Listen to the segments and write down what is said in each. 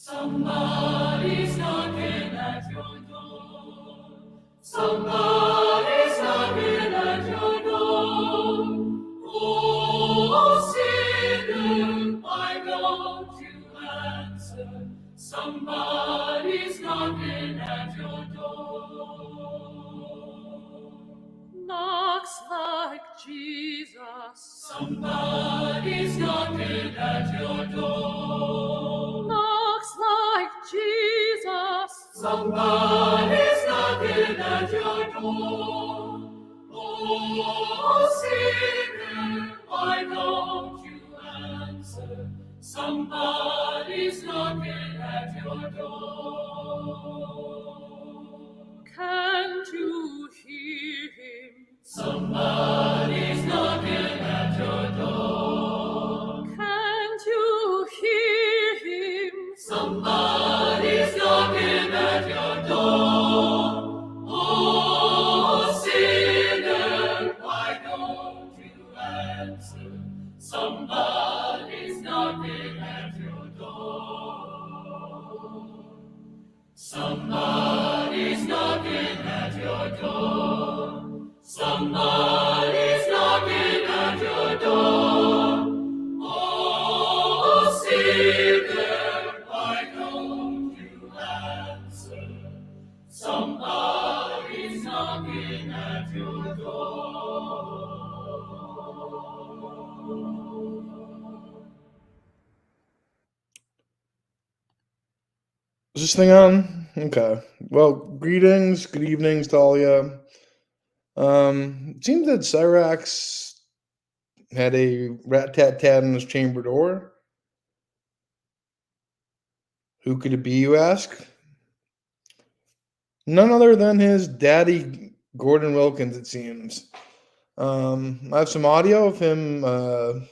Somebody's knocking at your door. Somebody's knocking at your door. Oh, sinner, why don't you answer? Somebody's knocking at your door. Knocks like Jesus. Somebody's knocking at your door. Knocks like Jesus. Somebody's knocking at your door. Oh, sinner, why don't you answer? Somebody's knocking at your door. Can't you hear him? Somebody's knocking at your door. Can't you hear him? Somebody's knocking at your door. Oh, sinner, why don't you answer? Somebody's knocking at your door. Somebody's knocking at your door. Somebody's knocking at your door. Oh, sinner, why don't you answer? Somebody's knocking at your door. Is this thing on? Okay. Well, greetings, good evenings to all you. It seems that Cyrax had a rat-tat-tat on his chamber door. Who could it be, you ask? None other than his daddy, Gordon Wilkins, it seems. I have some audio of him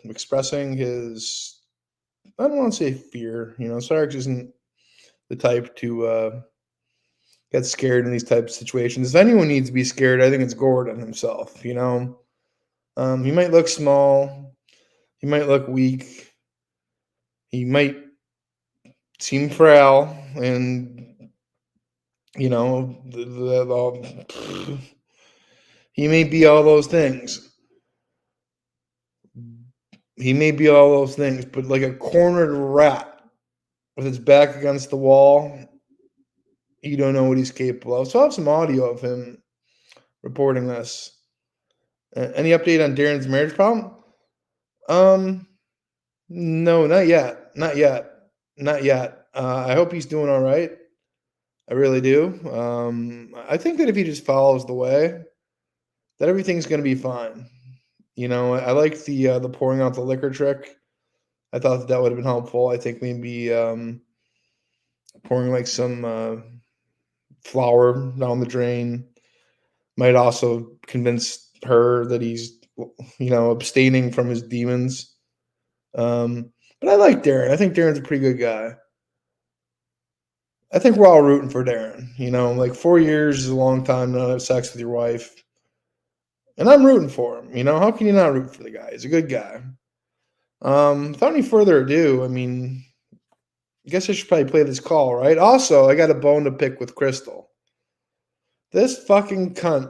expressing his, I don't want to say fear. Cyrax isn't the type to get scared in these types of situations. If anyone needs to be scared, I think it's Gordon himself. He might look small, he might look weak, he might seem frail, and he may be all those things. He may be all those things, but like a cornered rat with its back against the wall, you don't know what he's capable of. So I have some audio of him reporting this. Any update on Darren's marriage problem? No, not yet. I hope he's doing all right. I really do. I think that if he just follows the way, that everything's going to be fine. I like the pouring out the liquor trick. I thought that would have been helpful. I think maybe pouring like some flour down the drain might also convince her that he's, abstaining from his demons. But I like Darren. I think Darren's a pretty good guy. I think we're all rooting for Darren. Like 4 years is a long time to not have sex with your wife. And I'm rooting for him. How can you not root for the guy? He's a good guy. Without any further ado, I guess I should probably play this call, right? Also, I got a bone to pick with Krystal. This fucking cunt,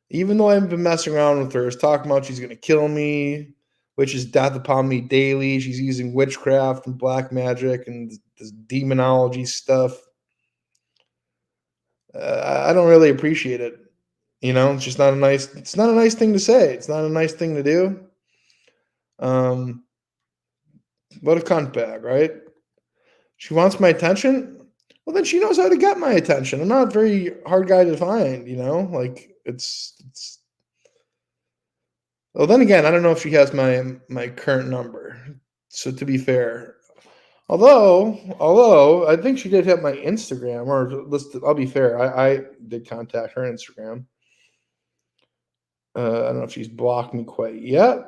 even though I haven't been messing around with her, is talking about she's going to kill me, which is death upon me daily. She's using witchcraft and black magic and this demonology stuff. I don't really appreciate it. It's just not a nice thing to say. It's not a nice thing to do. What a cunt bag, right? She wants my attention. Well, then she knows how to get my attention. I'm not a very hard guy to find, like it's. Well, then again, I don't know if she has my current number. So to be fair, although I think she did have my Instagram, or I'll be fair, I did contact her Instagram. I don't know if she's blocked me quite yet.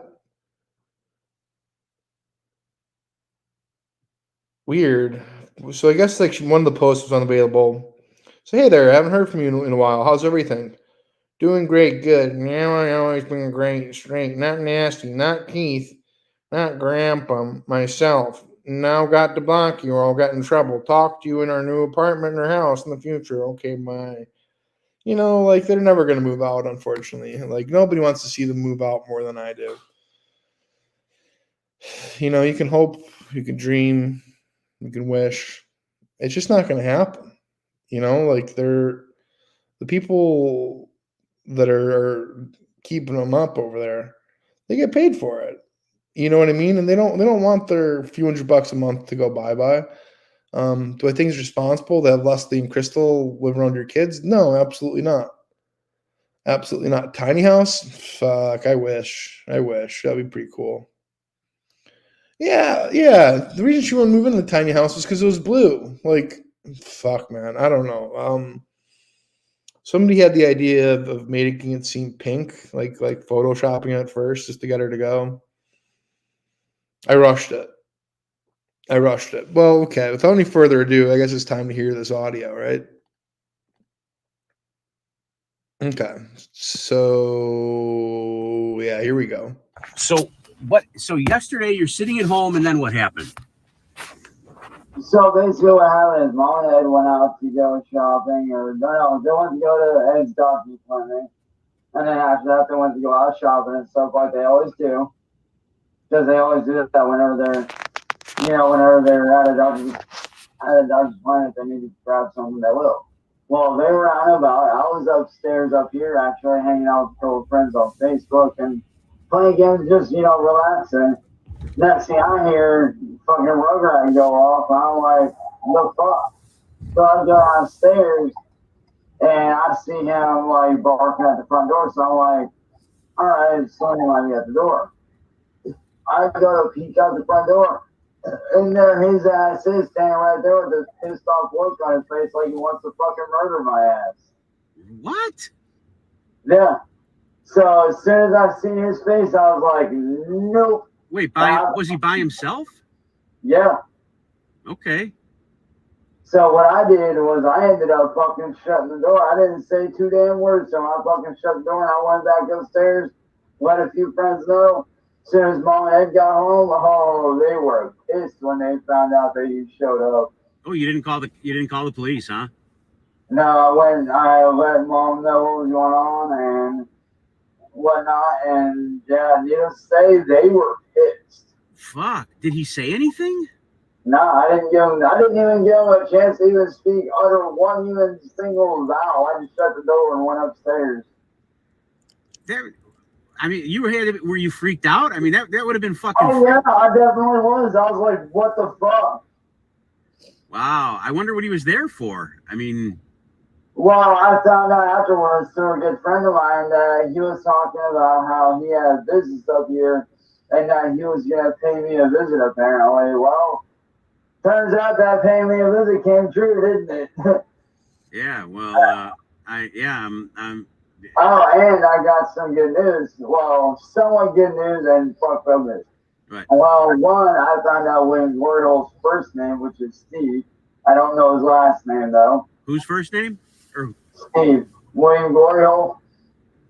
Weird. So I guess like one of the posts was unavailable. So hey there, I haven't heard from you in a while. How's everything? Doing great, good. Now I always been great, straight, not nasty, not Keith, not Grandpa, myself. now got to block you or I'll get in trouble. Talk to you in our new apartment or house in the future. Okay, bye. You know, like they're never going to move out, unfortunately. Like nobody wants to see them move out more than I do. You know, you can hope, you can dream, you can wish. It's just not going to happen. You know, like they're the people that are keeping them up over there. They get paid for it. You know what I mean? And they don't want their few $100 a month to go bye. Do I think it's responsible to have Leslie and Krystal live around your kids? No, absolutely not. Absolutely not. Tiny house? Fuck, I wish. That'd be pretty cool. Yeah. The reason she wouldn't move into the tiny house was because it was blue. Like, fuck, man. I don't know. Somebody had the idea of making it seem pink, like photoshopping it first just to get her to go. I rushed it. Well, okay. Without any further ado, I guess it's time to hear this audio, right? Okay. So, yeah, here we go. So what? So yesterday you're sitting at home, and then what happened? So basically what happened is Mom and Ed went out to go shopping, or no, they went to go to Ed's doctor's appointment. And then after that, they went to go out shopping and stuff like they always do. Because they always do that whenever they're at a doctor's appointment, they need to grab something, they will. Well, they were out and about. I was upstairs up here actually hanging out with a couple of friends on Facebook and playing games, just, relaxing. Next thing I hear, fucking Rugrat go off, and I'm like, the fuck? So I go downstairs, and I see him, like, barking at the front door, so I'm like, alright, somebody might be at the door. I go to peek out the front door, and there his ass is standing right there with this pissed off look on his face like he wants to fucking murder my ass. What? Yeah. So as soon as I seen his face, I was like, nope. Wait, was he by himself? Yeah. Okay. So what I did was I ended up fucking shutting the door. I didn't say 2 damn words, so I fucking shut the door and I went back upstairs, let a few friends know. As soon as Mom and Ed got home, they were pissed when they found out that you showed up. Oh, you didn't call the police, huh? No, I let Mom know what was going on and whatnot, and yeah, needless to say, they were pissed. Fuck. Did he say anything? No, I didn't even give him a chance to even speak, utter one even single vowel. I just shut the door and went upstairs. You were you freaked out? I mean, that would have been fucking. Oh yeah, I definitely was. I was like, what the fuck? Wow, I wonder what he was there for. I mean. Well, I found out afterwards through a good friend of mine that he was talking about how he had business up here and that he was going to pay me a visit, apparently. Well, turns out that paying me a visit came true, didn't it? Yeah, well, I'm. Oh, and I got some good news. Well, somewhat good news and fucked up news. Right. Well, one, I found out William Wardle's first name, which is Steve. I don't know his last name, though. Whose first name? Steve. William Wardle.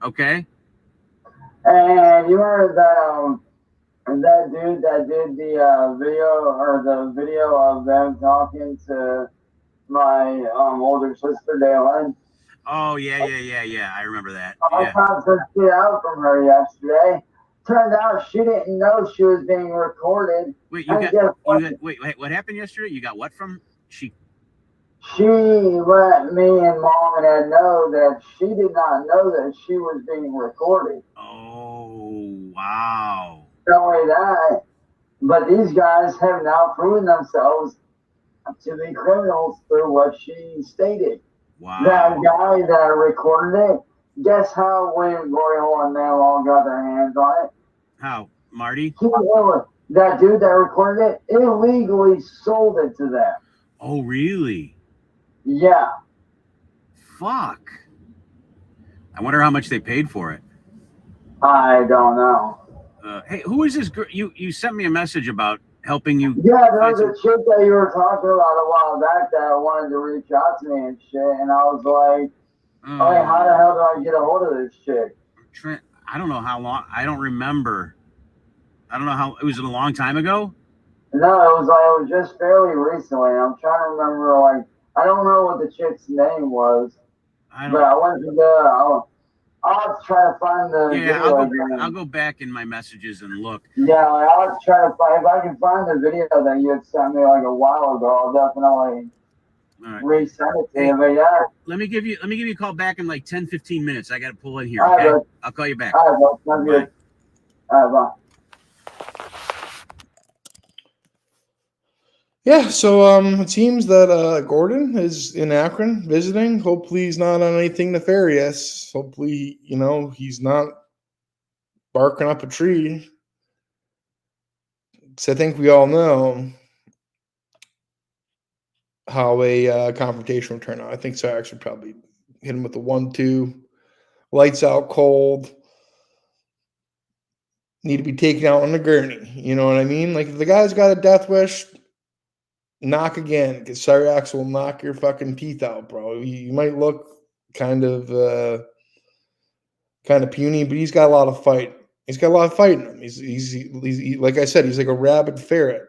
Okay. And you remember that dude that did the video of them talking to my older sister, Daylin? Oh, yeah. I remember that. I found some shit out from her yesterday. Turned out she didn't know she was being recorded. Wait, wait, what happened yesterday? You got what from she? She let me and Mom and Ed know that she did not know that she was being recorded. Oh, wow. Not only that, but these guys have now proven themselves to be criminals through what she stated. Wow. That guy that recorded it, guess how William Goyle and them all got their hands on it? How? Marty? That dude that recorded it illegally sold it to them. Oh, really? Yeah. Fuck. I wonder how much they paid for it. I don't know. Hey, who is this girl? You sent me a message about helping you. Yeah, there was a chick that you were talking about a while back that wanted to reach out to me and shit, and I was like, hey, how the hell do I get a hold of this chick? I don't know how long. I don't remember. I don't know how. It was a long time ago? No, it was just fairly recently. I'm trying to remember. Like, I don't know what the chick's name was, but I went to go. I'll have to try to find the Yeah, video I'll again. go back in my messages and look. Yeah, like, I'll have to try to find if I can find the video that you had sent me like a while ago. I'll definitely resend it to you. But yeah, let me give you a call back in like 10, 15 minutes. I got to pull in here. all right, Okay, bud. I'll call you back. All right, bud. Sounds good. All right, bye. Yeah, so it seems that Gordon is in Akron visiting. Hopefully he's not on anything nefarious. Hopefully, he's not barking up a tree. So I think we all know how a confrontation would turn out. I think Cyrax would probably hit him with a 1-2, lights out cold. Need to be taken out on a gurney. You know what I mean? Like, if the guy's got a death wish, knock again, because Cyrax will knock your fucking teeth out, bro. You might look kind of puny, but he's got a lot of fight. He's got a lot of fight in him. He's like I said, he's like a rabid ferret.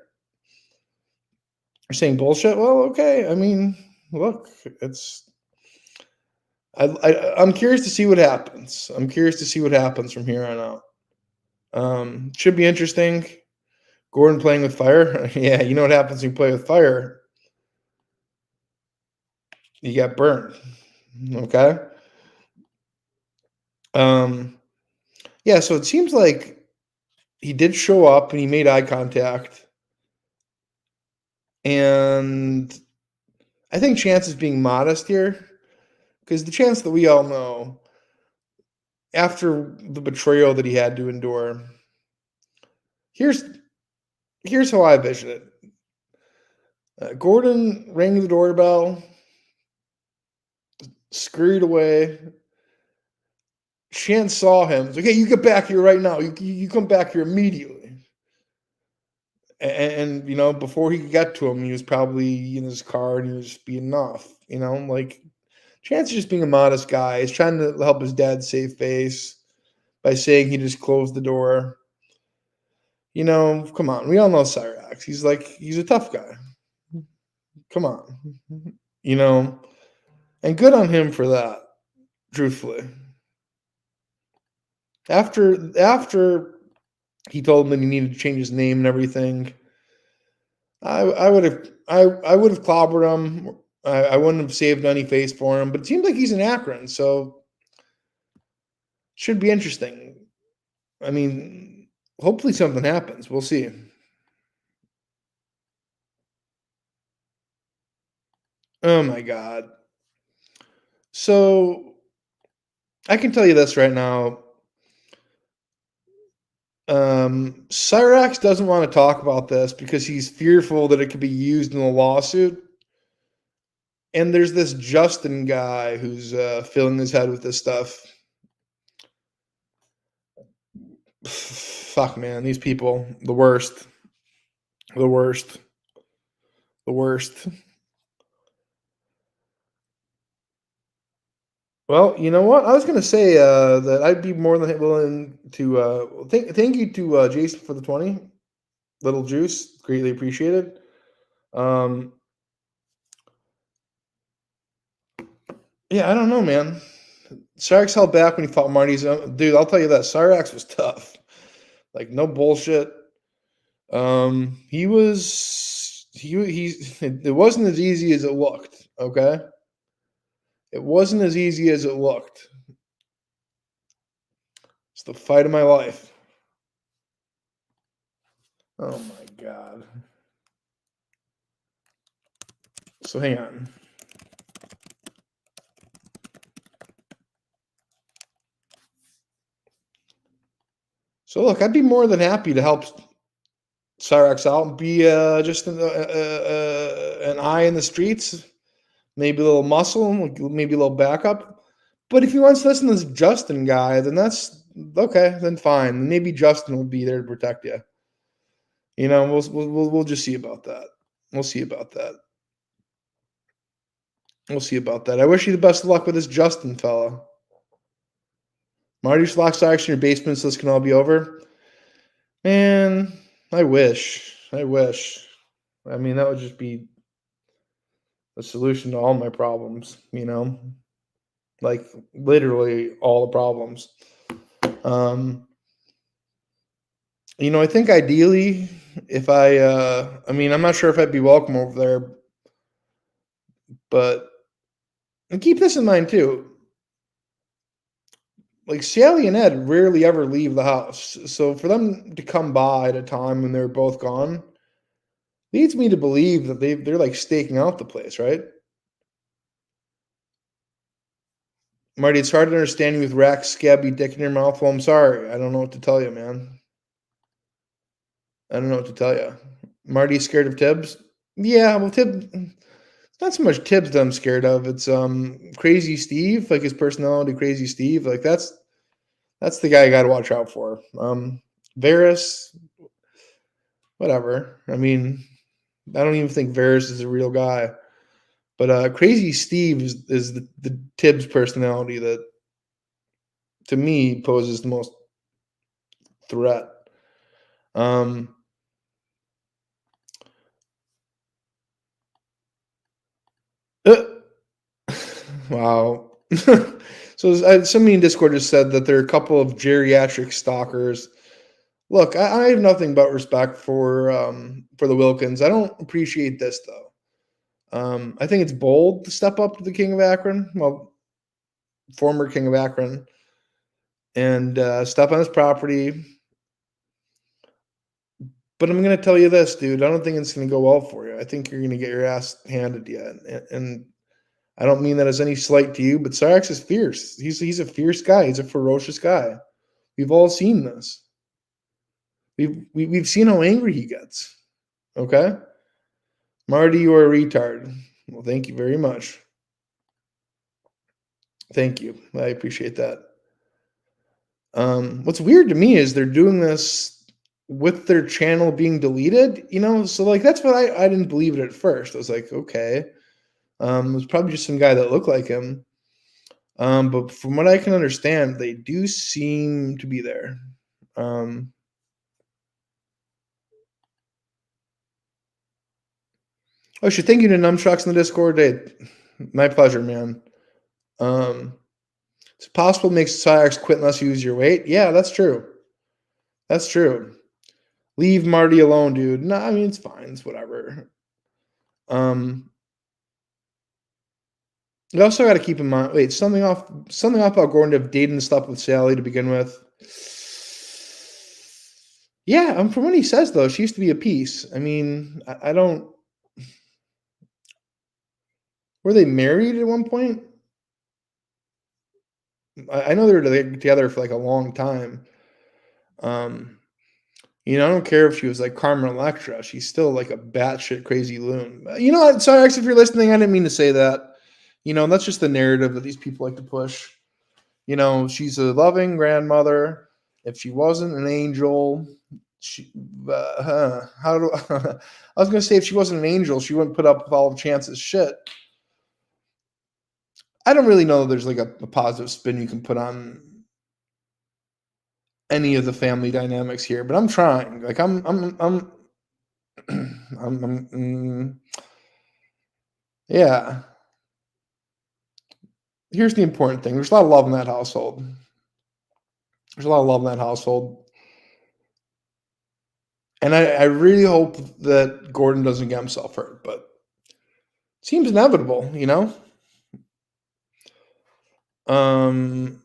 You're saying bullshit? Well, okay. I mean, look, I'm curious to see what happens. I'm curious to see what happens from here on out. Should be interesting. Gordon playing with fire. Yeah, you know what happens when you play with fire? You get burned. Okay. Yeah, so it seems like he did show up and he made eye contact. And I think Chance is being modest here, because the Chance that we all know, after the betrayal that he had to endure, here's how I vision it. Gordon rang the doorbell, scurried away. Chance saw him. He's like, "Hey, you get back here right now. You come back here immediately." And before he could get to him, he was probably in his car and he was speeding off. Like, Chance is just being a modest guy. He's trying to help his dad save face by saying he just closed the door. Come on. We all know Cyrax. He's a tough guy. Come on. And good on him for that, truthfully. After he told him that he needed to change his name and everything, I would have clobbered him. I wouldn't have saved any face for him. But it seems like he's in Akron, so should be interesting. I mean, hopefully something happens. We'll see. Oh my God. So I can tell you this right now. Cyrax doesn't want to talk about this because he's fearful that it could be used in a lawsuit. And there's this Justin guy who's filling his head with this stuff. Fuck, man, these people, the worst. The worst. The worst. Well, you know what? I was going to say that I'd be more than willing to thank you to Jason for the 20. Little juice. Greatly appreciated. Yeah, I don't know, man. Cyrax held back when he fought Marty's. Dude, I'll tell you that. Cyrax was tough. Like, no bullshit. It wasn't as easy as it looked, okay? It wasn't as easy as it looked. It's the fight of my life. Oh my God. So hang on. So look, I'd be more than happy to help Cyrax out and be just an eye in the streets, maybe a little muscle, maybe a little backup. But if he wants to listen to this Justin guy, then that's okay. Then fine. Maybe Justin will be there to protect you. We'll just see about that. We'll see about that. We'll see about that. I wish you the best of luck with this Justin fella. Marty Schlock's action in your basement so this can all be over. Man, I wish. I wish. I mean, that would just be the solution to all my problems, you know? Like, literally all the problems. You know, I think ideally, if I mean, I'm not sure if I'd be welcome over there, but and keep this in mind too. Like Sally and Ed rarely ever leave the house, so for them to come by at a time when they're both gone leads me to believe that they're like staking out the place, right? Marty, it's hard to understand you with rack scabby dick in your mouth. Well, I'm sorry, I don't know what to tell you, man. I don't know what to tell you. Marty scared of Tibbs? Yeah, well, Tibbs. It's not so much Tibbs that I'm scared of. It's Crazy Steve, like his personality, Crazy Steve. Like that's the guy I got to watch out for. Varys, whatever. I mean, I don't even think Varys is a real guy. But Crazy Steve is the Tibbs personality that, to me, poses the most threat. Wow. So somebody in Discord just said that there are a couple of geriatric stalkers. Look, I have nothing but respect for the Wilkins. I don't appreciate this though. I think it's bold to step up to the King of Akron, well, former King of Akron, and step on his property. But I'm going to tell you this, dude. I don't think it's going to go well for you. I think you're going to get your ass handed to you. And I don't mean that as any slight to you, but Cyrax is fierce. He's a fierce guy. He's a ferocious guy. We've all seen this. We've seen how angry he gets. Okay? Marty, you are a retard. Well, thank you very much. Thank you. I appreciate that. What's weird to me is they're doing this with their channel being deleted, you know? So, like, that's what I didn't believe it at first. I was like, okay. It was probably just some guy that looked like him. But from what I can understand, they do seem to be there. Oh, should thank you to Numchucks in the Discord. Hey, my pleasure, man. It's possible it makes Cyrax quit unless you use your weight. Yeah, that's true. That's true. Leave Marty alone, dude. No, I mean, it's fine. It's whatever. You also got to keep in mind. Wait, something off about Gordon to have dated and slept with Sally to begin with. Yeah, from what he says though, she used to be a piece. I mean, I don't. Were they married at one point? I know they were together for like a long time. You know, I don't care if she was like Carmen Electra. She's still like a batshit crazy loon. You know what? Sorry, if you're listening, I didn't mean to say that. You know, that's just the narrative that these people like to push. You know, she's a loving grandmother. If she wasn't an angel, I was going to say if she wasn't an angel, she wouldn't put up with all of Chance's shit. I don't really know there's like a positive spin you can put on any of the family dynamics here, but I'm trying. Like yeah. Here's the important thing. There's a lot of love in that household. There's a lot of love in that household. And I really hope that Gordon doesn't get himself hurt, but it seems inevitable, you know? Hang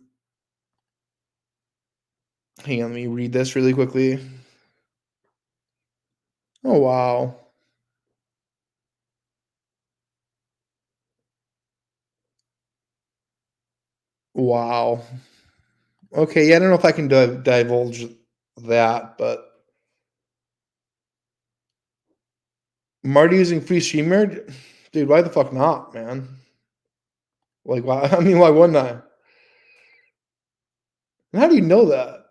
on, let me read this really quickly. Oh, wow. Wow. Okay, yeah, I don't know if I can divulge that, but Marty using free StreamYard? Dude, why the fuck not, man? Like, why? I mean, why wouldn't I? And how do you know that?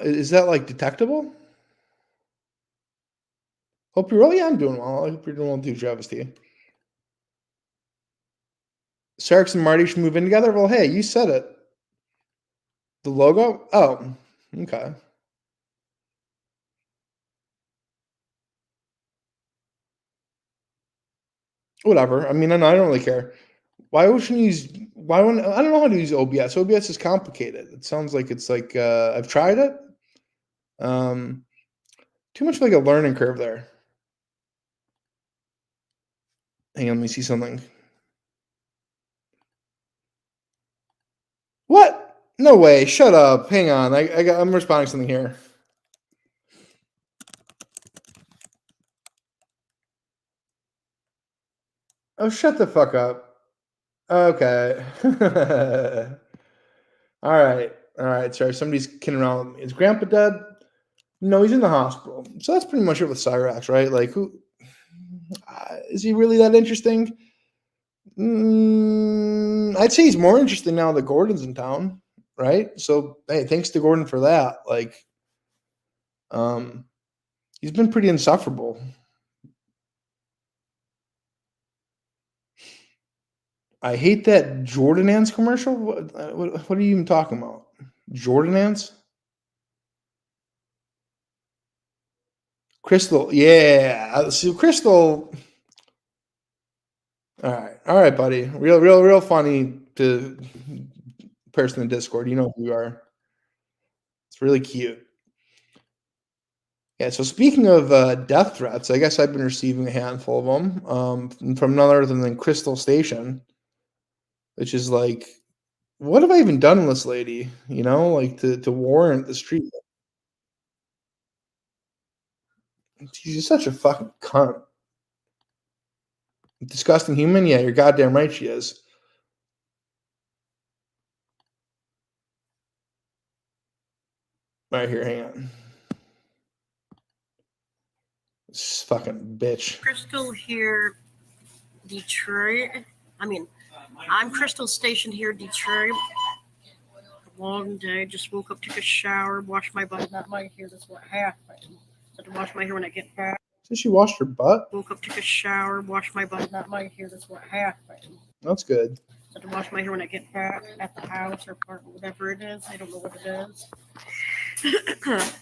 Is that, like, detectable? Hope you're well. Yeah, I'm doing well. I hope you're doing well too, Travesty. Cyrax and Marty should move in together? Well, hey, you said it. The logo? Oh, okay. Whatever. I mean, I don't really care. Why wouldn't you use? Why wouldn't I don't know how to use OBS. OBS is complicated. It sounds like it's like I've tried it. Too much like a learning curve there. Hang on, let me see something. What? No way. Shut up. Hang on. I'm responding to something here. Oh, shut the fuck up. Okay. All right. All right. Sorry. Somebody's kidding around with me. Is Grandpa dead? No, he's in the hospital. So that's pretty much it with Cyrax, right? Like, who is he really that interesting? I'd say he's more interesting now that Gordon's in town, right? So, hey, thanks to Gordon for that. Like, he's been pretty insufferable. I hate that Jordan Ants commercial. What are you even talking about? Jordan Ants? Krystal, yeah. So Krystal. All right, buddy. Real funny to person in Discord. You know who you are. It's really cute. Yeah. So speaking of death threats, I guess I've been receiving a handful of them from none other than Krystal Station, which is like, what have I even done to this lady? You know, like to warrant this treatment. She's such a fucking cunt. Disgusting human? Yeah, you're goddamn right she is. Right here, hang on. This fucking bitch. Krystal here, Detroit. I'm Krystal stationed here, Detroit. Long day, just woke up, took a shower, washed my butt. Not my hair, that's what happened. Had to wash my hair when I get back. So she washed her butt? Woke up, took a shower, washed my butt. Not my hair, that's what happened. That's good. Had to wash my hair when I get back at the house or apartment, whatever it is. I don't know what it is.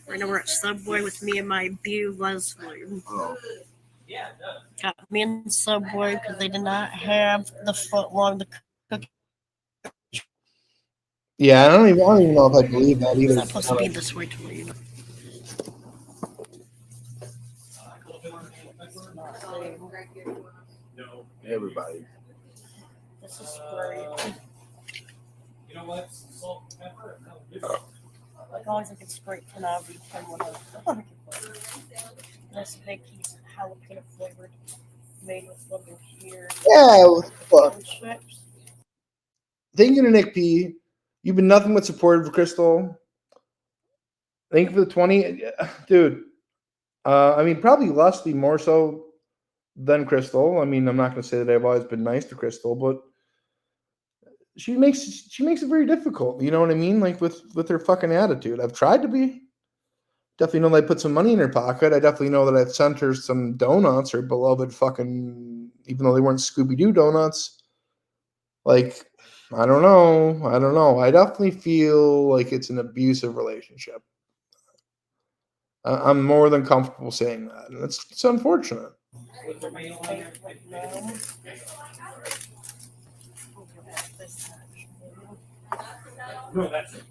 Right now we're at Subway with me and my beau Leslie. Oh. Got me in Subway because they did not have the foot long the cookie. Yeah, I don't even know if I believe that either. It's not supposed to be this way to me. Everybody. This is great. You know what? Salt and pepper. Like always, I get straight Tanabe from one of this big piece of jalapeno flavored, made with lemon here. Yeah, look. Chips. Thank you to Nick P. You've been nothing but supportive of Krystal. Thank you for the 20. Dude, I mean, probably Leslie more so than Krystal. I mean, I'm not going to say that I've always been nice to Krystal, but she makes it very difficult. You know what I mean? Like with her fucking attitude. I've tried to be. Definitely know that I put some money in her pocket. I definitely know that I've sent her some donuts, her beloved fucking, even though they weren't Scooby-Doo donuts. Like, I don't know. I definitely feel like it's an abusive relationship. I'm more than comfortable saying that. And it's unfortunate. No, that's it.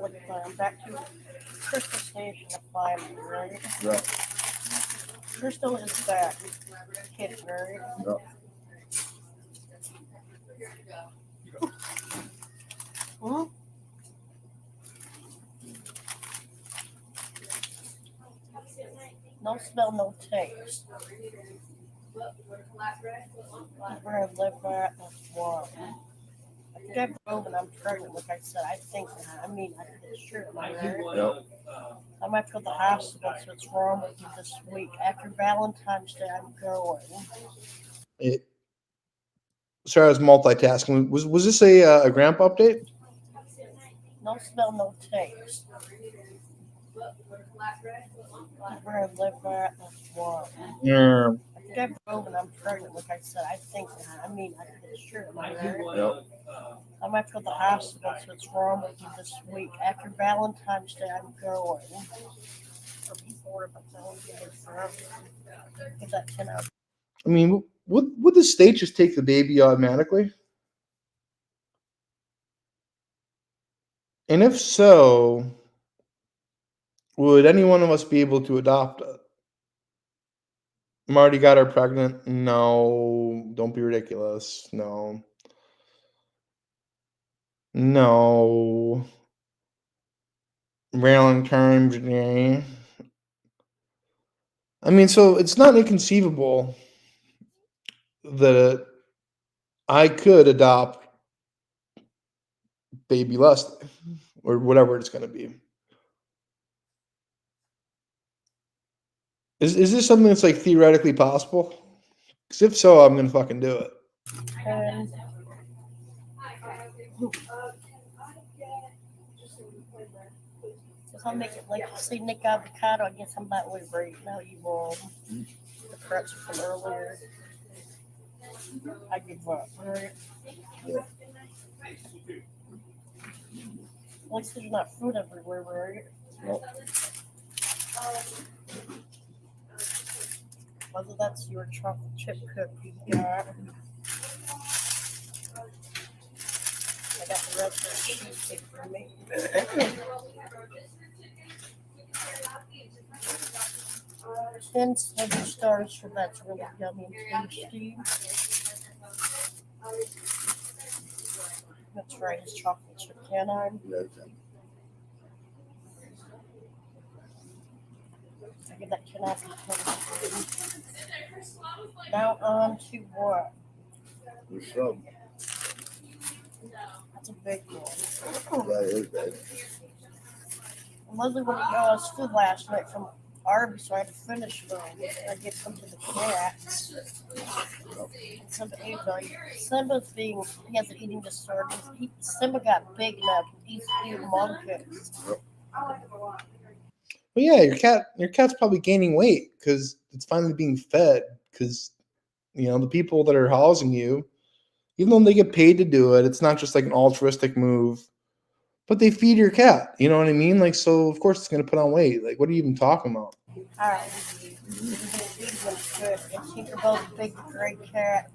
I'm back to Krystal Station finally, right? Yeah. Krystal is back. Kid, right? Yeah. Hmm? No smell, no taste. Where I live at, that's why. I think I've proven I'm pregnant, like I said. I think, I mean, I think it's true. Am I right? Yep. I might go to the hospital, so what's wrong with me this week? After Valentine's Day, I'm going. Sorry, I was multitasking. Was this a grandpa update? No smell, no taste. Where I live at, that's why. Yeah. I think God willing, I'm pregnant. Like I said, I think. I mean, I think it's true. Am I right? Yep. I might go to the hospital. So what's wrong with you this week? After Valentine's Day, I'm going. Or before, but I don't get it for get that 10 out. I mean, would the state just take the baby automatically? And if so, would any one of us be able to adopt it? Marty got her pregnant. No, don't be ridiculous. No. No. Railing terms. Yeah. I mean, so it's not inconceivable that I could adopt baby Leslie or whatever it's going to be. Is this something that's like theoretically possible? Because if so, I'm going to fucking do it. And I'll make it like you see Nick Avocado. I guess I'm that way right now. You will. The correction from earlier. I give up. Right? At least there's not food everywhere, right? Nope. Whether that's your chocolate chip cookie, yeah. I got the rest of the cheesecake for me. Ten 7 stars for that's really yummy and tasty. Let's try his chocolate chip, can I? Yeah, I give that 10 out of 10. Now on to what? the sub. That's a big one. That is big. Leslie wouldn't know us food last night from Arby's, so I had to finish them. I get some to the cats. Simba ate them. Simba's he has an eating disorder. Simba got big now. He's eating monkeys. But yeah, your cat's probably gaining weight because it's finally being fed. Because the people that are housing you, even though they get paid to do it, it's not just like an altruistic move. But they feed your cat. You know what I mean? Like, so of course it's gonna put on weight. Like, what are you even talking about? Alright. Good. And Tinkerbell's a big gray cat.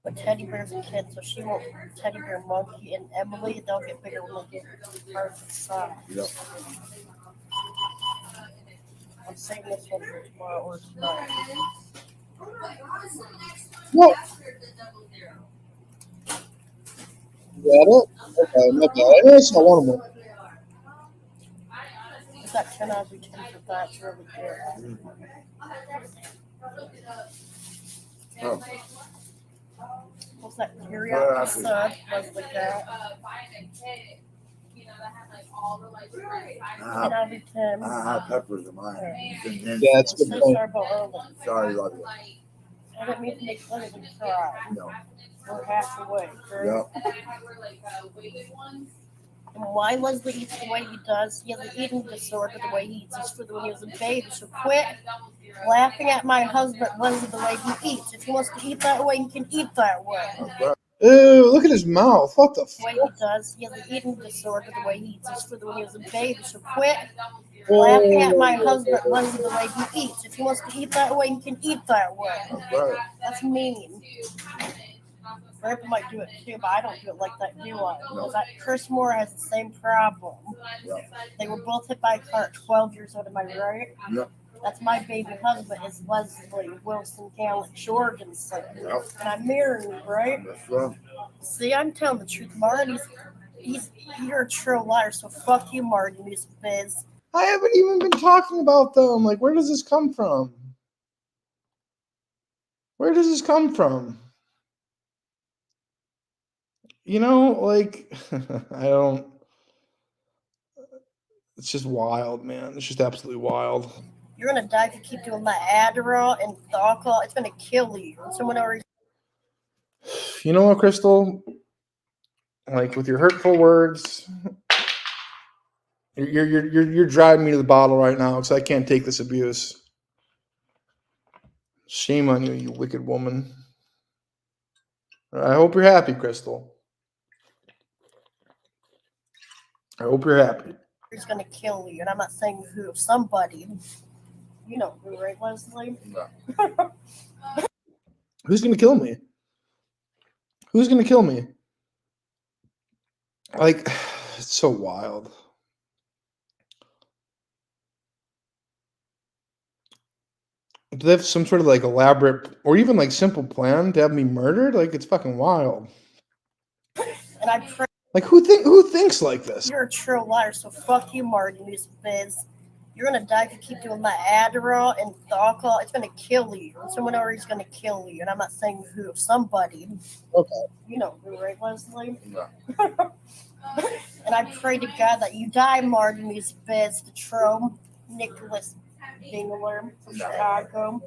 But Teddy Bear's a kid, so she won't Teddy Bear Monkey and Emily, they'll get bigger when they get perfect size. Yep. I'm saving this one for tomorrow or tonight. What? Is that it? Okay, no bad. I saw one of them. It's got 10 out of 10 for that. It's really good. Oh. What's that? Teriyaki sub was the cat. 10 out of 10. I have peppers in mine. Yeah, it's a good So point. sorry about early. Sorry, love you. I didn't mean to make fun of you cry. No. We're half away. Right? Yep. And why Leslie eats the way he does? He has an eating disorder the way he eats his food when he was a baby. So quit laughing at my husband, Leslie, the way he eats. If he wants to eat that way, he can eat that way. That's right. Ew, look at his mouth. What the The way fuck? he does, he has an eating disorder the way he eats his food when he was a baby. So quit laughing at my husband, Leslie, the way he eats. If he wants to eat that way, he can eat that way. That's right. That's mean. Grandpa might do it too, but I don't do it like that, do I? Because Chris Moore has the same problem. Yep. They were both hit by a car at 12 years old, am I right? Yep. That's my baby husband, is Leslie Wilson Gallant Jorgensen. Yep. And I'm marrying you, right? That's right. See, I'm telling the truth. Marty's, you're a true liar, so fuck you, Marty, Music Biz. I haven't even been talking about them. Like, where does this come from? Where does this come from? Like, I don't. It's just wild, man. It's just absolutely wild. You're gonna die if you keep doing that Adderall and the alcohol. It's gonna kill you. And someone already. You know what, Krystal? Like, with your hurtful words, you're driving me to the bottle right now because I can't take this abuse. Shame on you, you wicked woman. I hope you're happy, Krystal. I hope you're happy. He's gonna kill you, and I'm not saying who. Somebody. You know who, right, Leslie? No. Who's gonna kill me? Who's gonna kill me? Like, it's so wild. Do they have some sort of like elaborate or even like simple plan to have me murdered? Like, it's fucking wild. And I pray Like, who thinks like this? you're a true liar, so fuck you, Marty Music Biz. You're gonna die if you keep doing that Adderall and the alcohol. It's gonna kill you. Someone already is gonna kill you, and I'm not saying who. Somebody. Okay. You know who, right, Leslie? No. And I pray to God that you die, Marty Music Biz, the Trome, Nicholas Dingler from Chicago.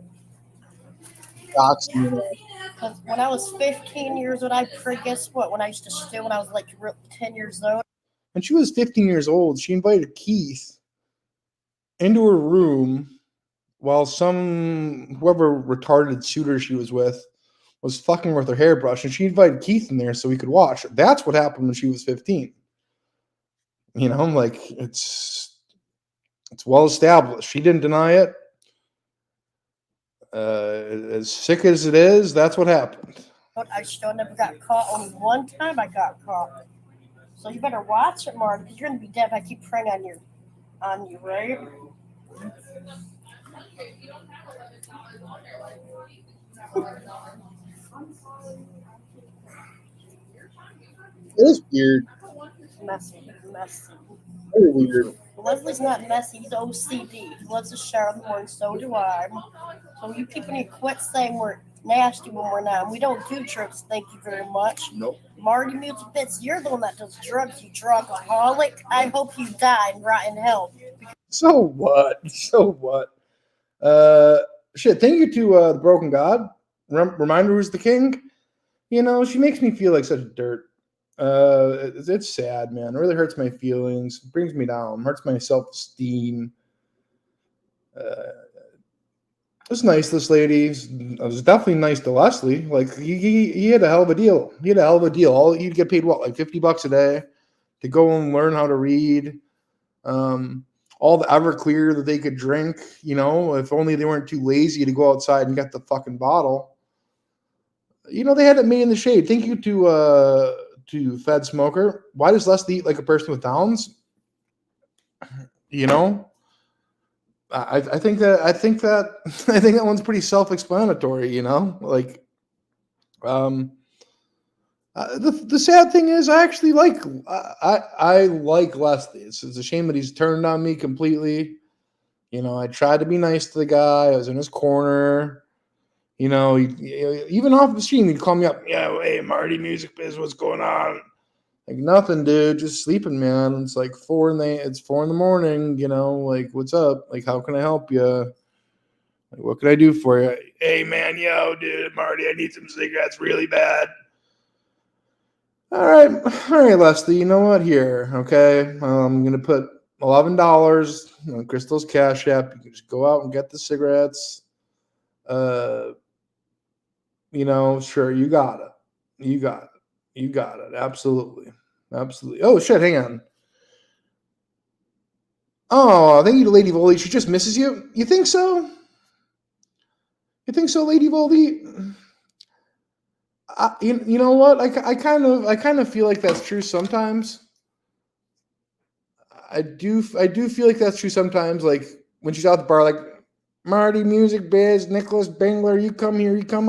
Because when I was 15 years old, I pray, guess what? When I used to steal when I was like 10 years old. When she was 15 years old, she invited Keith into her room while whoever retarded suitor she was with was fucking with her hairbrush, and she invited Keith in there so he could watch. That's what happened when she was 15. You know, like it's well established. She didn't deny it. As sick as it is, that's what happened. But I still never got caught. Only one time I got caught. So you better watch it, Marty, because you're gonna be dead if I keep praying on you, right? It is weird. Messy. Very weird. Leslie's not messy. He's OCD. He loves to shower in the morning. So do I. So you people need to quit saying we're nasty when we're not. We don't do drugs. Thank you very much. Nope. Marty Music Bits, you're the one that does drugs. You drugaholic. I hope you die and rot in hell. So what? Shit. Thank you to the Broken God. Reminder who's the king. You know, she makes me feel like such dirt. It's sad, man. It really hurts my feelings. It brings me down. Hurts my self-esteem. It was nice, this lady. It was definitely nice to Leslie. Like he had a hell of a deal. All you'd get paid what, like $50 a day to go and learn how to read. All the Everclear that they could drink. You know, if only they weren't too lazy to go outside and get the fucking bottle. You know, they had it made in the shade. Thank you to Fed Smoker. Why does Leslie eat like a person with Downs? You know, I think that one's pretty self-explanatory. You know, like the sad thing is I actually I like Leslie. It's a shame that he's turned on me completely. You know, I tried to be nice to the guy. I was in his corner. You know, even off the stream, he'd call me up. Yeah, hey, Marty Music Biz, what's going on? Like nothing, dude. Just sleeping, man. It's like 4 in the morning. You know, like what's up? Like how can I help you? Like, what can I do for you? Hey, man, yo, dude, Marty, I need some cigarettes really bad. All right, Leslie. You know what? Here, okay. I'm gonna put $11 on Krystal's Cash App. You can just go out and get the cigarettes. You know, sure, you got it. Absolutely. Oh shit, hang on. Oh, thank you to Lady Voldy. She just misses you. You think so? Lady Voldy? You know what? I kind of feel like that's true sometimes. I do feel like that's true sometimes. Like when she's out at the bar, like Marty Music Biz, Nicholas Bangler, you come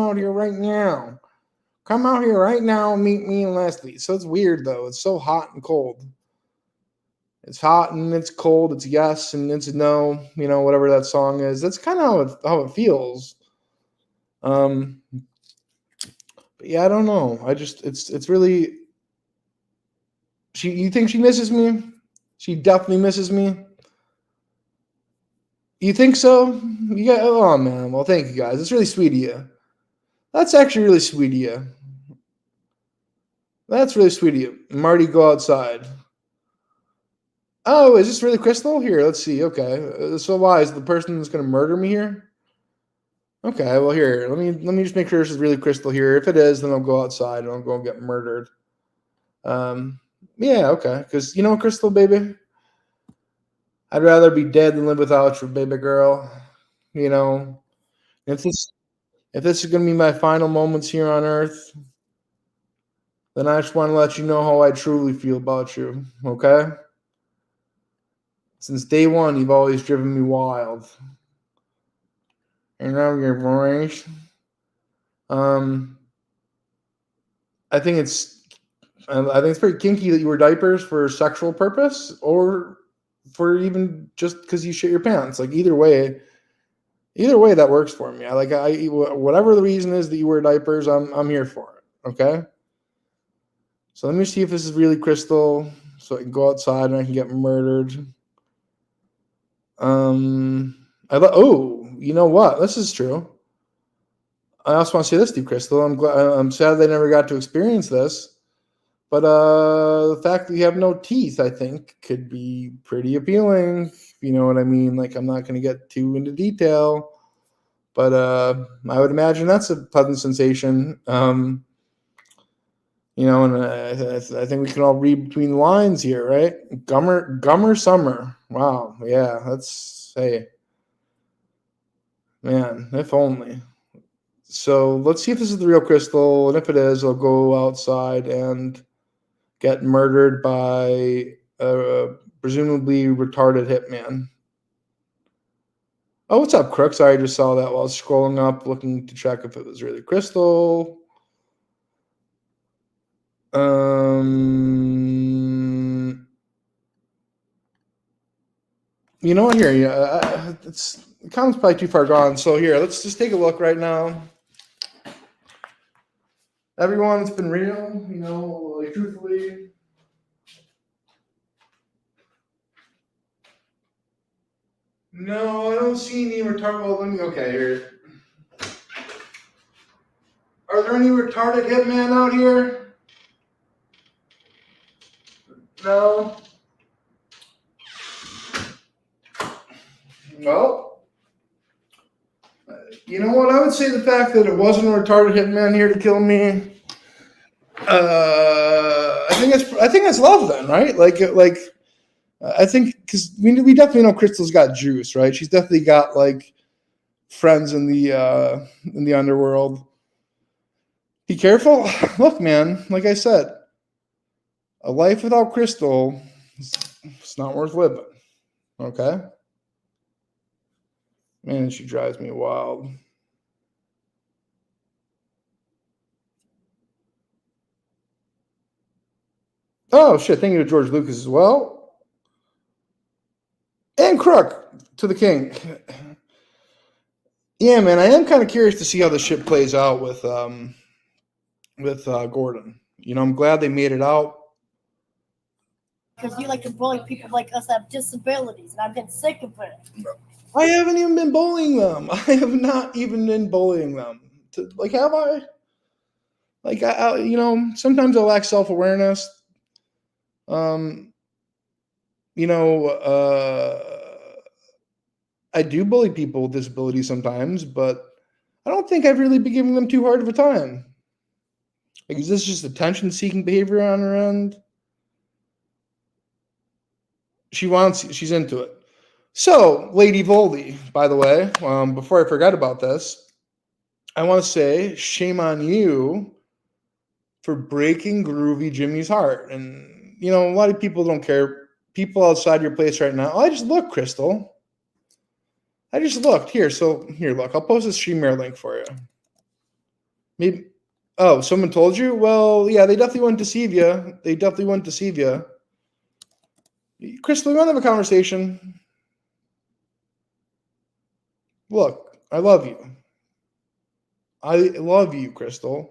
out here right now. Come out here right now and meet me and Leslie. So it's weird though. It's so hot and cold. It's hot and it's cold. It's yes and it's no. You know, whatever that song is. That's kind of how it feels. But yeah, I don't know. It's really. You think she misses me? She definitely misses me. You think so? Yeah. Oh man. Well, thank you guys. It's really sweet of you. That's actually really sweet of you. That's really sweet of you. Marty, go outside. Oh, is this really Krystal? Here, let's see. Okay. So why is the person that's going to murder me here? Okay, well here, let me just make sure this is really Krystal here. If it is, then I'll go outside and I'll go get murdered. Yeah, okay, because you know, Krystal, baby, I'd rather be dead than live without you, baby girl. You know, if this is gonna be my final moments here on Earth, then I just want to let you know how I truly feel about you. Okay? Since day one, you've always driven me wild. And now your voice. I think it's pretty kinky that you wear diapers for sexual purpose, or for even just because you shit your pants. Like either way that works for me. Whatever the reason is that you wear diapers, I'm here for it. Okay. So let me see if this is really Krystal, so I can go outside and I can get murdered. You know what? This is true. I also want to say this to you, Krystal. I'm sad they never got to experience this. But the fact that you have no teeth, I think, could be pretty appealing. If you know what I mean? Like, I'm not going to get too into detail, but I would imagine that's a pleasant sensation. And I think we can all read between the lines here, right? Gummer summer. Wow, yeah, hey, man, if only. So let's see if this is the real Krystal, and if it is, I'll go outside and get murdered by a presumably retarded hitman. Oh, what's up, Crooks? I just saw that while I was scrolling up, looking to check if it was really Krystal. You know what? Here, yeah, the comment's probably too far gone. So here, let's just take a look right now. Everyone, it's been real. You know, like truthfully. No, I don't see any retarded. Well, let me. Okay, here. Are there any retarded hitmen out here? No. Well, you know what? I would say the fact that it wasn't a retarded hitman here to kill me. I think that's love then, right? I think because we definitely know Krystal's got juice, right? She's definitely got like friends in the underworld. Be careful. Look, man. Like I said, a life without Krystal, it's not worth living. Okay. Man, she drives me wild. Oh shit! Thank you to George Lucas as well, and Crook to the king. Yeah, man, I am kind of curious to see how the ship plays out with Gordon. You know, I'm glad they made it out. Because you like to bully people like us that have disabilities, and I've been sick of it. I haven't even been bullying them. I have not even been bullying them. Have I? Sometimes I lack self-awareness. Um, I do bully people with disabilities sometimes, but I don't think I've really been giving them too hard of a time. Like, is this just attention-seeking behavior on her end? She's into it. So, Lady Voldy, by the way, before I forget about this, I want to say shame on you for breaking Groovy Jimmy's heart. And, you know, a lot of people don't care. People outside your place right now. Oh, I just looked, Krystal. I just looked. Here, look. I'll post a StreamYard link for you. Maybe. Oh, someone told you? Well, yeah, they definitely wouldn't deceive you. Krystal, we want to have a conversation. Look, I love you. I love you, Krystal.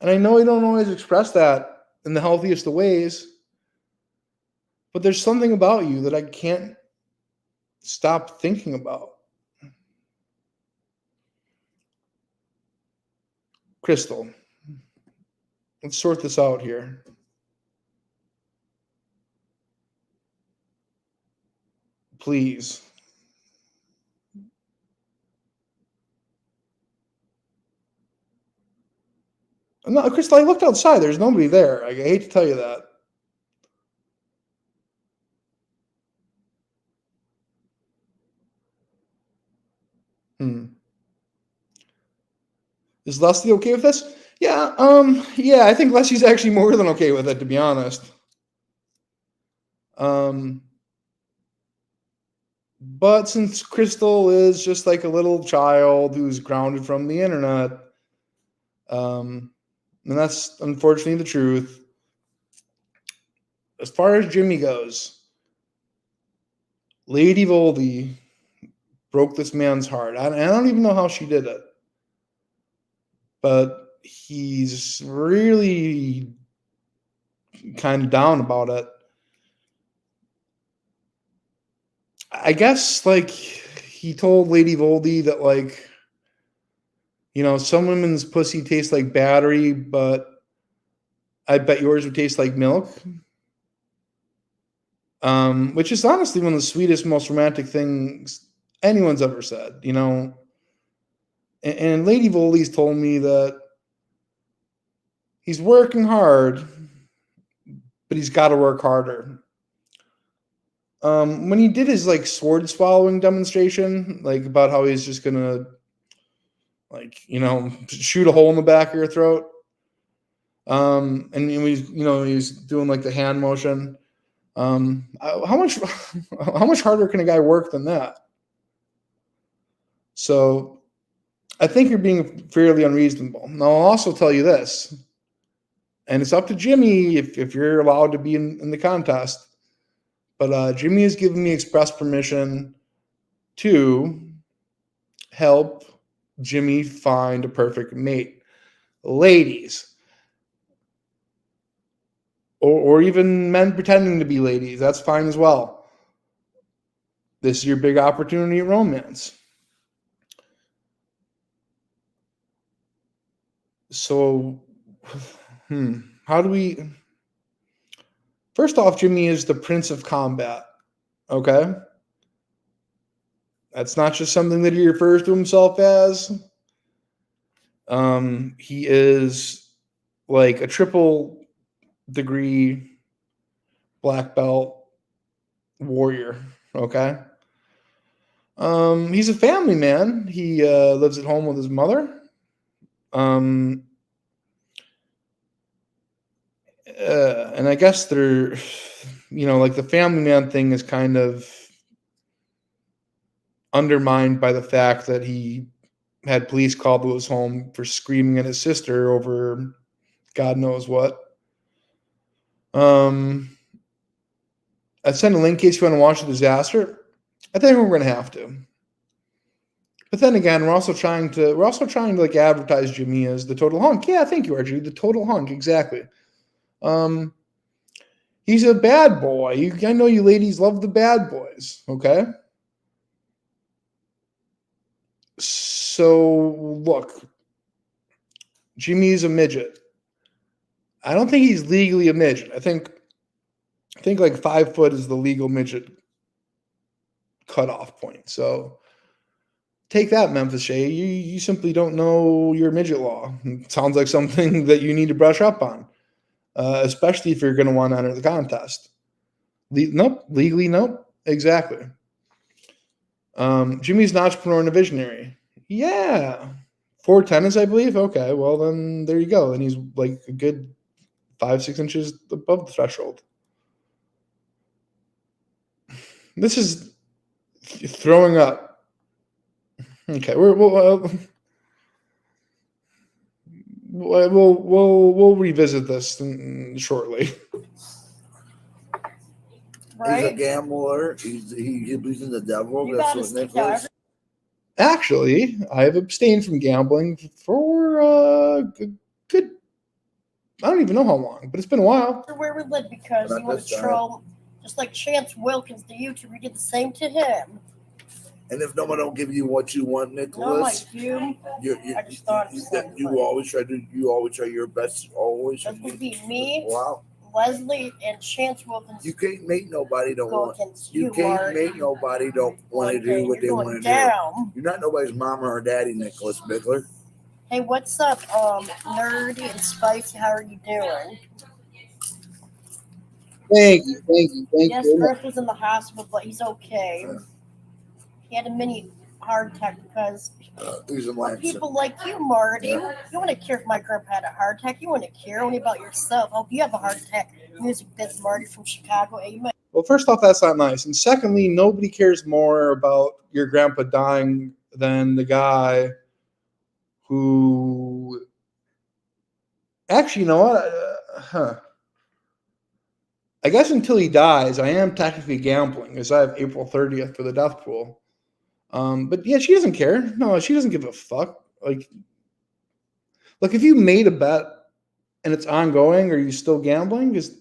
And I know you don't always express that in the healthiest of ways, but there's something about you that I can't stop thinking about. Krystal, let's sort this out here. Please. No, Krystal, I looked outside. There's nobody there. I hate to tell you that. Is Leslie okay with this? Yeah, yeah, I think Leslie's actually more than okay with it, to be honest. But since Krystal is just like a little child who's grounded from the internet, and that's unfortunately the truth. As far as Jimmy goes, Lady Voldy broke this man's heart. I don't even know how she did it. But he's really kind of down about it. I guess, like, he told Lady Voldy that, like, you know, some women's pussy tastes like battery, but I bet yours would taste like milk. Which is honestly one of the sweetest, most romantic things anyone's ever said, you know. And Lady Voldy's told me that he's working hard, but he's got to work harder. When he did his like sword swallowing demonstration, like about how he's just gonna, like, you know, shoot a hole in the back of your throat, and he was doing like the hand motion. How much harder can a guy work than that? So I think you're being fairly unreasonable. Now, I'll also tell you this, and it's up to Jimmy if you're allowed to be in the contest, but Jimmy has given me express permission to help Jimmy find a perfect mate. Ladies, or even men pretending to be ladies, that's fine as well. This is your big opportunity at romance. So, how do we... First off, Jimmy is the Prince of Combat, okay? That's not just something that he refers to himself as. He is like a triple degree black belt warrior, okay? He's a family man. He lives at home with his mother. And I guess they're, you know, like the family man thing is kind of undermined by the fact that he had police called to his home for screaming at his sister over God knows what. I sent a link in case you want to watch the disaster. I think we're going to have to. But then again, we're also trying to like advertise Jimmy as the total hunk. Yeah, thank you, Archie. The total hunk, exactly. He's a bad boy. I know you ladies love the bad boys, okay? So look, Jimmy's a midget. I don't think he's legally a midget. I think like 5 foot is the legal midget cutoff point. So take that, Memphis Shea. You simply don't know your midget law. It sounds like something that you need to brush up on, especially if you're going to want to enter the contest. Nope, legally, nope, exactly. Jimmy's an entrepreneur and a visionary. Yeah, 4 tennis, I believe. Okay, well then there you go. And he's like a good 5-6 inches above the threshold. This is throwing up. Okay, we'll revisit this shortly. Right? He's a gambler. He believes in the devil. That's what Nicholas. Actually, I have abstained from gambling for a good. I don't even know how long, but it's been a while. Where we live because you want to troll, just like Chance Wilkins, the YouTuber, did the same to him. And if no one don't give you what you want, Nicholas, I just thought you always try your best. Always. That would be me. Wow. Leslie and Chance Wilkins. You can't make nobody don't want. You can't make nobody don't want to do what they want to do. You're not nobody's mama or daddy, Nicholas Bigler. Hey, what's up, Nerdy and Spicy? How are you doing? Thank you. Yes, Earth was in the hospital, but he's okay. He had a mini heart attack because He's a of Lancet. people like you, Marty. You wouldn't care if my grandpa had a heart attack. You wouldn't care only about yourself. Oh, if you have a heart attack, musicbizmarty from Chicago. Amen. Well, first off, that's not nice. And secondly, nobody cares more about your grandpa dying than the guy who actually, you know what? I guess until he dies, I am technically gambling because I have April 30th for the death pool. But yeah, she doesn't care. No, she doesn't give a fuck. Like, look, if you made a bet and it's ongoing, are you still gambling? Because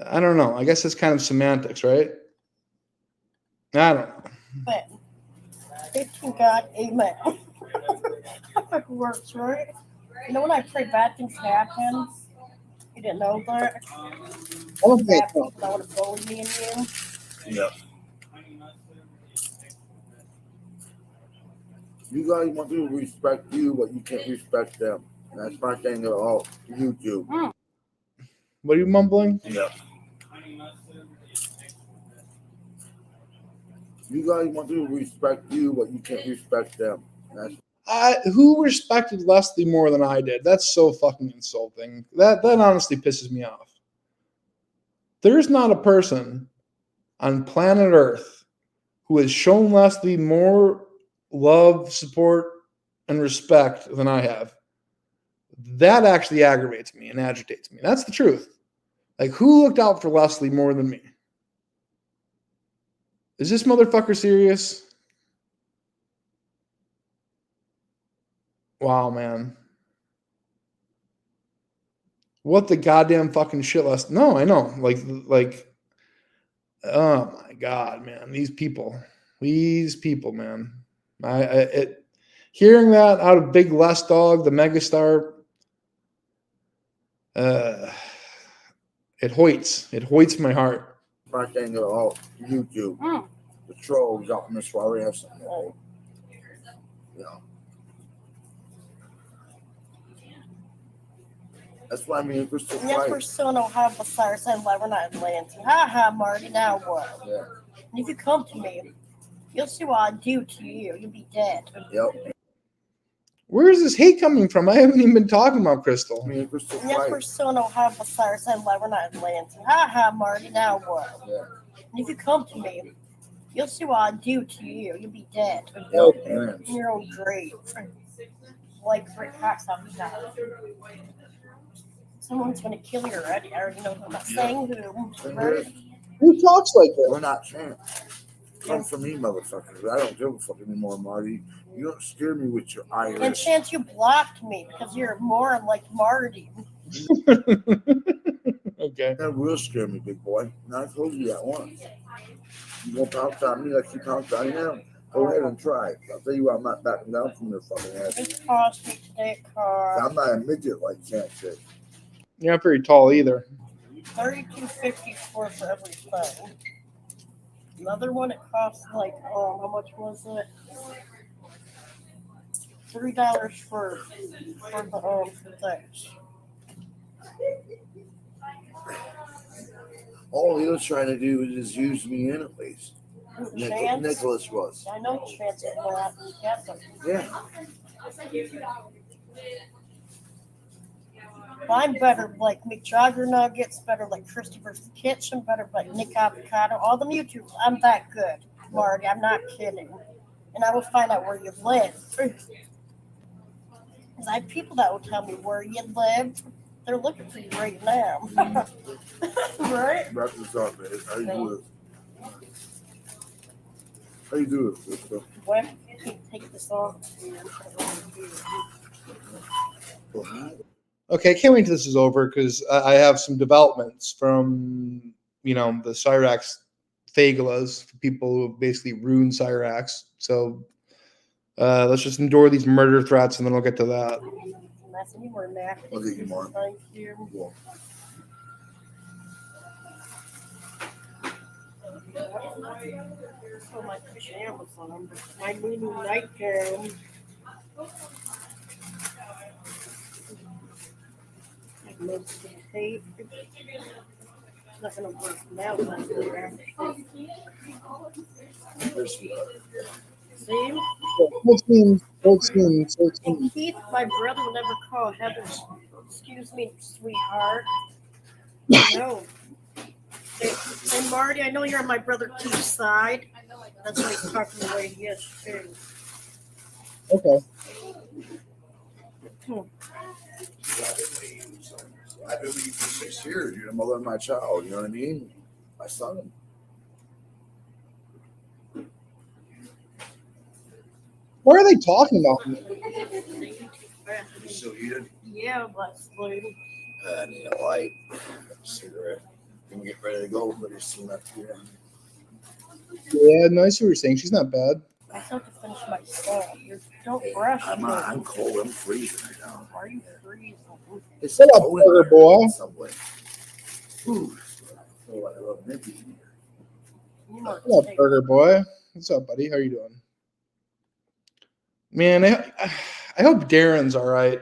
I don't know. I guess it's kind of semantics, right? I don't know. But faith in God, amen. That works, right? You know, when I pray, bad things happen. You didn't know that. I don't think Bad so. people that want to bully me and you. Yeah. You guys want to respect you, but you can't respect them. That's my thing at all. YouTube. What are you mumbling? Yeah. You guys want to respect you, but you can't respect them. That's Who respected Leslie more than I did? That's so fucking insulting. That honestly pisses me off. There's not a person on planet Earth who has shown Leslie more love, support, and respect than I have. That actually aggravates me and agitates me. That's the truth. Like, who looked out for Leslie more than me? Is this motherfucker serious? Wow, man. What the goddamn fucking shit last? No, I know. Like, oh my god, man. These people, man. Hearing that out of Big Les Dog, the megastar, it hoits my heart. my thing at all. YouTube. The trolls out in this soiree have something. Yeah. That's why me and Krystal Yes, fight. we're still in Ohio, but Cyrus and why we're not in Lansing. Ha ha, Marty, now what? Yeah. And if you come to me, you'll see what I do to you. You'll be dead. Yep. Where is this hate coming from? I haven't even been talking about Krystal. Me and Krystal Yes, fight. we're still in Ohio, but Cyrus and why we're not in Lansing. Ha ha, Marty, now what? Yeah. And if you come to me, you'll see what I do to you. You'll be dead. Yep. Man. In your own grave. Like Rick Cox on me now. Someone's gonna kill you already. I already know who. I'm not saying who. Right? Who talks like that? We're not saying. Come for me, motherfuckers. I don't give a fuck anymore, Marty. You don't scare me with your And Irish. Chance, you blocked me because you're more like Marty. Okay. That will scare me, big boy. And I told you that once. You gonna pounce on me like you pounced on him? Go ahead and try. I'll tell you what, I'm not backing down from your fucking ass. It cost me today a car. I'm not a midget like Chance said. You're not very tall either. $32.54 for everything. Another one, it cost like how much was it? $3 for the things. All he was trying to do was just use me in at least. Chance. Nicholas was. I know Chance is not. Yeah. I'm better like McJogger Nuggets, better like Christopher's Kitchen, better like Nick Avocado, all them YouTubers. I'm that good, Marty. I'm not kidding. And I will find out where you live. Because I have people that will tell me where you live. They're looking for you right now. Right? Breakfast off, man. How you do it? How you do it, sister? When can you take this off? Okay, I can't wait until this is over because I have some developments from, the Cyrax Fagulas, people who basically ruined Cyrax. So let's just endure these murder threats and then we'll get to that. I'll get you more. Thank you. Cool. So my pajamas on, my new nightgown. Most of the tape. It's not gonna work now. But see? 14. And Keith, my brother, will never call Heather. Excuse me, sweetheart. No. And Marty, I know you're on my brother Keith's side. That's why he's talking the way he is too. Okay. I've been with you for 6 years. You're the mother of my child. You know what I mean? My son. What are they talking about? You still eating? Yeah, bless lady. I need a light. A cigarette. Can we get ready to go pretty soon after here? Yeah, no, I see what you're saying. She's not bad. I still have to finish my salt. Don't brush. I'm cold. I'm freezing right now. Are you freezing? It's Shut up, cold in burger there. boy. Subway. Ooh, I feel like I love Mickey in here. You must What's up, take- burger boy? What's up, buddy? How you doing? Man, I hope Darren's all right.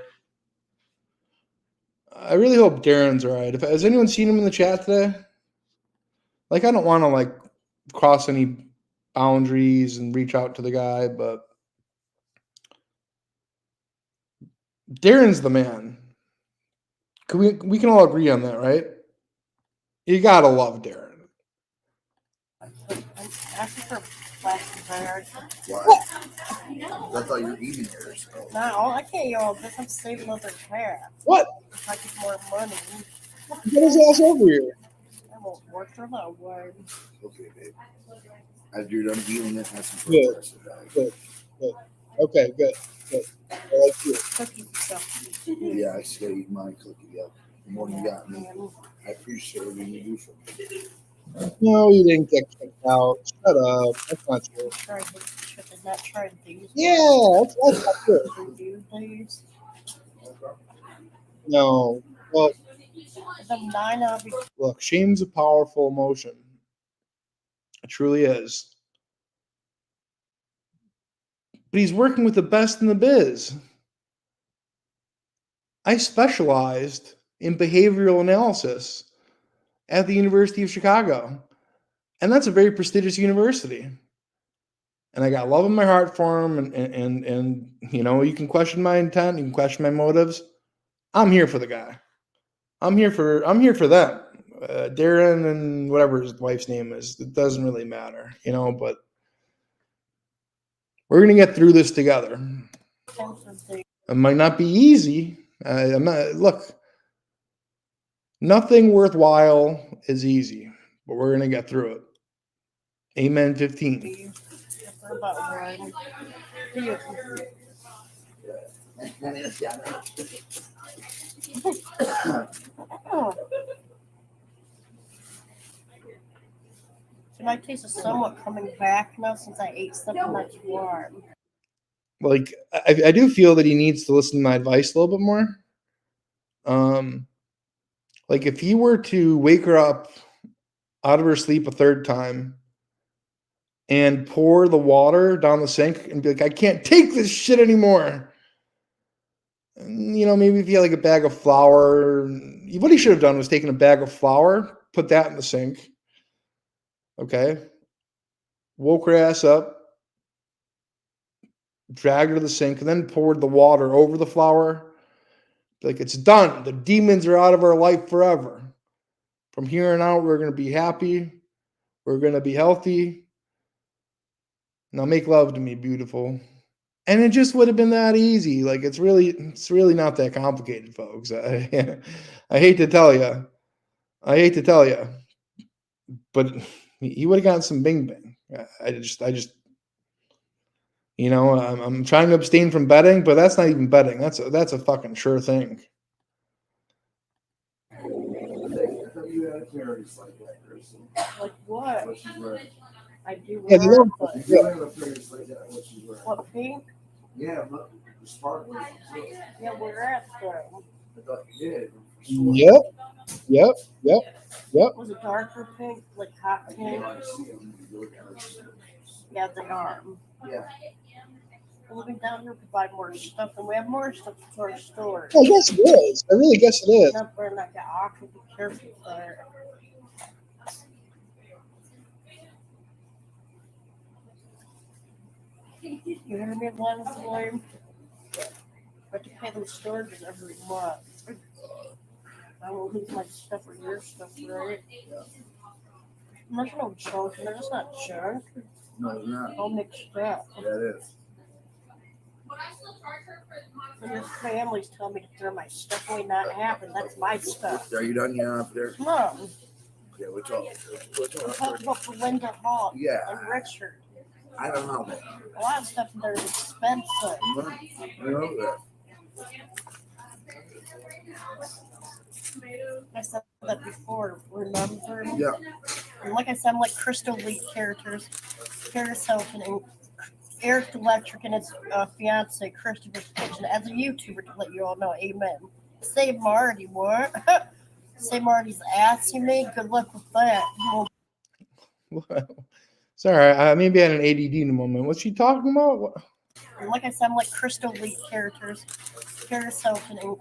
I really hope Darren's all right. Has anyone seen him in the chat today? Like, I don't want to like cross any boundaries and reach out to the guy, but Darren's the man. We can all agree on that, right? You gotta love Darren. I'm asking for plastic bag. Why? I thought you were eating yours. No, I can't eat all this. I'm saving other half. What? If I get more money, Get his ass over here. I won't work for that way. Okay, babe. As you're done eating it, have some Good. plastic bag. Good. Okay, good. I like you. Cookies and stuff. Yeah, I still eat my cookie up. The more you got me, I appreciate everything you do for me. No, you didn't get kicked out. Shut up. That's not true. Tried this shit and not tried these. Yeah, that's not true. Do these. No. Well, The 9 of you. look, shame's a powerful emotion. It truly is. But he's working with the best in the biz. I specialized in behavioral analysis at the University of Chicago. And that's a very prestigious university. And I got love in my heart for him. And you know, you can question my intent, you can question my motives. I'm here for the guy. I'm here for them. Darren and whatever his wife's name is. It doesn't really matter, you know, but we're gonna get through this together. It might not be easy. I'm not, look, nothing worthwhile is easy, but we're gonna get through it. Amen 15. So my taste is somewhat coming back now since I ate something that's warm. Like, I do feel that he needs to listen to my advice a little bit more. Like if he were to wake her up out of her sleep a third time and pour the water down the sink and be like, I can't take this shit anymore. And, you know, maybe if he had like a bag of flour, what he should have done was taken a bag of flour, put that in the sink. Okay. Woke her ass up, dragged her to the sink, and then poured the water over the flour. Like, it's done. The demons are out of our life forever. From here on out, we're going to be happy. We're going to be healthy. Now make love to me, beautiful. And it just would have been that easy. Like, it's really not that complicated, folks. I hate to tell you. But he would have gotten some bing bang. I just, you know, I'm trying to abstain from betting, but that's not even betting. That's a fucking sure thing. Like what? I do. Yeah, you don't- but what pink? Yeah, look, the sparkles. Yeah, we're at though. I thought you did. Yep. Was it darker pink, like hot pink? Yeah, they are. Yeah. We'll be down here to buy more stuff, and we have more stuff for our store. I guess it is. I really guess it is. Not burn like an ox. Be careful there. You hear me, Leslie? I have to pay those storages every month. I won't lose my stuff or your stuff, right? There's no junk in there. It's not junk. No, it's not. All mixed up. Yeah, it is. And your family's telling me to throw my stuff away, not happen. That's my stuff. Are you done yet up there? No. Yeah, we're talking. We're We're talking talking. about Belinda Hall Yeah. and Richard. I don't know that. A lot of stuff in there is expensive. I know that. I said that before, remember? Yeah. And like I said, I'm like Krystal Lead characters. Paris Hilton and Eric Electric and his fiance, Christopher's Kitchen, as a YouTuber to let you all know. Amen. Say Marty, what? Say Marty's ass, you made? Good luck with that. Sorry, maybe I had an ADD in a moment. What's she talking about? What? And like I said, I'm like Krystal Lead characters. Paris Hilton and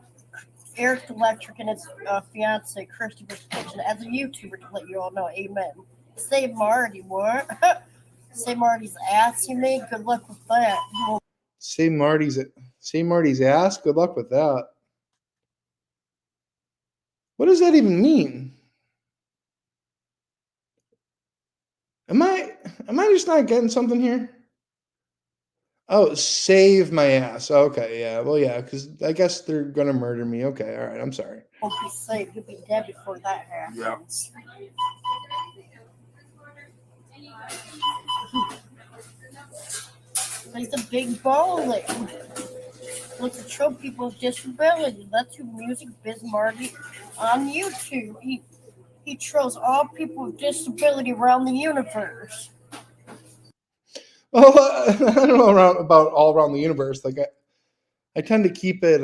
Eric Electric and his fiance, Christopher's Kitchen, as a YouTuber to let you all know. Amen. Say Marty, what? Say Marty's ass, you made? Good luck with that. Say Marty's ass. Good luck with that. What does that even mean? Am I just not getting something here? Oh, save my ass. Okay, yeah. Well, yeah, because I guess they're gonna murder me. Okay, all right. I'm sorry. Won't be safe. You'll be dead before that happens. He's a big bowling. Wants to show people with disabilities. That's who musicbizmarty on YouTube. He trolls all people with disability around the universe. Well, I don't know about all around the universe. Like I tend to keep it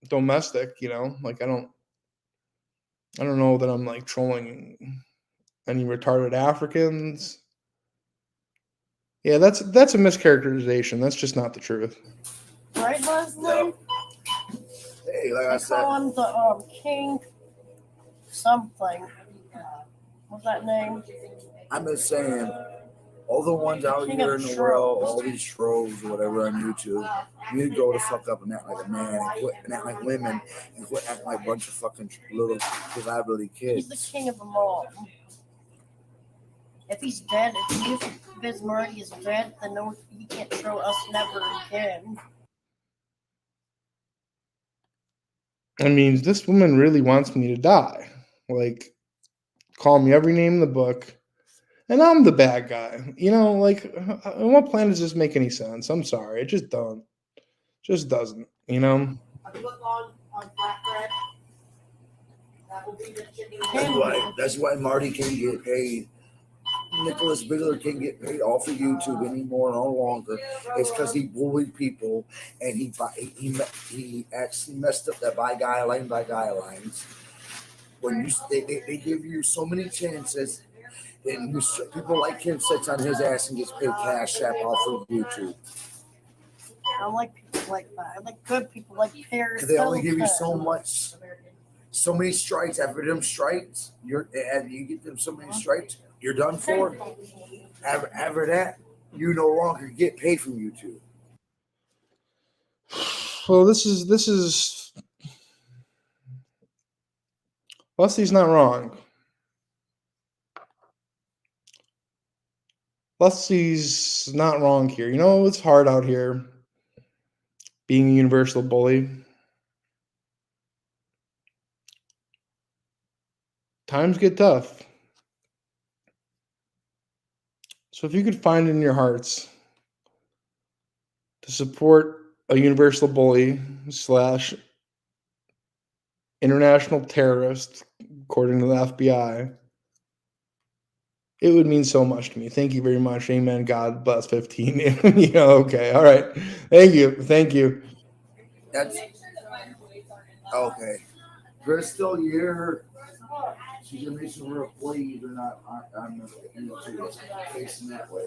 domestic. You know, like I don't know that I'm like trolling any retarded Africans. Yeah, that's a mischaracterization. That's just not the truth. Right, Leslie? Yep. Hey, like I said, call him the King something. What's that name? I'm just saying, all the ones out King here of in the trolls. world, all these trolls or whatever on YouTube, you need to grow the fuck up and act like a man and quit and act like women and quit acting like a bunch of fucking little liability He's kids. the king of them all. If he's dead, if musicbizmarty is dead, then no, he can't troll us never again. I mean, this woman really wants me to die. Like, call me every name in the book, and I'm the bad guy. You know, like, on what planet does this make any sense? I'm sorry, it just doesn't. You know. That's why Marty can get paid. Nicholas Bigler can get paid off of YouTube anymore, no longer. It's because he bullied people and he actually messed up that by guidelines. When they give you so many chances, and people like him sits on his ass and gets paid cash app off of YouTube. I don't like people like that. I like good people like Paris. Because they only give you so many strikes. After them strikes, you get them so many strikes, you're done for. After that, you no longer get paid from YouTube. Well, this is Leslie's not wrong. Leslie's not wrong here. You know, it's hard out here being a universal bully. Times get tough. So if you could find in your hearts to support a universal bully / international terrorist, according to the FBI, it would mean so much to me. Thank you very much. Amen. God bless 15. Yeah, okay. All right. Thank you. That's okay. Krystal, you're she's gonna make some real plays or not. I'm facing that way.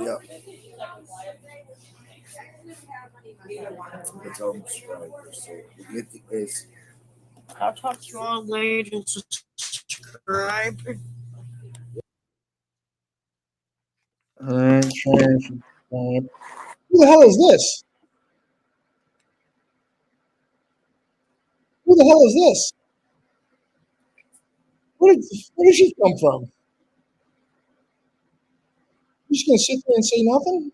Yeah. It's almost right. So it's I'll talk to you all later and subscribe. All right, who the hell is this? Who the hell is this? Where did she come from? You just gonna sit there and say nothing?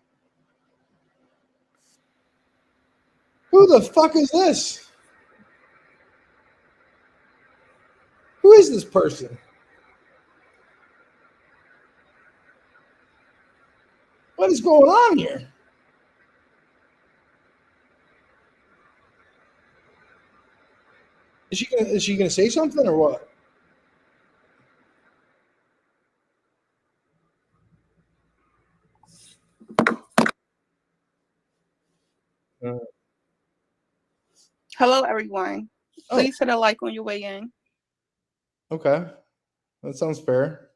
Who the fuck is this? Who is this person? What is going on here? Is she gonna say something or what? Hello, everyone. Please hit a like on your way in. Okay, that sounds fair.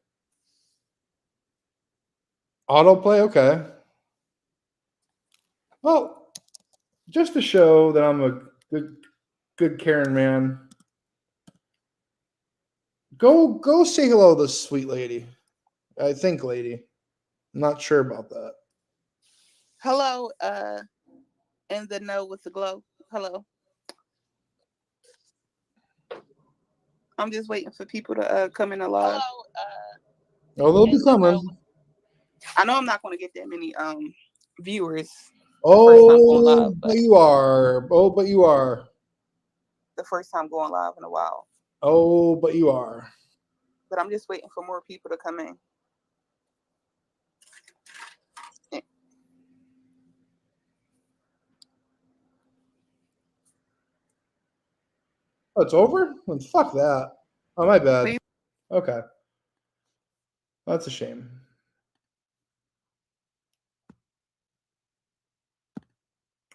Autoplay, okay. Well, just to show that I'm a good Karen man, go say hello to this sweet lady. I think lady. I'm not sure about that. Hello, in the know with the glow. Hello. I'm just waiting for people to come in alive. Oh, they'll be coming. I know I'm not going to get that many viewers. Oh, but you are. Oh, but you are. The first time going live in a while. Oh, but you are. But I'm just waiting for more people to come in. Oh, it's over? Well, fuck that. Oh, my bad. Please. Okay. That's a shame.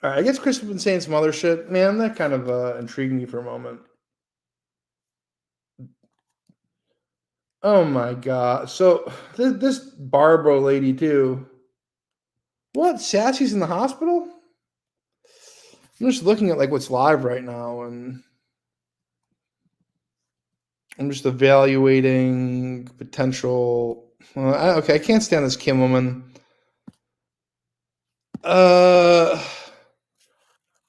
All right, I guess Chris has been saying some other shit. Man, that kind of intrigued me for a moment. Oh my god! So this Barbara lady too. What? Sassy's in the hospital? I'm just looking at like what's live right now, and I'm just evaluating potential. Okay, I can't stand this Kim woman.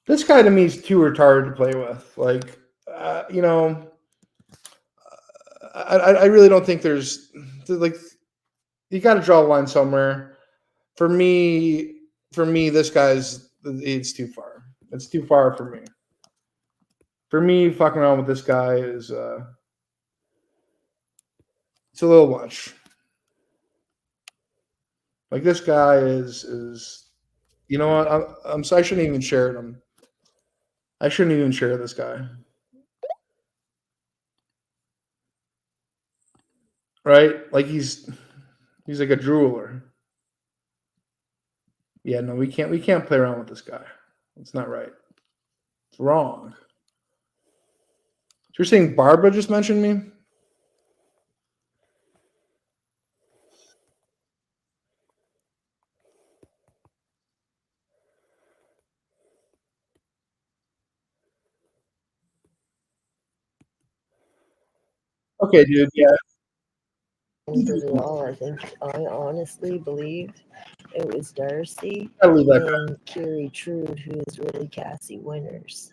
This guy to me is too retarded to play with. Like, you know, I really don't think there's like you got to draw a line somewhere. For me, this guy's it's too far. It's too far for me. For me, fucking around with this guy is it's a little much. Like this guy is you know what? I'm sorry, I shouldn't even share him. I shouldn't even share this guy. Right? Like he's like a drooler. Yeah, no, we can't play around with this guy. It's not right. It's wrong. So you're saying Barbara just mentioned me? Okay, dude. Yeah. I honestly believe it was Darcy and Carrie Trude who is really Cassie Winters.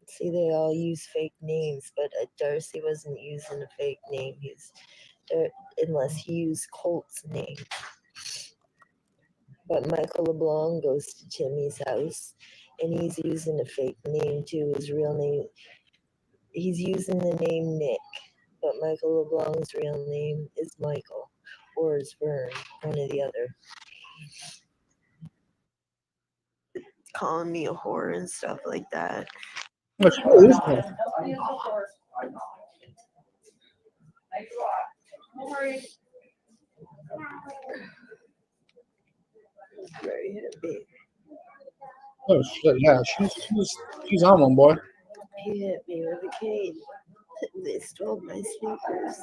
See, they all use fake names, but Darcy wasn't using a fake name. Unless he used Colt's name. But Michael LeBlanc goes to Timmy's house, and he's using a fake name too. His real name, he's using the name Nick, but Michael LeBlanc's real name is Michael, or is Vern, one or the other. Calling me a whore and stuff like that. What's this? Very happy. Oh shit! Yeah, she's on one, boy. He hit me with a cane. They stole my sneakers.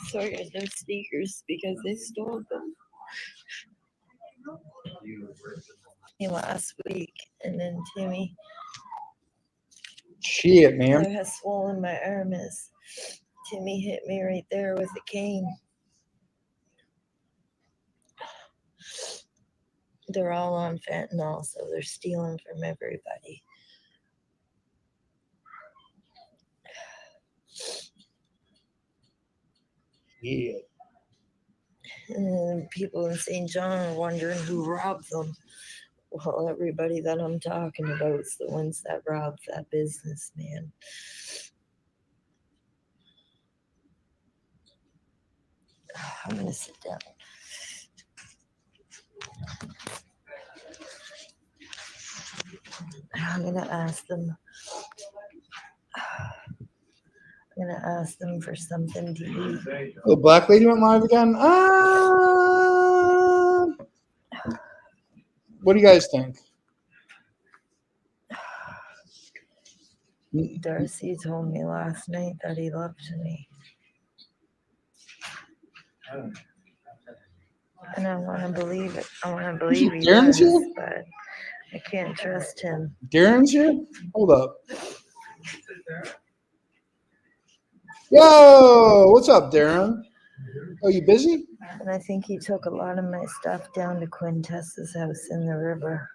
Sorry, no sneakers because they stole them last week. And then Timmy, Shit, man. I has swollen my arm as Timmy hit me right there with a cane. They're all on fentanyl, so they're stealing from everybody. Yeah. And then people in St. John are wondering who robbed them. Well, everybody that I'm talking about is the ones that robbed that businessman. I'm gonna sit down. I'm gonna ask them. I'm gonna ask them for something to eat. The black lady went live again. What do you guys think? Darcy told me last night that he loved me. And I want to believe it. I want to believe he Darren's does, here? but I can't trust him. Darren's here? Hold up. Yo, what's up, Darren? Oh, you busy? And I think he took a lot of my stuff down to Quintessa's house in the river.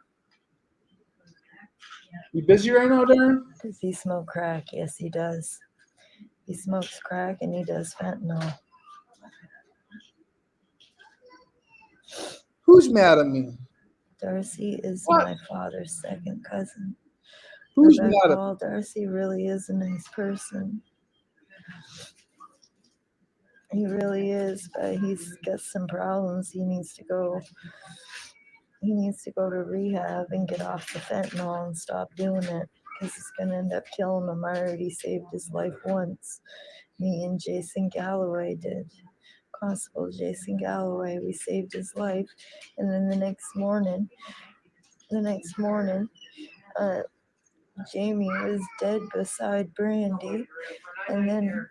You busy right now, Darren? Does he smoke crack? Yes, he does. He smokes crack and he does fentanyl. Who's mad at me? Darcy is What? my father's second cousin. Who's Rebecca mad at me? Hall, Darcy really is a nice person. He really is, but he's got some problems. He needs to go to rehab and get off the fentanyl and stop doing it because it's going to end up killing him. I already saved his life once. Me and Jason Galloway did. Constable Jason Galloway, we saved his life. And then the next morning, Jamie was dead beside Brandy. And then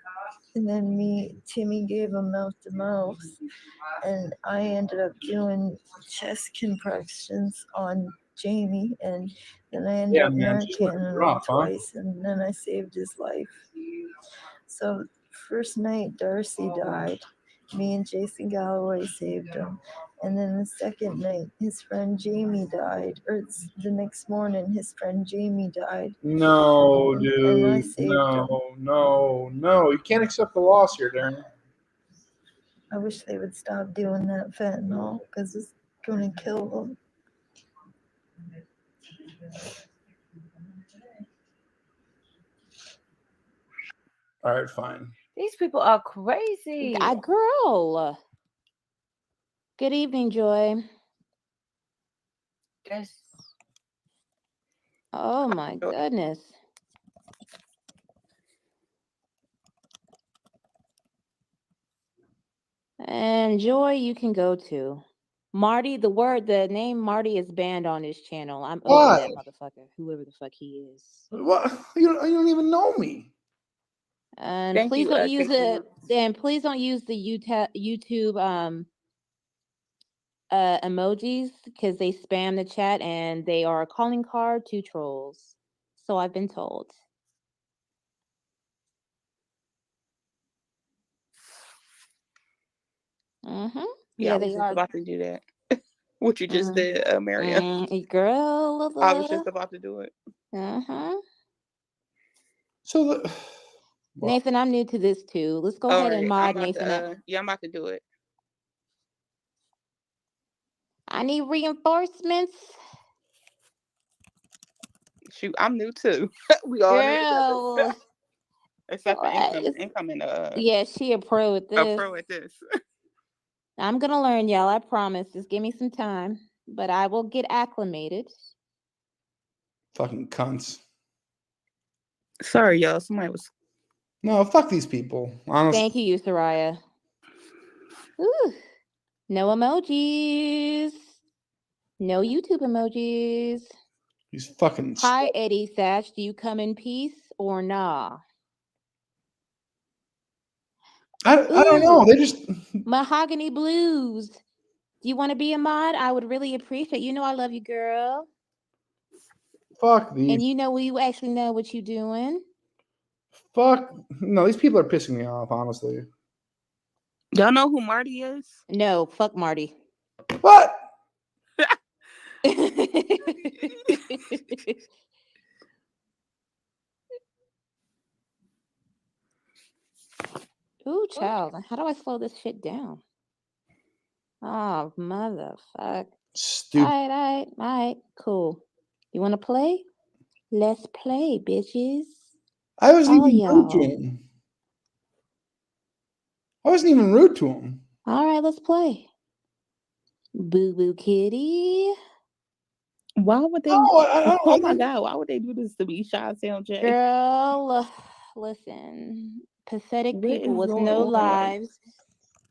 Timmy gave him mouth to mouth. And I ended up doing chest compressions on Jamie. And then I ended up Narcaning him twice. And then I saved his life. So first night, Darcy died. Me and Jason Galloway saved him. And then the second night, his friend Jamie died. Or the next morning, his friend Jamie died. No, And I dude. saved him. No. You can't accept the loss here, Darren. I wish they would stop doing that fentanyl because it's going to kill them. All right, fine. These people are crazy. Girl. Good evening, Joy. Yes. Oh my goodness. And Joy, you can go to. Marty, the name Marty is banned on this channel. I'm over that motherfucker, whoever the fuck he is. What? You don't even know me. And Thank please you, don't use thank it. And please don't use the YouTube emojis because they spam the chat and they are a calling card to trolls. So I've been told. Mm-hmm. Yeah, I they was just are. about to do that. What you just did, Maria. Girl. I was just about to do it. Uh-huh. So Nathan, I'm new to this too. Let's go ahead and mod Nathan. I'm about to do it. I need reinforcements. Shoot, I'm new too. We all Girl. new. Except for incoming. Yeah, she a pro at this. A pro at this. I'm gonna learn, y'all. I promise. Just give me some time, but I will get acclimated. Fucking cunts. Sorry, y'all. Somebody was. No, fuck these people. Honestly. Thank you, Soraya. Ooh, no emojis. No YouTube emojis. He's fucking. Hi, Eddie Thatch. Do you come in peace or nah? I don't know. Ooh. They just. Mahogany Blues. Do you want to be a mod? I would really appreciate. You know I love you, girl. Fuck these. And you know you actually know what you're doing. Fuck. No, these people are pissing me off, honestly. Y'all know who Marty is? No, fuck Marty. What? Ooh, child. How do I slow this shit down? Oh, motherfuck. Stupid. All right. Cool. You want to play? Let's play, bitches. I wasn't All even rude to y'all. him. I wasn't even rude to him. All right, let's play. Boo Boo Kitty. Why would they? Oh my God! Why would they do this to me, Shy Sound J? Girl, listen. Pathetic What people is with going no on? lives.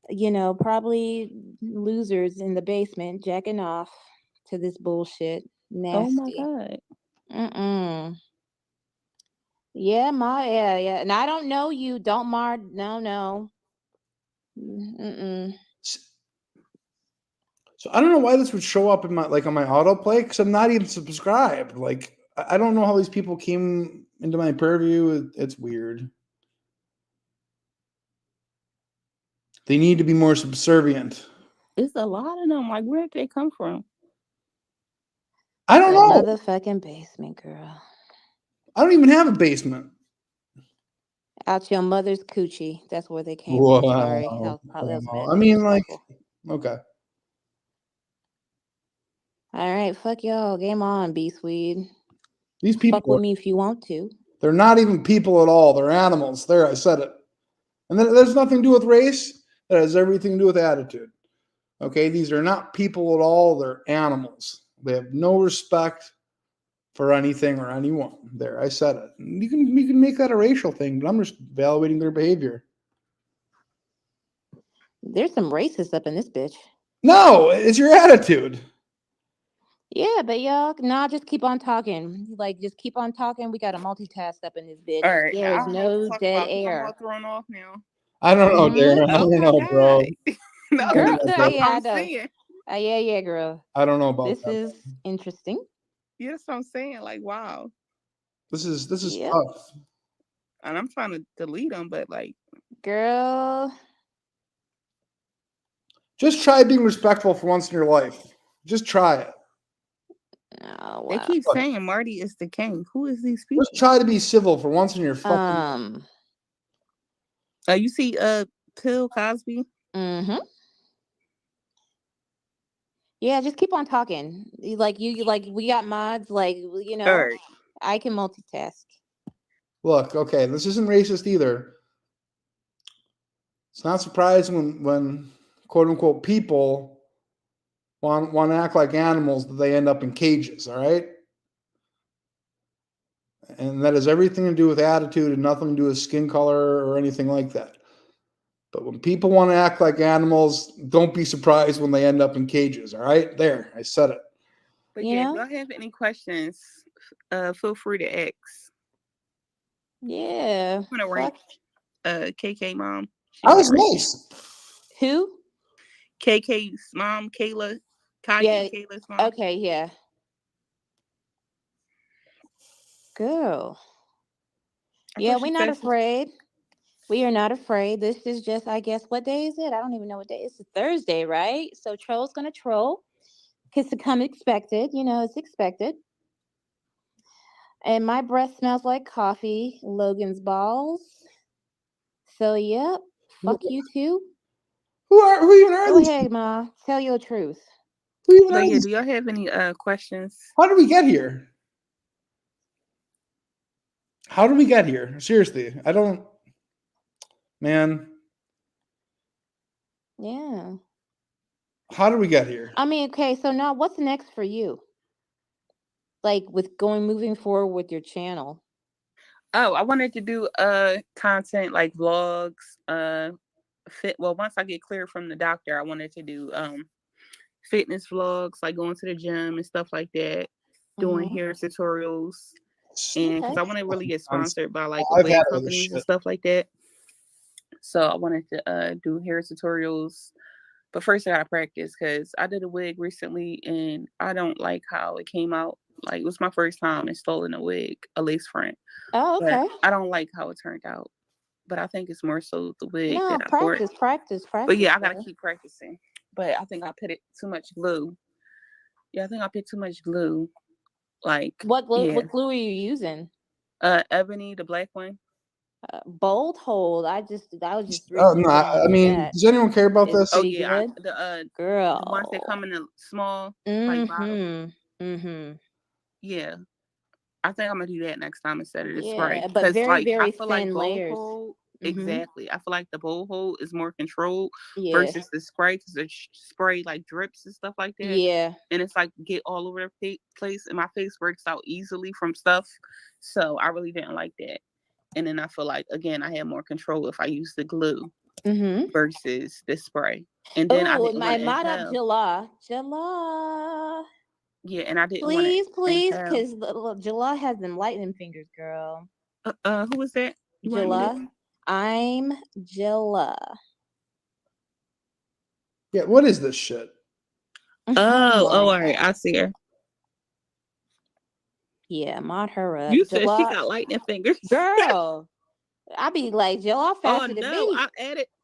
You know, probably losers in the basement jacking off to this bullshit. Nasty. Oh my God. Mm-mm. Yeah, yeah. And I don't know you. Don't mar. No. Mm-mm. So I don't know why this would show up in my on my autoplay because I'm not even subscribed. Like I don't know how these people came into my purview. It's weird. They need to be more subservient. It's a lot of them. Like, where did they come from? I don't know. Motherfucking basement, girl. I don't even have a basement. Out your mother's coochie. That's where they came Wow. from. Sorry. That was mad I mean, like, disrespectful. okay. All right, fuck y'all. Game on, Beastweed. These people fuck with me if you want to. They're not even people at all. They're animals. There, I said it. And then there's nothing to do with race. That has everything to do with attitude. Okay, these are not people at all. They're animals. They have no respect for anything or anyone. There, I said it. You can make that a racial thing, but I'm just evaluating their behavior. There's some racists up in this bitch. No, it's your attitude. Yeah, but y'all, nah, just keep on talking. Like, just keep on talking. We got to multitask up in this bitch. All right, There is no dead air. I'm all thrown off now. I don't know, Darren. I don't know, bro. No, girl, yeah, I know. Yeah, girl. I don't know about this. That. This is interesting. Yes, I'm saying, like, wow. This is tough. And I'm trying to delete them, but like, girl, just try being respectful for once in your life. Just try it. Oh, wow. They keep saying Marty is the king. Who is these people? Just try to be civil for once in your fucking life. You see Bill Cosby? Mm-hmm. Yeah, just keep on talking. Like we got mods, like, you know, right. I can multitask. Look, okay, this isn't racist either. It's not surprising when quote unquote people want to act like animals that they end up in cages, all right? And that has everything to do with attitude and nothing to do with skin color or anything like that. But when people want to act like animals, don't be surprised when they end up in cages, all right? There, I said it. But yeah, if y'all have any questions, feel free to ask. Yeah. I'm gonna rank KK mom. I was nice. Who? KK's mom, Kayla. Kayla's mom. Okay, yeah. Girl. Yeah, we're not afraid. We are not afraid. This is just, I guess, what day is it? I don't even know what day. It's a Thursday, right? So troll's gonna troll. It's to come expected. You know, it's expected. And my breath smells like coffee. Logan's balls. So, yep. Fuck you too. Who even are Go these ahead, Ma. Tell your truth. But yeah, do y'all have any questions? How did we get here? How did we get here? Seriously, I don't. Man. Yeah. How did we get here? I mean, okay, so now what's next for you? Like with moving forward with your channel. Oh, I wanted to do content like vlogs, once I get cleared from the doctor, I wanted to do fitness vlogs, like going to the gym and stuff like that, doing hair tutorials, and because I want to really get sponsored by like I've wig had all this companies and shit. stuff like that. So I wanted to do hair tutorials, but first I gotta practice because I did a wig recently and I don't like how it came out. Like it was my first time installing a wig, a lace front. Oh, But okay. I don't like how it turned out. But I think it's more so the wig No, that I bought. practice. But yeah, I gotta girl. keep practicing. But I think I put it too much glue. Yeah, I think I put too much glue. Like What glue? yeah. What glue are you using? Ebony, the black one. Bold hold. I was just Oh recently no! getting I into mean, that. does anyone care about It's this? Oh pretty yeah, good. the Girl. ones that come in a small like bottle. Yeah. I think I'm gonna do that next time instead of the spray. Yeah, but Because very, like I very feel like thin bowl layers. hold exactly. I feel like the bowl hold is more controlled Yeah. versus the spray because the spray like drips and stuff like that. Yeah. And it's like get all over the place, and my face breaks out easily from stuff. So I really didn't like that. And then I feel like again I had more control if I used the glue versus the spray. And then I Oh, didn't my want to mod up inhale. Jala. Yeah, and I didn't want to Please, inhale. because Jala has them lightning fingers, girl. Who was that? Jala. I'm Jala. Yeah, what is this shit? Oh, all right. I see her. Yeah, mod her up. You said Jala, she got lightning fingers. girl. I be like, Jala faster than me.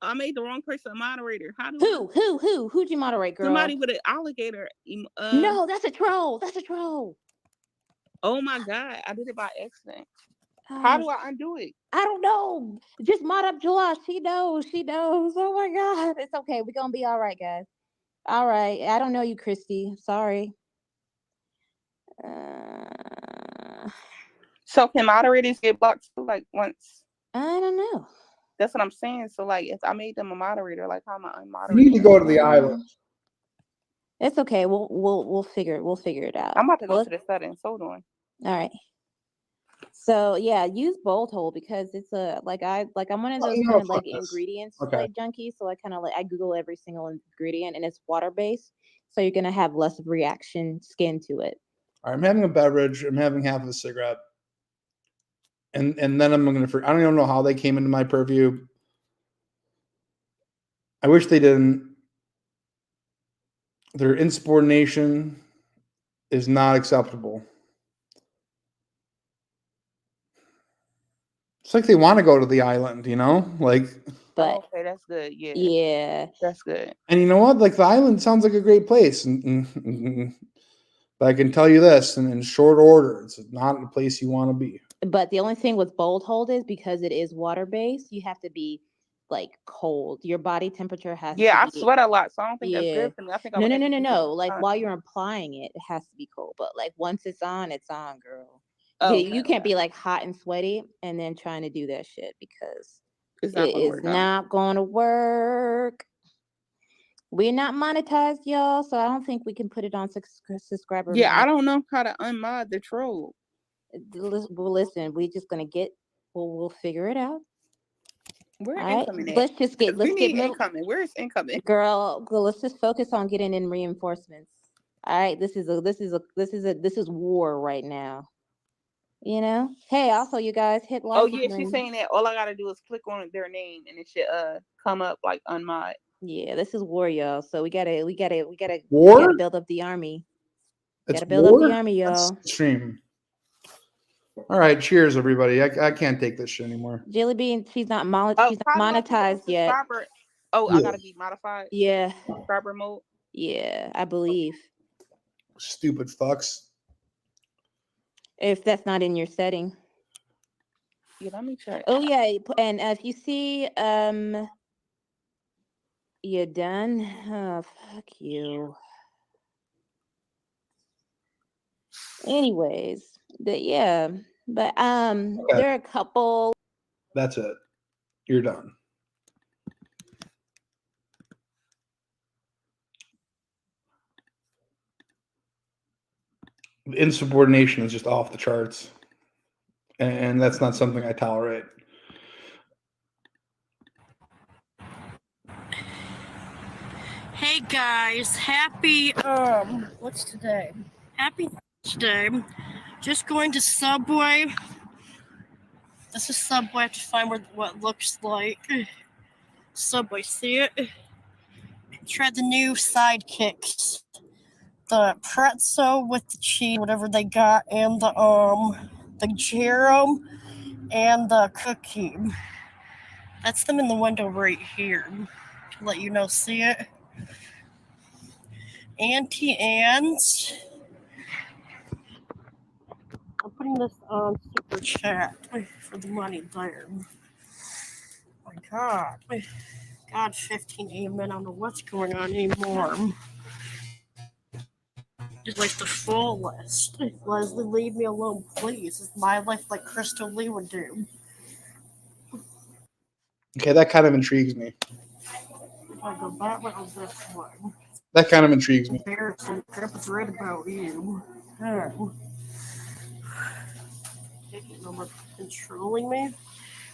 I made the wrong person a moderator. How do Who'd you moderate, girl? Somebody with an alligator. No, that's a troll. That's a troll. Oh my god, I did it by accident. How do I undo it? I don't know. Just mod up Jala. She knows. Oh my god. It's okay. We're gonna be all right, guys. All right. I don't know you, Christy. Sorry. So can moderators get blocked too, like once? I don't know. That's what I'm saying. So like if I made them a moderator, like how am I unmoderated? You need to go to the island. It's okay. We'll figure it out. I'm about to go to the settings. Hold on. All right. So yeah, use bold hold because it's I'm one of those kind of like ingredients like junkie. So I Google every single ingredient and it's water based. So you're gonna have less of reaction skin to it. All right, I'm having a beverage. I'm having half of a cigarette, and then I'm gonna. I don't even know how they came into my purview. I wish they didn't. Their insubordination is not acceptable. It's like they want to go to the island, you know? Like, but okay, that's good. Yeah. Yeah. That's good. And you know what? Like the island sounds like a great place. But I can tell you this, in short order, it's not a place you want to be. But the only thing with bold hold is because it is water based, you have to be like cold. Your body temperature has to be. I sweat a lot, so I don't think that's good for me. I think No. Like while you're applying it, it has to be cold. But like once it's on, girl. You can't be like hot and sweaty and then trying to do that shit because it is not going to work. We're not monetized, y'all, so I don't think we can put it on subscriber. Yeah, I don't know how to unmod the troll. Well, listen, we're just gonna we'll figure it out. Where incoming? Let's get incoming. Where is incoming? Girl, let's just focus on getting in reinforcements. All right, this is war right now. You know. Hey, also you guys hit like. Oh yeah, she's saying that all I gotta do is click on their name and it should come up like unmod. Yeah, this is war, y'all. So we gotta war? build up the army. It's gotta build up the army, y'all. That's extreme. All right, cheers, everybody. I can't take this shit anymore. Jelly Bean, she's not monetized yet. Oh, I gotta be modified. Yeah. Subscriber mode. Yeah, I believe. Stupid fucks. If that's not in your setting. Yeah, let me check. Oh yeah, and if you see you're done. Oh fuck you. Anyways, there are a couple. That's it. You're done. Insubordination is just off the charts. And that's not something I tolerate. Hey Hey guys, happy what's today? Happy Thursday. Just going to Subway. This is Subway. I have to find what it looks like. Subway, see it? Tried the new sidekicks. The pretzel with the cheese, whatever they got, and the gyro and the cookie. That's them in the window right here. To let you know, see it? Auntie Anne's. I'm putting this on super chat for the money there. Oh my God. God, 15 amen. I don't know what's going on anymore. Just like the full list. Leslie, leave me alone, please. It's my life like Krystal Lee would do. Okay, that kind of intrigues me. If I go that way or this way. That kind of intrigues me. Embarrassing. Grandpa's right about you. No more controlling me.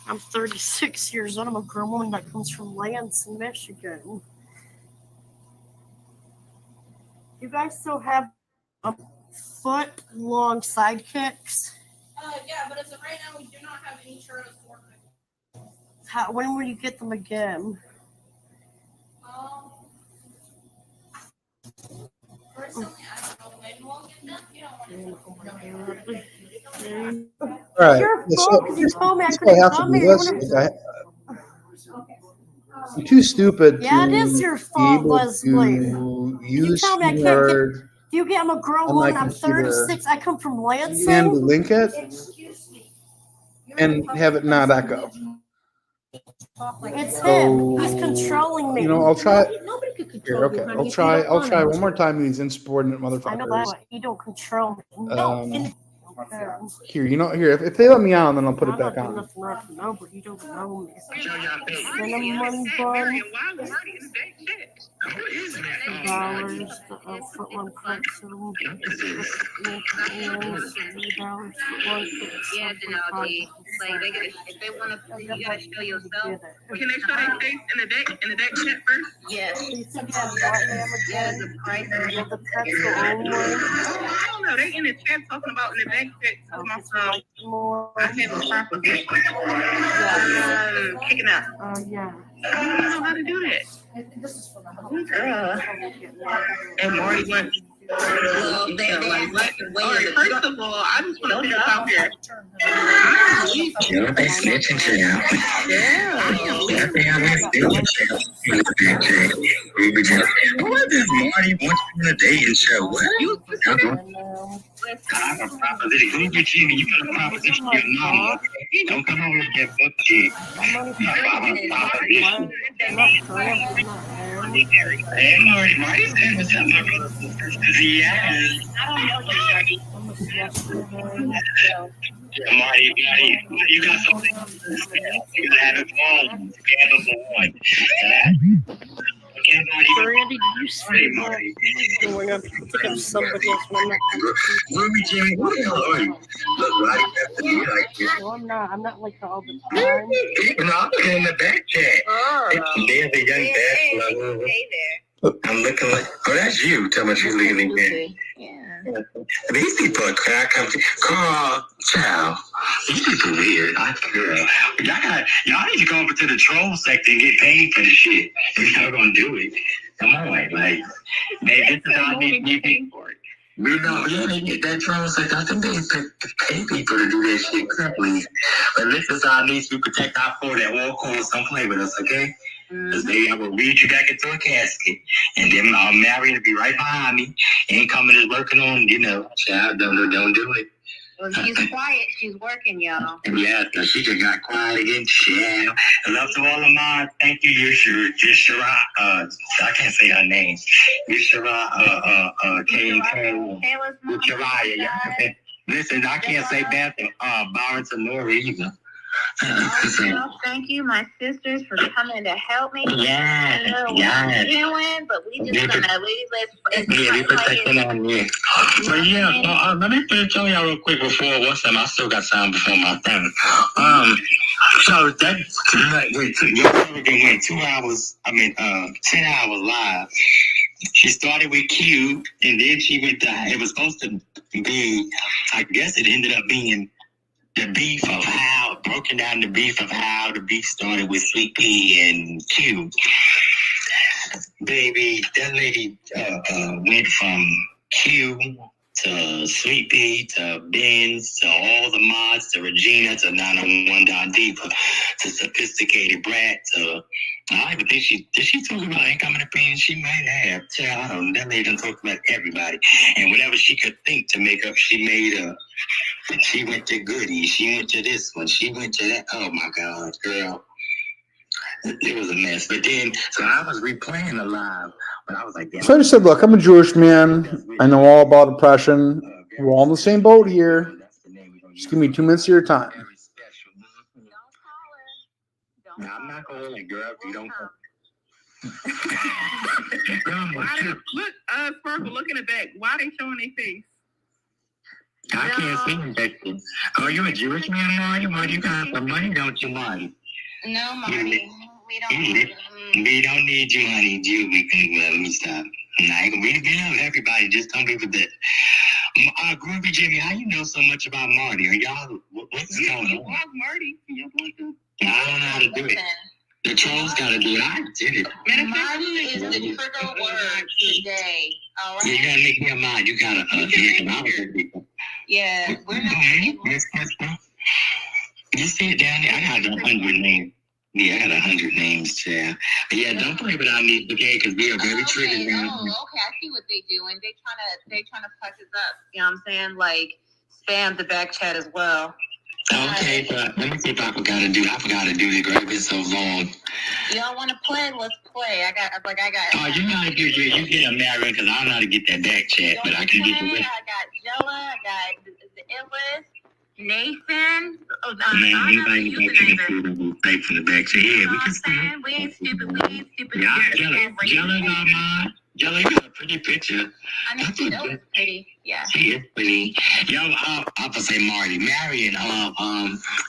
I'm 36 years old. I'm a grown woman that comes from Lansing, Michigan. You guys still have foot-long sidekicks? Yeah, but as of right now, we do not have any churros for them. When will you get them again? Personally, I don't know when we'll get them. You don't All right. Your fault because you told me I I couldn't have to come do here. this. I'm too stupid Yeah, to it is your be fault, able Leslie. to You use tell me I can't get. StreamYard Do you get? I'm a grown on my woman. I'm computer 36. I come from Lansing. and link it Excuse me. and have it not echo. It's So, him. He's controlling me. You know, I'll try. Nobody could Here, control okay, you, honey, I'll if you try. don't I'll want try him one more to. time. These insubordinate I know motherfuckers. that. You don't control me. No. Here, you know, here. If they let me on, then I'll put it I'm back not doing on. nothing right to know, but you don't know me. Cinnamon bun. $2 foot-long pretzel. $3 foot-long Yeah, Janelle, like if they want to, you gotta show yourself. Can they show their face in the deck chat first? Yes. Yeah, the price. The pretzel only. I don't know. They in the chat talking about in the back chat. My son, I have a proposition. Kicking out. Yeah. I don't know how to do that. Girl. And Marty went. Well, they like, first of all, I just want to put this out there. You know, they snitching shit out. What is Marty wants you on a dating show? What? I have a proposition. Ruby Jimmy, you got a proposition to your mama. Don't come over with that book shit. I have a proposition. Hey, Marty said what's up, my brother. Yeah. Marty, you got something. You gotta have it all. Brandy, did you see Marty. going up? You think I'm somebody else when I'm not. Ruby Jimmy, what the hell are you? Look, Roddy got to be like this. No, I'm not like all the time. Even I'm looking in the back chat. There's a young bachelor. Hey there. I'm looking like, oh, that's you. Tell me you're leaving there. Yeah. These people are crack. Carl, child. These people weird. Girl. Y'all need to go over to the troll sector and get paid for this shit. If y'all gonna do it. Come on, like, this is how I need to get paid for it. We know, yeah, they get that troll sector. I think they pay people to do that shit correctly. But this is how I need to protect our food that won't cause don't play with us, okay? Because I will read you back into a casket, and then I'll marry and be right behind me. Ain't coming is working on, child, don't do it. Well, she's quiet. She's working, y'all. Yeah, she just got quiet again. Yeah. And love to all of mine. Thank you, Yushara. I can't say her name. Yushara, Yushara, yeah. Listen, I can't say bad to Byron Tamori either. Well, thank you, my sisters, for coming to help me. Yeah. Doing, but we just gonna we protecting on you. But yeah, let me tell y'all real quick before I still got time before my thing. So that went 2 hours. 10 hours live. She started with Q, and then she went to. It was supposed to be. I guess it ended up being the beef of how broken down the beef of how the beef started with Sweet Pea and Q. Baby, that lady went from Q to Sweet Pea to Benz to all the mods to Regina to 901 Don Diva to Sophisticated Brat to I even think did she talk about incoming opinions? She might have. I don't know. That lady done talked about everybody. And whatever she could think to make up, she made up. She went to Goody. She went to this one. She went to that. Oh my God, girl. It was a mess. But then, so I was replaying the live, but I was like, damn. So I just said, look, I'm a Jewish man. I know all about oppression. We're all in the same boat here. Just give me 2 minutes of your time. No, I'm not going to let girl if you don't come. Sparkle, look in the back. Why they showing their face? I can't see them back there. Oh, you a Jewish man, Marty? Well, you got some money, don't you, Marty? No, Marty. We don't need you, honey. Let me stop. Nah, we love everybody. Just don't do that. Groovy Jimmy, how you know so much about Marty? Are y'all, what's going on? Marty. I don't know how to do it. The trolls got to do it. I did it. Marty is the trigger word today. All right. You got to make me a mind. You got to, yeah, we're not. You see it down there? I got 100 names. Yeah, I got 100 names, child. Yeah, don't play without me, okay? Because we are very triggered. Okay, I see what they do, and they trying to touch us up. You know what I'm saying? Like spam the back chat as well. Okay, but let me see if I forgot to do the grave. It's so long. Y'all want to play? Let's play. I got. Oh, you know how to do you get a married because I don't know how to get that back chat, but I can get the rest. I got Jella. I got the Illis. Nathan. Oh, man, anybody can type from the back chat. Yeah, we can see. We ain't stupid. Yeah, Jella got mine. Jella got a pretty picture. I know she is pretty. Yeah. She is pretty. Yo, I'm gonna say Marty. Marion,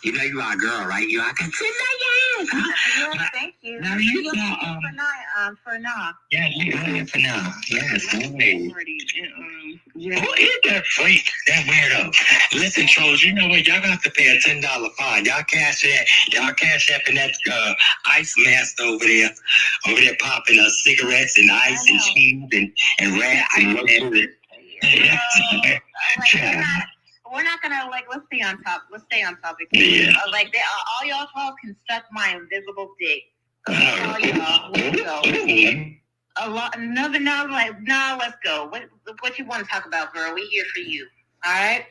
you know you are a girl, right? You are a yes, thank you. Now you for now. Yeah, you for now. Yes, hey. Who is that freak? That weirdo. Listen, trolls, you know what? Y'all gonna have to pay a $10 fine. Y'all cash app in that ice mask over there popping cigarettes and ice and cheese and rats and whatever. We're not gonna let's stay on top. Let's stay on topic. Yeah. All y'all can suck my invisible dick. All y'all. Let's go. A lot. Another now. Let's go. What you want to talk about, girl? We here for you. All right.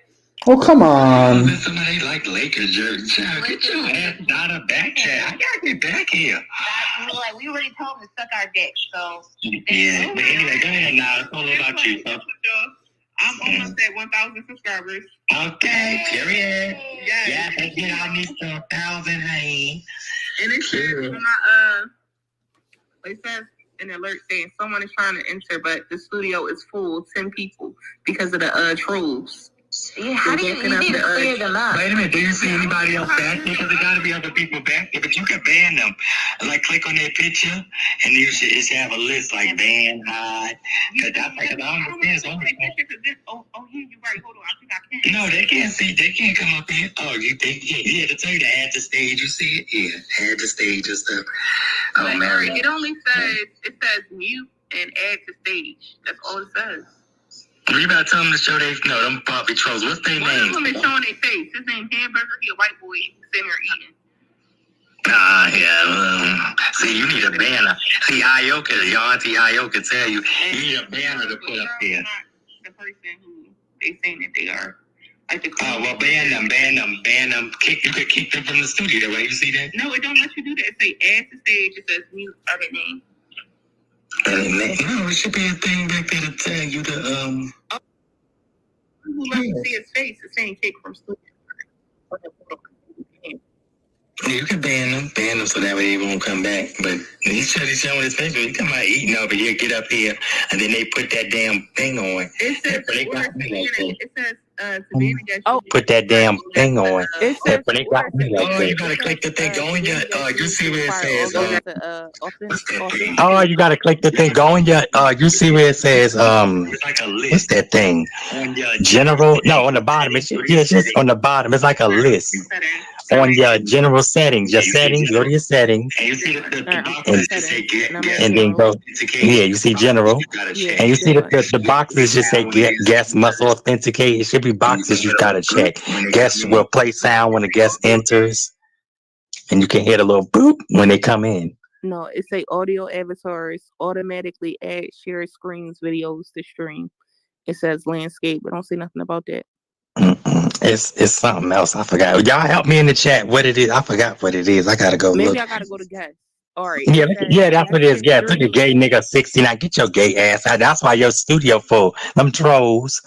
Oh, come on. Somebody like Lakers jersey. Get your ass out of back here. I gotta get back here. We already told them to suck our dick. So. Yeah. But anyway, go ahead now. It's all about you. I'm almost at 1,000 subscribers. Okay, period. Yeah, let's get on these 1,000, honey. And it says it says an alert saying someone is trying to enter, but the studio is full, 10 people because of the trolls. Yeah, how do you need to clear them up? Wait a minute, do you see anybody else back there? Because there got to be other people back there, but you can ban them. Click on their picture, and you should have a list like ban, hide. Because I don't understand. Oh, yeah, you're right. Hold on, I think I can. No, they can't see. They can't come up here. Oh, they can't. Yeah, to tell you to add the stage. You see it? Yeah, add the stage and stuff. Oh, Mary. It only says mute and add to stage. That's all it says. You gotta tell them to show them Bobby trolls. What's their name? One of them is showing their face. His name Hamburger. He a white boy. He's sitting there eating. See, you need a banner. See, Ayoka, your auntie Ayoka tell you need a banner to put up there. Not the person who they saying that they are. Well, ban them. You could kick them from the studio, right? You see that? No, it don't let you do that. It say add to stage. It says mute other name. No, it should be a thing back there to tell you the Who let you see his face? It's saying kick from studio. You can ban them so that way they won't come back. But he's showing his face. He come out eating over here, get up here, and then they put that damn thing on. It says Put that damn thing on. It says When they got me like that. You gotta click the thing going. You see where it says. Oh, you gotta click the thing. Go in your you see where it says what's that thing? General, no, on the bottom. It's just on the bottom. It's like a list. On your general settings. Your settings, go to your settings. And then go, yeah, you see general. And you see the boxes just say guest must authenticate. It should be boxes you gotta check. Guest will play sound when the guest enters. And you can hear the little boop when they come in. No, it say audio avatars automatically add share screens videos to stream. It says landscape, but don't say nothing about that. It's something else. I forgot. Y'all help me in the chat what it is. I forgot what it is. I gotta go Maybe look. I gotta go to guest. All right. Yeah, that's what it is. Yeah, look at gay nigga 69. Get your gay ass out. That's why your studio full. Them trolls.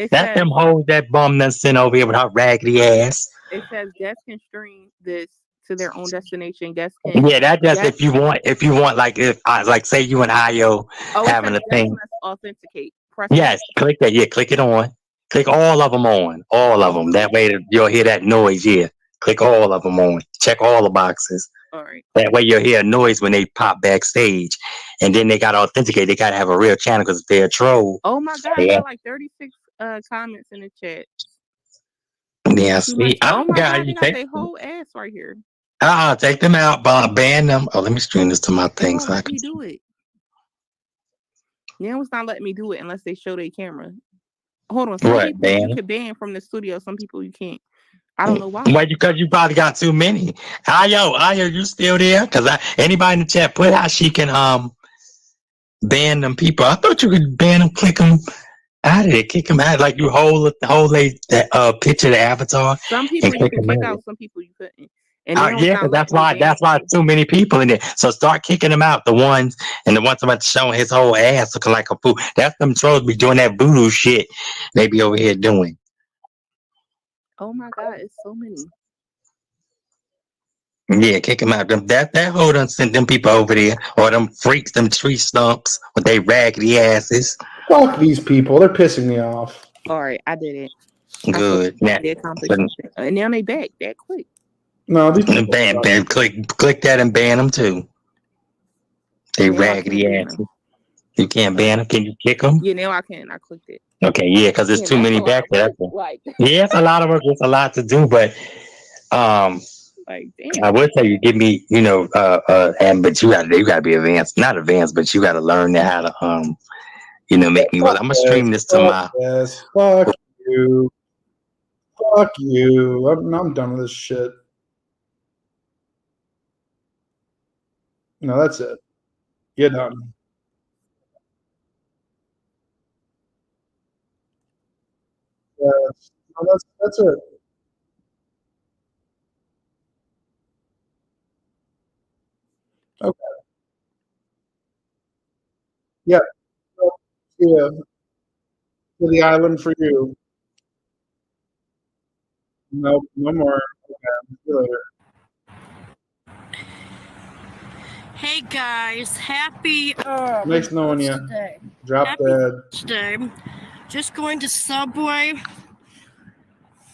That's them hoes that bum done sent over here with her raggedy ass. It says guests can stream this to their own destination. Guests can. Yeah, that's just if you want like if I like say you and Io having a thing. Authenticate. Yes, click that. Yeah, click it on. Click all of them on. All of them. That way you'll hear that noise. Yeah. Click all of them on. Check all the boxes. All right. That way you'll hear a noise when they pop backstage. And then they got to authenticate. They got to have a real channel because they're a troll. Oh my God. I got like 36 comments in the chat. Yeah, see. Oh my God. They got their whole ass right here. Take them out. Ban them. Oh, let me stream this to my thing so I can do it. Yeah, it's not letting me do it unless they show their camera. Hold on. Some people you can ban from the studio. Some people you can't. I don't know why. Why? Because you probably got too many. Io, you still there? Because anybody in the chat put how she can ban them people. I thought you could ban them, click them out of it, kick them out, like you hold that picture of the avatar. Some people you can kick out. Some people you couldn't. And yeah, that's why too many people in there. So start kicking them out. The ones about showing his whole ass looking like a fool. That's them trolls be doing that voodoo shit. They be over here doing. Oh my God, it's so many. Yeah, kick them out. That hoe done sent them people over there, or them freaks, them tree stumps with they raggedy asses. Fuck these people. They're pissing me off. All right, I did it. Good. And now they back that quick. No, these ban. Click that and ban them too. They raggedy asses. You can't ban them. Can you kick them? Yeah, now I can. I clicked it. Okay, yeah, because there's too many back there. Yeah, it's a lot of work. It's a lot to do, but like, damn. I would say you give me, but you gotta be advanced, not advanced, but you gotta learn how to make me. I'm gonna stream this to my. Yes, fuck you. Fuck you. I'm done with this shit. No, that's it. You're done. Yes. No, that's it. Okay. Yeah. Yeah. To the island for you. Nope, no more. Okay. See you later. Hey guys, happy Nice knowing you. Drop happy dead. Thursday. Just going to Subway.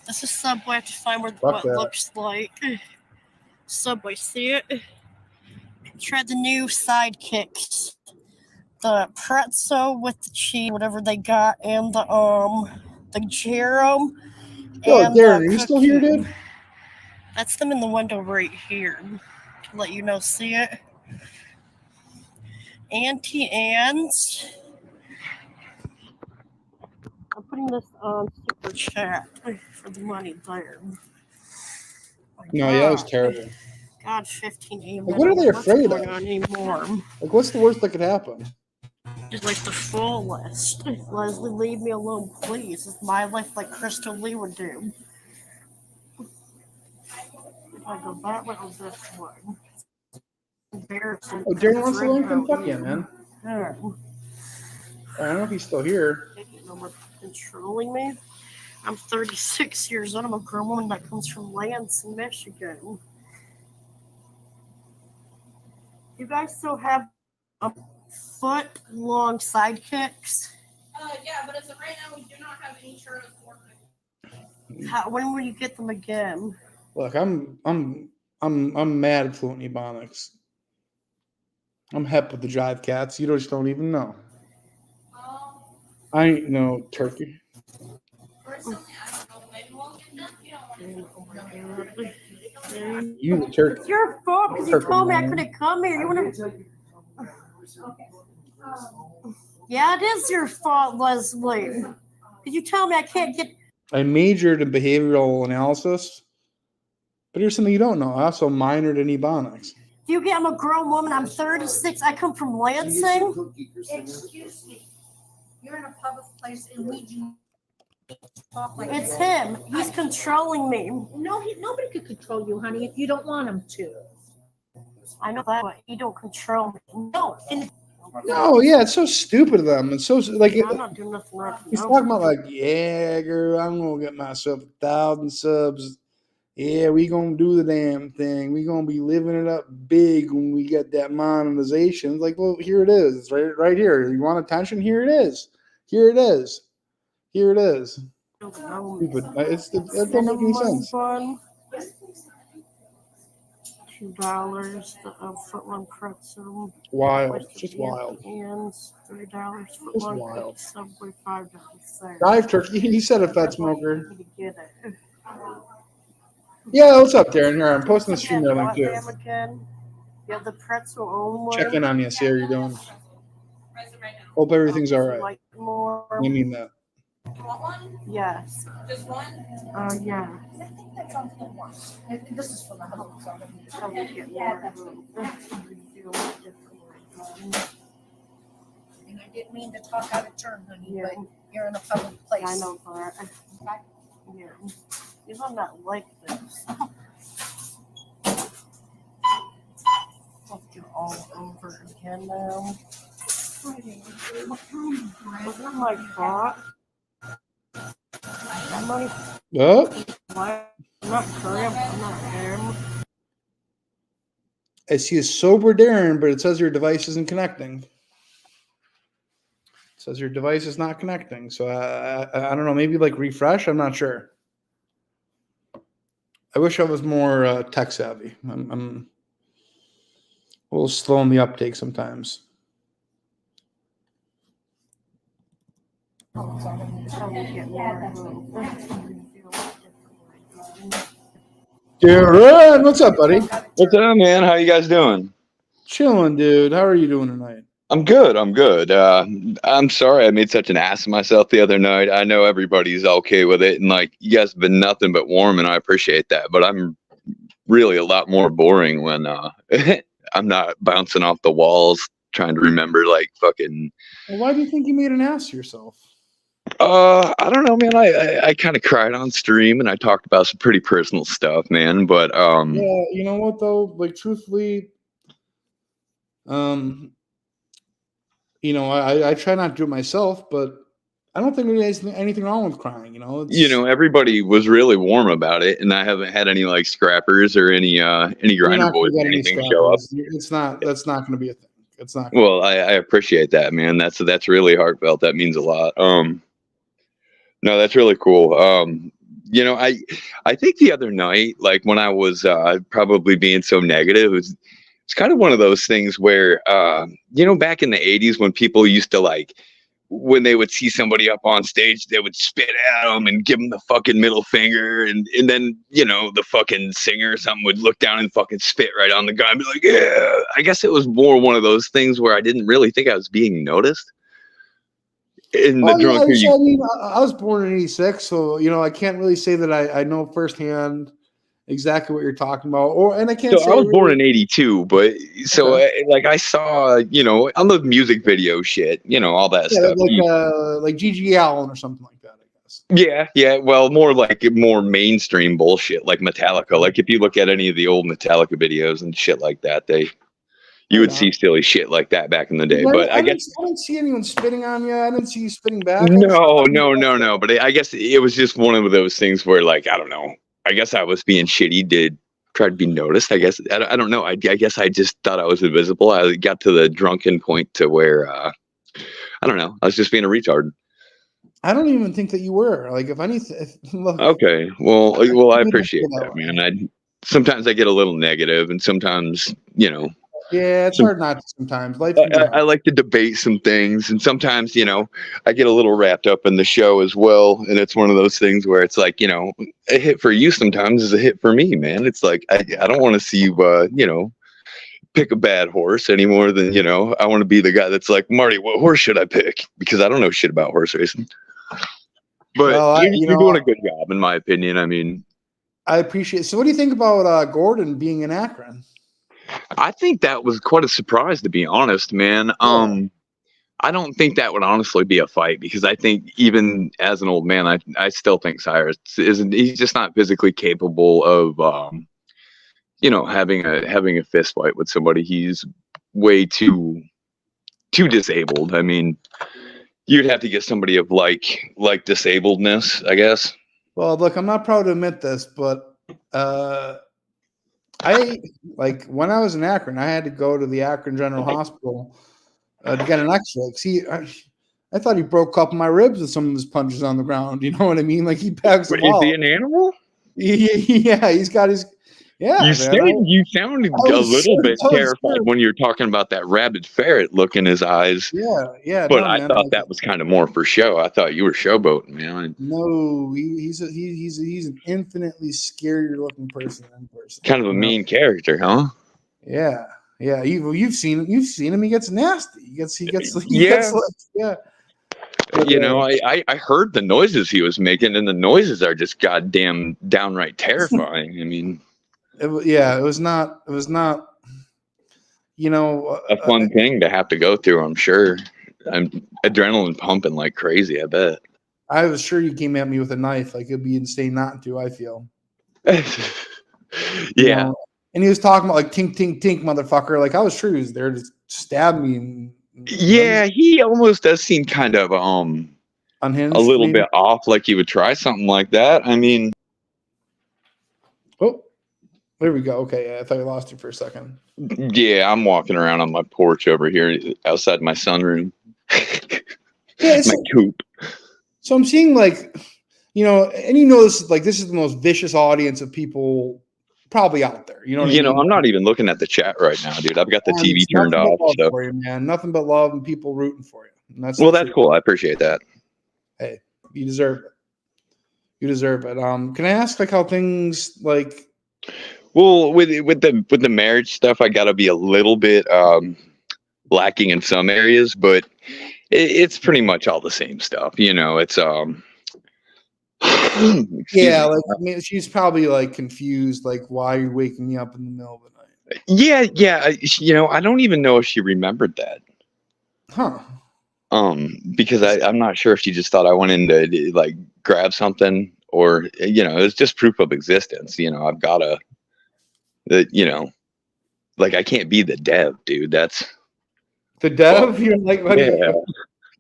This is Subway. I have to find what it looks like. Subway, see it? Tried the new sidekicks. The pretzel with the cheese, whatever they got, and the Jerome. Yo, Darren, are you still here, dude? That's them in the window right here. To let you know, see it? Auntie Anne's. I'm putting this on super chat for the money there. No, yeah, it was terrible. God, 15 emails. Like, what are they afraid of? What's going on anymore? Like, what's the worst that could happen? Just like the full list. Leslie, leave me alone, please. It's my life like Krystal Lee would do. If I go that way or this one. Embarrassing. Oh, Darren wants to live in Kentucky, man. Yeah. I don't know if he's still here. No more controlling me. I'm 36 years old. I'm a grown woman that comes from Lansing, Michigan. You guys still have foot-long sidekicks? Yeah, but as of right now, we do not have any shirtless forklift. When will you get them again? Look, I'm mad at Fluent Ebonics. I'm hep with the Jive Cats. You just don't even know. I ain't no turkey. You the turkey. It's your fault because you told me I couldn't come here. You want to? Yeah, it is your fault, Leslie. Did you tell me I can't get? I majored in behavioral analysis, but here's something you don't know. I also minored in Ebonics. Do you get? I'm a grown woman. I'm 36. I come from Lansing. Excuse me. You're in a public place and we do talk like It's that. him. He's controlling me. No, nobody could control you, honey, if you don't want him to. I know that, but he don't control me. No. No, yeah, it's so stupid of them. It's so like I'm not doing nothing right. he's talking about like, yeah, girl, I'm gonna get myself 1,000 subs. Yeah, we gonna do the damn thing. We gonna be living it up big when we get that monetization. It's like, well, here it is. It's right here. You want attention? Here it is. Here it is. Here it is. Stupid. That don't make any sense. $2 the foot-long pretzel. Wild. Just wild. Hands, $3 Just foot-long wild. Subway, $5. Dive turkey. He said a fat smoker. Get it. Yeah, what's up, Darren? Here, I'm posting the stream there link too. Again. You have the pretzel only. Check in on you. See how you're doing. Hope everything's all right. Like more. I mean that. Yes. Just one? Yeah. I think that's on the one. This is for the house. And I didn't mean to talk out of turn, honey, but you're in a public place. I know that. Yeah. He's on that like this. I'll do all over again now. Oh my God. Oh. I'm not cramp. I'm not him. I see a sober Darren, but it says your device isn't connecting. It says your device is not connecting. So I don't know. Maybe like refresh. I'm not sure. I wish I was more tech savvy. I'm a little slow on the uptake sometimes. Darren, what's up, buddy? What's up, man? How you guys doing? Chilling, dude. How are you doing tonight? I'm good. I'm good. I'm sorry I made such an ass of myself the other night. I know everybody's okay with it, and like you guys have been nothing but warm, and I appreciate that. But I'm really a lot more boring when I'm not bouncing off the walls trying to remember like fucking. Well, why do you think you made an ass of yourself? I don't know, man. I kind of cried on stream and I talked about some pretty personal stuff, man. But yeah, you know what though? Like truthfully, you know, I try not to do it myself, but I don't think there's anything wrong with crying. You know, everybody was really warm about it, and I haven't had any like scrappers or any grinder boys or anything show up. That's not going to be a thing. It's not. Well, I appreciate that, man. That's really heartfelt. That means a lot. No, that's really cool. You know, I think the other night, like when I was probably being so negative, it's kind of one of those things where, you know, back in the 80s when people used to like, when they would see somebody up on stage, they would spit at them and give them the fucking middle finger. And then, you know, the fucking singer or something would look down and fucking spit right on the guy and be like, yeah. I guess it was more one of those things where I didn't really think I was being noticed. In the drunk I mean, I was born in '86, so you know I can't really say that I know firsthand exactly what you're talking about. And I can't. So I was born in '82, but so like I saw, you know, on the music video shit, you know, all that stuff. Like G.G. Allen or something like that, I guess. Yeah. Well, more mainstream bullshit, like Metallica. Like if you look at any of the old Metallica videos and shit like that, you would see silly shit like that back in the day. But I guess I didn't see anyone spitting on you. I didn't see you spitting back. No. But I guess it was just one of those things where, like, I don't know. I guess I was being shitty to try to be noticed. I guess I don't know. I guess I just thought I was invisible. I got to the drunken point to where I don't know. I was just being a retard. I don't even think that you were. Like, if anything, look. Okay. Well, I You don't feel appreciate that that, way. man. Sometimes I get a little negative, and sometimes, Yeah, it's some, hard not to sometimes. Life can be I hard. like to debate some things, and sometimes, I get a little wrapped up in the show as well. And it's one of those things where it's like, a hit for you sometimes is a hit for me, man. It's like I don't want to see you, pick a bad horse any more than, I want to be the guy that's like, Marty, what horse should I pick? Because I don't know shit about horse racing. But Well, you're doing a good job, in my opinion. I mean, I appreciate. So, what do you think about Gordon being in Akron? I think that was quite a surprise, to be honest, man. I don't think that would honestly be a fight, because I think even as an old man, I still think Cyrus isn't. He's just not physically capable of, having a fist fight with somebody. He's way too disabled. I mean, you'd have to get somebody of like disabledness, I guess. Well, look, I'm not proud to admit this, but I like when I was in Akron, I had to go to the Akron General Hospital to get an X-ray. See, I thought he broke a couple of my ribs with some of his punches on the ground. You know what I mean? Like, he bags them Is out. he an animal? Yeah, he's got his. Yeah, You sounded a little bit terrified when you were talking about that rabid ferret look in his eyes. Yeah. But No, I man, thought that was kind of more for show. I thought you were showboating, man. no, he's an infinitely scarier looking person in person. Kind of a mean character, huh? Yeah. You've seen him. He gets nasty. He gets Yeah. yeah. I heard the noises he was making, and the noises are just goddamn downright terrifying. I mean, it was not. a fun thing to have to go through, I'm sure. I'm adrenaline pumping like crazy, I bet. I was sure you came at me with a knife. Like, it'd be insane not to. I feel. Yeah. And he was talking about like tink tink tink, motherfucker. Like, I was sure he was there to stab me. Yeah, he almost does seem kind of unhinged, a little maybe? bit off, like he would try something like that. I mean, oh, there we go. Okay, yeah, I thought I lost you for a second. Yeah, I'm walking around on my porch over here outside my sunroom. Yeah, my coop. So I'm seeing like, and this is the most vicious audience of people probably out there. You know what I mean? I'm not even looking at the chat right now, dude. I've got the TV turned Nothing but off. love So. for you, man. Nothing but love and people rooting for you. And that's cool. I appreciate that. Hey, you deserve it. You deserve it. Can I ask like how things like? Well, with the marriage stuff, I gotta be a little bit lacking in some areas, but it's pretty much all the same stuff. It's yeah, like I mean, she's probably like confused, like, why are you waking me up in the middle of the night? Yeah. I don't even know if she remembered that. Huh. Because I'm not sure if she just thought I went in to like grab something, or it's just proof of existence. I've gotta, like I can't be the dev, dude. That's the dev. You're like, what yeah.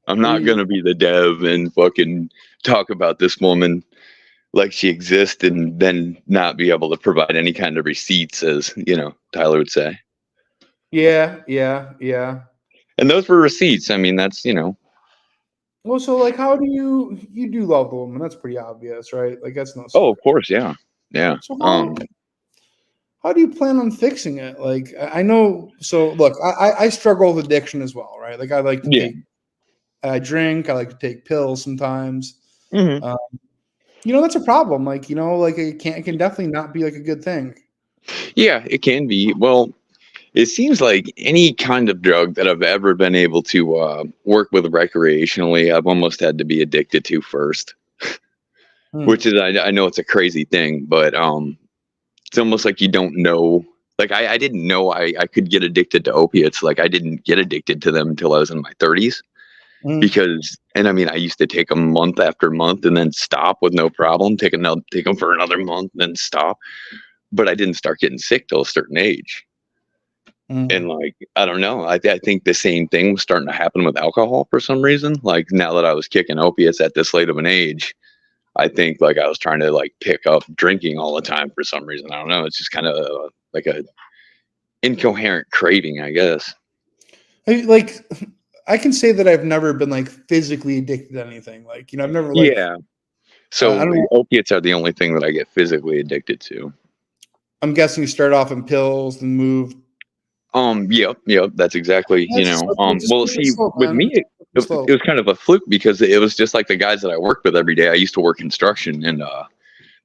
I'm not gonna be the dev and fucking talk about this woman like she exists and then not be able to provide any kind of receipts, as Tyler would say. Yeah. And those were receipts. I mean, that's Well, so like, how do you do love the woman? That's pretty obvious, right? Like, that's no. Oh, of course, yeah. So how do you plan on fixing it? Like, I know. So look, I struggle with addiction as well, right? Like, I like to take. I drink. I like to take pills sometimes. Mm-hmm. That's a problem. Like, it can definitely not be like a good thing. Yeah, it can be. Well, it seems like any kind of drug that I've ever been able to work with recreationally, I've almost had to be addicted to first. Which is, I know it's a crazy thing, but it's almost like you don't know. Like, I didn't know I could get addicted to opiates. Like, I didn't get addicted to them until I was in my 30s. Because, and I mean, I used to take them month after month and then stop with no problem. Take them for another month, then stop. But I didn't start getting sick till a certain age. And like, I don't know. I think the same thing was starting to happen with alcohol for some reason. Like, now that I was kicking opiates at this late of an age, I think like I was trying to like pick up drinking all the time for some reason. I don't know. It's just kind of like a incoherent craving, I guess. I can say that I've never been like physically addicted to anything. Like, I've never like. Yeah. I So don't know. opiates are the only thing that I get physically addicted to. I'm guessing you start off in pills and move. Yep. That's exactly, That's okay. Just well, move it see, slow, with man. me, Just slow. it was kind of a fluke because it was just like the guys that I worked with every day. I used to work construction, and the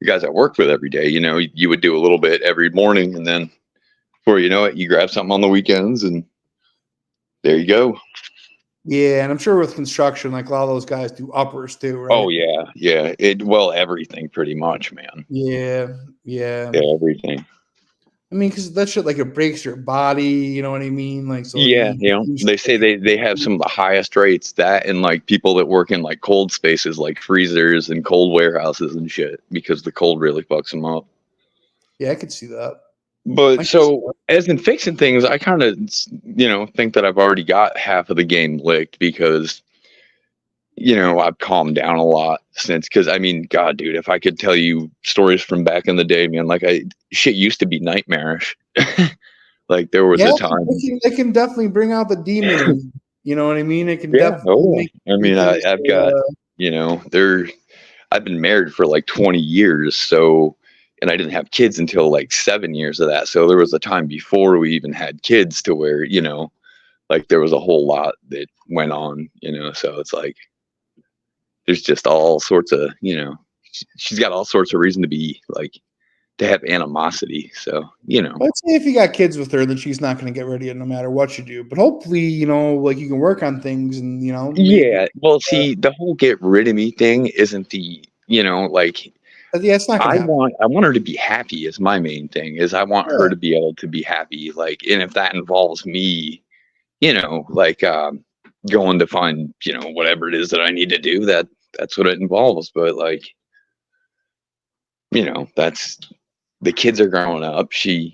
guys I worked with every day, you would do a little bit every morning, and then before you know it, you grab something on the weekends, and there you go. Yeah, and I'm sure with construction, like a lot of those guys do uppers too, right? Oh yeah. Everything pretty much, man. Yeah. Yeah, everything. I mean, because that shit like it breaks your body. You know what I mean? Like so. Yeah, You they say they have some of the highest rates, that and like people that work in like cold spaces like freezers and cold warehouses and shit, because the cold really fucks them up. Yeah, I could see that. But so as in fixing things, I kind of think that I've already got half of the game licked because I've calmed down a lot since, because I mean, God, dude, if I could tell you stories from back in the day, man, like shit used to be nightmarish. Like there was a time. They can definitely bring out the demon in you. You know what I mean? It can Yeah. definitely I mean, I've got, I've been married for like 20 years. So, and I didn't have kids until like 7 years of that. So there was a time before we even had kids to where, like there was a whole lot that went on, so it's like, there's just all sorts of, she's got all sorts of reason to be like, to have animosity. So, Let's say if you got kids with her, then she's not going to get rid of you no matter what you do. But hopefully, like you can work on things and, Yeah. Well, see, the whole get rid of me thing isn't the, like, yeah, it's not gonna happen. I want her to be happy is my main thing. Is I want her to be able to be happy. Like, and if that involves me, like, going to find, whatever it is that I need to do, that's what it involves. But like, that's, the kids are growing up. She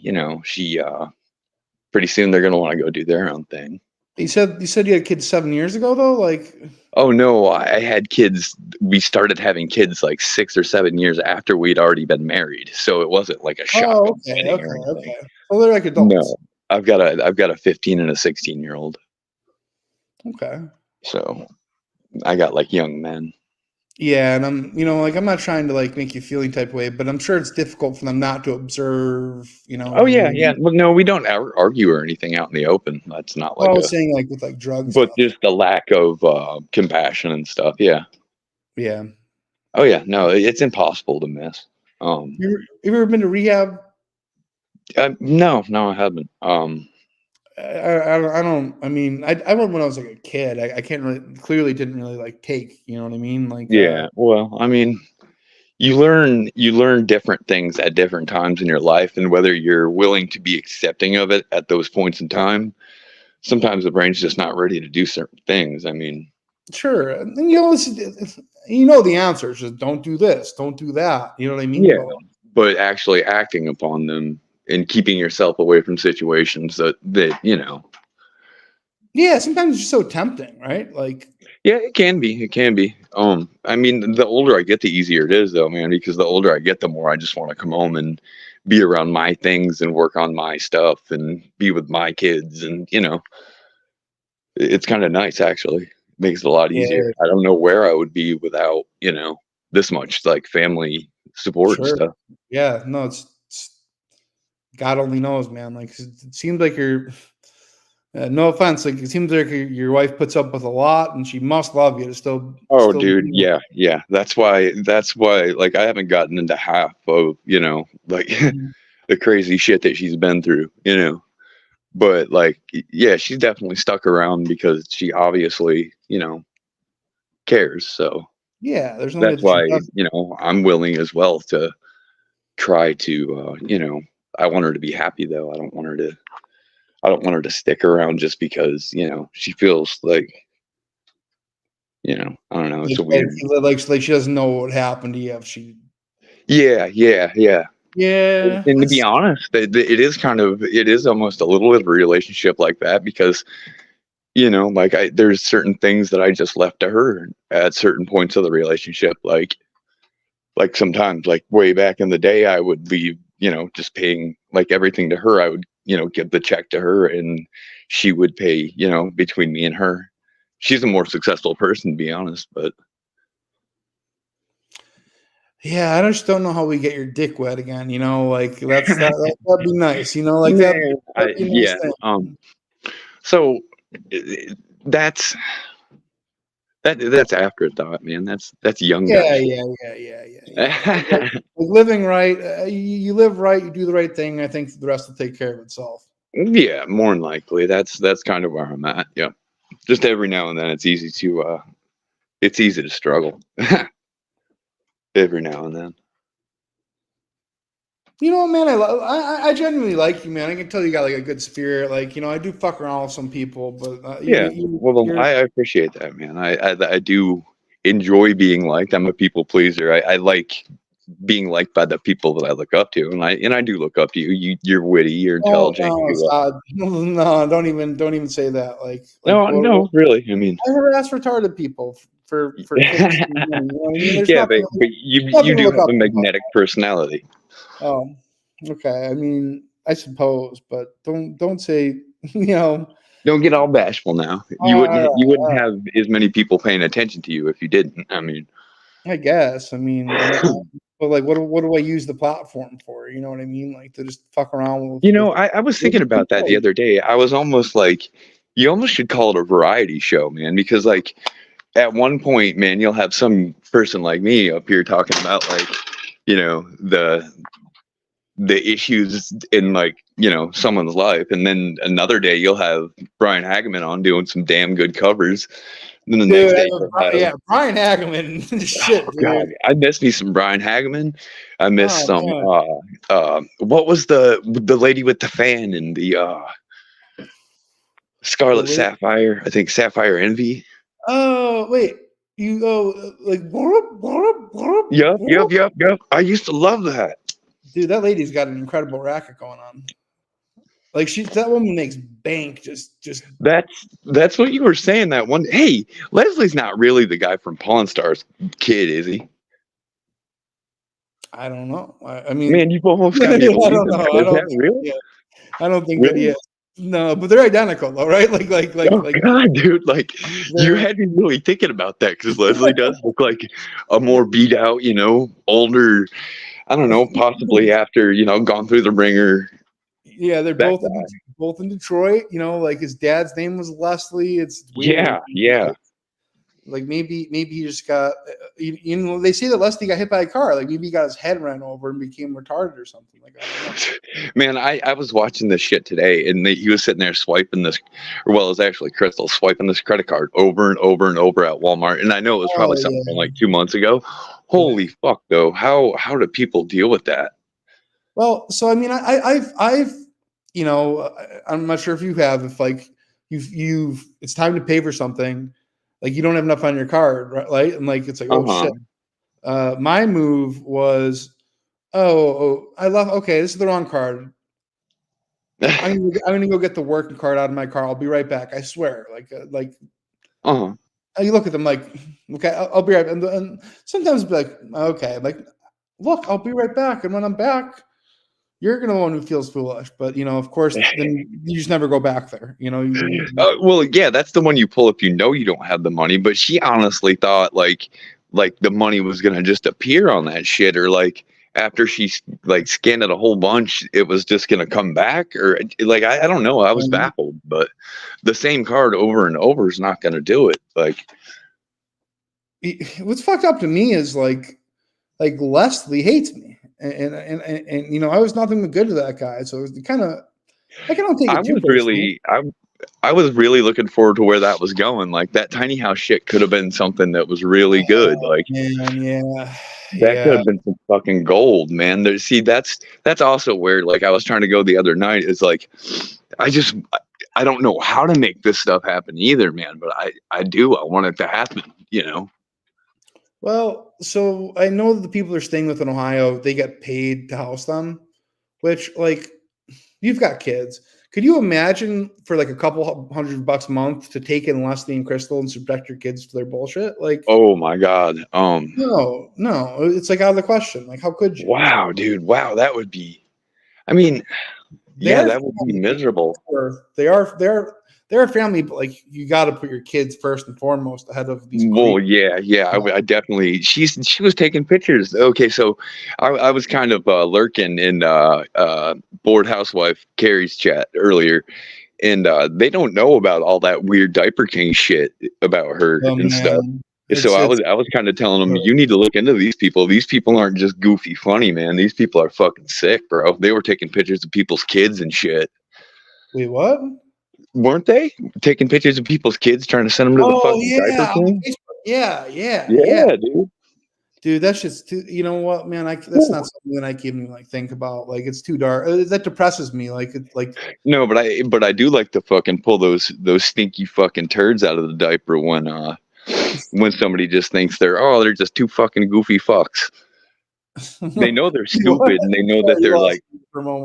pretty soon they're going to want to go do their own thing. You said you had kids 7 years ago though? Like, oh no, I had kids. We started having kids like 6 or 7 years after we'd already been married. So it wasn't like a shotgun wedding or anything. Okay. Well, they're like adults. No, I've got a 15 and a 16-year-old. Okay. So I got like young men. Yeah, and I'm, like I'm not trying to like make you feel any type of way, but I'm sure it's difficult for them not to observe, Oh yeah. Well, no, we don't argue or anything out in the open. That's not like. I was saying like with like drugs, but just the lack of compassion and stuff. Yeah. Yeah. Oh yeah. No, it's impossible to miss. You ever been to rehab? No, I haven't. I don't. I mean, I went when I was like a kid. I can't really, clearly didn't really like take. You know what I mean? Like, yeah. Well, I mean, you learn different things at different times in your life, and whether you're willing to be accepting of it at those points in time, sometimes the brain's just not ready to do certain things. I mean, sure, and the answer is just don't do this, don't do that. You know what I mean? Yeah. But actually acting upon them and keeping yourself away from situations that. Yeah, sometimes it's just so tempting, right? Like, yeah, it can be. I mean, the older I get, the easier it is, though, man. Because the older I get, the more I just want to come home and be around my things and work on my stuff and be with my kids, and it's kind of nice actually. It makes it a lot easier. I don't know where I would be without this much like family support and stuff. Yeah, no, it's God only knows, man. Like, it seems like you're. No offense, like it seems like your wife puts up with a lot, and she must love you to still. Oh, dude, yeah. That's why. Like, I haven't gotten into half of like the crazy shit that she's been through. But like, yeah, she's definitely stuck around because she obviously cares. So yeah, there's no. That's why I'm willing as well to try to I want her to be happy though. I don't want her to stick around just because she feels like I don't know, it's a weird, like she doesn't know what happened to you if she. Yeah. Yeah. And to be honest, it is almost a little bit of a relationship like that because like there's certain things that I just left to her at certain points of the relationship, like sometimes, like way back in the day, I would leave just paying like everything to her. I would give the check to her and she would pay between me and her. she's a more successful person, to be honest. But yeah, I just don't know how we get your dick wet again. You know, like that'd be nice. You know, like that'd be a nice thing. So that's that's afterthought, man. That's young guy shit. Like living right, you live right, you do the right thing. I think the rest will take care of itself. Yeah, more than likely. That's kind of where I'm at. Yeah, just every now and then it's easy to struggle. Every now and then. You know, man, I genuinely like you, man. I can tell you got like a good spirit. Like, you know, I do fuck around with some people, but I appreciate that, man. I do enjoy being liked. I'm a people pleaser. I like being liked by the people that I look up to, and I do look up to you. You're witty, you're intelligent. No, don't even say that. Like no, really. I mean, I harass retarded people for clicks and money, you know what I mean? Yeah, but you do have a magnetic personality. Oh, okay. I mean, I suppose, but don't say, you know. Don't get all bashful now. You wouldn't have as many people paying attention to you if you didn't. I mean, I guess. I mean, but like, what do I use the platform for? You know what I mean? Like to just fuck around with. You know, I was thinking about that the other day. I was almost like, you almost should call it a variety show, man, because like at one point, man, you'll have some person like me up here talking about like, you know, the issues in like, you know, someone's life, and then another day you'll have Brian Hageman on doing some damn good covers. And then the next day, Brian Hageman, shit, dude. God, I miss me some Brian Hageman. I miss some. What was the lady with the fan in the Scarlet Sapphire? I think Sapphire Envy. Oh wait, you go like. Yep. I used to love that. Dude, that lady's got an incredible racket going on. Like that woman makes bank. Just. That's what you were saying that one. Hey, Leslie's not really the guy from Pawn Stars kid, is he? I don't know. I mean, man, you've almost got me. I don't know. I don't think that he is. No, but they're identical, though, right? Like. God, dude! Like you had me really thinking about that because Leslie does look like a more beat out, you know, older. I don't know, possibly after, you know, gone through the ringer. Yeah, they're both in Detroit. You know, like his dad's name was Leslie. It's weird. Yeah. Like maybe he just got, you know, they say that Leslie got hit by a car. Like maybe he got his head ran over and became retarded or something like that. Man, I was watching this shit today, and he was sitting there swiping this, or well, it was actually Krystal swiping this credit card over and over and over at Walmart. And I know it was probably something from like 2 months ago. Holy fuck, though! How do people deal with that? Well, so I mean, I've you know, I'm not sure if you have, if like you've it's time to pay for something, like you don't have enough on your card, right? And like it's like, oh shit. My move was, okay, this is the wrong card. I'm gonna go get the working card out of my car. I'll be right back. I swear. You look at them like, okay, I'll be right back. And sometimes be like, okay, like, look, I'll be right back. And when I'm back, you're gonna be the one who feels foolish. But you know, of course, then you just never go back there. You know. Well, yeah, that's the one you pull if you know you don't have the money. But she honestly thought like the money was gonna just appear on that shit, or like after she like scanned it a whole bunch, it was just gonna come back, or like I don't know. I was baffled, but the same card over and over is not gonna do it. Like, what's fucked up to me is like Leslie hates me, and you know I was nothing but good to that guy, so it was kind of I don't take it too personally. I was really looking forward to where that was going. Like that tiny house shit could have been something that was really good. Like, that could have been some fucking gold, man. That's also where like I was trying to go the other night. Is like I don't know how to make this stuff happen either, man. But I want it to happen, you know. Well, so I know that the people are staying with in Ohio, they get paid to house them, which like you've got kids. Could you imagine for like a couple $100 a month to take in Leslie and Krystal and subject your kids to their bullshit? Like, oh my God. No, it's like out of the question. Like, how could you? Wow, dude. Wow. That would be, I mean, that would be miserable. They're they're a family, but like you got to put your kids first and foremost ahead of these. Well, yeah, I definitely. She was taking pictures. Okay, so I was kind of lurking in bored housewife Carrie's chat earlier, and they don't know about all that weird diaper king shit about her and stuff. So I was kind of telling them, you need to look into these people. These people aren't just goofy funny, man. These people are fucking sick, bro. They were taking pictures of people's kids and shit. Wait, what? Weren't they taking pictures of people's kids trying to send them to the fucking diaper king? Yeah, dude. Dude, that's just too. You know what, man? That's not something that I can even like think about. Like, it's too dark. That depresses me. No, but I do like to fucking pull those stinky fucking turds out of the diaper when somebody just thinks they're just two fucking goofy fucks. They know they're stupid, and they know that they're like,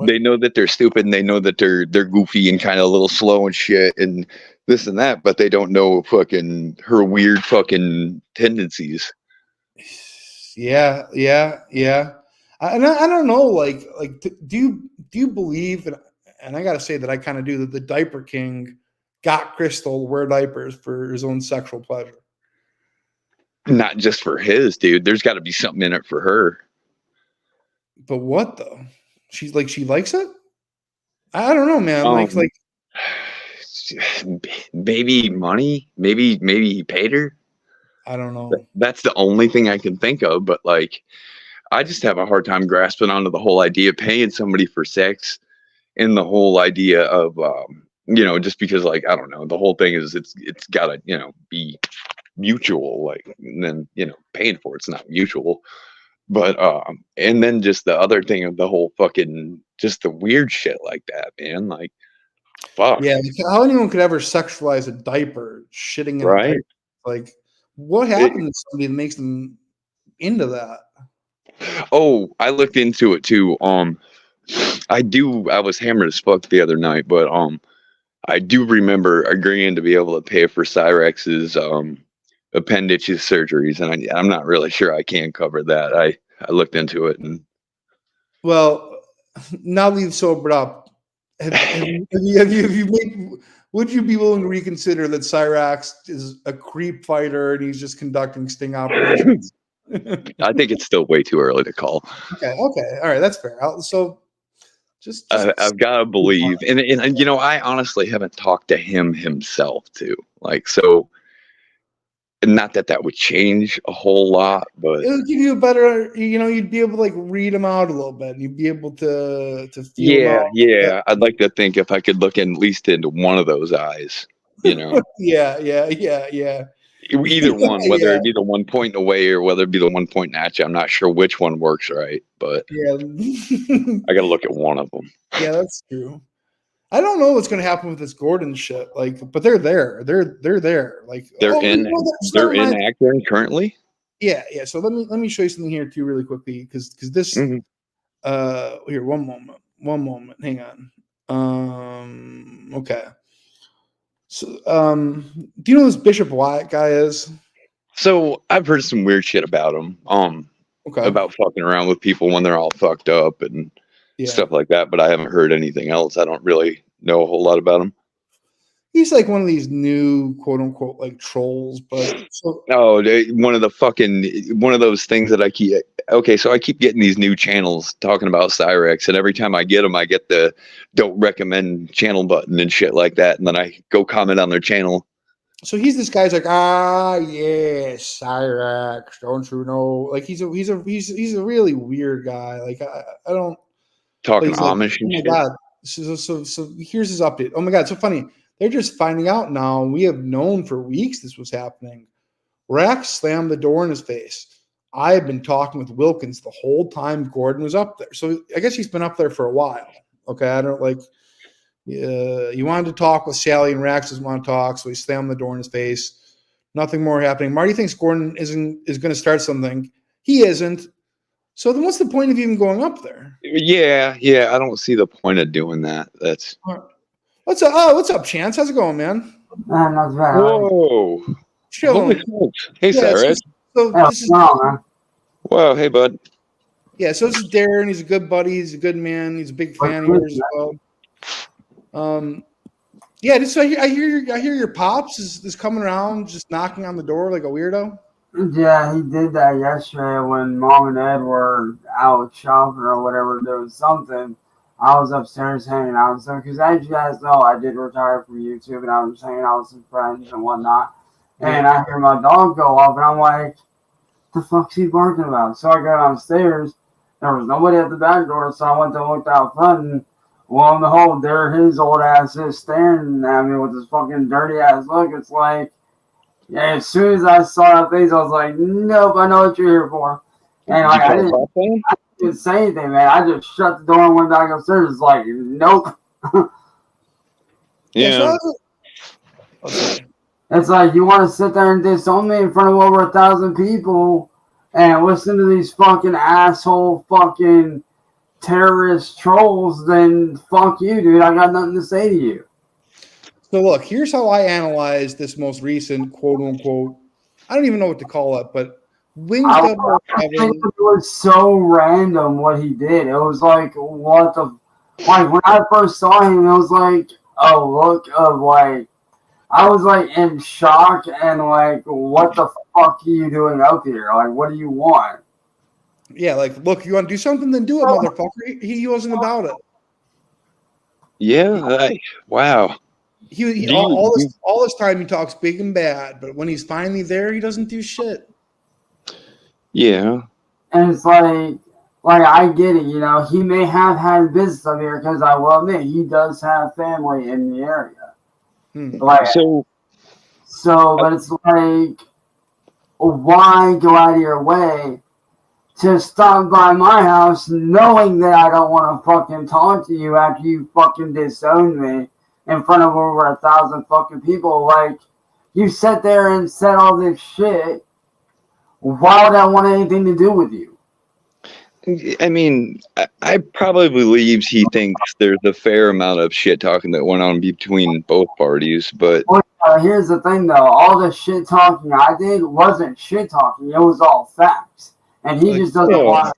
they know that they're stupid, and they know that they're goofy and kind of a little slow and shit and this and that, but they don't know fucking her weird fucking tendencies. Yeah. I don't know. Like, do you believe? And I got to say that I kind of do that. The diaper king got Krystal to wear diapers for his own sexual pleasure. Not just for his, dude. There's got to be something in it for her. But what though? She likes it. I don't know, man. Like maybe money. Maybe he paid her. I don't know. That's the only thing I can think of. But like, I just have a hard time grasping onto the whole idea of paying somebody for sex, and the whole idea of just because, like, I don't know, the whole thing is it's gotta be mutual, like, and then paying for it's not mutual. But and then just the other thing of the whole fucking just the weird shit like that, man. Like, fuck. Yeah, how anyone could ever sexualize a diaper, shitting in a diaper? Like, what happened to somebody that makes them into that? Oh, I looked into it too. I was hammered as fuck the other night, but I do remember agreeing to be able to pay for Cyrax's appendages surgeries, and I'm not really sure I can cover that. I looked into it, and well, now that you've sobered up, would you be willing to reconsider that Cyrax is a creep fighter and he's just conducting sting operations? I think it's still way too early to call. Okay, all right, that's fair. So just I've got to believe, and I honestly haven't talked to him himself too. Like, so not that would change a whole lot, but it would give you a better, you'd be able to like read him out a little bit. You'd be able to feel him out. Yeah. I'd like to think if I could look at least into one of those eyes, Yeah. Either one, whether it be the one pointing away or whether it be the one pointing at you, I'm not sure which one works right, but I got to look at one of them. Yeah, that's true. I don't know what's going to happen with this Gordon shit, like, but they're there. They're there. Like, they're in acting currently. Yeah. So let me show you something here too, really quickly, because this. Here, one moment. Hang on. Okay. So, do you know who this Bishop Wyatt guy is? So I've heard some weird shit about him. About fucking around with people when they're all fucked up and stuff like that. But I haven't heard anything else. I don't really know a whole lot about him. He's like one of these new quote unquote like trolls, but one of those things that I keep. Okay, so I keep getting these new channels talking about Cyrax, and every time I get them, I get the don't recommend channel button and shit like that, and then I go comment on their channel. So he's this guy's like, Cyrax, don't you know? Like he's a really weird guy. Like I don't talking Amish and shit. Oh my god! So here's his update. Oh my god, so funny. They're just finding out now. We have known for weeks this was happening. Rax slammed the door in his face. I had been talking with Wilkins the whole time Gordon was up there. So I guess he's been up there for a while. Okay, I don't like. He wanted to talk with Sally, and Rax doesn't want to talk, so he slammed the door in his face. Nothing more happening. Marty thinks Gordon is going to start something. He isn't. So then, what's the point of even going up there? Yeah. I don't see the point of doing that. That's. What's up? Oh, what's up, Chance? How's it going, man? Not bad. Whoa. Chilling. Hey, Sarah. Wow. Hey, bud. Yeah, so this is Darren. He's a good buddy. He's a good man. He's a big fan of yours as well. Yeah, just I hear your pops is coming around, just knocking on the door like a weirdo. Yeah, he did that yesterday when Mom and Ed were out shopping or whatever, doing something. I was upstairs hanging out. So, because as you guys know, I did retire from YouTube and I was hanging out with some friends and whatnot. And I hear my dog go off, and I'm like, the fuck's he barking about? So I got downstairs. There was nobody at the back door, so I went to look out front, and lo and behold, there his old ass is staring at me with his fucking dirty ass look. It's like, yeah, as soon as I saw that face, I was like, nope, I know what you're here for. And like, I didn't say anything, man. I just shut the door and went back upstairs. It's like, nope. Yeah. It's like, you want to sit there and disown me in front of over 1,000 people and listen to these fucking asshole fucking terrorist trolls, then fuck you, dude. I got nothing to say to you. So look, here's how I analyze this most recent quote unquote, I don't even know what to call it, but Wings I think it was so random what he did. It was like, what the, like when I first saw him, it was like a look of like, I was like in shock and like, what the fuck are you doing up here? Like, what do you want? Yeah, like, look, you want to do something, then do it, motherfucker. He wasn't about it. Yeah, wow. All this time he talks big and bad, but when he's finally there, he doesn't do shit. Yeah. And it's like I get it, you know, he may have had business up here because I will admit he does have family in the area. Like, but it's like, why go out of your way to stop by my house knowing that I don't want to fucking talk to you after you fucking disowned me in front of over 1,000 fucking people? Like, you sat there and said all this shit. Why would I want anything to do with you? I mean, I probably believes he thinks there's a fair amount of shit talking that went on between both parties, but Well, here's the thing, though. All the shit talking I did wasn't shit talking. It was all facts, and he just doesn't want.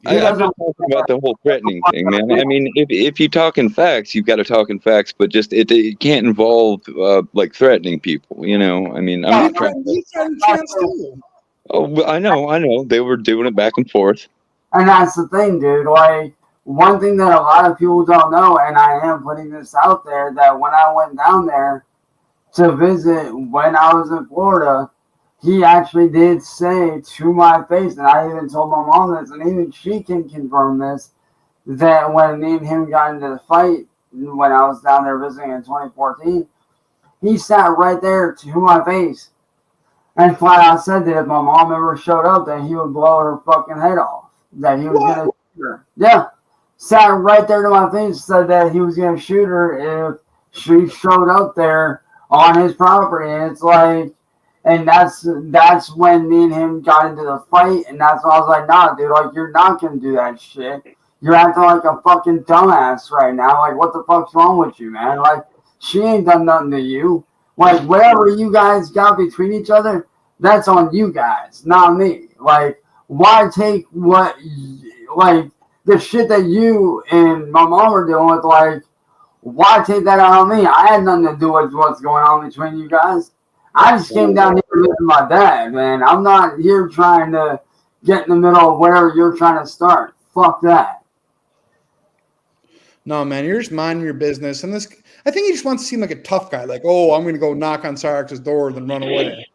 I'm just talking about the whole threatening thing, man. I mean, if you talk in facts, you've got to talk in facts, but just it can't involve like threatening people, you know. I mean, I'm not trying to. Oh, I know. They were doing it back and forth. And that's the thing, dude. Like, one thing that a lot of people don't know, and I am putting this out there, that when I went down there to visit when I was in Florida, he actually did say to my face, and I even told my mom this, and even she can confirm this, that when me and him got into the fight when I was down there visiting in 2014, he sat right there to my face and flat out said that if my mom ever showed up, that he would blow her fucking head off. That he was going to shoot her. Yeah. Sat right there to my face, said that he was going to shoot her if she showed up there on his property. And it's like, and that's when me and him got into the fight. And that's when I was like, nah, dude, like, you're not going to do that shit. You're acting like a fucking dumbass right now. Like, what the fuck's wrong with you, man? Like, she ain't done nothing to you. Like, whatever you guys got between each other, that's on you guys, not me. Like, why take what, like, the shit that you and my mom are doing with, like, why take that out on me? I had nothing to do with what's going on between you guys. I just came down here to visit my dad, man. I'm not here trying to get in the middle of whatever you're trying to start. Fuck that. No, man, you're just minding your business. And this, I think he just wants to seem like a tough guy. Like, oh, I'm going to go knock on Cyrax's door and then run away.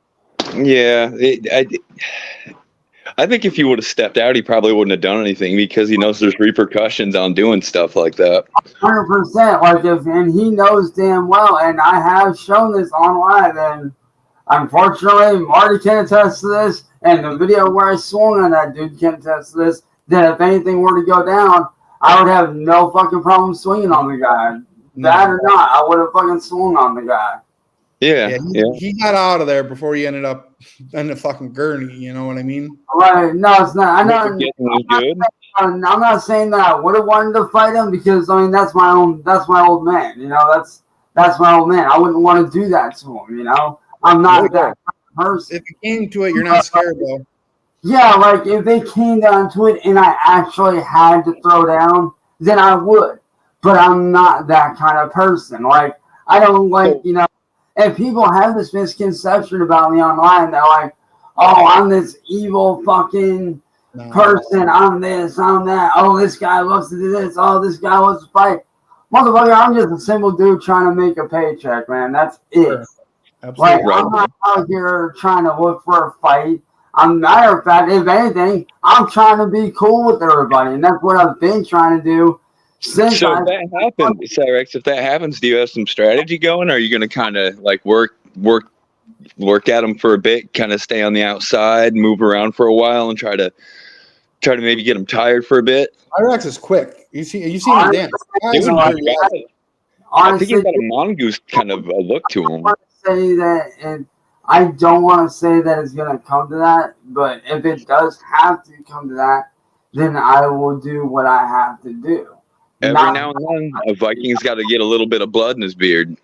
Yeah, I think if he would have stepped out, he probably wouldn't have done anything because he knows there's repercussions on doing stuff like that. 100%. Like, and he knows damn well, and I have shown this on live, and unfortunately, Marty can attest to this, and the video where I swung on that dude can attest to this, that if anything were to go down, I would have no fucking problem swinging on the guy. That or not, I would have fucking swung on the guy. Yeah. He got out of there before he ended up in the fucking gurney. You know what I mean? Right. No, it's not. I'm not saying that I would have wanted to fight him because I mean that's my old man. You know, that's my old man. I wouldn't want to do that to him. You know, I'm not that kind of person. If it came to it, you're not scared though. Yeah, like if they came down to it and I actually had to throw down, then I would. But I'm not that kind of person. Like I don't like, you know, and people have this misconception about me online. They're like, oh, I'm this evil fucking person. I'm this, I'm that. Oh, this guy loves to do this. Oh, this guy wants to fight. Motherfucker, I'm just a simple dude trying to make a paycheck, man. That's it. Sure. Like, Absolutely. I'm not out here trying to look for a fight. Matter of fact, if anything, I'm trying to be cool with everybody, and that's what I've been trying to do since. So if that happens, Cyrax, if that happens, do you have some strategy going? Or are you going to kind of like work at them for a bit, kind of stay on the outside, move around for a while, and try to maybe get them tired for a bit? Cyrax is quick. You see him dance. I think he's got a mongoose kind of a look to him. Say that, and I don't want to say that it's going to come to that, but if it does have to come to that, then I will do what I have to do. Every now and then, a Viking's got to get a little bit of blood in his beard.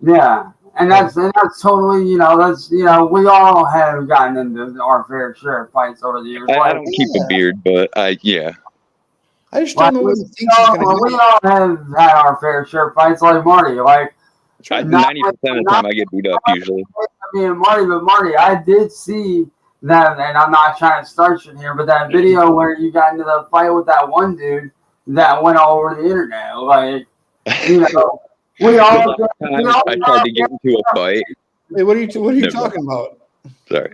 Yeah, and that's totally, you know, that's, you know, we all have gotten into our fair share of fights over the years. I don't keep a beard, but yeah. I just don't know what he thinks he's going to We do. all have had our fair share of fights, like Marty. Like 90% of the time, I get beat up usually. Me and Marty, but Marty, I did see that, and I'm not trying to start shit here, but that video where you got into the fight with that one dude that went all over the internet, like, you know, we all. I tried to get into a fight. Hey, what are you talking about? Sorry,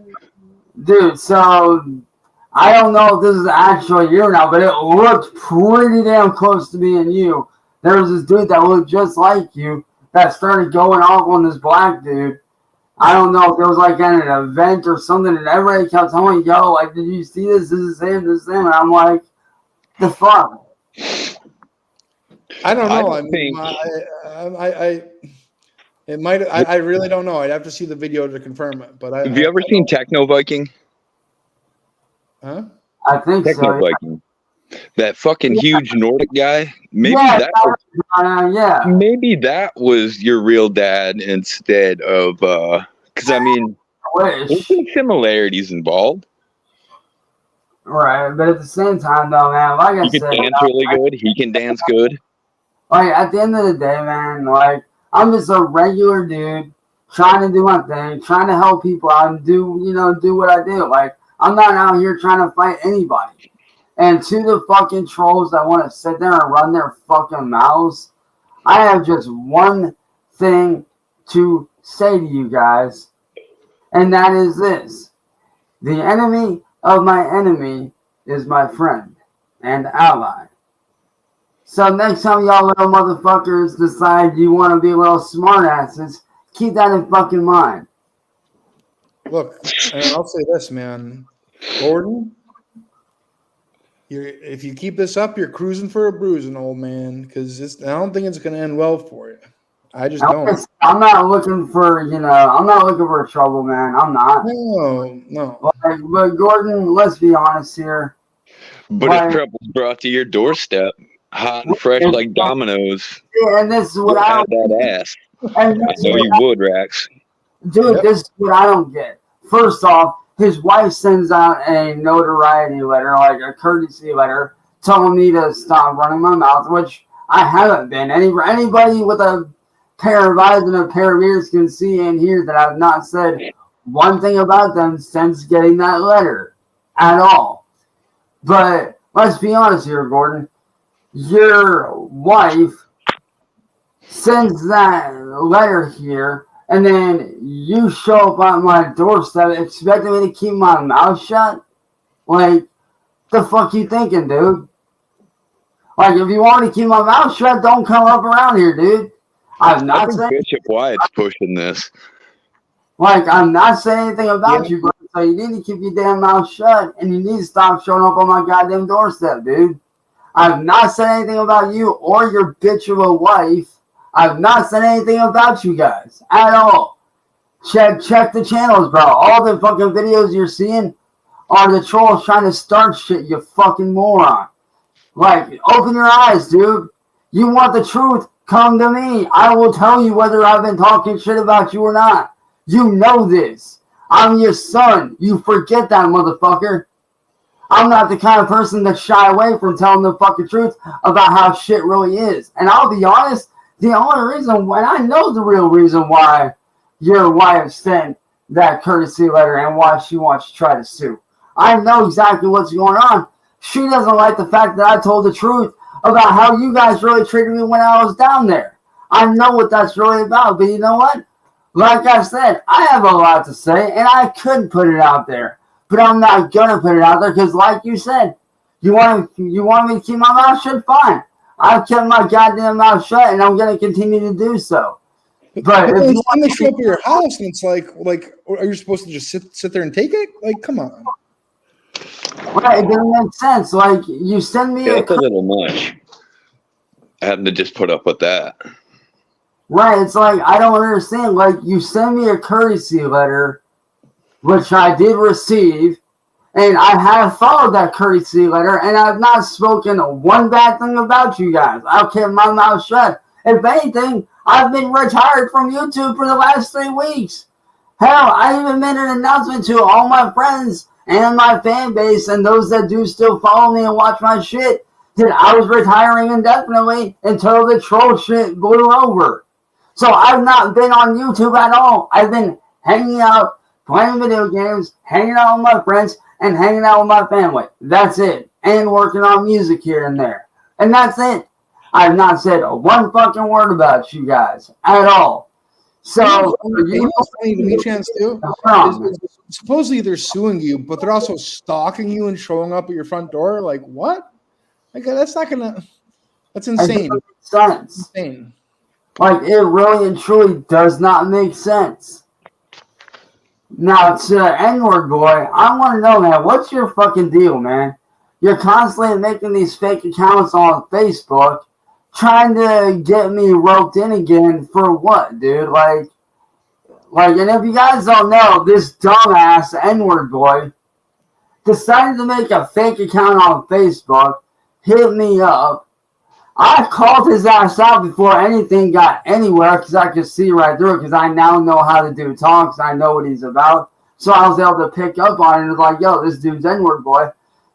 dude. So I don't know if this is actually you now, but it looked pretty damn close to me and you. There was this dude that looked just like you that started going off on this black dude. I don't know if it was like at an event or something, and everybody kept telling me, yo, like, did you see this? This is him, this is him. And I'm like, the fuck? I don't know. I really don't know. I'd have to see the video to confirm it. But have you ever seen Techno Viking? Huh? I think Techno so. Viking. That fucking huge Nordic guy. Maybe maybe that was your real dad instead of because I mean there's some similarities involved. Right, but at the same time though, man, like I said, said, he can dance really good. He can dance good. Like at the end of the day, man, like I'm just a regular dude trying to do my thing, trying to help people out and do what I do. Like I'm not out here trying to fight anybody. And to the fucking trolls that want to sit there and run their fucking mouths, I have just one thing to say to you guys, and that is this. The enemy of my enemy is my friend and ally. So next time y'all little motherfuckers decide you want to be little smartasses, keep that in fucking mind. Look, and I'll say this, man. Gordon, if you keep this up, you're cruising for a bruising, old man, because I don't think it's going to end well for you. I just don't. I'm not looking for, I'm not looking for trouble, man. I'm not. No. But Gordon, let's be honest here. But if trouble's brought to your doorstep, hot and fresh like Domino's, yeah, and this is what I don't that ass. And I know you would, Rax. Dude, this is what I don't get. First off, his wife sends out a notoriety letter, like a courtesy letter, telling me to stop running my mouth, which I haven't been. Anybody with a pair of eyes and a pair of ears can see and hear that I've not said one thing about them since getting that letter at all. But let's be honest here, Gordon. Your wife sends that letter here, and then you show up on my doorstep expecting me to keep my mouth shut? Like, the fuck you thinking, dude? Like, if you want me to keep my mouth shut, don't come up around here, dude. I'm not saying Bishop Wyatt's pushing this. Like, I'm not saying anything about you, bro. So you need to keep your damn mouth shut, and you need to stop showing up on my goddamn doorstep, dude. I've not said anything about you or your bitch of a wife. I've not said anything about you guys at all. Check the channels, bro. All the fucking videos you're seeing are the trolls trying to start shit, you fucking moron. Like, open your eyes, dude. You want the truth? Come to me. I will tell you whether I've been talking shit about you or not. You know this. I'm your son. You forget that, motherfucker. I'm not the kind of person that shy away from telling the fucking truth about how shit really is. And I'll be honest, The only reason, and I know the real reason why your wife sent that courtesy letter and why she wants to try to sue. I know exactly what's going on. She doesn't like the fact that I told the truth about how you guys really treated me when I was down there. I know what that's really about, but you know what? Like I said, I have a lot to say, and I could put it out there, but I'm not gonna put it out there because, like you said, you want me to keep my mouth shut? Fine. I've kept my goddamn mouth shut, and I'm gonna continue to do so. But if you want to show up at your house, and it's like, are you supposed to just sit there and take it? Like, come on. Right, it doesn't make sense. Like, you send me that's a little much. Having to just put up with that. Right, it's like, I don't understand. Like, you send me a courtesy letter, which I did receive, and I have followed that courtesy letter, and I've not spoken one bad thing about you guys. I've kept my mouth shut. If anything, I've been retired from YouTube for the last 3 weeks. Hell, I even made an announcement to all my friends and my fan base and those that do still follow me and watch my shit that I was retiring indefinitely until the troll shit blew over. So I've not been on YouTube at all. I've been hanging out, playing video games, hanging out with my friends, and hanging out with my family. That's it. And working on music here and there. And that's it. I've not said one fucking word about you guys at all. So, supposedly they're suing you, but they're also stalking you and showing up at your front door. Like, what? Like, that's not gonna. That's insane. Sense. Insane. Like, it really and truly does not make sense. Now, to N-word boy, I want to know, man, what's your fucking deal, man? You're constantly making these fake accounts on Facebook, trying to get me roped in again for what, dude? Like, and if you guys don't know, this dumbass N-word boy decided to make a fake account on Facebook, hit me up. I called his ass out before anything got anywhere because I could see right through it because I now know how to do talks. I know what he's about. So I was able to pick up on it and was like, yo, this dude's N-word boy.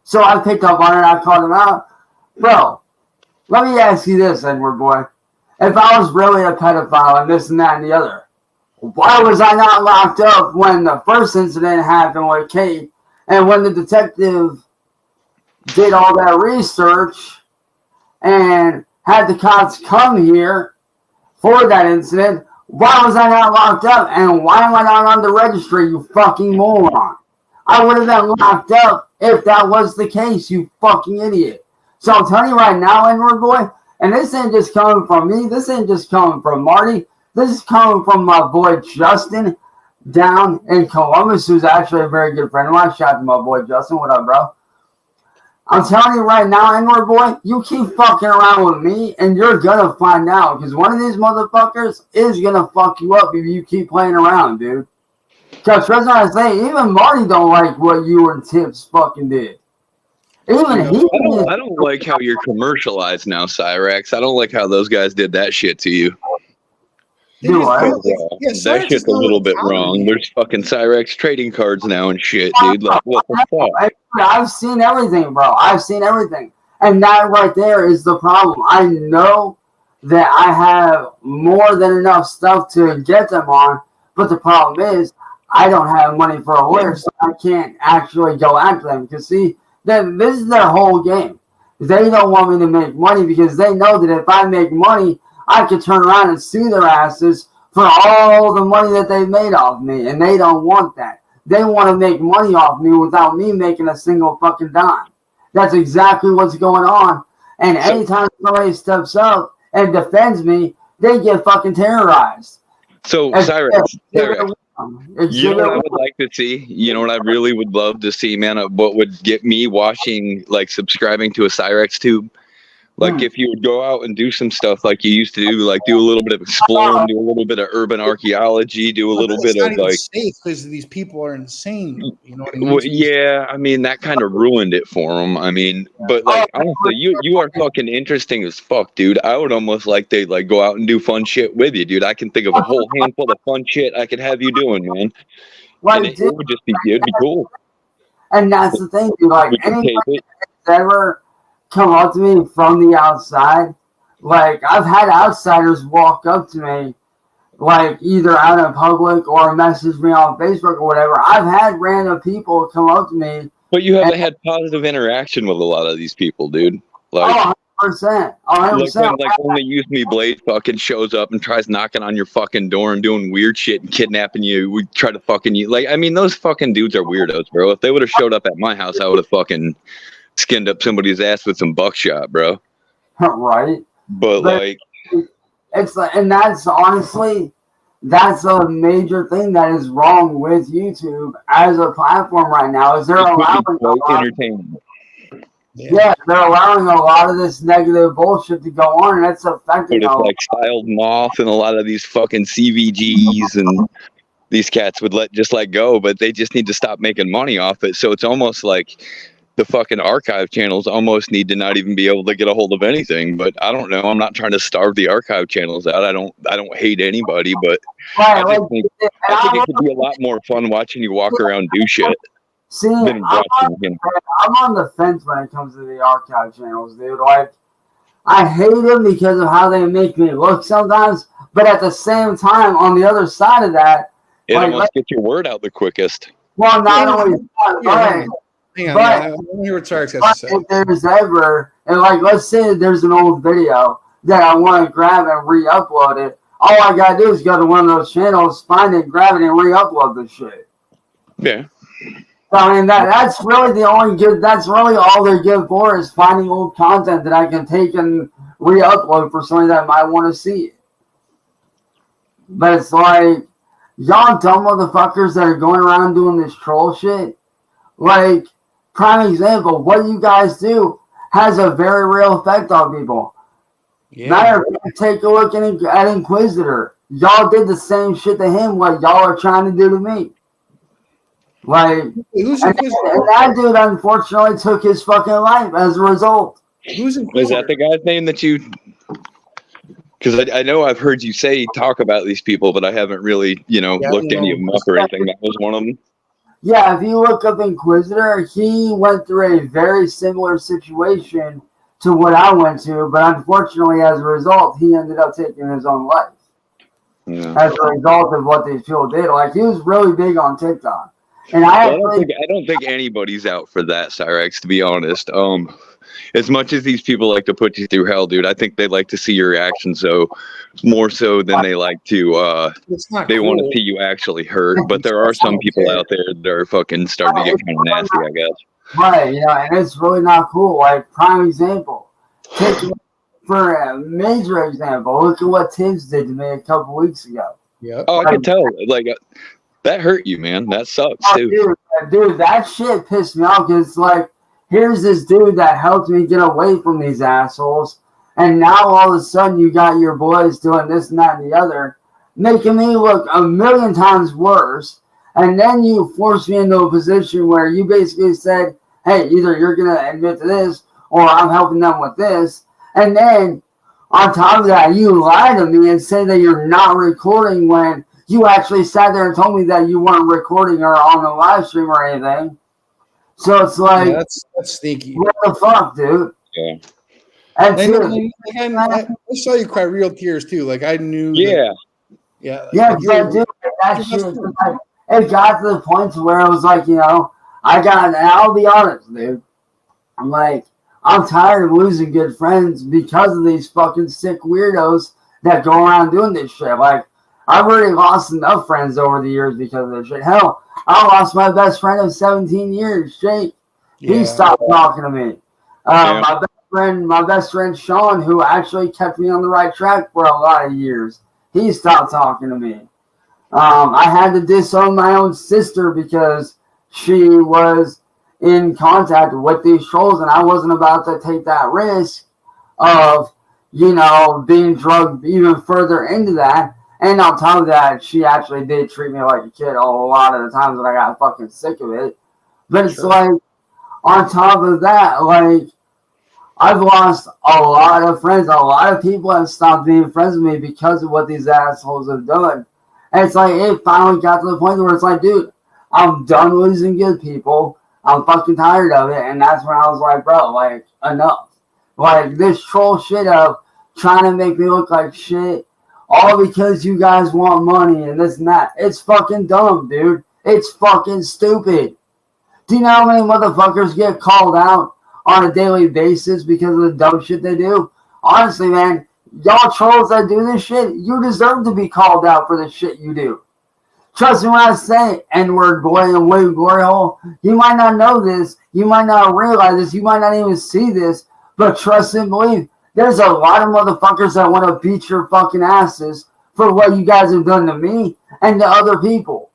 So I picked up on it and I called him out. Bro, let me ask you this, N-word boy. If I was really a pedophile and this and that and the other, why was I not locked up when the first incident happened with Kate and when the detective did all that research and had the cops come here for that incident? Why was I not locked up? And why am I not on the registry, you fucking moron? I would have been locked up if that was the case, you fucking idiot. So I'm telling you right now, N-word boy, and this ain't just coming from me, this ain't just coming from Marty, this is coming from my boy Justin down in Columbus, who's actually a very good friend of mine. Shout out to my boy Justin. What up, bro? I'm telling you right now, N-word boy, you keep fucking around with me, and you're gonna find out, because one of these motherfuckers is gonna fuck you up if you keep playing around, dude. Because that's what I say, even Marty don't like what you and Tips fucking did. Even he. I don't like how you're commercialized now, Cyrax. I don't like how those guys did that shit to you. That shit's a little bit wrong. There's fucking Cyrax trading cards now and shit, dude. Like, what the fuck? I've seen everything, bro. I've seen everything. And that right there is the problem. I know that I have more than enough stuff to get them on, but the problem is I don't have money for a lawyer, so I can't actually go after them. Because, see, this is their whole game. They don't want me to make money because they know that if I make money, I could turn around and sue their asses for all the money that they made off me, and they don't want that. They want to make money off me without me making a single fucking dime. That's exactly what's going on. And anytime somebody steps up and defends me, they get fucking terrorized. So, Cyrax, you know what I would like to see? You know what I really would love to see, man? What would get me watching, like subscribing to a Cyrax tube? Like if you would go out and do some stuff like you used to do, like do a little bit of exploring, do a little bit of urban archaeology, do a little bit of like safe because these people are insane. You know what I mean? Well, yeah, I mean that kind of ruined it for them. I mean, but like honestly, you are fucking interesting as fuck, dude. I would almost like to like go out and do fun shit with you, dude. I can think of a whole handful of fun shit I could have you doing, man. And it would just be, it'd be cool. And that's the thing, dude. Like anybody that's ever come up to me from the outside, Like, I've had outsiders walk up to me, like, either out in public or message me on Facebook or whatever. I've had random people come up to me. But you haven't had positive interaction with a lot of these people, dude. Like, 100%. 100%. Like when the Use Me Blade fucking shows up and tries knocking on your fucking door and doing weird shit and kidnapping you, we try to fucking you. Like, I mean, those fucking dudes are weirdos, bro. If they would have showed up at my house, I would have fucking skinned up somebody's ass with some buckshot, bro. Right. But like, it's like, and that's honestly, that's a major thing that is wrong with YouTube as a platform right now. Is they're allowing entertainment. Yeah, they're allowing a lot of this negative bullshit to go on, and it's affecting. But it's like Styled Moth and a lot of these fucking CVGs and these cats would let go, but they just need to stop making money off it. So it's almost like the fucking archive channels almost need to not even be able to get a hold of anything. But I don't know. I'm not trying to starve the archive channels out. I don't hate anybody, but I think it could be a lot more fun watching you walk around do shit. See, I'm on the fence when it comes to the archive channels, dude. Like, I hate them because of how they make me look sometimes, but at the same time, on the other side of that, it almost gets your word out the quickest. Well, not only that, but I want to hear what Cyrax has to say. if there's ever, and like, let's say there's an old video that I want to grab and re-upload it, all I gotta do is go to one of those channels, find it, grab it, and re-upload the shit. Yeah. I mean, that's really the only good, that's really all they're good for is finding old content that I can take and re-upload for somebody that might want to see it. But it's like, y'all dumb motherfuckers that are going around doing this troll shit, like, prime example, what you guys do has a very real effect on people. Yeah. Matter of fact, take a look at Inquisitor. Y'all did the same shit to him what y'all are trying to do to me. Like, and that dude unfortunately took his fucking life as a result. Who's Is that the guy's name that you? Because I know I've heard you talk about these people, but I haven't really, looked any of them up or anything. That was one of them. Yeah, if you look up Inquisitor, he went through a very similar situation to what I went to, but unfortunately, as a result, he ended up taking his own life. Yeah. As a result of what these people did. Like, he was really big on TikTok. And I don't think anybody's out for that, Cyrax, to be honest. As much as these people like to put you through hell, dude, I think they like to see your reaction, so more so than they like to they want to see you actually hurt. But there are some people out there that are fucking starting to get kind of nasty, I guess. Right, and it's really not cool. Like, prime example. For a major example, look at what Tibbs did to me a couple weeks ago. Yeah. Oh, I could tell. Like, that hurt you, man. That sucks, too. Dude, that shit pissed me off because, like, here's this dude that helped me get away from these assholes, and now all of a sudden you got your boys doing this and that and the other, making me look a million times worse, and then you forced me into a position where you basically said, hey, either you're going to admit to this, or I'm helping them with this, and then on top of that, you lie to me and say that you're not recording when you actually sat there and told me that you weren't recording or on the live stream or anything. So it's like, yeah, that's sneaky. What the fuck, dude? Yeah. And I saw you cry real tears too. Like, I knew. Yeah. Yeah, but dude, that shit, like, it got to the point to where it was like, and I'll be honest, dude. I'm like, I'm tired of losing good friends because of these fucking sick weirdos that go around doing this shit. Like, I've already lost enough friends over the years because of this shit. Hell, I lost my best friend of 17 years, Jake. He stopped talking to me. My best friend Sean, who actually kept me on the right track for a lot of years, he stopped talking to me. I had to disown my own sister because she was in contact with these trolls, and I wasn't about to take that risk of, being drugged even further into that. And on top of that, she actually did treat me like a kid a lot of the times when I got fucking sick of it. But it's like, on top of that, like, I've lost a lot of friends. A lot of people have stopped being friends with me because of what these assholes have done. And it's like, it finally got to the point where it's like, dude, I'm done losing good people. I'm fucking tired of it. And that's when I was like, bro, like, enough. Like, this troll shit of trying to make me look like shit, all because you guys want money and this and that. It's fucking dumb, dude. It's fucking stupid. Do you know how many motherfuckers get called out on a daily basis because of the dumb shit they do? Honestly, man, y'all trolls that do this shit, you deserve to be called out for the shit you do. Trust me when I say N-word boy and William Glory Hole. You might not know this. You might not realize this. You might not even see this. But trust and believe, there's a lot of motherfuckers that want to beat your fucking asses for what you guys have done to me and to other people.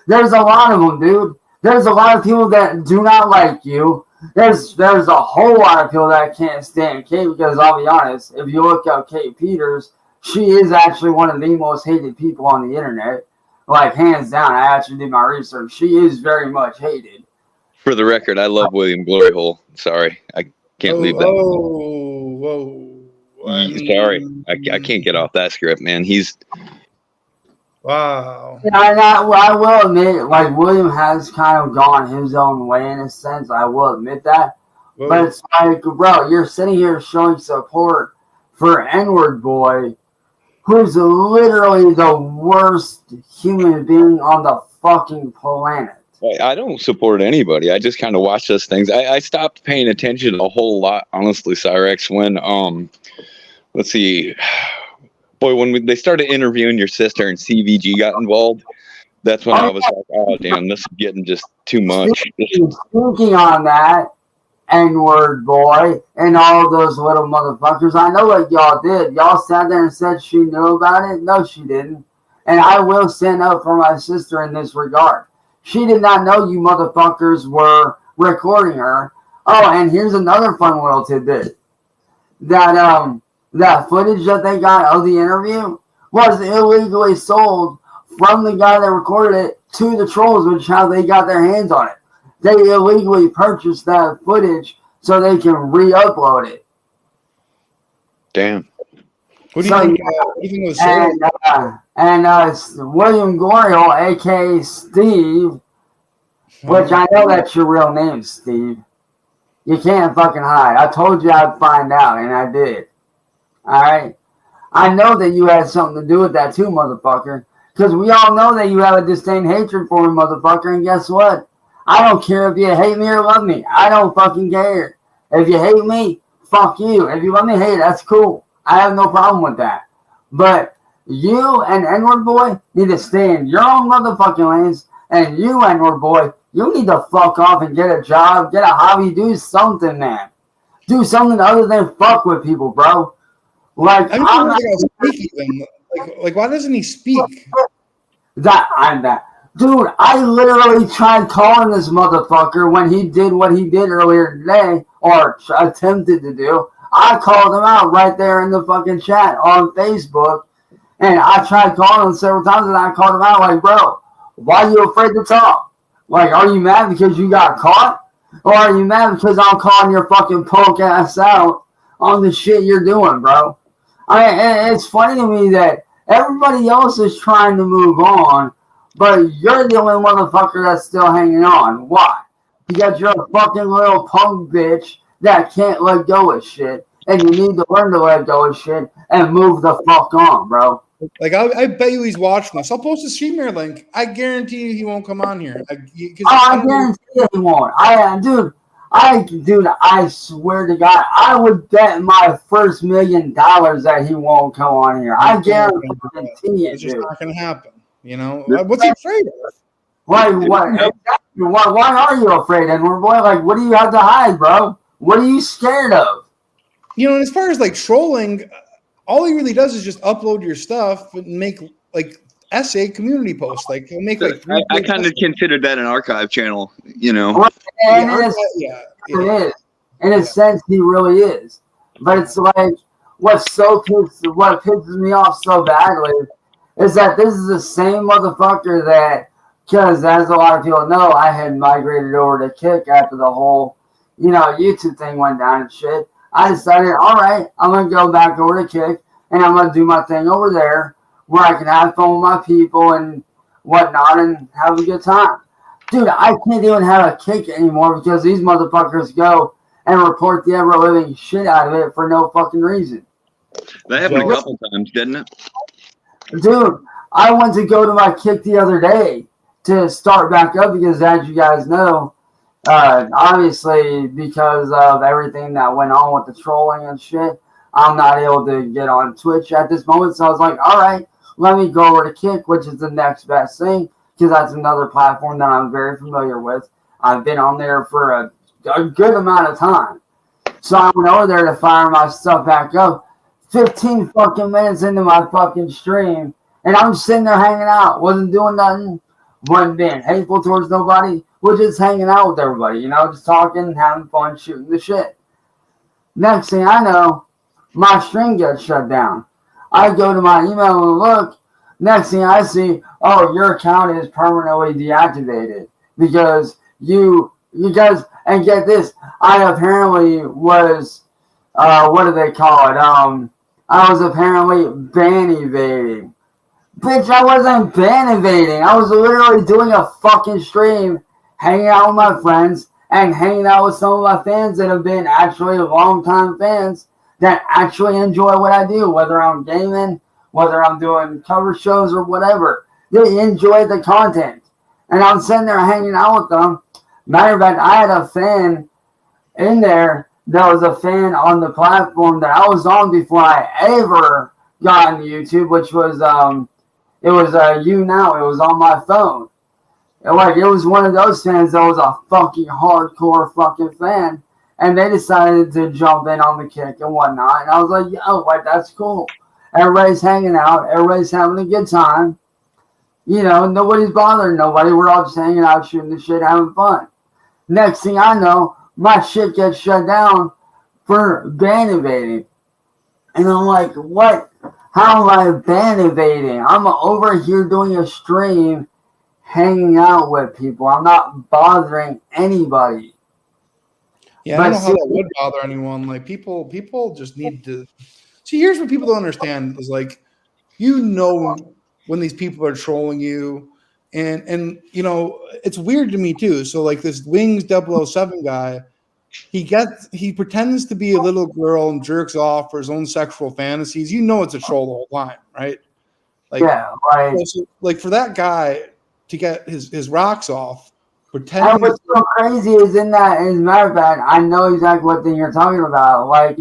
There's a lot of them, dude. There's a lot of people that do not like you. There's a whole lot of people that can't stand Kate because I'll be honest, if you look at Kate Peters, she is actually one of the most hated people on the internet. Like, hands down, I actually did my research. She is very much hated. For the record, I love William Glory Hole. Sorry, I can't leave that. Sorry, I can't get off that script, man. He's wow. Yeah, I will admit, like, William has kind of gone his own way in a sense. I will admit that. Whoa. But it's like, bro, you're sitting here showing support for N-word boy, who's literally the worst human being on the fucking planet. I don't support anybody. I just kind of watch those things. I stopped paying attention a whole lot, honestly, Cyrax, when let's see, boy, when they started interviewing your sister and CVG got involved, that's when I was like, oh damn, this is getting just too much. Speaking on that, N-word boy and all those little motherfuckers, I know what y'all did. Y'all sat there and said she knew about it. No, she didn't. And I will stand up for my sister in this regard. She did not know you motherfuckers were recording her. Oh, and here's another fun little tidbit. That footage that they got of the interview was illegally sold from the guy that recorded it to the trolls, which is how they got their hands on it. They illegally purchased that footage so they can re-upload it. Damn. What do you think was sold? And William Goriel, a.k.a. Steve, which I know that's your real name, Steve. You can't fucking hide. I told you I'd find out, and I did. All right? I know that you had something to do with that too, motherfucker, because we all know that you have a disdain hatred for me, motherfucker, and guess what? I don't care if you hate me or love me. I don't fucking care. If you hate me, fuck you. If you love me, hey, that's cool. I have no problem with that. But you and N-word boy need to stay in your own motherfucking lanes, and you, N-word boy, you need to fuck off and get a job, get a hobby, do something, man. Do something other than fuck with people, bro. Like, I'm not speak even. Like, why doesn't he speak? Dude, I literally tried calling this motherfucker when he did what he did earlier today, or attempted to do. I called him out right there in the fucking chat on Facebook, and I tried calling him several times, and I called him out like, bro, why are you afraid to talk? Like, are you mad because you got caught? Or are you mad because I'm calling your fucking punk ass out on the shit you're doing, bro? I mean, it's funny to me that everybody else is trying to move on, but you're the only motherfucker that's still hanging on. Why? Because you're a fucking little punk bitch that can't let go of shit, and you need to learn to let go of shit and move the fuck on, bro. Like, I bet you he's watching this. I'll post a streamer link. I guarantee you he won't come on here. I guarantee you he won't. Dude, I swear to God, I would bet my first $1 million that he won't come on here. I guarantee it. It's just not going to happen. You know, what's he afraid of? Why are you afraid, N-word boy? Like, what do you have to hide, bro? What are you scared of? You know, as far as like trolling, all he really does is just upload your stuff and make like essay community posts. Like he'll make like. I kind of consider that an archive channel. You know. It is. In a sense, he really is. But it's like what pisses me off so badly is that this is the same motherfucker that, because as a lot of people know, I had migrated over to Kick after the whole, YouTube thing went down and shit. I decided, all right, I'm going to go back over to Kick, and I'm going to do my thing over there where I can have fun with my people and whatnot and have a good time. Dude, I can't even have a Kick anymore because these motherfuckers go and report the ever-living shit out of it for no fucking reason. That happened a Jealous. couple times, didn't it? Dude, I went to go to my kick the other day to start back up because, as you guys know, obviously because of everything that went on with the trolling and shit, I'm not able to get on Twitch at this moment. So I was like, all right, let me go over to Kick, which is the next best thing, because that's another platform that I'm very familiar with. I've been on there for a good amount of time. So I went over there to fire my stuff back up. 15 fucking minutes into my fucking stream, and I'm sitting there hanging out. Wasn't doing nothing. Wasn't being hateful towards nobody. We're just hanging out with everybody, you know, just talking, having fun, shooting the shit. Next thing I know, my stream gets shut down. I go to my email and look. Next thing I see, oh, your account is permanently deactivated because you guys, and get this, I apparently was, what do they call it? I was apparently ban evading. Bitch, I wasn't ban evading. I was literally doing a fucking stream, hanging out with my friends, and hanging out with some of my fans that have been actually long-time fans that actually enjoy what I do, whether I'm gaming, whether I'm doing cover shows or whatever. They enjoy the content. And I'm sitting there hanging out with them. Matter of fact, I had a fan in there that was a fan on the platform that I was on before I ever got into YouTube, which was, it was You Now. It was on my phone. And like, it was one of those fans that was a fucking hardcore fucking fan. And they decided to jump in on the Kick and whatnot. And I was like, yo, like, that's cool. Everybody's hanging out. Everybody's having a good time. You know, nobody's bothering nobody. We're all just hanging out, shooting the shit, having fun. Next thing I know, my shit gets shut down for ban evading. And I'm like, what? How am I ban evading? I'm over here doing a stream, hanging out with people. I'm not bothering anybody. Yeah, I don't know how that would bother anyone. Like people just need to see. Here's what people don't understand is like, you know, when these people are trolling you, and you know, it's weird to me too. So like this Wings 007 guy, he pretends to be a little girl and jerks off for his own sexual fantasies. You know, it's a troll the whole time, right? Like, yeah, right. So, like for that guy to get his rocks off. And what's so crazy is in that, as a matter of fact, I know exactly what thing you're talking about. Like,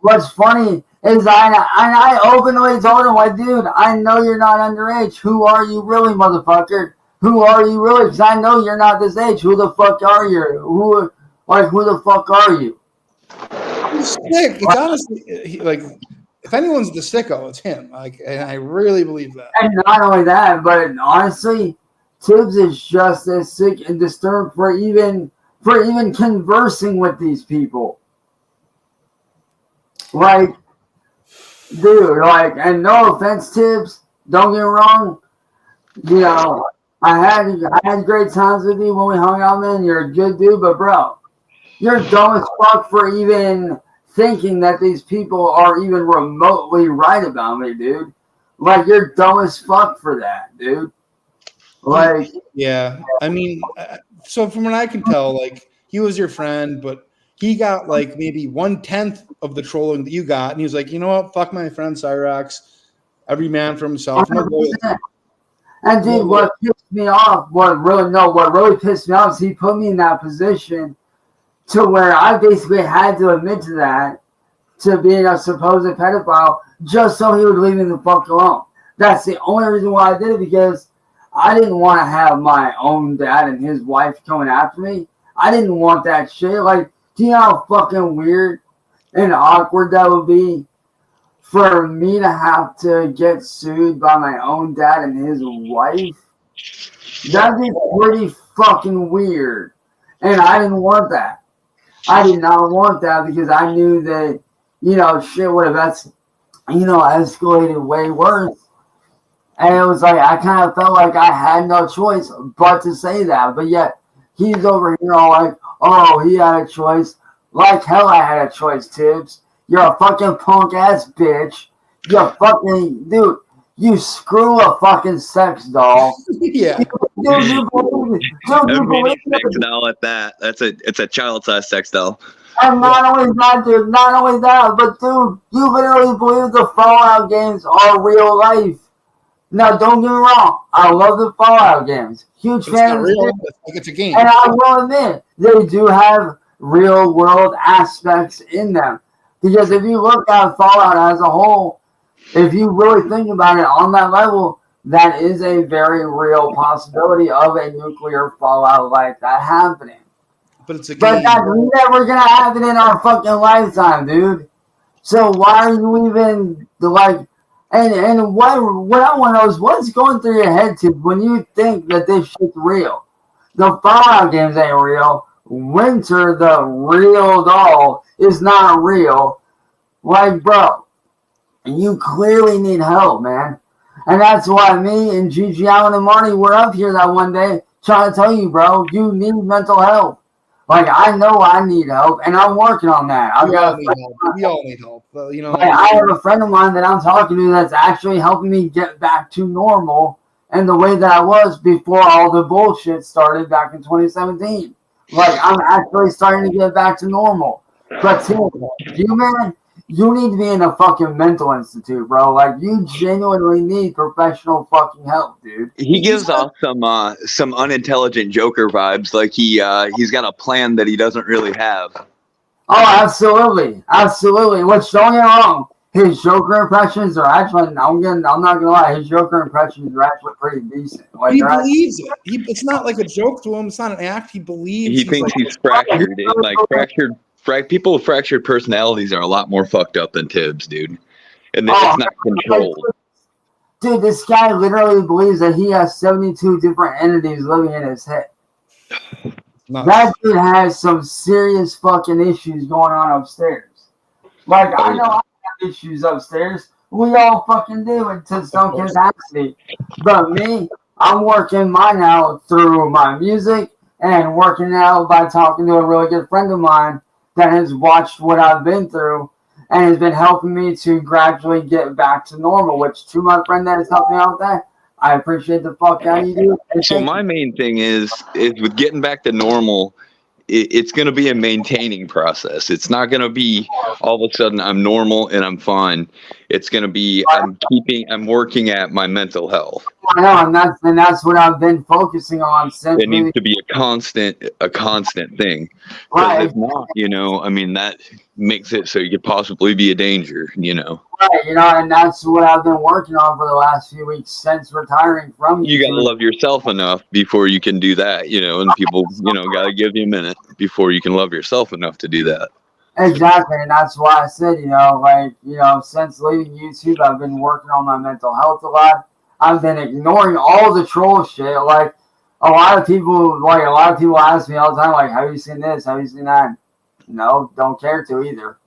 what's funny is I openly told him, like, dude, I know you're not underage. Who are you really, motherfucker? Who are you really? Because I know you're not this age. Who the fuck are you? Who the fuck are you? He's sick. It's honestly, like, if anyone's the sicko, it's him. Like, and I really believe that. And not only that, but honestly, Tibbs is just as sick and disturbed for even conversing with these people. Like, dude, like, and no offense, Tibbs, don't get me wrong. You know, I had great times with you when we hung out, man. You're a good dude, but bro, you're dumb as fuck for even thinking that these people are even remotely right about me, dude. Like, you're dumb as fuck for that, dude. Like, yeah, I mean, so from what I can tell, like, he was your friend, but he got like maybe 1/10 of the trolling that you got, and he was like, you know what, fuck my friend Cyrax, every man for himself. And dude, what pissed me off, what really pissed me off is he put me in that position to where I basically had to admit to that, to being a supposed pedophile, just so he would leave me the fuck alone. That's the only reason why I did it, because I didn't want to have my own dad and his wife coming after me. I didn't want that shit. Like, do you know how fucking weird and awkward that would be for me to have to get sued by my own dad and his wife? That'd be pretty fucking weird. And I didn't want that. I did not want that, because I knew that, you know, shit would have escalated way worse. And it was like, I kind of felt like I had no choice but to say that. But yet, he's over here all like, oh, he had a choice. Like hell I had a choice, Tibbs. You're a fucking punk-ass bitch. You're fucking, dude, you screw a fucking sex doll. Yeah. A mini sex doll at that. It's a child-size sex doll. And not only that, dude, not only that, but dude, you literally believe the Fallout games are real life. Now, don't get me wrong, I love the Fallout games. Huge But it's fan not of the real. series. It's like it's a game. And I will admit, they do have real world aspects in them. Because if you look at Fallout as a whole, if you really think about it on that level, that is a very real possibility of a nuclear fallout like that happening. But it's a But game. that's never gonna happen in our fucking lifetime, dude. So why are you even like? And what I want to know is what's going through your head too when you think that this shit's real. The Fallout games ain't real. Winter, the real doll, is not real. Like, bro, you clearly need help, man. And that's why me and Gigi Allen and Marty were up here that one day trying to tell you, bro, you need mental health. Like, I know I need help, and I'm working on that. We all need help. You know, like, I have a friend of mine that I'm talking to that's actually helping me get back to normal and the way that I was before all the bullshit started back in 2017. Like, I'm actually starting to get back to normal. But, Tim, you, man, you need to be in a fucking mental institute, bro. Like, you genuinely need professional fucking help, dude. He gives off some unintelligent Joker vibes, like he's got a plan that he doesn't really have. Oh, absolutely, absolutely. Which, don't get me wrong, his Joker impressions are actually. I'm not gonna lie, his Joker impressions are actually pretty decent. Like, he believes it. It's not like a joke to him. It's not an act. He believes. He thinks he's fractured. People with fractured personalities are a lot more fucked up than Tibbs, dude. And it's not controlled. Dude, this guy literally believes that he has 72 different entities living in his head. That dude has some serious fucking issues going on upstairs. Like, I know I have issues upstairs. We all fucking do to some capacity. But me, I'm working mine out through my music and working out by talking to a really good friend of mine that has watched what I've been through and has been helping me to gradually get back to normal, which to my friend that has helped me out with that, I appreciate the fuck out of you, dude. So my main thing is with getting back to normal, it's going to be a maintaining process. It's not going to be all of a sudden I'm normal and I'm fine. It's going to be I'm working at my mental health. I know, and that's what I've been focusing on since. It needs to be a constant thing. Right. Because if not, I mean, that makes it so you could possibly be a danger, Right, and that's what I've been working on for the last few weeks since retiring from You got to love yourself enough before you can do that, and people, got to give you a minute before you can love yourself enough to do that. Exactly, and that's why I said, since leaving YouTube, I've been working on my mental health a lot. I've been ignoring all the troll shit. Like, a lot of people ask me all the time, like, have you seen this? Have you seen that? No, don't care to either.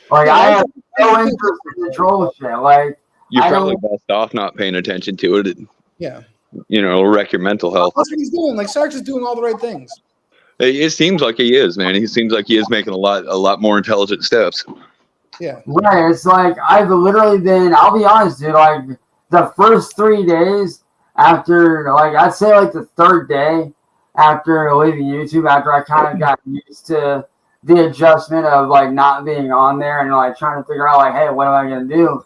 Like, I have no interest in the troll shit. Like, you're probably best off not paying attention to it. Yeah. It'll wreck your mental health. That's what he's doing. Like, Cyrax is doing all the right things. It seems like he is, man. He seems like he is making a lot more intelligent steps. Yeah. Right. It's like I've literally been. I'll be honest, dude. Like the first 3 days after, I'd say the third day after leaving YouTube, after I kind of got used to the adjustment of not being on there and trying to figure out hey, what am I gonna do?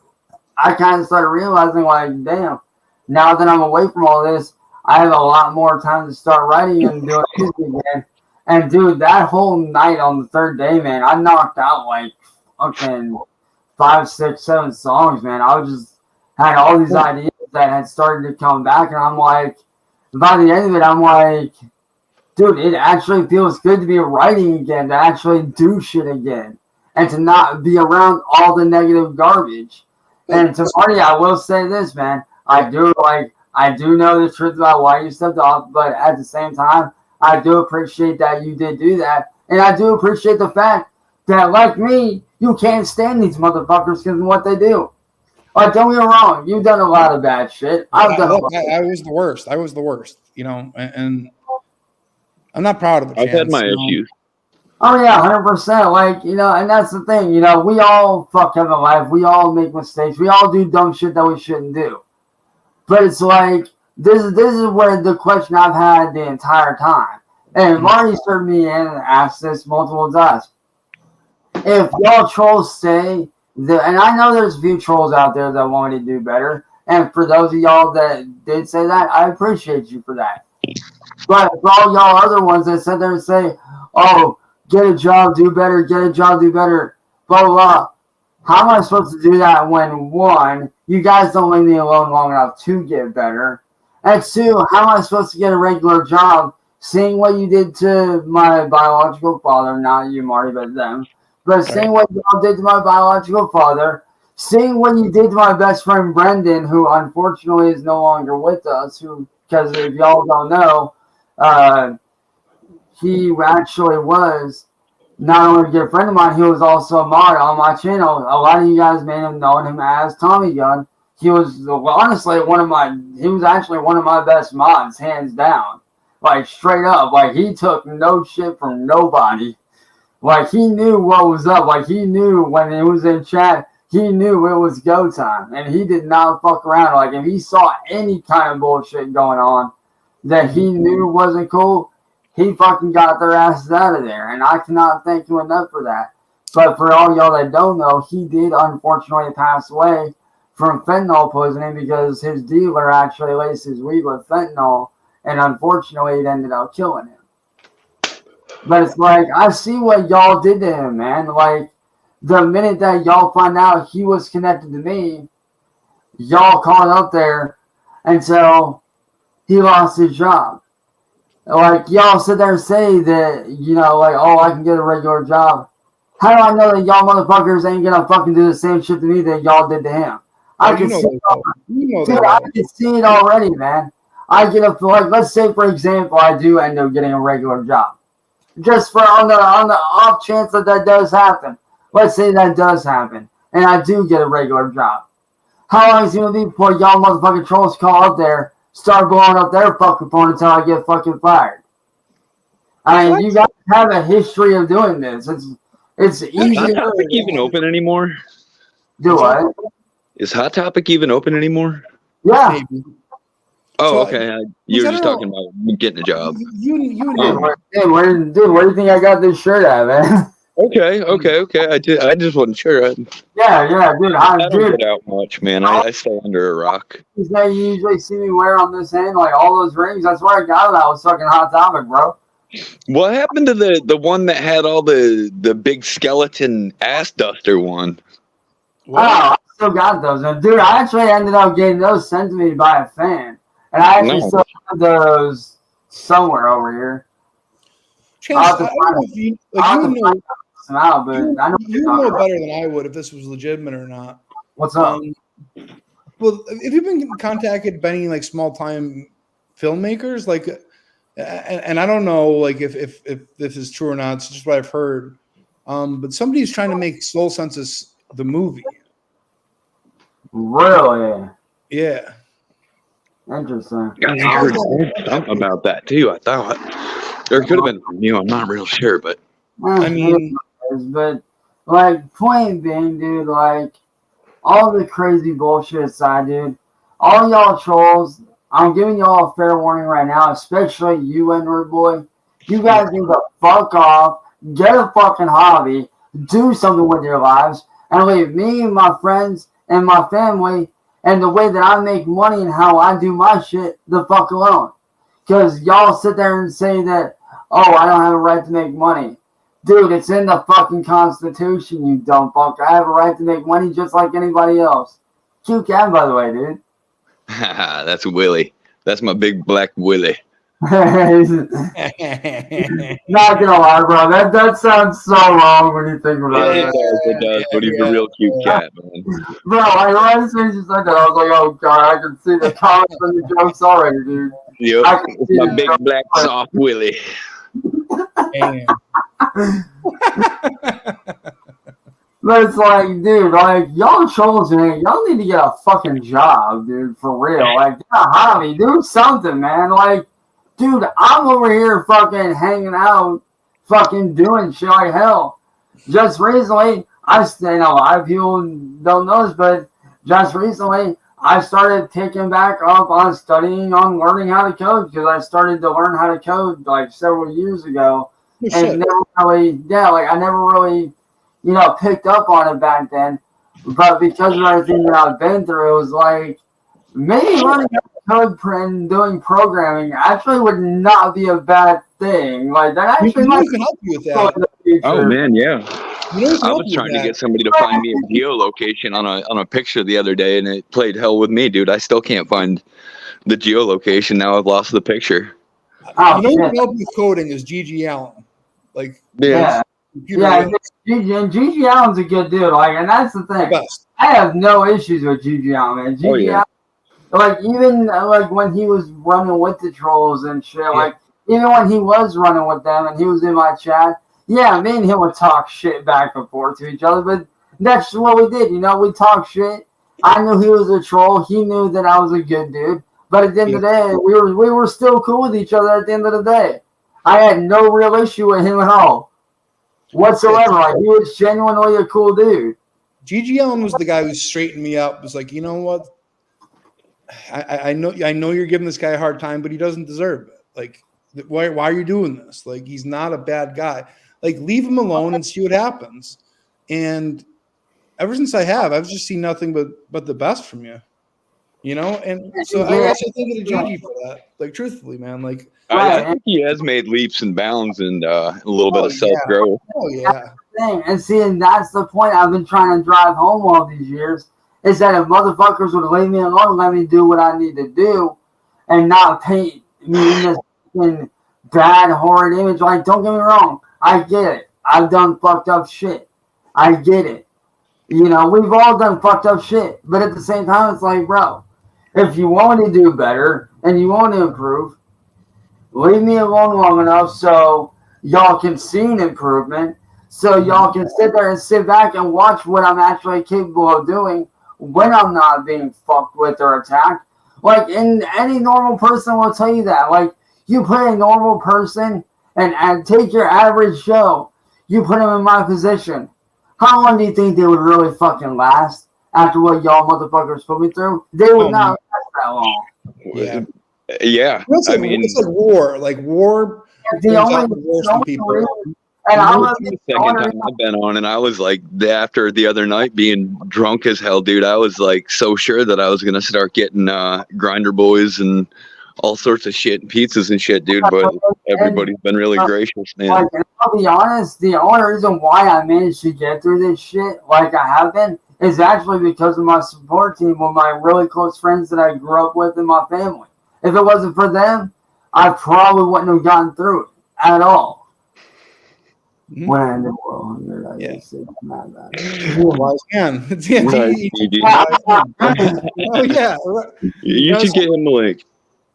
I kind of started realizing damn, now that I'm away from all this, I have a lot more time to start writing and doing music again. And dude, that whole night on the third day, man, I knocked out fucking 5, 6, 7 songs, man. I just had all these ideas that had started to come back, and I'm by the end of it, I'm dude, it actually feels good to be writing again, to actually do shit again, and to not be around all the negative garbage. And to Marty, I will say this, man, I do know the truth about why you stepped off, but at the same time, I do appreciate that you did do that. And I do appreciate the fact that, like me, you can't stand these motherfuckers because of what they do. Don't get me wrong. You've done a lot of bad shit. I've done a lot. I was the worst. And I'm not proud of it. I've had my issues. Oh, yeah, 100%. And that's the thing. We all fuck up in life. We all make mistakes. We all do dumb shit that we shouldn't do. But it's this is where the question I've had the entire time. And Marty served me in and asked this multiple times. if y'all trolls say that, and I know there's a few trolls out there that want me to do better, and for those of y'all that did say that, I appreciate you for that. But for all y'all other ones that sit there and say, oh, get a job, do better, get a job, do better, blah, blah, blah. How am I supposed to do that when, one, you guys don't leave me alone long enough to get better? And two, how am I supposed to get a regular job seeing what you did to my biological father, not you, Marty, but them, but seeing what y'all did to my biological father, seeing what you did to my best friend Brendan, who unfortunately is no longer with us, who, because if y'all don't know, he actually was not only a good friend of mine, he was also a mod on my channel. A lot of you guys may have known him as Tommy Gun. He was honestly he was actually one of my best mods, hands down. Like, straight up. Like, he took no shit from nobody. Like, he knew what was up. Like, he knew when he was in chat, he knew it was go time. And he did not fuck around. Like, if he saw any kind of bullshit going on that he knew wasn't cool, he fucking got their asses out of there. And I cannot thank you enough for that. But for all y'all that don't know, he did unfortunately pass away from fentanyl poisoning because his dealer actually laced his weed with fentanyl. And unfortunately, it ended up killing him. But it's like, I see what y'all did to him, man. Like, the minute that y'all find out he was connected to me, y'all called up there until he lost his job. Like, y'all sit there and say that, you know, like, oh, I can get a regular job. How do I know that y'all motherfuckers ain't gonna fucking do the same shit to me that y'all did to him? I can see it already, man. I get a, like, let's say for example, I do end up getting a regular job. Just for on the off chance that does happen. Let's say that does happen, and I do get a regular job. How long is it gonna be before y'all motherfucking trolls call up there, start blowing up their fucking phone until I get fucking fired? I mean, you guys have a history of doing this. It's easy. Is Hot Topic even open anymore? Do what? Is Hot Topic even open anymore? Yeah. Maybe. Oh, So, okay. You were just talking about getting a job. Dude, where do you think I got this shirt at, man? Okay. I just wasn't sure. Yeah, dude. I don't get out much, man. I stay under a rock. That you usually see me wear on this hand, like all those rings. That's where I got it. I was fucking Hot Topic, bro. What happened to the one that had all the big skeleton ass duster one? What? Oh, I still got those. And dude, I actually ended up getting those sent to me by a fan. And I actually still have those somewhere over here. Chance, I don't know if you know better than I would if this was legitimate or not. What's up? Well, if you've been contacted by any like small time filmmakers, like, and I don't know like if this is true or not, it's just what I've heard. But somebody's trying to make Soul Census the movie. Really? Yeah. Interesting. I heard something about that too. I thought there could have been from you. I'm not real sure, but I mean, but like, point being, dude, like all the crazy bullshit aside, dude, all y'all trolls, I'm giving y'all a fair warning right now, especially you, N-word boy. You guys need to fuck off, get a fucking hobby, do something with your lives, and leave me and my friends and my family and the way that I make money and how I do my shit the fuck alone. Because y'all sit there and say that, oh, I don't have a right to make money. Dude, it's in the fucking Constitution, you dumb fuck. I have a right to make money just like anybody else. Cute cat, by the way, dude. That's Willie. That's my big black Willie. Not gonna lie, bro. That sounds so wrong when you think about it. It does, but he's a real cute cat, man. Bro, like, right as soon as you said that, I was like, oh, God, I can see the comments and the jokes already, dude. Yep, my big black soft Willie. But it's like, dude, like, y'all trolls, man, y'all need to get a fucking job, dude, for real. Like, get a hobby, do something, man. Like, dude, I'm over here fucking hanging out, fucking doing shit like hell. Just recently, a lot of people don't know this, but just recently, I started picking back up on studying on learning how to code because I started to learn how to code like several years ago. And never really, I never really picked up on it back then. But because of everything that I've been through, it was like maybe learning code and doing programming actually would not be a bad thing. Like that actually might can help you with that. Oh man, yeah. I was trying to get somebody to find me a geolocation on a picture the other day, and it played hell with me, dude. I still can't find the geolocation. Now I've lost the picture. Who can help you with coding is Gigi Allen. Like, yeah. Gigi Allen's a good dude. Like, and that's the thing. I have no issues with Gigi Allen, man. Gigi Allen, like, even like when he was running with the trolls and shit, like even when he was running with them and he was in my chat, me and him would talk shit back and forth to each other, but that's what we did, we talked shit. I knew he was a troll, he knew that I was a good dude, but at the end of the day, we were still cool with each other at the end of the day. I had no real issue with him at all whatsoever. Like, he was genuinely a cool dude. Gigi Allen was the guy who straightened me up. Was like, you know what? I know you're giving this guy a hard time, but he doesn't deserve it. Like, why are you doing this? Like, he's not a bad guy. Like, leave him alone and see what happens. And ever since I've just seen nothing but the best from you. And so I actually think of Gigi for that. Like, truthfully, man. Like, I think he has made leaps and bounds and a little bit of self-growth. Oh yeah. And see, and that's the point I've been trying to drive home all these years, is that if motherfuckers would leave me alone and let me do what I need to do and not paint me in this bad, horrid image. Like, don't get me wrong, I get it. I've done fucked up shit. I get it. We've all done fucked up shit. But at the same time, it's like, bro, if you want to do better and you want to improve, leave me alone long enough so y'all can see an improvement, so y'all can sit there and sit back and watch what I'm actually capable of doing when I'm not being fucked with or attacked. Like, and any normal person will tell you that. Like, you put a normal person and take your average Joe, you put them in my position. How long do you think they would really fucking last after what y'all motherfuckers put me through? They would not last that long. Yeah. Yeah. It's like war. Like, war. The only people. And the second time I've been on, and I was like, after the other night being drunk as hell, dude, I was like so sure that I was gonna start getting grinder boys and all sorts of shit and pizzas and shit, dude. But everybody's been really gracious, man. Like, I'll be honest, the only reason why I managed to get through this shit like I have been is actually because of my support team with my really close friends that I grew up with in my family. If it wasn't for them, I probably wouldn't have gotten through it at all. Mm-hmm. When the world hunger, I just said, not Oh yeah. You should get him the link.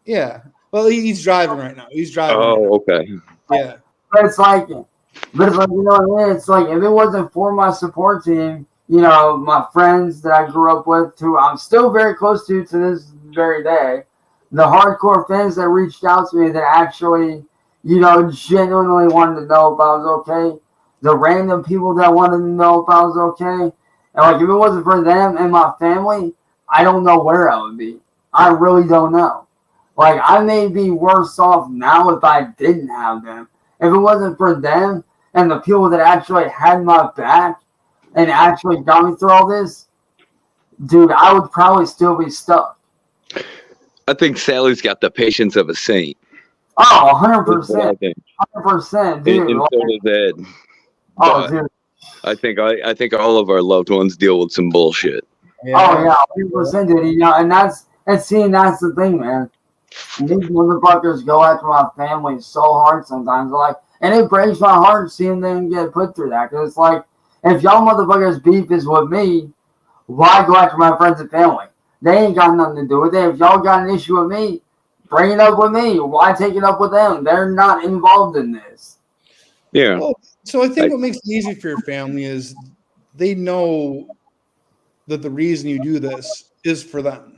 Yeah. Well, he's driving right now. He's driving. Oh, okay. Yeah. But it's like, you know what I mean? It's like, if it wasn't for my support team, my friends that I grew up with, who I'm still very close to this very day, the hardcore fans that reached out to me that actually, genuinely wanted to know if I was okay, the random people that wanted to know if I was okay, and like, if it wasn't for them and my family, I don't know where I would be. I really don't know. Like, I may be worse off now if I didn't have them. If it wasn't for them and the people that actually had my back and actually got me through all this, dude, I would probably still be stuck. I think Sally's got the patience of a saint. Oh, 100%. 100%, dude. And so does Ed. Oh, dude. I think all of our loved ones deal with some bullshit. Yeah. Oh, yeah, 100%, dude. And that's the thing, man. These motherfuckers go after my family so hard sometimes. Like, and it breaks my heart seeing them get put through that. Because it's like, if y'all motherfuckers beef is with me, why go after my friends and family? They ain't got nothing to do with it. If y'all got an issue with me, bring it up with me. Why take it up with them? They're not involved in this. Yeah. Well, so I think what makes it easy for your family is they know that the reason you do this is for them.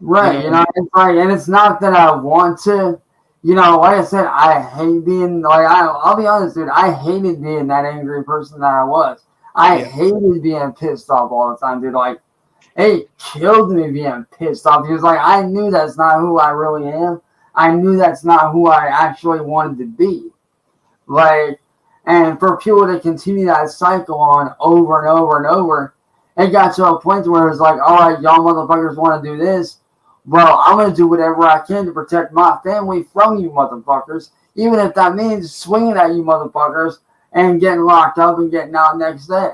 Right, it's like, and it's not that I want to, like I said, I hate being, like, I'll be honest, dude, I hated being that angry person that I was. I hated being pissed off all the time, dude. Like, it killed me being pissed off. He was like, I knew that's not who I really am. I knew that's not who I actually wanted to be. Like, And for people to continue that cycle on over and over and over, it got to a point where it's like, all right, y'all motherfuckers want to do this. Well, I'm going to do whatever I can to protect my family from you motherfuckers, even if that means swinging at you motherfuckers and getting locked up and getting out next day.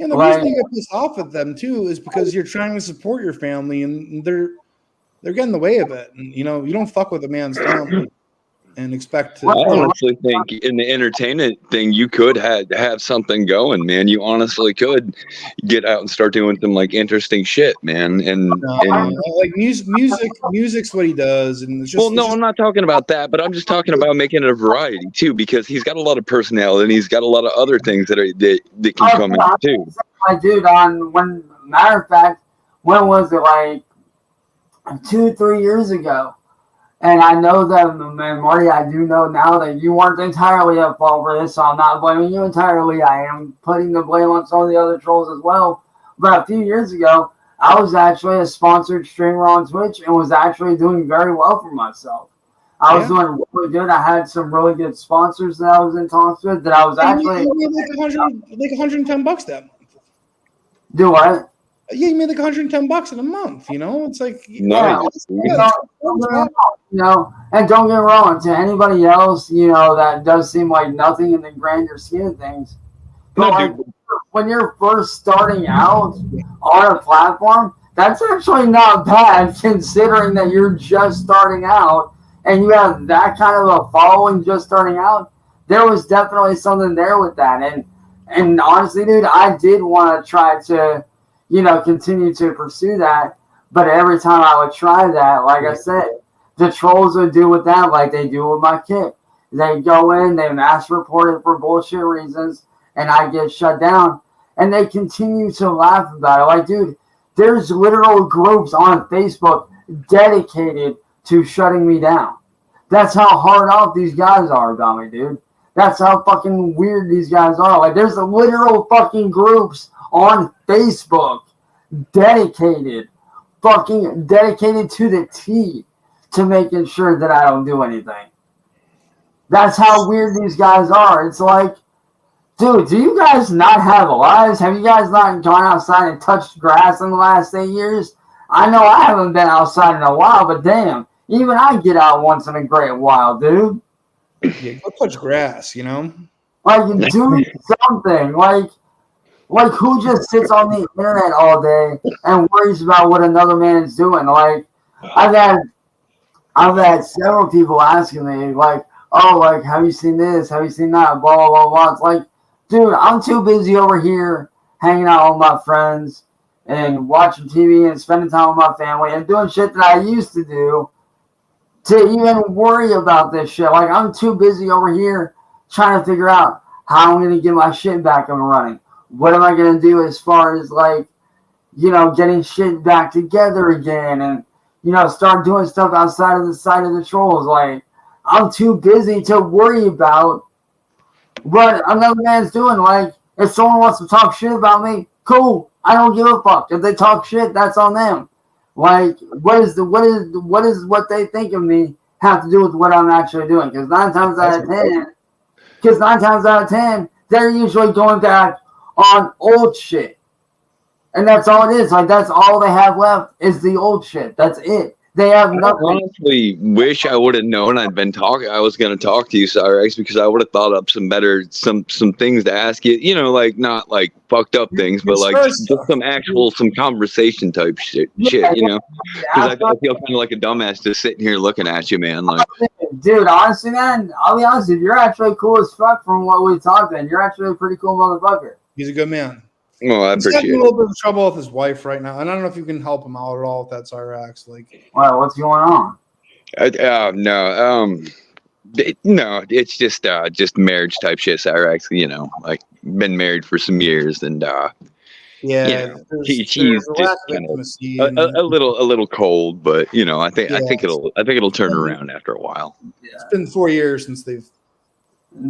And the reason you get pissed off at them too is because you're trying to support your family, and they're getting in the way of it. And you don't fuck with a man's family and expect to. I honestly think in the entertainment thing, you could have something going, man. You honestly could get out and start doing some like interesting shit, man. And like music's what he does, and it's just. Well, no, I'm not talking about that, but I'm just talking about making it a variety too, because he's got a lot of personality and he's got a lot of other things that can come in too. My dude, matter of fact, when was it, like 2-3 years ago? And I know that, man, Marty, I do know now that you weren't entirely at fault for this, so I'm not blaming you entirely. I am putting the blame on some of the other trolls as well. But a few years ago, I was actually a sponsored streamer on Twitch and was actually doing very well for myself. I was doing really good. I had some really good sponsors that I was in talks with that I was actually... You made like $110 that month. Do what? Yeah, you made like $110 in a month. It's like and don't get me wrong, to anybody else, that does seem like nothing in the grander scheme of things. But when you're first starting out on a platform, that's actually not bad considering that you're just starting out and you have that kind of a following just starting out. There was definitely something there with that, and honestly, dude, I did want to try to, continue to pursue that. But every time I would try that, like I said, the trolls would do with that like they do with my kid. They go in, they mass report it for bullshit reasons, and I get shut down. And they continue to laugh about it. Like, dude, there's literal groups on Facebook dedicated to shutting me down. That's how hard off these guys are about me, dude. That's how fucking weird these guys are. Like, there's literal fucking groups on Facebook dedicated to the T to making sure that I don't do anything. That's how weird these guys are. It's like, dude, do you guys not have lives? Have you guys not gone outside and touched grass in the last 8 years? I know I haven't been outside in a while, but damn, even I get out once in a great while, dude. Yeah, go touch grass, Like, do something. Like, who just sits on the internet all day and worries about what another man is doing? Like, I've had several people asking me, like, oh, like, have you seen this? Have you seen that? Blah, blah, blah, blah. It's like, dude, I'm too busy over here hanging out with my friends and watching TV and spending time with my family and doing shit that I used to do to even worry about this shit. Like, I'm too busy over here trying to figure out how I'm going to get my shit back up and running. What am I going to do as far as, like, getting shit back together again and, start doing stuff outside of the side of the trolls. Like, I'm too busy to worry about what another man's doing. Like, if someone wants to talk shit about me, cool. I don't give a fuck. If they talk shit, that's on them. Like, what is what they think of me have to do with what I'm actually doing? Because 9 times out of 10, they're usually going back on old shit. And that's all it is. Like, that's all they have left is the old shit. That's it. They have nothing. I honestly wish I would have known I was going to talk to you, Cyrax, because I would have thought up some things to ask you, like not like fucked up things, but like just some conversation type shit, because I feel kind of like a dumbass just sitting here looking at you, man. Like, dude, honestly, man, I'll be honest with you, you're actually cool as fuck from what we talked in. You're actually a pretty cool motherfucker. He's a good man. Well, I appreciate it. He's having a little bit of trouble with his wife right now, and I don't know if you can help him out at all with that, Cyrax. Like, well, what's going on? No, it's just marriage type shit. Cyrax, like been married for some years, and she's just kind of a little cold, but I think it'll turn around after a while. Yeah. It's been 4 years since they've.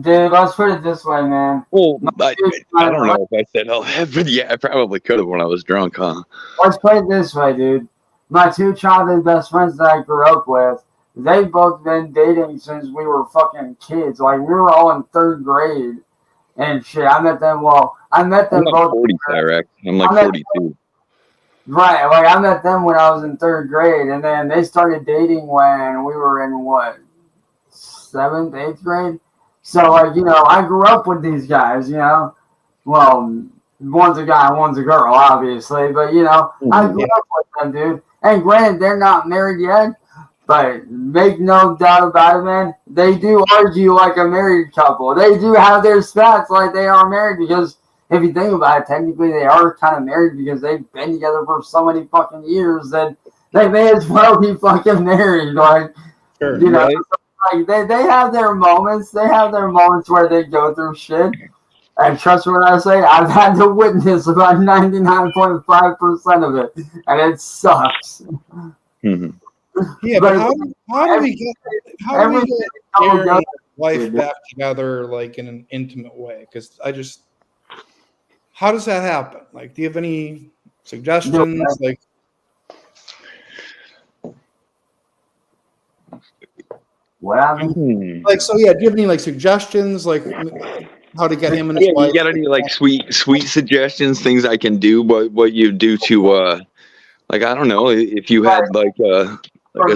Dude, let's put it this way, man. Well, I don't know if I said all that, but yeah, I probably could have when I was drunk, huh? Let's put it this way, dude. My 2 childhood best friends that I grew up with, They've both been dating since we were fucking kids. Like, we were all in 3rd grade and shit. I met them I'm like both. 40, Cyrax. I'm like 42. Right, like I met them when I was in 3rd grade, and then they started dating when we were in what, 7th, 8th grade. So like, you know, I grew up with these guys, you know. Well, one's a guy, one's a girl, obviously, but you know, I grew up with them, dude. And granted, they're not married yet, but make no doubt about it, man. They do argue like a married couple. They do have their spats like they are married because. If you think about it, technically they are kind of married because they've been together for so many fucking years that they may as well be fucking married. Like, Sure, you know, right? like they have their moments. They have their moments where they go through shit. And trust me when I say I've had to witness about 99.5% of it, and it sucks. Yeah, but how do we get Aaron and his wife back together like in an intimate way? Because how does that happen? Like, do you have any suggestions? Like, what happened? Like, so yeah, do you have any like suggestions, like how to get him and his wife? You got any like sweet suggestions, things I can do? What you do to like, I don't know, if you had like a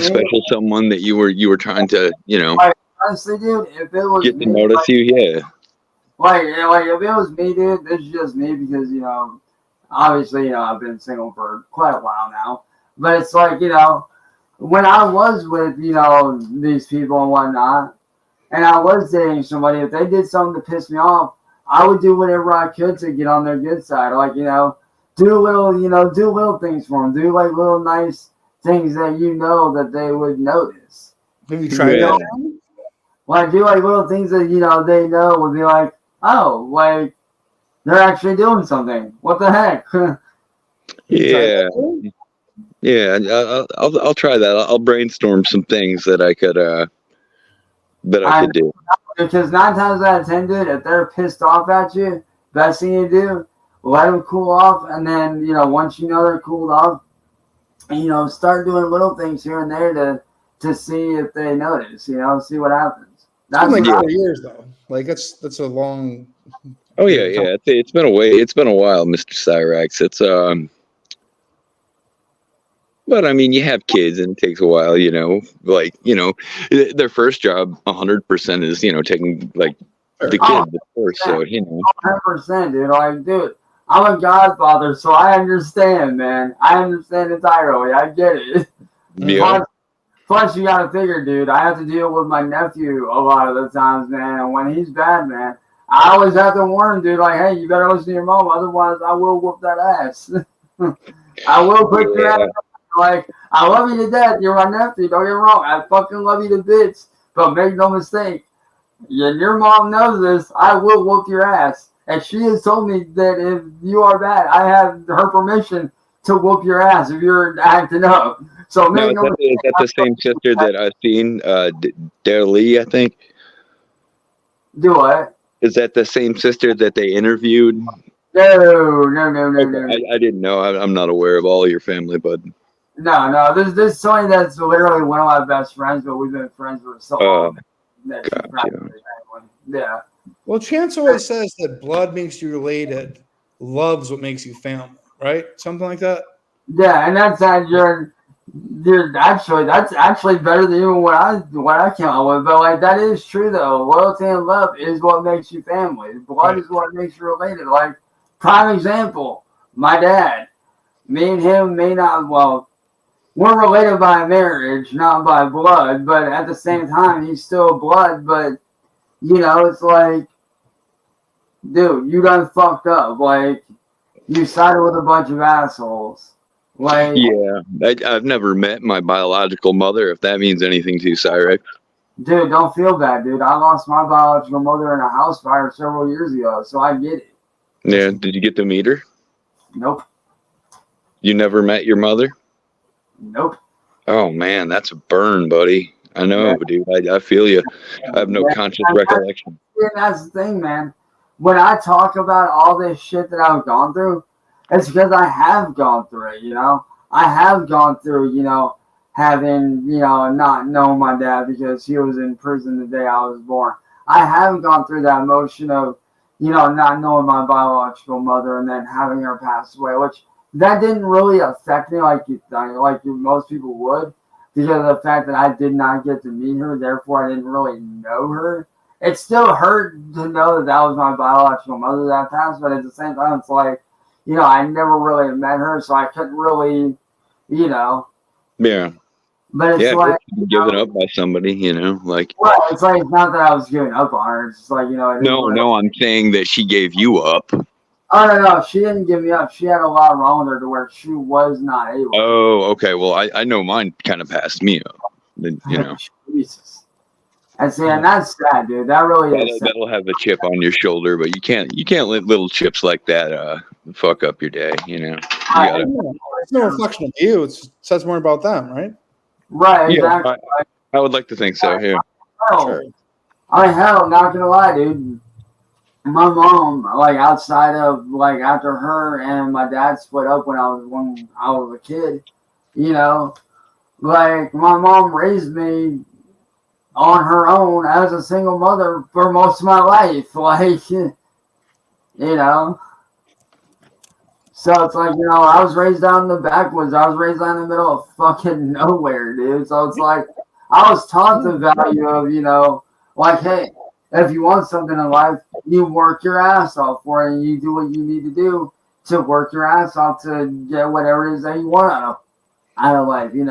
special someone that you were trying to, you know, like, honestly, dude, if it was get to notice you, yeah. Like if it was me, dude, this is just me because, you know, obviously, you know, I've been single for quite a while now. But it's like, you know, when I was with, you know, these people and whatnot, and I was dating somebody, if they did something to piss me off, I would do whatever I could to get on their good side. Like, you know, do little things for them. Do like little nice things that you know that they would notice. Have you tried that? Like, do like little things that, you know, they know would be like, oh, like, they're actually doing something. What the heck? Yeah. Yeah, I'll try that. I'll brainstorm some things that I could do. Because 9 times out of 10, dude, if they're pissed off at you, best thing you do, let them cool off, and then, you know, once you know they're cooled off, you know, start doing little things here and there to see if they notice, you know, see what happens. That's like 4 years though. Like that's a long. Oh yeah. It's been a while, Mr. Cyrax. It's but I mean, you have kids, and it takes a while, you know. Like, you know, their first job, 100% is, you know, taking like the kid, of course. So, you know, 100%, dude. Like, dude, I'm a godfather, so I understand, man. I understand entirely. I get it. Yeah. Plus, you gotta figure, dude, I have to deal with my nephew a lot of the times, man. And when he's bad, man, I always have to warn him, dude, like, hey, you better listen to your mom, otherwise I will whoop that ass. I will put your ass. Like, I love you to death. You're my nephew. Don't get me wrong. I fucking love you to bits. But make no mistake. And your mom knows this. I will whoop your ass. And she has told me that if you are bad, I have her permission to whoop your ass if you're acting up. So make no mistake. Is that the same sister that I've seen, Dare Lee, I think? Do what? Is that the same sister that they interviewed? No. I didn't know. I'm not aware of all your family, bud. No. There's somebody that's literally one of my best friends, but we've been friends for so long. Yeah. Well, Chance always says that blood makes you related, love's what makes you family, right? Something like that. Yeah, and that's that's actually better than even what I came up with. But like, that is true though. Loyalty and love is what makes you family. Blood is what makes you related. Like, prime example, my dad. Me and him may not, well, we're related by marriage, not by blood, but at the same time, he's still blood. But, you know, it's like, dude, you done fucked up. Like, you sided with a bunch of assholes. Like, yeah, I've never met my biological mother, if that means anything to you, Cyrax. Dude, don't feel bad, dude. I lost my biological mother in a house fire several years ago, so I get it. Yeah, did you get to meet her? Nope. You never met your mother? Nope. Oh man, that's a burn, buddy. I know, dude. I feel you. I have no conscious recollection. That's the thing, man. When I talk about all this shit that I've gone through, it's because I have gone through it, you know? I have gone through, you know, having, not known my dad because he was in prison the day I was born. I haven't gone through that emotion of, not knowing my biological mother and then having her pass away, which that didn't really affect me like most people would, because of the fact that I did not get to meet her, therefore I didn't really know her. It still hurt to know that was my biological mother that passed, but at the same time, it's like, I never really met her, so I couldn't really, Yeah. But it's Yeah, like given up by somebody, like. Well, it's like it's not that I was giving up on her. It's just like No, I'm saying that she gave you up. Oh no, she didn't give me up. She had a lot wrong with her to where she was not able. Oh, okay. Well, I know mine kind of passed me up. Jesus. And see, and that's sad, dude. That really is sad. That'll have a chip on your shoulder, but you can't let little chips like that fuck up your day. It's no reflection of you. It says more about them, right? Right, exactly. Yeah, I would like to think so. Yeah. Sure. Hell, not gonna lie, dude. My mom, outside of after her and my dad split up when I was a kid, my mom raised me on her own as a single mother for most of my life, So it's like, I was raised down in the backwoods. I was raised down in the middle of fucking nowhere, dude. So it's like, I was taught the value of, hey, if you want something in life, you work your ass off for it, and you do what you need to do to work your ass off to get whatever it is that you want out of life, And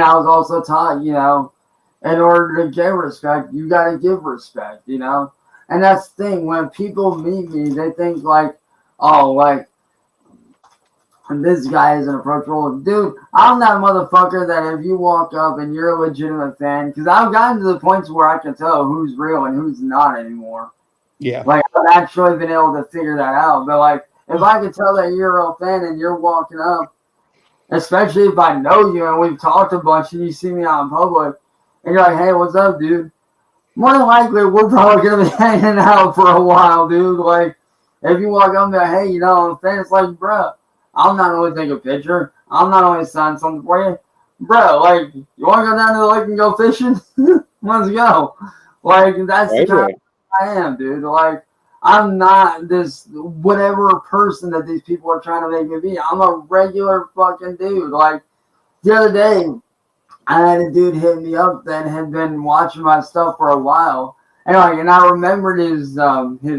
I was also taught, in order to get respect, you got to give respect, And that's the thing. When people meet me, they think this guy isn't approachable. Dude, I'm that motherfucker that if you walk up and you're a legitimate fan, because I've gotten to the points where I can tell who's real and who's not anymore. Yeah. I've actually been able to figure that out. But, if I can tell that you're a real fan and you're walking up, especially if I know you and we've talked a bunch and you see me out in public, and you're like, hey, what's up, dude? More than likely, we're probably going to be hanging out for a while, dude. If you walk up and be like, hey, I'm a fan, it's like, bro, I'm not only take a picture. I'm not only sign something for you. Bro, you want to go down to the lake and go fishing? Let's go. That's the kind of I am, dude. I'm not this whatever person that these people are trying to make me be. I'm a regular fucking dude. The other day, I had a dude hit me up that had been watching my stuff for a while. And I remembered his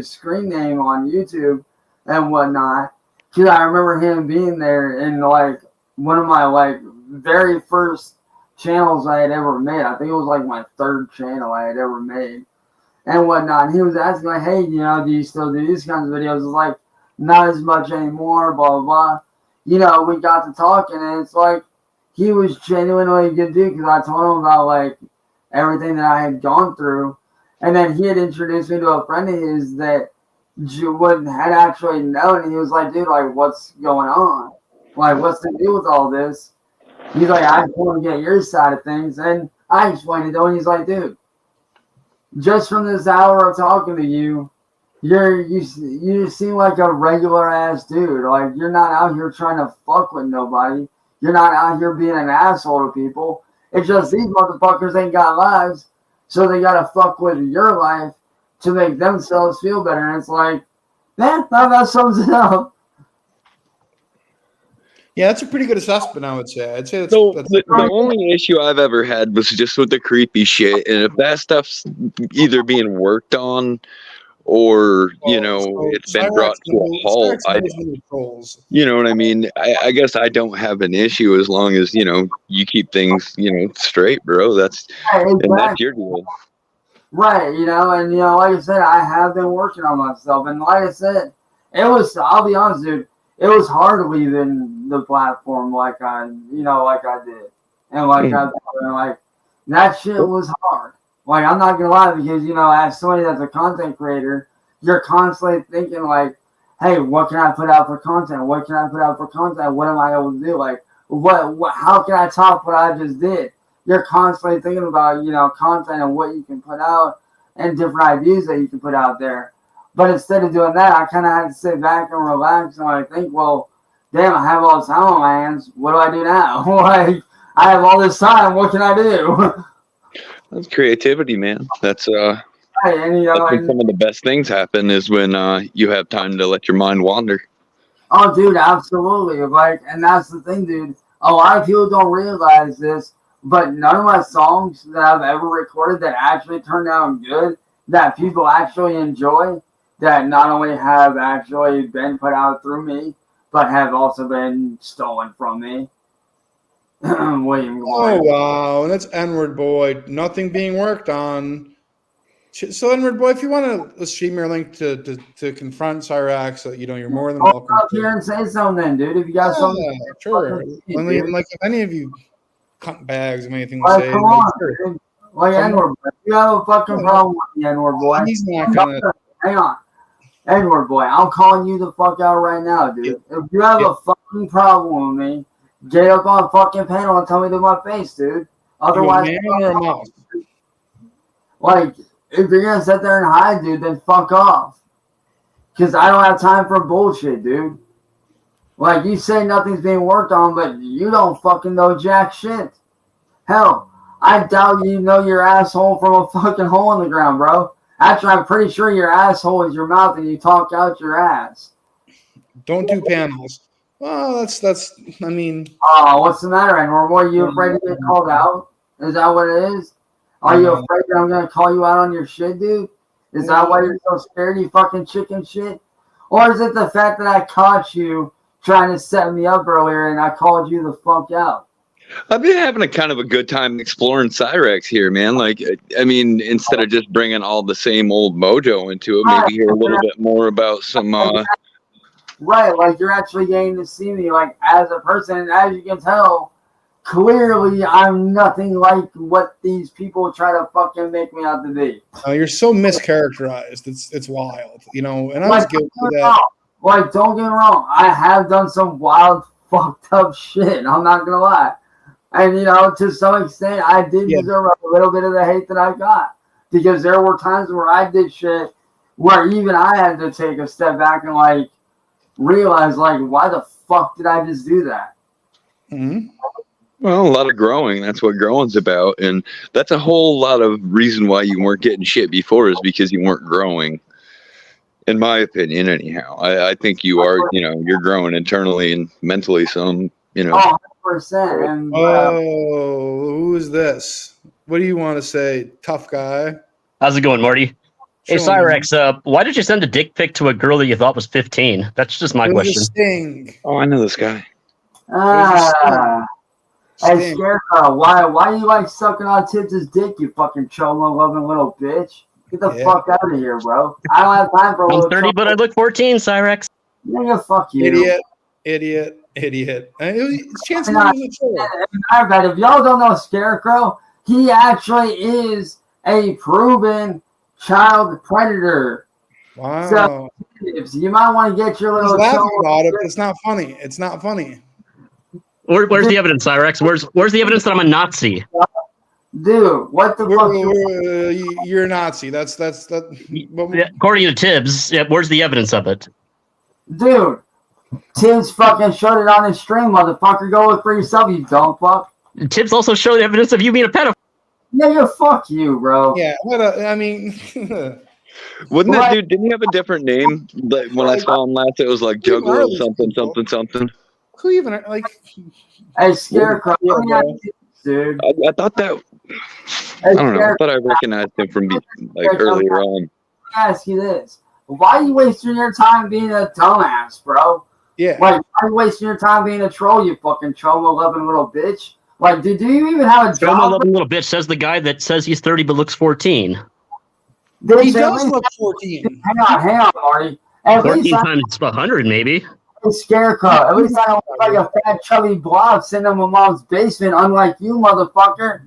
screen name on YouTube and whatnot. Because I remember him being there in one of my very first channels I had ever made. I think it was my third channel I had ever made and whatnot. And he was asking hey, do you still do these kinds of videos? It's not as much anymore, blah, blah, blah. We got to talking and it's he was genuinely a good dude because I told him about everything that I had gone through. And then he had introduced me to a friend of his that had actually known, and he was like, dude, what's going on? What's the deal with all this? He's like, I just want to get your side of things. And I explained it to him, and he's like, dude, just from this hour of talking to you, you seem like a regular ass dude. You're not out here trying to fuck with nobody. You're not out here being an asshole to people. It's just these motherfuckers ain't got lives, so they gotta fuck with your life to make themselves feel better. And it's that sums it up. Yeah, that's a pretty good assessment, I would say. I'd say that's, the only issue I've ever had was just with the creepy shit. And if that stuff's either being worked on or, it's been brought to a halt, you know what I mean? I guess I don't have an issue as long as, you keep things, straight, bro. That's your deal. Right, and like I said, I have been working on myself, and like I said, I'll be honest, dude, it was hard leaving the platform like I did, and that shit was hard. I'm not gonna lie, because as somebody that's a content creator, you're constantly thinking hey, what can I put out for content? What can I put out for content? What am I able to do? What? How can I top what I just did? You're constantly thinking about, content and what you can put out and different ideas that you can put out there. But instead of doing that, I kind of had to sit back and relax and think, well, damn, I have all this time on my hands. What do I do now? I have all this time. What can I do? That's creativity, man. That's Right, and, you know, I think and, some of the best things happen is when you have time to let your mind wander. oh, dude, absolutely. Like, and that's the thing, dude. A lot of people don't realize this, but none of my songs that I've ever recorded that actually turned out good, that people actually enjoy, that not only have actually been put out through me, but have also been stolen from me. William Oh Glory. wow, and that's N-word boy. Nothing being worked on. So N-word boy, if you want to stream your link to confront Cyrax, you're more than Go welcome. up here and say something, then, dude. If you got something, Yeah, sure. dude. I mean, like if any of you cunt bags have anything to Like, say, come like, on, sure. dude. Like, Come N-word boy. If you have a fucking problem with the N-word boy, He's not gonna. hang on. N-word boy, I'm calling you the fuck out right now, dude. If you have a fucking problem with me, get up on a fucking panel and tell me to my face, dude. Otherwise, You a man or a mouse? like, if you're gonna sit there and hide, dude, then fuck off. Cause I don't have time for bullshit, dude. Like, you say nothing's being worked on, but you don't fucking know jack shit. Hell, I doubt you know your asshole from a fucking hole in the ground, bro. Actually, I'm pretty sure your asshole is your mouth and you talk out your ass. Don't do panels. Well, that's. I mean. Oh, what's the matter, N-word boy? You afraid to get called out? Is that what it is? Are you afraid that I'm gonna call you out on your shit, dude? Is that why you're so scared, you fucking chicken shit? Or is it the fact that I caught you trying to set me up earlier and I called you the fuck out? I've been having a kind of a good time exploring Cyrax here, man. Like, I mean, instead of just bringing all the same old mojo into it, maybe hear a little bit more about some. Right, like you're actually getting to see me like as a person, and as you can tell, clearly I'm nothing like what these people try to fucking make me out to be. You're so mischaracterized. It's wild, and I was Like, guilty of that. Like, don't get me wrong, I have done some wild, fucked up shit. I'm not gonna lie. And to some extent, I did deserve a little bit of the hate that I got, because there were times where I did shit where even I had to take a step back and like realize, like, why the fuck did I just do that? Mm-hmm. Well, a lot of growing. That's what growing's about, and that's a whole lot of reason why you weren't getting shit before is because you weren't growing. In my opinion, anyhow, I think you are. You're growing internally and mentally. Some, Oh, 100%. And, who is this? What do you want to say, tough guy? How's it going, Marty? Hey, Chilling. Cyrax, why did you send a dick pic to a girl that you thought was 15? That's just my It was a question. sting. Oh, I know this guy. Hey, Scarecrow, why you like sucking on Tips' dick, you fucking cholo-loving little bitch? Get the fuck out of here, bro. I don't have time for a I'm little 30, but I look 14, Cyrax. Nigga, fuck you. Idiot. And it's chance And I bet if y'all don't know Scarecrow, he actually is a proven child predator. Wow. So you might want to get your He's little laughing about it, but it's not funny. It's not funny. Where's the evidence, Cyrax? Where's the evidence that I'm a Nazi? Dude, what the fuck? You're a Nazi. That's Yeah, according to Tibbs, where's the evidence of it? Dude, Tibbs fucking showed it on his stream, motherfucker. Go look for yourself, you dumb fuck. Tibbs also showed evidence of you being a pedophile. Nigga, fuck you, bro. Yeah, I mean... Wouldn't that dude, didn't he have a different name? Like, when I saw him last, it was like Juggalo something. Who even, like... Hey, Scarecrow, dude. I thought that... I don't know. I thought I recognized him from earlier on. Let me ask you this. Why are you wasting your time being a dumbass, bro? Yeah. Like, why are you wasting your time being a troll, you fucking cholo-loving little bitch? Like, do you even have a job? Cholo-loving little bitch, says the guy that says he's 30 but looks 14. He does look 14. Hang on, Marty. 14 times 100, maybe. Scarecrow. At least I don't look like a fat, chubby blob sitting in my mom's basement, unlike you, motherfucker.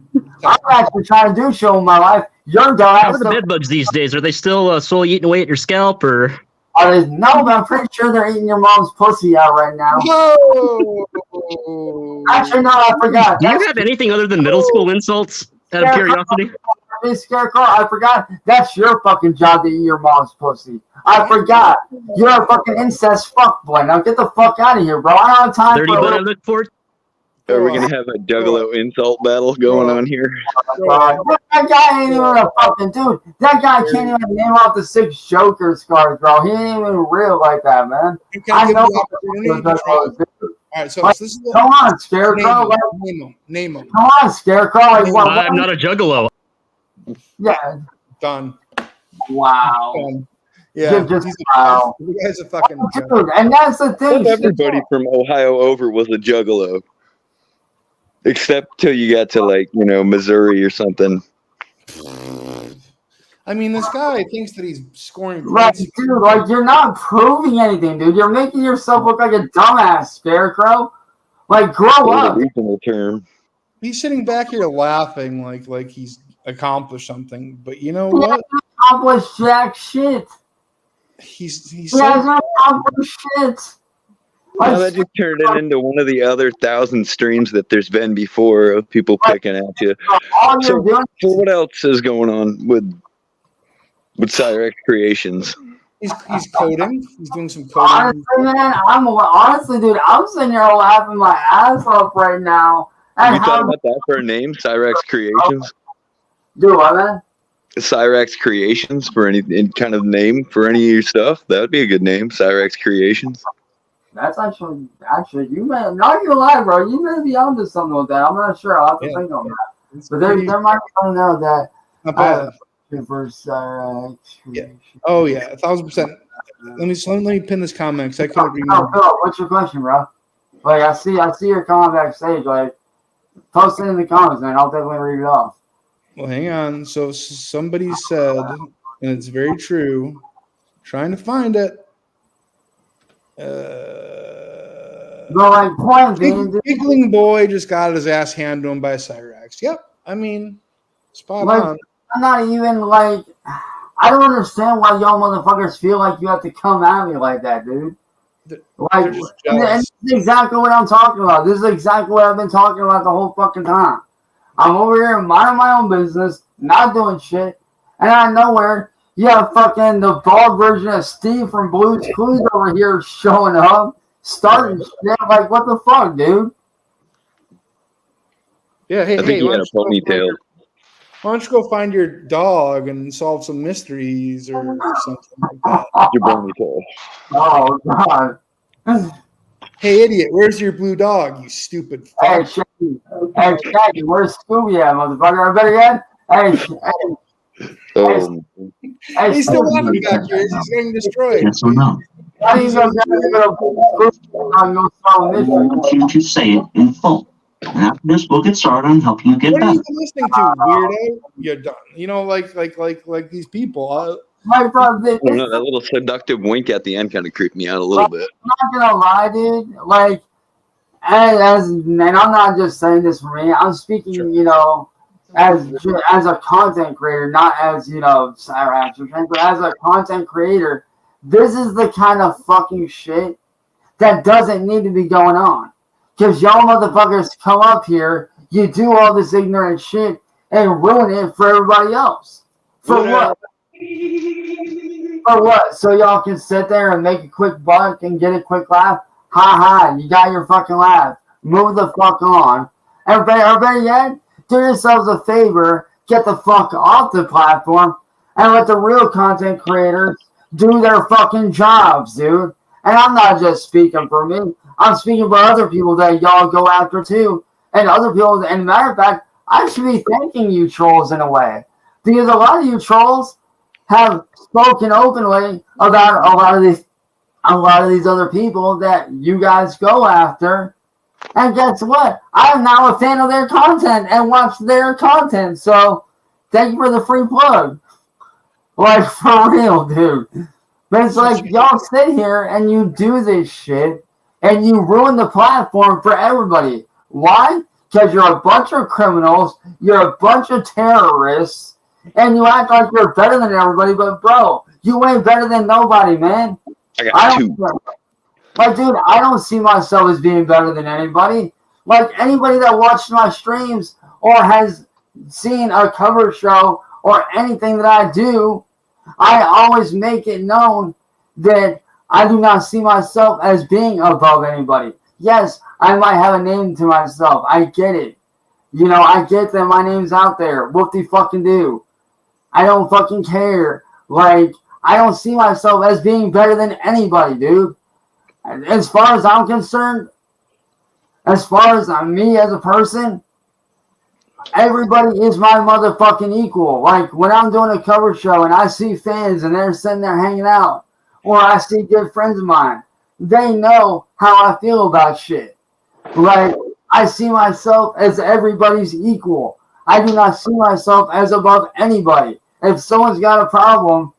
I'm actually trying to do show in my life. You're dumb. How are the bed bugs these days? Are they still slowly eating away at your scalp, or? No, but I'm pretty sure they're eating your mom's pussy out right now. No. Actually, no, I forgot. Do you have anything other than middle school insults, out of curiosity? Scarecrow, I forgot. That's your fucking job to eat your mom's pussy. I forgot. You're a fucking incest fuck boy. Now get the fuck out of here, bro. I don't have time 30, for but I look for. Are we gonna have a Juggalo insult battle going on here? That guy ain't even a fucking dude. That guy can't even name off the 6 Joker scars, bro. He ain't even real like that, man. I know. All right, so Like, this is come on, Scarecrow. Name him. Come on, Scarecrow. Like, what, I'm not a juggalo. Yeah. Done. Wow. Done. Yeah. Wow. You guys are fucking dude, and that's the thing. Everybody from Ohio over was a Juggalo. Except till you got to, like, you know, Missouri or something. I mean, this guy thinks that he's scoring Like, points. dude, like, you're not proving anything, dude. You're making yourself look like a dumbass, Scarecrow. Like, grow up. Regional term. He's sitting back here laughing like he's accomplished something. But you know what? Accomplished jack shit. He's He hasn't accomplished shit. Now that just turned it into one of the other 1,000 streams that there's been before of people picking at you. So what else is going on with Cyrax Creations? He's coding. He's doing some coding. Honestly, man, dude, I'm sitting here laughing my ass off right now. Have you thought about that for a name? Cyrax Creations? Do what, man? Cyrax Creations for any kind of name for any of your stuff? That would be a good name, Cyrax Creations. That's actually, you may, not gonna lie, bro, you may be onto something with that. I'm not sure. I'll have to think on that. But there might be something there that for Cyrax. Yeah. Oh yeah, 1,000%. Let me pin this comment because I couldn't read. What's your question, bro? Like I see your comment backstage. Like, post it in the comments, man. I'll definitely read it off. Well, hang on. So somebody said, and it's very true. Trying to find it. Giggling boy just got his ass handed to him by Cyrax. Yep. I mean, spot on. I'm not even like. I don't understand why y'all motherfuckers feel like you have to come at me like that, dude. Like, and this is exactly what I'm talking about. This is exactly what I've been talking about the whole fucking time. I'm over here minding my own business, not doing shit, and out of nowhere, you have fucking the bald version of Steve from Blue's Clues over here showing up, starting shit. Like, what the fuck, dude? Yeah, hey, I think he had a ponytail. Why don't you go find your dog and solve some mysteries or something like that? Your ponytail. Oh, God. Hey, idiot, where's your blue dog, you stupid fuck? Hey, Shaggy, where's Scooby at, motherfucker? I better get. Hey, He's still laughing back here. He's getting destroyed. Yes or no? I want you to say it in full. And after this, we'll get started on helping you get What better. are you listening to, weirdo? You're done. You know, like these people. My brother, I don't know, that little seductive wink at the end kind of creeped me out a little bit. I'm not gonna lie, dude. Like, and I'm not just saying this for me. I'm speaking, you know, as a content creator, not as, you know, Cyrax or something, but as a content creator. This is the kind of fucking shit that doesn't need to be going on. Because y'all motherfuckers come up here, you do all this ignorant shit and ruin it for everybody else. For what? For what? So y'all can sit there and make a quick buck and get a quick laugh? Ha ha, you got your fucking laugh. Move the fuck on. And better yet, do yourselves a favor, get the fuck off the platform, and let the real content creators do their fucking jobs, dude. And I'm not just speaking for me. I'm speaking for other people that y'all go after too. And other people, and matter of fact, I should be thanking you trolls in a way. Because a lot of you trolls have spoken openly about a lot of these other people that you guys go after. And guess what? I'm now a fan of their content and watch their content. So thank you for the free plug. Like, for real, dude. But it's like, y'all sit here and you do this shit and you ruin the platform for everybody. Why? Because you're a bunch of criminals, you're a bunch of terrorists, and you act like you're better than everybody, but bro, you ain't better than nobody, man. I got 2. Like, dude, I don't see myself as being better than anybody. Like, anybody that watched my streams or has seen a cover show or anything that I do, I always make it known that I do not see myself as being above anybody. yes, I might have a name to myself. I get it. You know, I get that my name's out there. What the fucking do? I don't fucking care. Like, I don't see myself as being better than anybody, dude. As far as I'm concerned, as far as me as a person, everybody is my motherfucking equal. Like, when I'm doing a cover show and I see fans and they're sitting there hanging out, or I see good friends of mine, they know how I feel about shit. Like, I see myself as everybody's equal. I do not see myself as above anybody. If someone's got a problem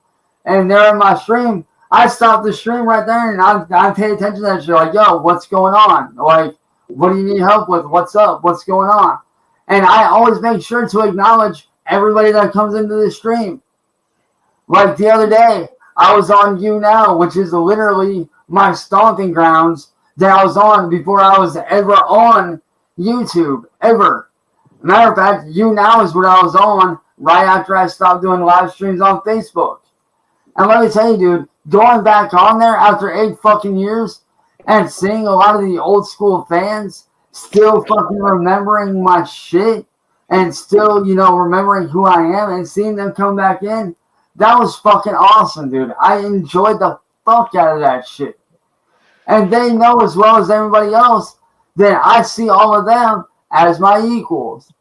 and they're in my stream, I stop the stream right there and I pay attention to that shit. Like, yo, what's going on? Like, what do you need help with? What's up? What's going on? And I always make sure to acknowledge everybody that comes into the stream. Like the other day, I was on YouNow, which is literally my stomping grounds that I was on before I was ever on YouTube, ever. Matter of fact, YouNow is what I was on right after I stopped doing live streams on Facebook. And let me tell you, dude, going back on there after 8 fucking years and seeing a lot of the old school fans still fucking remembering my shit and still, you know, remembering who I am and seeing them come back in, that was fucking awesome, dude. I enjoyed the fuck out of that shit. And they know as well as everybody else that I see all of them as my equals.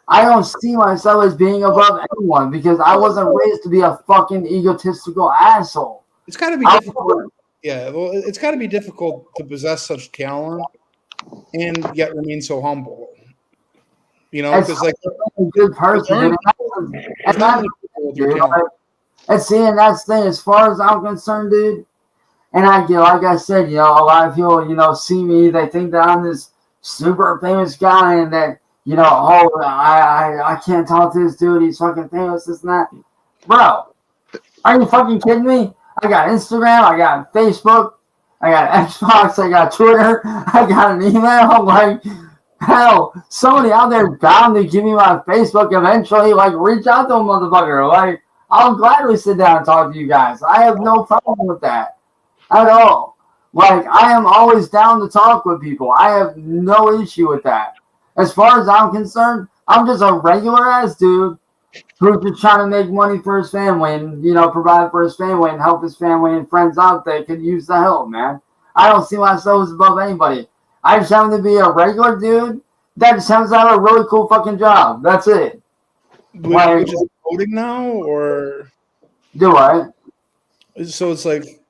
I don't see myself as being above anyone because I wasn't raised to be a fucking egotistical asshole. It's got to be difficult. Yeah, well, it's got to be difficult to possess such talent and yet remain so humble. You know, because like a good person. And see, and that's the thing. As far as I'm concerned, dude, and I get, like I said, you know, a lot of people, you know, see me, they think that I'm this super famous guy, and that, you know, oh, I can't talk to this dude. He's fucking famous, this and that. Bro, are you fucking kidding me? I got Instagram, I got Facebook, I got Xbox, I got Twitter, I got an email. Like, hell, somebody out there bound to give me my Facebook eventually. Like, reach out to a motherfucker. Like, I'll gladly sit down and talk to you guys. I have no problem with that at all. Like, I am always down to talk with people. I have no issue with that. As far as I'm concerned, I'm just a regular ass dude who's just trying to make money for his family and, you know, provide for his family and help his family and friends out that could use the help, man. I don't see myself as above anybody. I just happen to be a regular dude that just happens to have a really cool fucking job. That's it. Which is coding now, or do what? So it's like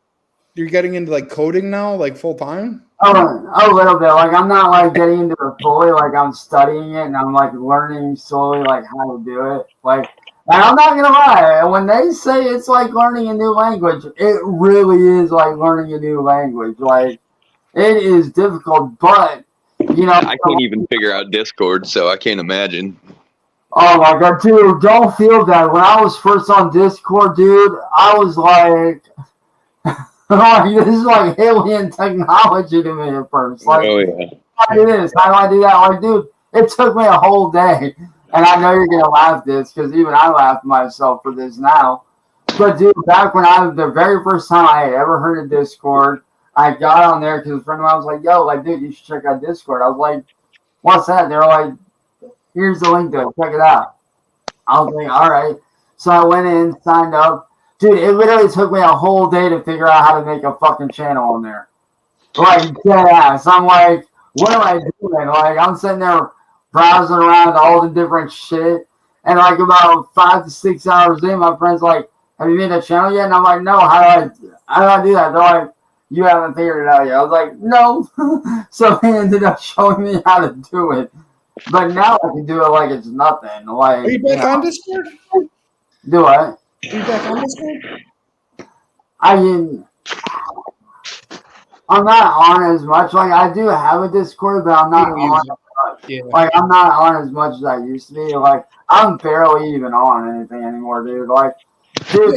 you're getting into like coding now, like full time? Oh, a little bit. Like, I'm not like getting into it fully. Like, I'm studying it and I'm like learning slowly like how to do it. Like, and I'm not gonna lie, when they say it's like learning a new language, it really is like learning a new language. Like, it is difficult, but you know, I can't even figure out Discord, so I can't imagine. Oh my god, dude, don't feel bad. When I was first on Discord, dude, I was like, this is like alien technology to me at first. Like, oh yeah. How do I do this? How do I do that? Like, dude, it took me a whole day. And I know you're gonna laugh at this because even I laughed myself for this now. But dude, back when the very first time I had ever heard of Discord, I got on there because a friend of mine was like, yo, like, dude, you should check out Discord. I was like, what's that? They're like, here's the link to it. Check it out. I was like, all right. So I went in, signed up. Dude, it literally took me a whole day to figure out how to make a fucking channel on there. Like, dead ass. I'm like, what am I doing? Like, I'm sitting there browsing around all the different shit. And like about 5 to 6 hours in, my friend's like, have you made a channel yet? And I'm like, no, how do I do that? They're like, you haven't figured it out yet. I was like, no. So they ended up showing me how to do it. But now I can do it like it's nothing. Like, are you back on Discord? Do what? Are you back on Discord? I'm not on as much. Like, I do have a Discord, but I'm not on as much. Yeah. Like, I'm not on as much as I used to be. Like, I'm barely even on anything anymore, dude. Like, dude,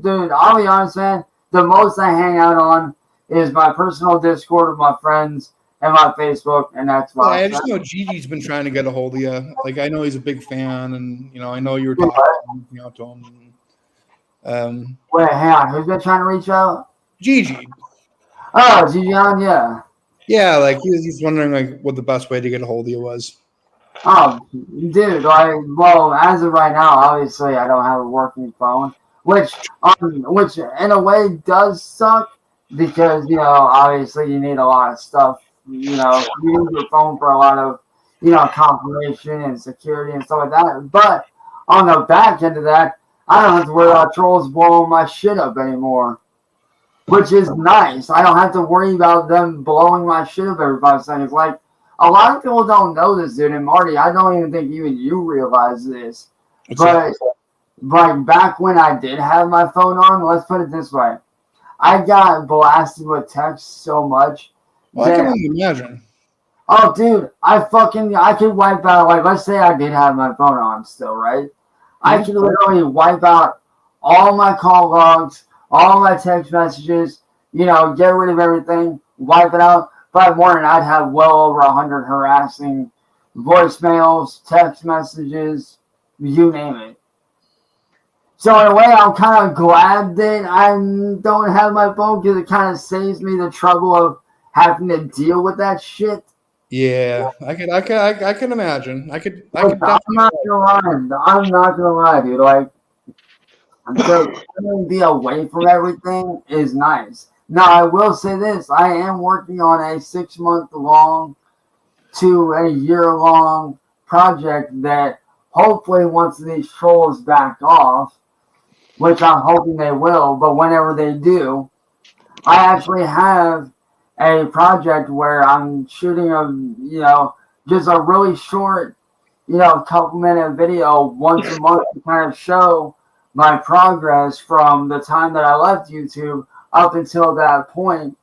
dude, I'll be honest, man. The most I hang out on is my personal Discord with my friends and my Facebook and Xbox. Yeah, I just know Gigi's been trying to get a hold of you. Like, I know he's a big fan, and you know, I know you were talking out to him. Wait, hang on. Who's been trying to reach out? Gigi. Oh, Gigi on, yeah. Yeah, like he was just wondering like what the best way to get a hold of you was. Oh, dude, like, well, as of right now, obviously I don't have a working phone, which in a way does suck because, you know, obviously you need a lot of stuff, you know, you need your phone for a lot of, you know, confirmation and security and stuff like that. But on the back end of that, I don't have to worry about trolls blowing my shit up anymore, which is nice. I don't have to worry about them blowing my shit up every 5 seconds. Like, a lot of people don't know this, dude. And Marty, I don't even think even you realize this. But back when I did have my phone on, let's put it this way. I got blasted with texts so much. Well, I can only imagine. Oh, dude, I could wipe out, like, let's say I did have my phone on still, right? I could literally wipe out all my call logs, all my text messages, you know, get rid of everything, wipe it out. By morning, I'd have well over 100 harassing voicemails, text messages, you name it. So in a way, I'm kind of glad that I don't have my phone because it kind of saves me the trouble of having to deal with that shit. Yeah, I can imagine. I could I'm not gonna lie, dude. Like, to be away from everything is nice. Now, I will say this: I am working on a 6-month-long to a year-long project that hopefully, once these trolls back off, which I'm hoping they will, but whenever they do, I actually have a project where I'm shooting just a really short, couple-minute video once a month to kind of show my progress from the time that I left YouTube up until that point,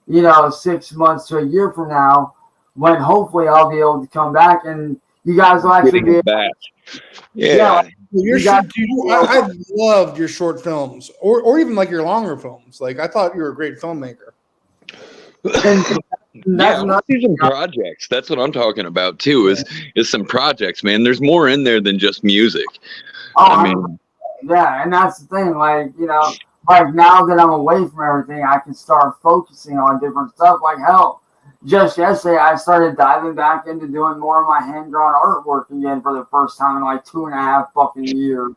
6 months to a year from now, when hopefully I'll be able to come back and you guys will actually be back. Yeah. I loved your short films or even like your longer films. Like I thought you were a great filmmaker. Yeah, I want to see some projects. That's what I'm talking about too. Is some projects, man. There's more in there than just music. Yeah, and that's the thing. Like like now that I'm away from everything, I can start focusing on different stuff. Like hell, just yesterday I started diving back into doing more of my hand-drawn artwork again for the first time in like 2.5 fucking years.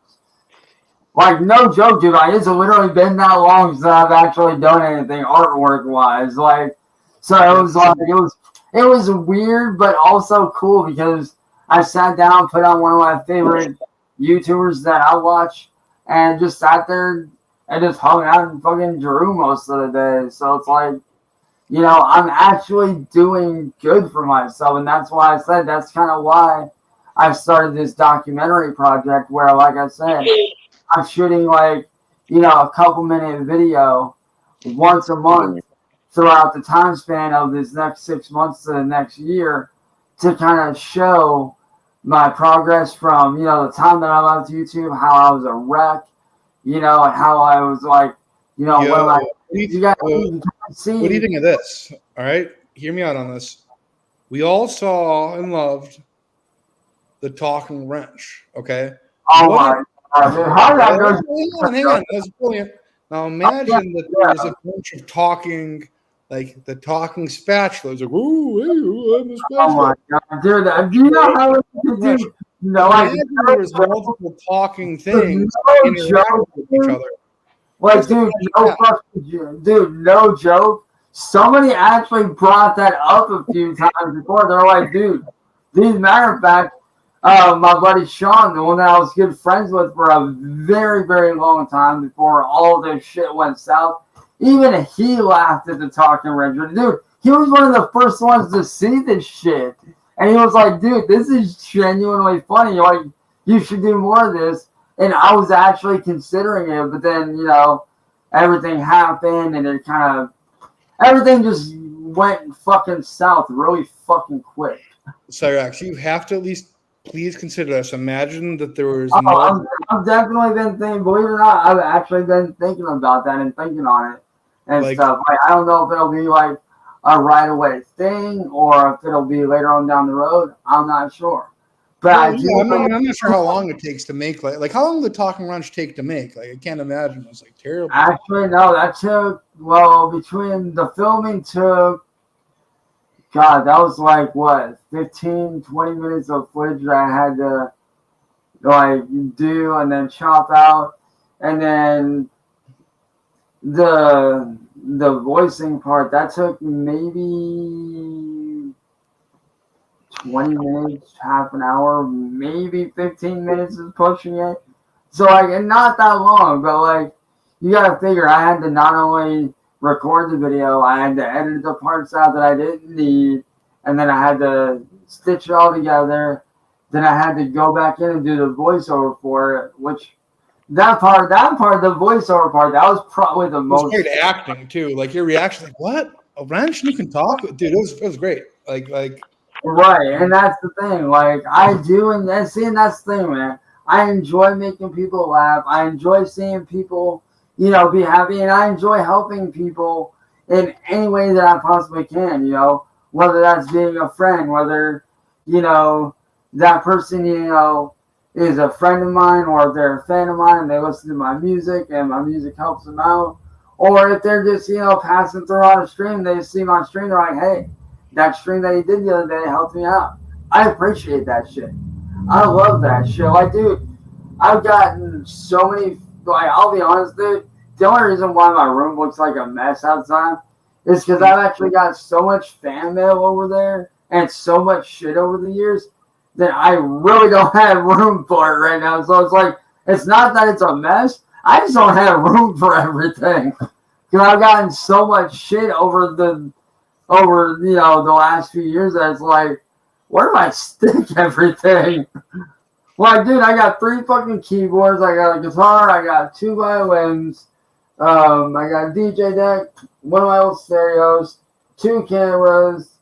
Like no joke, dude. Like it's literally been that long since I've actually done anything artwork-wise. Like. So it was like it was weird, but also cool because I sat down, put on one of my favorite YouTubers that I watch, and just sat there and just hung out and fucking drew most of the day. So it's like, I'm actually doing good for myself, and that's why I said that's kind of why I started this documentary project where, like I said, I'm shooting like a couple-minute video once a month throughout the time span of this next 6 months to the next year to kind of show my progress from, the time that I left YouTube, how I was a wreck, and how I was like, what do you think of this? All right. Hear me out on this. We all saw and loved the Talking Wrench. Okay. Oh my God. Hang on. That's brilliant. Now imagine that there's a bunch of talking, like the talking spatulas. Like, ooh, I'm a spatula. Oh my God, dude! Do you know how it is? There's multiple talking things interacting with each other. Like, dude, no joke. Somebody actually brought that up a few times before. They're like, dude, matter of fact, my buddy Sean, the one that I was good friends with for a very, very long time before all this shit went south, even he laughed at the Talking Wrench. Dude, he was one of the first ones to see this shit. And he was like, dude, this is genuinely funny. Like, you should do more of this. And I was actually considering it, but then, everything happened and it everything just went fucking south really fucking quick. Cyrax, you have to at least please consider this. Imagine that there was I've definitely been thinking, believe it or not, I've actually been thinking about that and thinking on it and stuff. Like, I don't know if it'll be like a right away thing or if it'll be later on down the road. I'm not sure. But I'm not sure how long it takes to make. Like how long did the Talking Wrench take to make? Like I can't imagine. It was like terrible. Actually, no, that took between the filming took God, that was like what 15, 20 minutes of footage that I had to like do and then chop out, and then the voicing part that took maybe 20 minutes, half an hour, maybe 15 minutes is pushing it. So like, and not that long, but like, you gotta figure I had to not only record the video, I had to edit the parts out that I didn't need, and then I had to stitch it all together. Then I had to go back in and do the voiceover for it, which that part, the voiceover part, that was probably the It was most. great acting too. Like your reaction, like what? A ranch you can talk, dude. It was great. Like Right, and that's the thing. Like I do, and that's the thing, man. I enjoy making people laugh. I enjoy seeing people, be happy, and I enjoy helping people in any way that I possibly can. Whether that's being a friend, whether that person is a friend of mine, or if they're a fan of mine and they listen to my music and my music helps them out, or if they're just passing through on a stream, they see my stream, they're like, hey. That stream that he did the other day helped me out. I appreciate that shit. I love that shit. Like, dude, I've gotten so many. Like, I'll be honest, dude. The only reason why my room looks like a mess outside is because I've actually got so much fan mail over there and so much shit over the years that I really don't have room for it right now. So it's like, it's not that it's a mess. I just don't have room for everything. Because I've gotten so much shit over the last few years that it's like, where do I stick everything? Like, dude, I got 3 fucking keyboards, I got a guitar, I got 2 violins, I got a DJ deck, 1 of my old stereos, 2 cameras,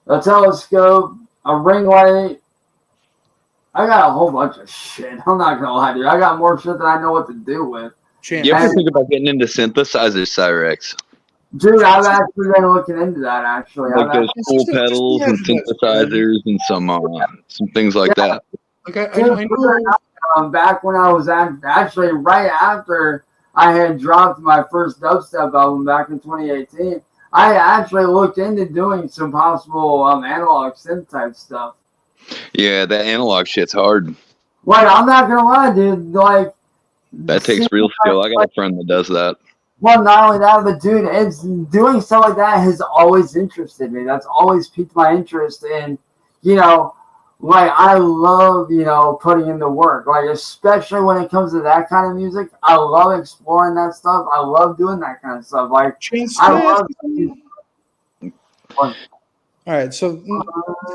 a telescope, a ring light. I got a whole bunch of shit. I'm not gonna lie, dude. I got more shit than I know what to do with. You ever think about getting into synthesizers, Cyrax? Dude, I've actually been looking into that, actually. Like those cool pedals and synthesizers and some things like that. Okay, back when I was actually right after I had dropped my first dubstep album back in 2018, I actually looked into doing some possible analog synth type stuff. Yeah, that analog shit's hard. Like, I'm not gonna lie, dude. Like, that takes real skill. I got a friend that does that. Well, not only that, but dude, it's doing stuff like that has always interested me. That's always piqued my interest in, like I love, putting in the work. Like, especially when it comes to that kind of music, I love exploring that stuff. I love doing that kind of stuff. Like, all right, so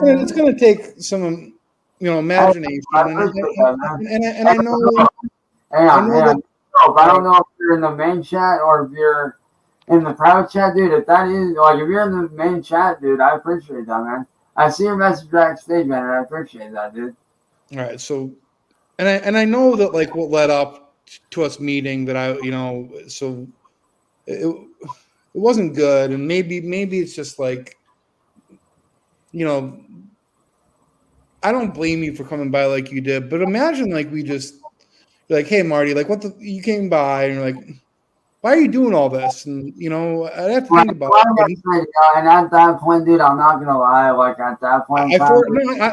it's gonna take some, imagination, and I know. I don't know if you're in the main chat or if you're in the private chat, dude. If that is, like, if you're in the main chat, dude, I appreciate that, man. I see your message backstage, man, and I appreciate that, dude. All right, so, and I know that, like, what led up to us meeting that so it wasn't good, and maybe it's just like, I don't blame you for coming by like you did, but imagine like we just. Like, hey, Marty, like, you came by and you're like, why are you doing all this? And, I'd have to think about it. And at that point, dude, I'm not going to lie. Like, at that point,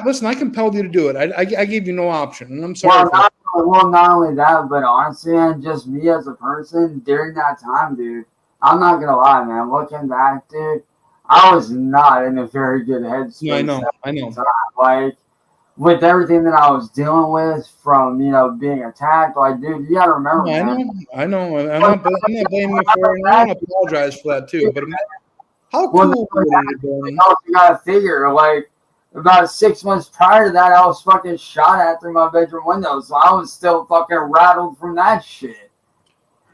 listen, I compelled you to do it. I gave you no option. And I'm sorry. Not only that, but honestly, man, just me as a person during that time, dude, I'm not going to lie, man. Looking back, dude, I was not in a very good headspace. Yeah, I know. Like, with everything that I was dealing with from, being attacked, like, dude, you gotta remember, man. I know. I'm not blaming you for it. And I want to apologize for that too. But how cool would it have been? You gotta figure, like, about 6 months prior to that, I was fucking shot at through my bedroom window, so I was still fucking rattled from that shit.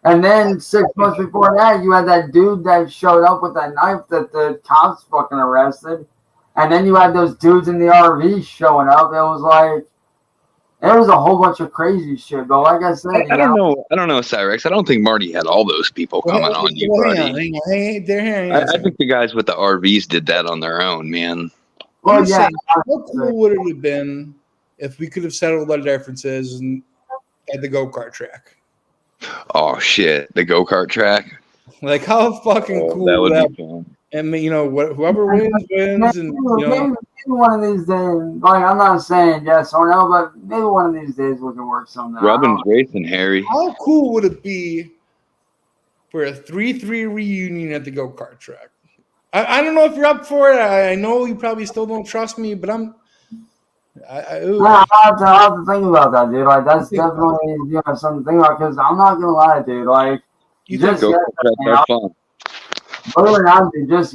And then 6 months before that, you had that dude that showed up with that knife that the cops fucking arrested. And then you had those dudes in the RV showing up. It was like, it was a whole bunch of crazy shit. But like I said, I don't know, Cyrax. I don't think Marty had all those people coming on you, buddy. I think the guys with the RVs did that on their own, man. Well, yeah. How cool would it have been if we could have settled our differences at the go-kart track? Oh shit, the go-kart track. Like, how fucking cool that would that be fun. And whoever wins, and maybe one of these days, like I'm not saying yes or no, but maybe one of these days we can work something out. Robin's racing, Harry. How cool would it be for a 3-3 reunion at the go-kart track? I don't know if you're up for it. I know you probably still don't trust me, but I'll have to think about that, dude. Like that's definitely something to think about because I'm not gonna lie, dude. Like just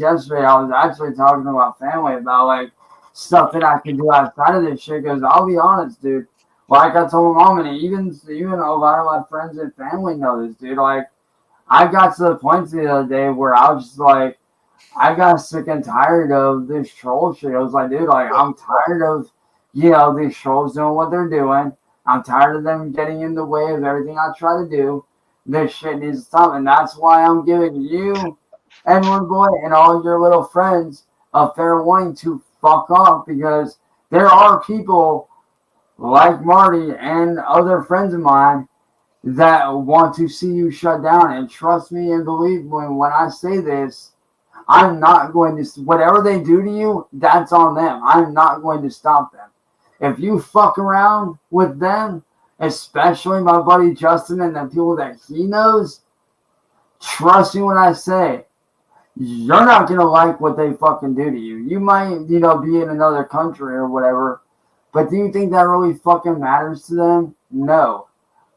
yesterday, I was actually talking to my family about like stuff that I can do outside of this shit. Because I'll be honest, dude. Like I told my mom, and even a lot of my friends and family know this, dude. Like I got to the point the other day where I was just like, I got sick and tired of this troll shit. I was like, dude, like I'm tired of these trolls doing what they're doing. I'm tired of them getting in the way of everything I try to do. This shit needs to stop, and that's why I'm giving you, Edward Boy, and all your little friends a fair warning to fuck off, because there are people like Marty and other friends of mine that want to see you shut down. And trust me and believe me when I say this, I'm not going to, whatever they do to you, that's on them. I'm not going to stop them. If you fuck around with them, especially my buddy Justin and the people that he knows, trust me when I say, you're not going to like what they fucking do to you. You might, be in another country or whatever, but do you think that really fucking matters to them? No.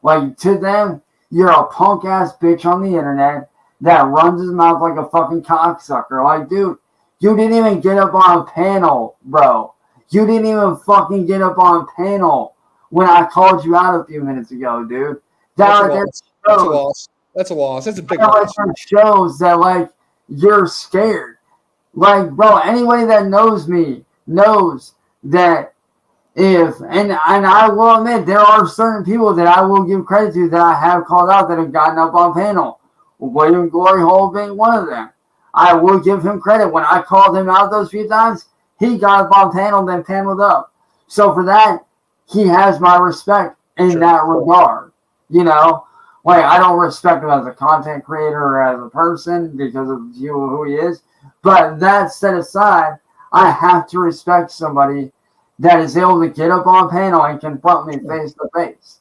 Like, to them, you're a punk-ass bitch on the internet that runs his mouth like a fucking cocksucker. Like, dude, you didn't even get up on a panel, bro. You didn't even fucking get up on a panel when I called you out a few minutes ago, dude. That's a loss. That's a loss. That's a big loss. Shows that, like, you're scared. Like, bro, anybody that knows me knows that and I will admit, there are certain people that I will give credit to that I have called out that have gotten up on panel. William Glory Hole being one of them. I will give him credit. When I called him out those few times, he got up on panel, then paneled up. So for that, he has my respect in that regard. Like I don't respect him as a content creator or as a person because of who he is. But that set aside, I have to respect somebody that is able to get up on panel and confront me face to face.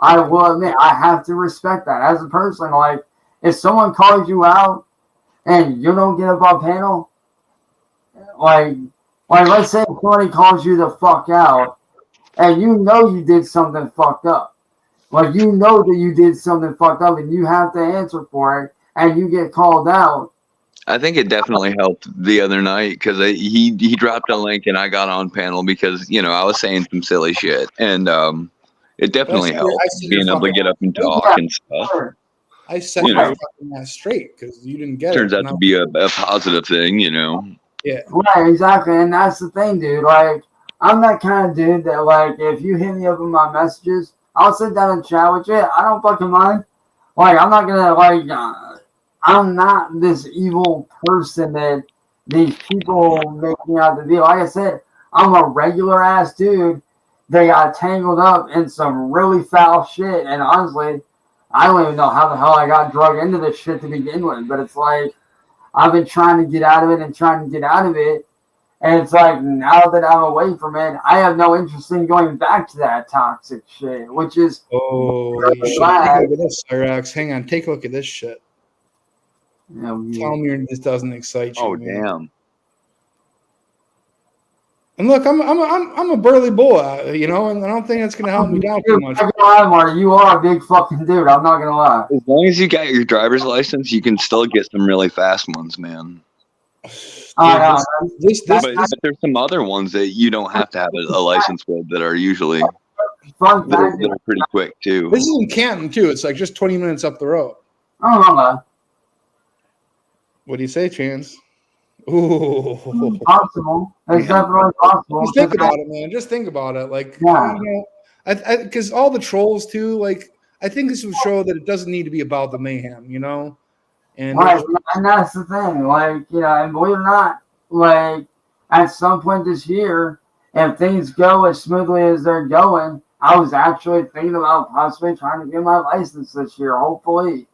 I will admit, I have to respect that as a person. Like, if someone calls you out and you don't get up on panel, like let's say somebody calls you the fuck out and you did something fucked up. Like, you know that you did something fucked up and you have to answer for it and you get called out. I think it definitely helped the other night because he dropped a link and I got on panel because I was saying some silly shit and it definitely helped being able to get up and talk and stuff. I set your fucking ass straight because you didn't get turns it. out to be a positive thing, Yeah. Right, exactly, and that's the thing, dude. Like, I'm that kind of dude that, like, if you hit me up with my messages, I'll sit down and chat with you. I don't fucking mind. Like, I'm not gonna, like, I'm not this evil person that these people make me out to be. Like I said, I'm a regular ass dude that got tangled up in some really foul shit. And honestly, I don't even know how the hell I got drug into this shit to begin with. But it's like, I've been trying to get out of it and trying to get out of it. And it's like, now that I'm away from it, I have no interest in going back to that toxic shit, which is. Oh, shit. Take a look at this, Cyrax. Hang on. Take a look at this shit. Tell me this doesn't excite you. Oh, man. damn. And look, I'm a burly bull, and I don't think that's gonna help me down too much. I'm not gonna lie, Marty. You are a big fucking dude. I'm not gonna lie. As long as you got your driver's license, you can still get some really fast ones, man. But there's some other ones that you don't have to have a license with that are usually that are pretty quick too. This is in Canton too. It's like just 20 minutes up the road. Oh, no, man. What do you say, Chance? Ooh, possible. It's definitely possible. Just think about it, man. Just think about it. Like, because all the trolls too. Like, I think this would show that it doesn't need to be about the mayhem, And right, and that's the thing. Like, and believe it or not, like at some point this year, if things go as smoothly as they're going, I was actually thinking about possibly trying to get my license this year. Hopefully,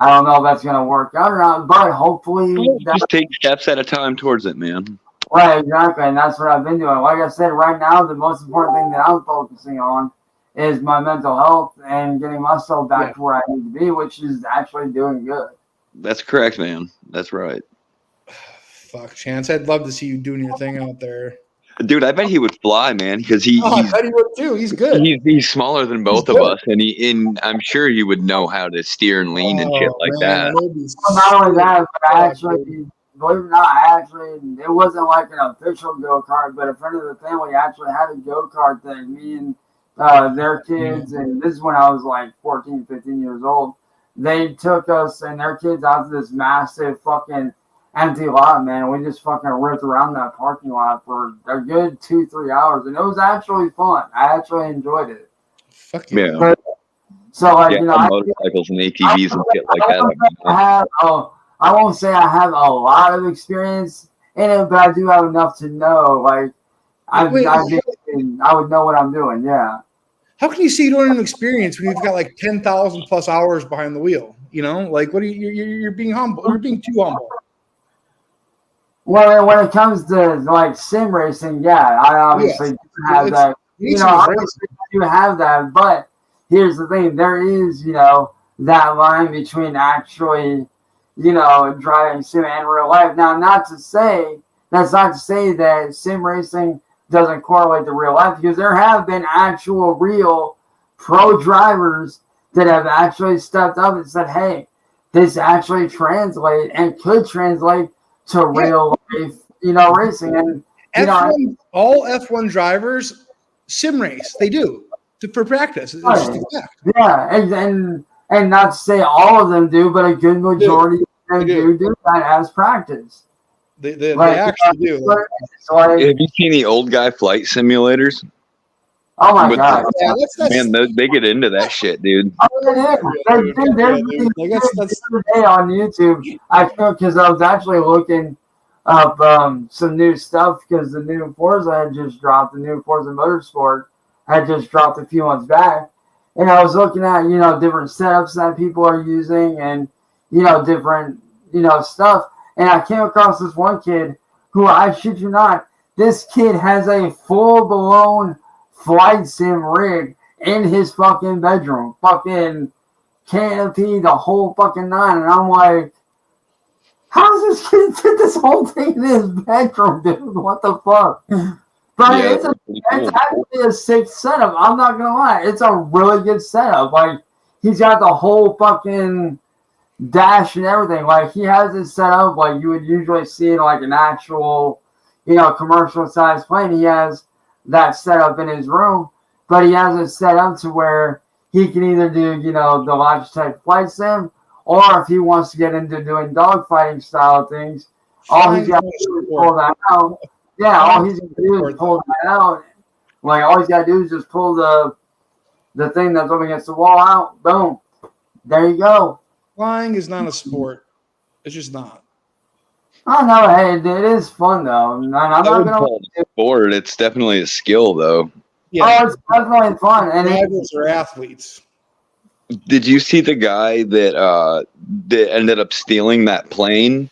I don't know if that's gonna work out or not, but hopefully Just take steps at a time towards it, man. right, exactly, and that's what I've been doing. Like I said, right now the most important thing that I'm focusing on is my mental health and getting myself back to where I need to be, which is actually doing good. That's correct, man. That's right. Fuck, Chance. I'd love to see you doing your thing out there. Dude, I bet he would fly, man, because I bet he would too. He's good. He's smaller than both of us, and I'm sure he would know how to steer and lean and shit like that. Not only that, but I actually, believe it or not, it wasn't like an official go-kart, but a friend of the family actually had a go-kart thing. Me and their kids, and this is when I was like 14, 15 years old. They took us and their kids out to this massive fucking empty lot, man. We just fucking ripped around that parking lot for a good 2-3 hours, and it was actually fun. I actually enjoyed it. Fuck yeah. But, so like motorcycles and ATVs and shit like that. I won't say I have a lot of experience in it, but I do have enough to know. Like I would know what I'm doing. Yeah. How can you say you don't have an experience when you've got like 10,000 plus hours behind the wheel? You know, like what are you're being humble. You're being too humble. Well, when it comes to like sim racing, yeah, I obviously do have that. You know, obviously I do have that, but here's the thing: there is, that line between actually, driving sim and real life. Now, that's not to say that sim racing doesn't correlate to real life, because there have been actual real pro drivers that have actually stepped up and said, "Hey, this actually translate and could translate to real life, racing." And F1, all F1 drivers sim race. They do for practice. It's just a fact. Yeah, and not to say all of them do, but a good majority of them do that as practice. They actually do. Have you seen the old guy flight simulators? Oh my god! Man, they get into that shit, dude. There's day on YouTube. I think because I was actually looking up some new stuff, because the new Forza had just dropped. The new Forza Motorsport had just dropped a few months back, and I was looking at different setups that people are using, and different stuff. And I came across this one kid who, I shit you not, this kid has a full-blown flight sim rig in his fucking bedroom. Fucking canopy, the whole fucking nine. And I'm like, how does this kid fit this whole thing in his bedroom, dude? What the fuck? But it's actually a sick setup. I'm not going to lie. It's a really good setup. Like, he's got the whole fucking dash and everything. Like, he has it set up like you would usually see in like an actual, commercial sized plane. He has that set up in his room, but he has it set up to where he can either do, the Logitech flight sim, or if he wants to get into doing dogfighting style things, all he's got to do is pull that out. Yeah, all he's got to do is pull that out. Like, all he's got to do is just pull the thing that's up against the wall out. Boom. There you go. Flying is not a sport. It's just not. Oh no, hey, it is fun though. I'm not gonna sport. It's definitely a skill, though. Yeah. Oh, it's definitely fun. And drivers are athletes. Did you see the guy that ended up stealing that plane?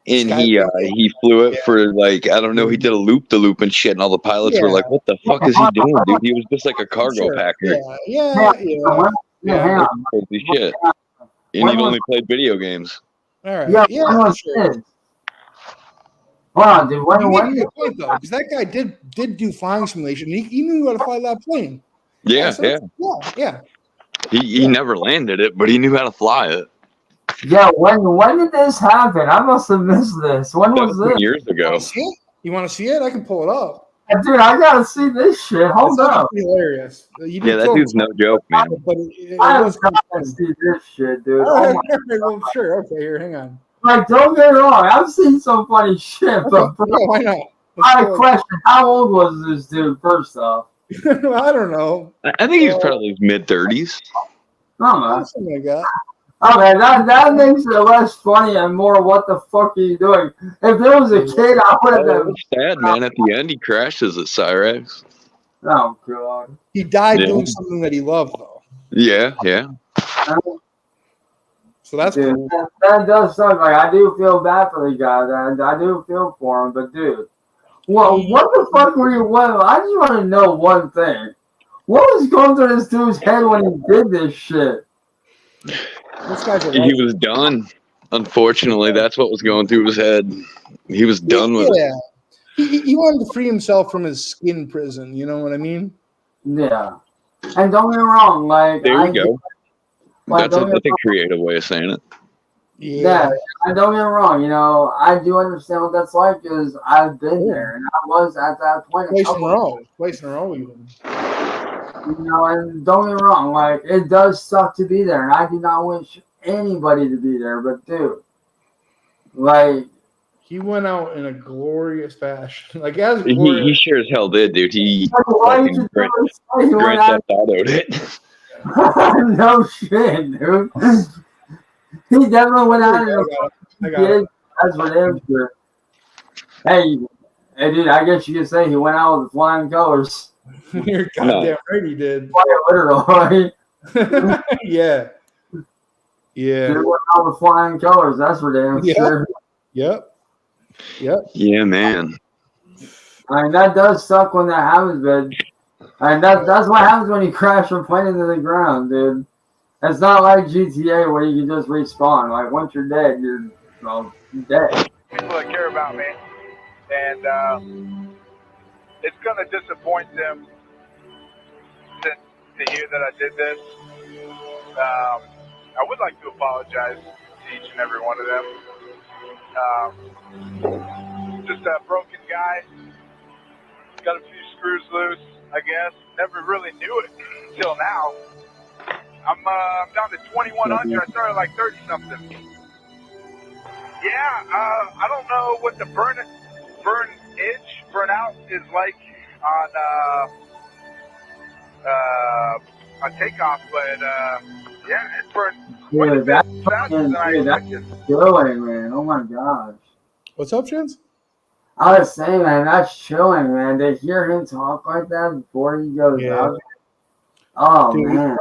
And he flew it for like, I don't know, he did a loop-de-loop and shit, and all the pilots were like, "What the fuck is he doing, dude? He was just like a cargo packer." Yeah. Crazy shit. And he only played video games. All right. Yeah, sure. Wow, dude, point though, because that guy did do flying simulation. He knew how to fly that plane. Yeah. He never landed it, but he knew how to fly it. Yeah, when did this happen? I must have missed this. When was this? Years ago. You want to see it? I can pull it up. Dude, I gotta see this shit. Hold up. Hilarious. That dude's no joke, man. I was gonna see this shit, dude. Well, sure. Okay, here, hang on. Like, don't get me wrong. I've seen some funny shit, but bro, why not? I have a question. How old was this dude, first off? I don't know. I think he's probably his mid-30s. Oh, something like that. Okay, that makes it less funny and more what the fuck are you doing? If there was a kid, I would have been sad, man. At the end, he crashes at Cyrax. Oh, God. He died doing something that he loved, though. Yeah. So that's dude, cool. that does suck. Like, I do feel bad for the guy. I do feel for him, but dude, what the fuck were you? I just want to know one thing. What was going through this dude's head when he did this shit? This guy's a He was done. Unfortunately, that's what was going through his head. He was done with it. He wanted to free himself from his skin prison. You know what I mean? Yeah. And don't get me wrong, like There you go. Like, That's a creative way of saying it. Yeah, and don't get me wrong, you know, I do understand what that's like because I've been there and I was at that point. Twice in a row, even. You know, and don't get me wrong, like, it does suck to be there, and I do not wish anybody to be there, but dude, like, he went out in a glorious fashion. Like, as He glorious. sure as hell did, dude. He why you fucking just Grand Theft Auto'd it. no shit, dude. He definitely went out and that's for damn sure. Hey, dude, I guess you could say he went out with flying colors. You're goddamn right he did. Quite literal, right? Yeah. Yeah. He went out with flying colors, that's for damn sure. Yep. Yeah, man. I mean, that does suck when that happens, but that's what happens when you crash your plane into the ground, dude. It's not like GTA where you can just respawn. Like, once you're dead, you're dead. People that care about me, and it's going to disappoint them to hear that I did this. I would like to apologize to each and every one of them. Just a broken guy. Got a few screws loose, I guess. Never really knew it until now. I'm down to 2,100. I started like 30-something. Yeah, I don't know what the burnout is like on takeoff, but yeah, it's burned quite a bit faster than I expected. That's chilling, man. Oh my gosh. What's up, Chance? I was saying, man, that's chilling, man. To hear him talk like that before he goes out. Oh, dude, man.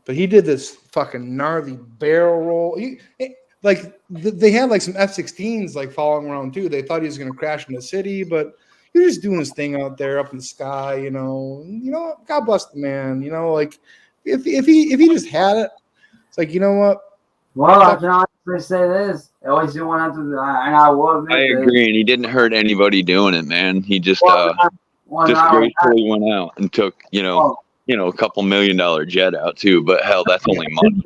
But he did this fucking gnarly barrel roll. They had like some F-16s like following around too. They thought he was going to crash in the city, but he was just doing his thing out there up in the sky. You know, God bless the man. You know, like if he just had it, it's like, you know what? Well, I can honestly say this. At least you went out to the, and I will admit I agree, and he didn't hurt anybody doing it, man. He just gracefully went out and took, a couple $1 million jet out too. But hell, that's only money.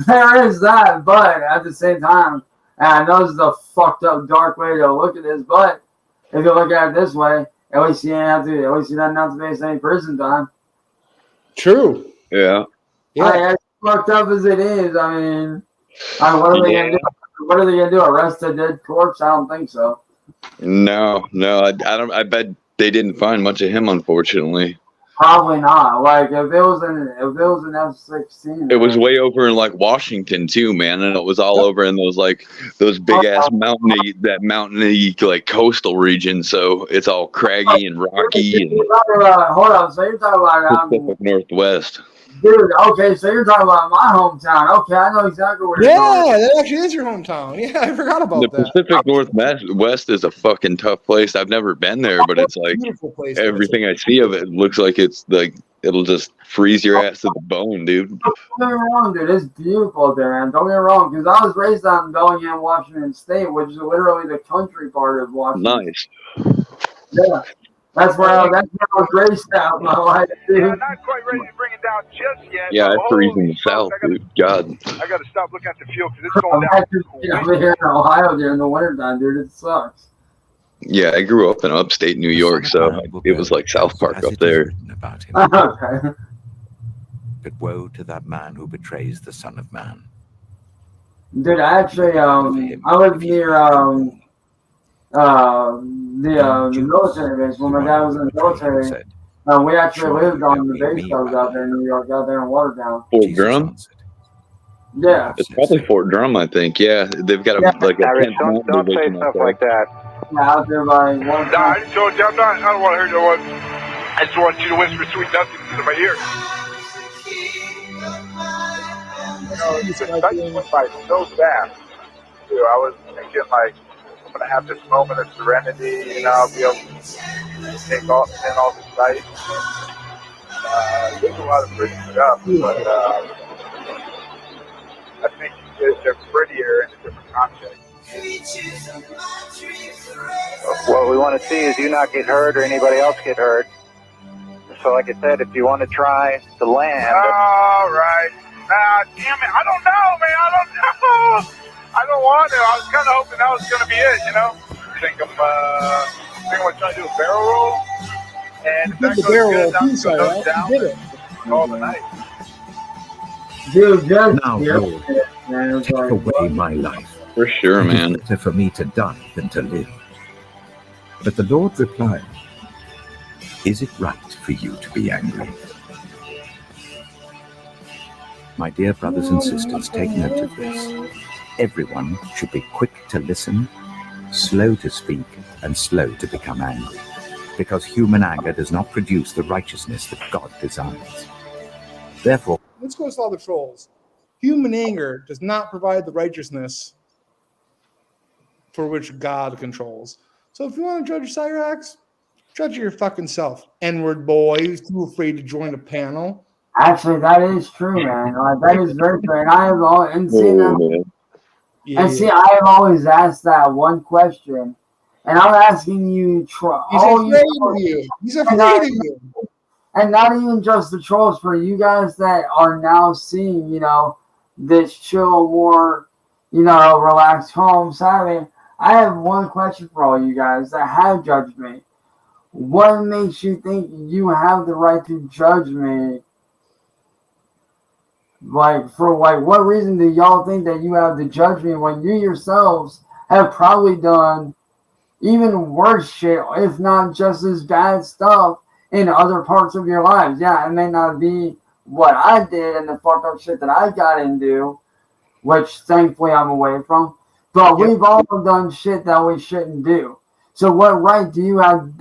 There is that, but at the same time, and I know this is a fucked up, dark way to look at this, but if you look at it this way, at least you don't have to face any prison time. True. Yeah. As fucked up as it is, I mean, what are they gonna do? What are they gonna do? Arrest a dead corpse? I don't think so. No, I don't. I bet they didn't find much of him, unfortunately. Probably not. Like if it was an F-16, it was way over in like Washington too, man, and it was all over in those big ass mountainy like coastal region. So it's all craggy and rocky and hold on. So you're talking about Pacific Northwest. Dude, okay, so you're talking about my hometown. Okay, I know exactly where you're going. Yeah, that actually is your hometown. Yeah, I forgot about that. The Pacific Northwest is a fucking tough place. I've never been there, but it's like everything I see of it looks like it's like it'll just freeze your ass to the bone, dude. Don't get me wrong, dude. It's beautiful there, man. Don't get me wrong, because I was raised out in Bellingham, Washington State, which is literally the country part of Washington. Nice. Yeah. That's where I was raised out my life, dude. Yeah, not quite ready to bring it down just yet. Yeah, I freeze in the south, dude. God. I got to stop looking at the fuel because it's going down. I'm here in Ohio during the wintertime, dude. It sucks. Yeah, I grew up in upstate New York, so it was like South Park up there. Okay. But woe to that man who betrays the Son of Man. Dude, I actually, I lived near the military base. When my dad was in the military, we actually lived on the base that was out there in New York, out there in Watertown. Fort Drum? Yeah. It's probably Fort Drum, I think. Yeah, they've got a 10th Don't say stuff like that. Yeah, out there by Watertown. Nah, I told you, I don't want to hear no one. I just want you to whisper sweet nothings into my ear. the night went by so fast, too. I was thinking, like, I'm going to have this moment of serenity, I'll be able to take in all the sights. There's a lot of pretty stuff, but I think they're prettier in a different context. What we want to see is you not get hurt or anybody else get hurt. So like I said, if you want to try to land... All right. Damn it. I don't know, man. I don't know. I don't want to. I was kind of hoping that was going to be it, I think I'm trying to do a barrel roll. And if that goes good, I'm going to go down and call the night. Dude, just Now, Lord, take away my life. For sure, man. It is better for me to die than to live. But the Lord replied, is it right for you to be angry? My dear brothers and sisters, take note of this. Everyone should be quick to listen, slow to speak, and slow to become angry, because human anger does not produce the righteousness that God desires. Therefore, let's go with all the trolls. Human anger does not provide the righteousness for which God controls. So if you want to judge Cyrax, judge your fucking self. N-word boy who's too afraid to join a panel. Actually, that is true, man. Like, that is very true. And I have always, I have always asked that one question, and I'm asking you, He's afraid of you. He's afraid of you. And not even just the trolls, for you guys that are now seeing, this chill, more, relaxed home Saturday. I have one question for all you guys that have judged me. What makes you think you have the right to judge me? What reason do y'all think that you have to judge me when you yourselves have probably done even worse shit, if not just as bad stuff in other parts of your lives? Yeah, it may not be what I did and the fucked up shit that I got into, which thankfully I'm away from, but we've all done shit that we shouldn't do. So what right do you have?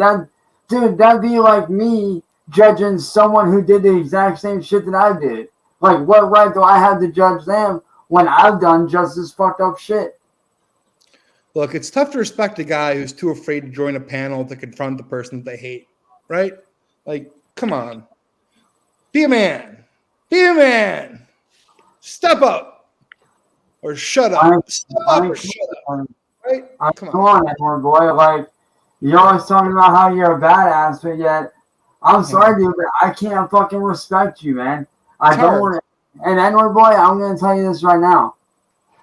Dude, that'd be like me judging someone who did the exact same shit that I did. Like, what right do I have to judge them when I've done just as fucked up shit? Look, it's tough to respect a guy who's too afraid to join a panel to confront the person that they hate, right? Like, come on. Be a man. Be a man. Step up. Or shut up. Step up or shut up. Right? Come on, Edward boy. Like, you're always talking about how you're a badass, but yet, I'm sorry, dude, but I can't fucking respect you, man. I don't want to. And Edward boy, I'm going to tell you this right now.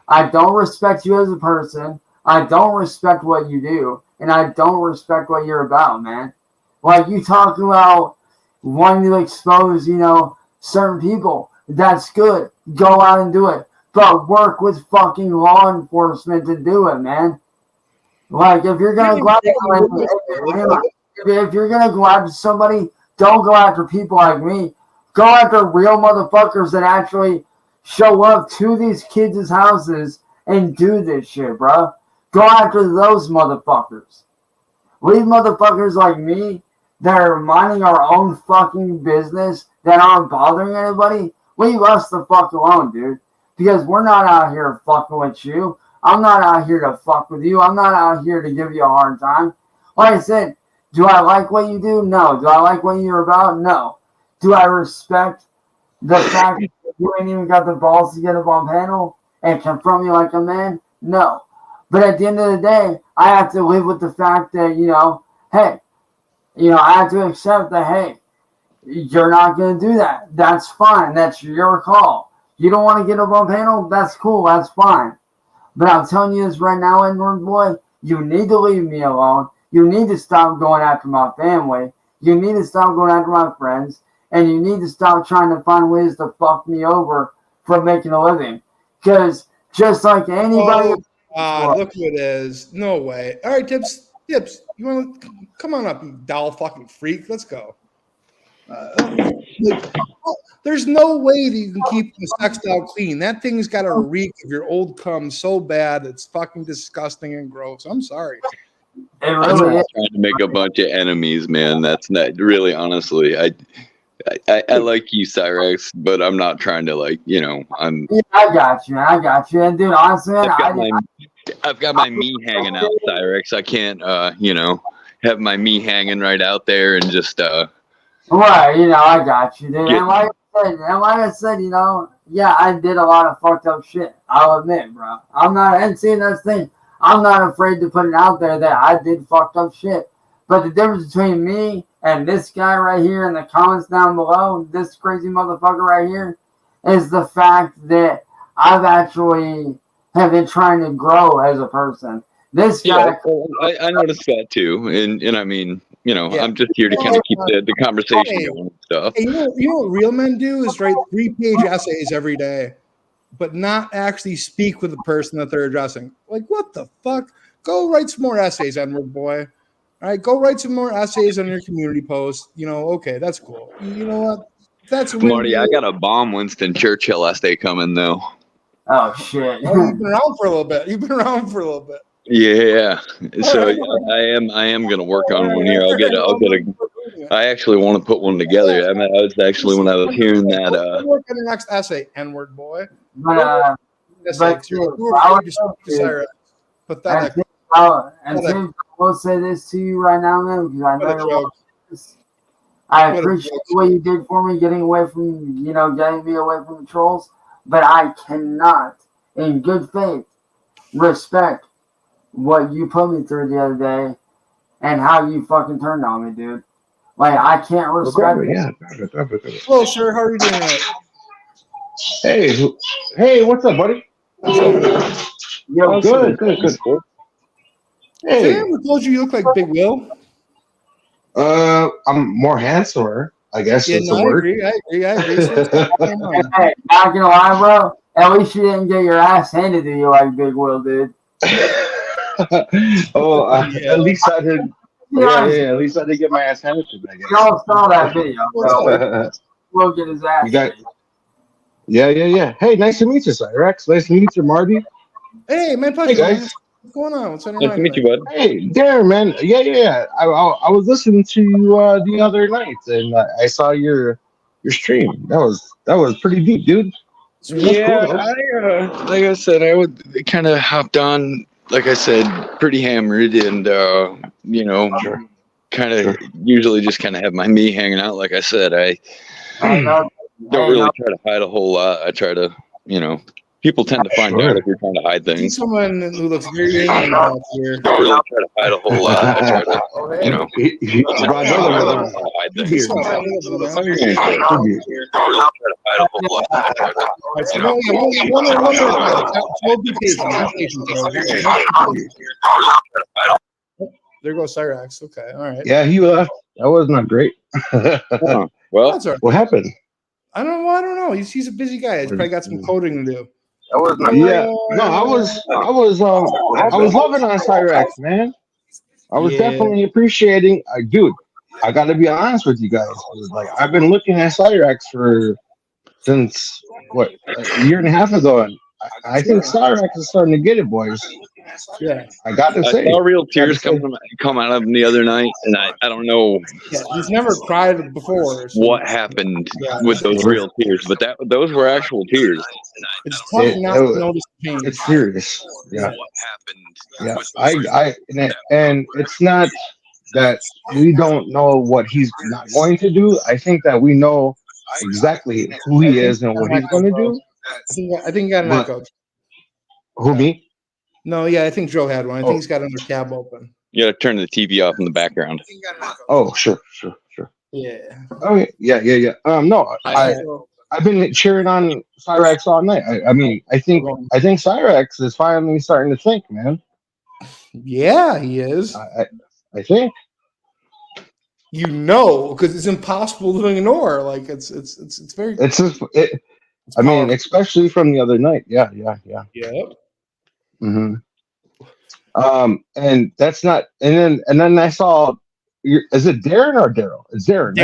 I don't respect you as a person. I don't respect what you do. And I don't respect what you're about, man. Like, you talk about wanting to expose, certain people. That's good. Go out and do it. But work with fucking law enforcement to do it, man. Like, if you're going to go after if you're going to go after somebody, don't go after people like me. Go after real motherfuckers that actually show up to these kids' houses and do this shit, bro. Go after those motherfuckers. Leave motherfuckers like me that are minding our own fucking business, that aren't bothering anybody. Leave us the fuck alone, dude. Because we're not out here fucking with you. I'm not out here to fuck with you. I'm not out here to give you a hard time. Like I said, do I like what you do? No. Do I like what you're about? No. Do I respect the fact that you ain't even got the balls to get up on panel and confront me like a man? No. But at the end of the day, I have to live with the fact that, hey, I have to accept that, hey, you're not going to do that. That's fine. That's your call. You don't want to get up on panel? That's cool. That's fine. But I'm telling you this right now, Edward boy, you need to leave me alone. You need to stop going after my family. You need to stop going after my friends. And you need to stop trying to find ways to fuck me over for making a living. Because just like anybody... look who it is. No way. All right, Tips, you want to come on up, you doll fucking freak. Let's go. There's no way that you can keep the sex doll clean. That thing's got a reek of your old cum so bad it's fucking disgusting and gross. I'm sorry. I'm not trying to make a bunch of enemies, man. That's not really, honestly. I like you, Cyrax, but I'm not trying to like, I'm. Yeah, I got you. And dude, honestly, I've got my me hanging out, Cyrax. I can't, have my me hanging right out there and just. Right, I got you, dude. And like I said, yeah, I did a lot of fucked up shit. I'll admit, bro. And see, that's the thing. I'm not afraid to put it out there that I did fucked up shit. But the difference between me and this guy right here in the comments down below, this crazy motherfucker right here, is the fact that I've actually have been trying to grow as a person. This guy, I noticed that too, and I mean, I'm just here to kind of keep the conversation going and stuff. Hey, you know what real men do is write 3-page essays every day, but not actually speak with the person that they're addressing. Like, what the fuck? Go write some more essays, N-word boy. All right, go write some more essays on your community post. Okay, that's cool. You know what? That's Marty. I got a bomb Winston Churchill essay coming though. Oh shit! Well, you've been around for a little bit. Yeah, so I am gonna work on one here. I actually want to put one together. I mean, I was actually when I was hearing that. Work on your next essay, N-word boy. Pathetic. I will say this to you right now, man, because I know I appreciate what you did for me, getting away from, getting me away from the trolls, but I cannot, in good faith, respect what you put me through the other day and how you fucking turned on me, dude. Like, I can't respect it. Hello, sir. How are you doing tonight? Hey, what's up, buddy? Yo, good. Hey, I ever told you look like Big Will? I'm more handsomer, I guess. Yeah, that's no, the word. I agree. So Hey, not gonna lie, bro. At least you didn't get your ass handed to you like Big Will did. At least I did. Yeah. At least I did get my ass handed to me, I guess. Y'all saw that video, bro. We'll get his ass. Yeah. Hey, nice to meet you, Cyrax. Nice to meet you, Marty. Hey, man, Hey, guys. What's going on? What's on your Nice mind? to meet you, bud. Hey, Darren, man. Yeah. I was listening to you the other night, and I saw your stream. That was pretty deep, dude. Yeah, cool, like I said, I would kind of hopped on. Like I said, pretty hammered, and kind of usually just kind of have my me hanging out. Like I said, I don't really try to hide a whole lot. I try to, people tend to find out if you're trying to hide things. Someone who looks very angry out here. Don't really try to hide a whole lot. I try to, hide things. There goes Cyrax. Okay, all right. Yeah, he left. That was not great. Well, what happened? I don't know. He's a busy guy. He's probably got some coding to do. Yeah, no, I was loving on Cyrax, man. I was definitely appreciating. Dude, I got to be honest with you guys. Like, I've been looking at Cyrax since a year and a half ago, and I think Cyrax is starting to get it, boys. Yeah, I got to say, I saw real tears come out of him the other night, and I don't know. Yeah, he's never cried before. So what happened with those real tears, but those were actual tears. It's tough not to notice pain. It's serious. Yeah. What happened? Yeah, and it's not that we don't know what he's not going to do. I think that we know exactly who he is and what he's going to do. I think he got an echo. Who, me? No, yeah, I think Joe had one. I think he's got another tab open. You gotta turn the TV off in the background. Oh, sure. Yeah. Oh, yeah. No, I've been cheering on Cyrax all night. I think Cyrax is finally starting to think, man. Yeah, he is. I think. Because it's impossible to ignore. Like it's very. It's just especially from the other night. Yeah. Yep. Mm-hmm. And that's not. And then I saw. Is it Darren or Daryl? It's Darren.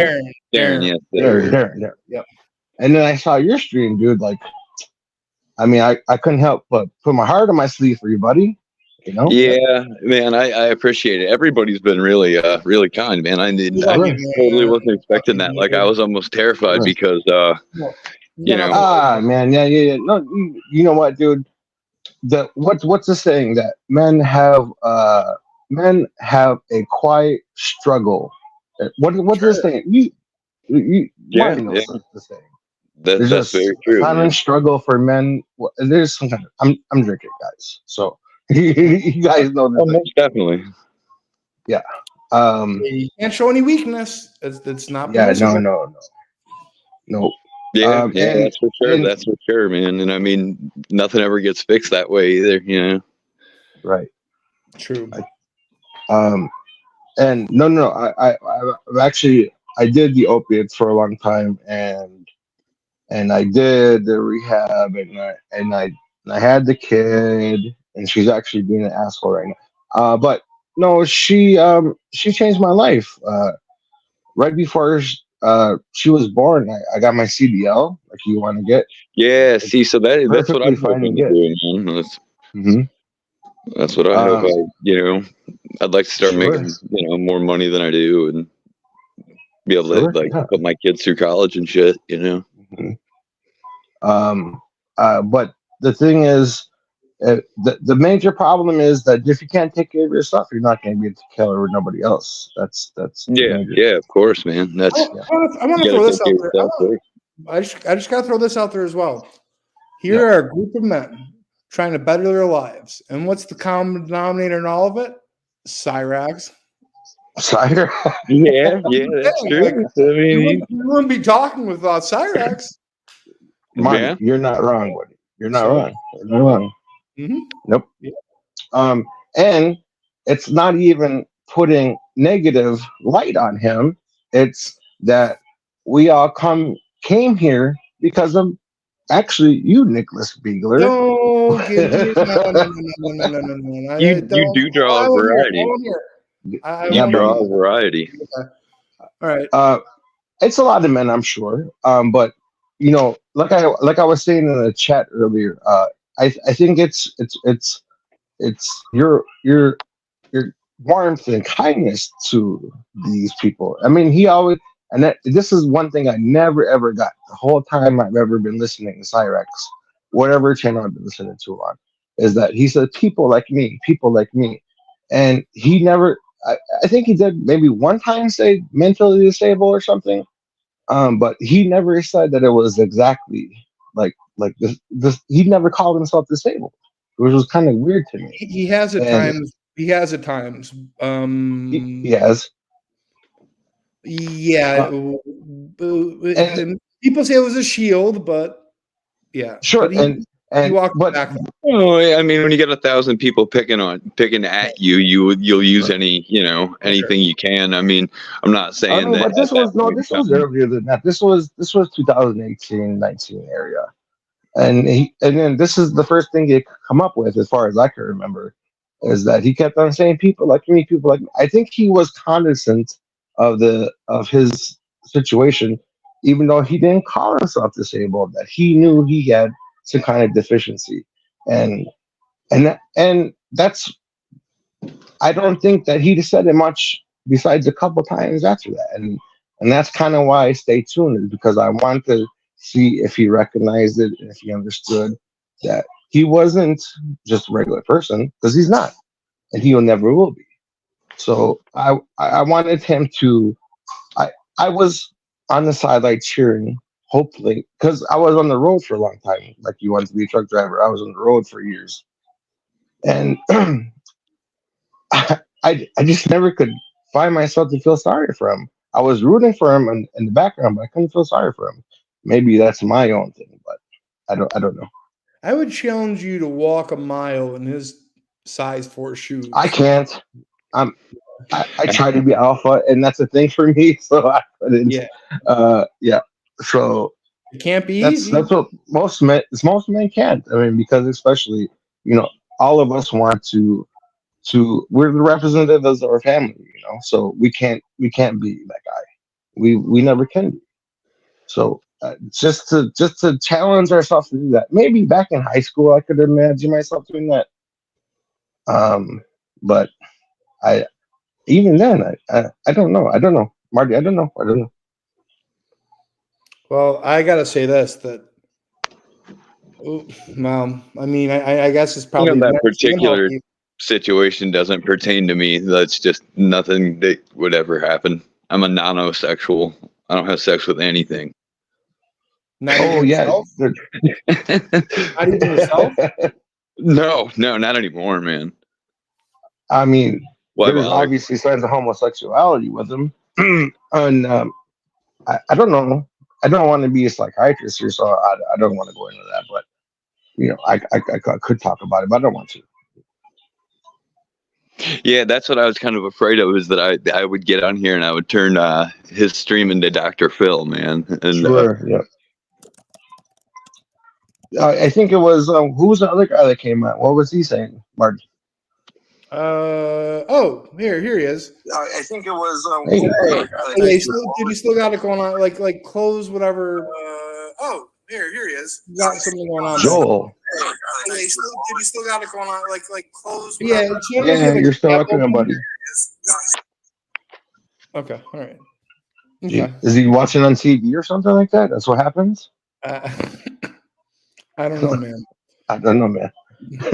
Darren, yes. Darren. Yep. And then I saw your stream, dude. Like, I couldn't help but put my heart on my sleeve for you, buddy. You know? Yeah, man, I appreciate it. Everybody's been really really kind, man. I totally wasn't expecting that. Like I was almost terrified because you know. Man, yeah. No, you know what, dude? What's the saying that men have a quiet struggle. What's this thing? Martin knows the saying. There's That's just very a true. silent struggle for men. There's some kind of, I'm drinking, guys. So you guys know this. Most definitely. Yeah. You can't show any weakness. It's not Yeah. permissible. No. Yeah, And that's for sure. That's for sure, man. And I mean, nothing ever gets fixed that way either. You know. Right. True. And no. I actually I did the opiates for a long time, and I did the rehab, and I had the kid, and she's actually being an asshole right now. But no, she changed my life. Right before she was born, I got my CDL, like you want to get. Yeah. See, so that's what Perfectly I'm fine hoping to to get. do, man. That's what I hope. I'd like to start making more money than I do, and be able to like put my kids through college and shit. You know. But the thing is, the major problem is that if you can't take care of yourself, you're not going to be able to take care of nobody else. That's Yeah, of course, man. That's I want to throw this out there. I just got to throw this out there as well. Here are a group of men trying to better their lives, and what's the common denominator in all of it? Cyrax. Yeah, that's true. Like, I mean, you wouldn't be talking without Cyrax. Marty, you're not wrong, buddy. You're not wrong. You're not wrong. Mm-hmm. Nope. And it's not even putting negative light on him. It's that we all came here because of actually you, Nicholas Beagler. Don't give me no. You do draw a variety. You draw a variety. All right. It's a lot of men, I'm sure. But you know, like I was saying in the chat earlier, I think it's your warmth and kindness to these people. I mean, he always, and this is one thing I never ever got the whole time I've ever been listening to Cyrax, whatever channel I've been listening to on, is that he said people like me, and he never. I think he did maybe one time say mentally disabled or something, but he never said that it was exactly like this. He never called himself disabled, which was kind of weird to me. He has at times. He has at times. He has. Yeah. And people say it was a shield, but yeah. Sure. But he walked back. Oh, I mean, when you get 1,000 people picking at you, you'll use anything you can. I mean, I'm not saying that. But this was earlier than that. This was 2018-19 area, and then this is the first thing he come up with, as far as I can remember, is that he kept on saying people like me. I think he was cognizant of his situation, even though he didn't call himself disabled. That he knew he had some kind of deficiency, and that's. I don't think that he said it much besides a couple times after that, and that's kind of why I stay tuned, is because I want to see if he recognized it and if he understood that he wasn't just a regular person, because he's not, and he never will be. So I wanted him to. I was on the sideline cheering, hopefully, because I was on the road for a long time. Like you wanted to be a truck driver, I was on the road for years, and I just never could find myself to feel sorry for him. I was rooting for him in the background, but I couldn't feel sorry for him. Maybe that's my own thing, but I don't know. I would challenge you to walk a mile in his size 4 shoes. I can't. I try to be alpha, and that's a thing for me. So I couldn't. Yeah. So it can't be easy. That's what most men can't. I mean, because especially all of us want to. We're the representatives of our family, so we can't be that guy. We never can be. So just to challenge ourselves to do that. Maybe back in high school I could imagine myself doing that. But even then, I don't know. I don't know, Marty. I don't know. Well, I gotta say this that. Well, I mean, I guess it's probably that particular unhealthy. situation doesn't pertain to me. That's just nothing that would ever happen. I'm a non-sexual. I don't have sex with anything. Not even yourself? Not even yourself? No, not anymore, man. I mean, Why there's bother? obviously signs of homosexuality with them, and I don't know. I don't want to be a psychiatrist here, so I don't want to go into that. But I could talk about it, but I don't want to. Yeah, that's what I was kind of afraid of, is that I would get on here and I would turn his stream into Dr. Phil, man. And Sure. Yeah. I think it was who was the other guy that came out? What was he saying, Marty? Oh, here he is. I think it was. You still got it going on. Like close whatever. Oh, here he is. You got something going on. Joel. You still got it going on. Like close. Yeah, you're still working, buddy. Okay, all right. Okay. Is he watching on TV or something like that? That's what happens. I don't know, man. I don't know, man. Yeah,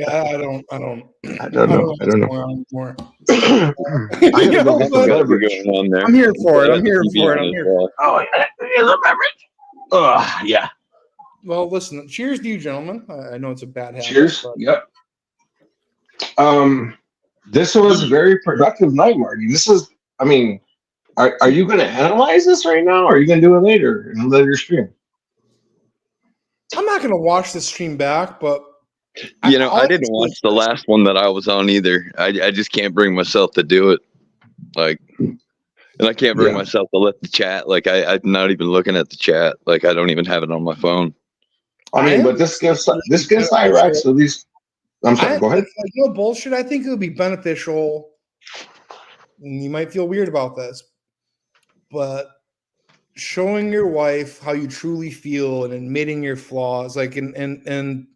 I don't know. I don't know. Anymore. I'm here for it. Oh, here's a beverage. Yeah. Well, listen. Cheers to you, gentlemen. I know it's a bad habit. Cheers. But... Yep. This was a very productive night, Marty. This is. I mean, are you going to analyze this right now, or are you going to do it later in a later stream? I'm not going to watch the stream back, but I didn't watch the last one that I was on either. I just can't bring myself to do it. Like, and I can't bring myself to let the chat. Like, I'm not even looking at the chat. Like, I don't even have it on my phone. I mean, but this gives Cyrax at least. I'm sorry. Go ahead. Like, no bullshit. I think it would be beneficial. And you might feel weird about this, but showing your wife how you truly feel and admitting your flaws, like, and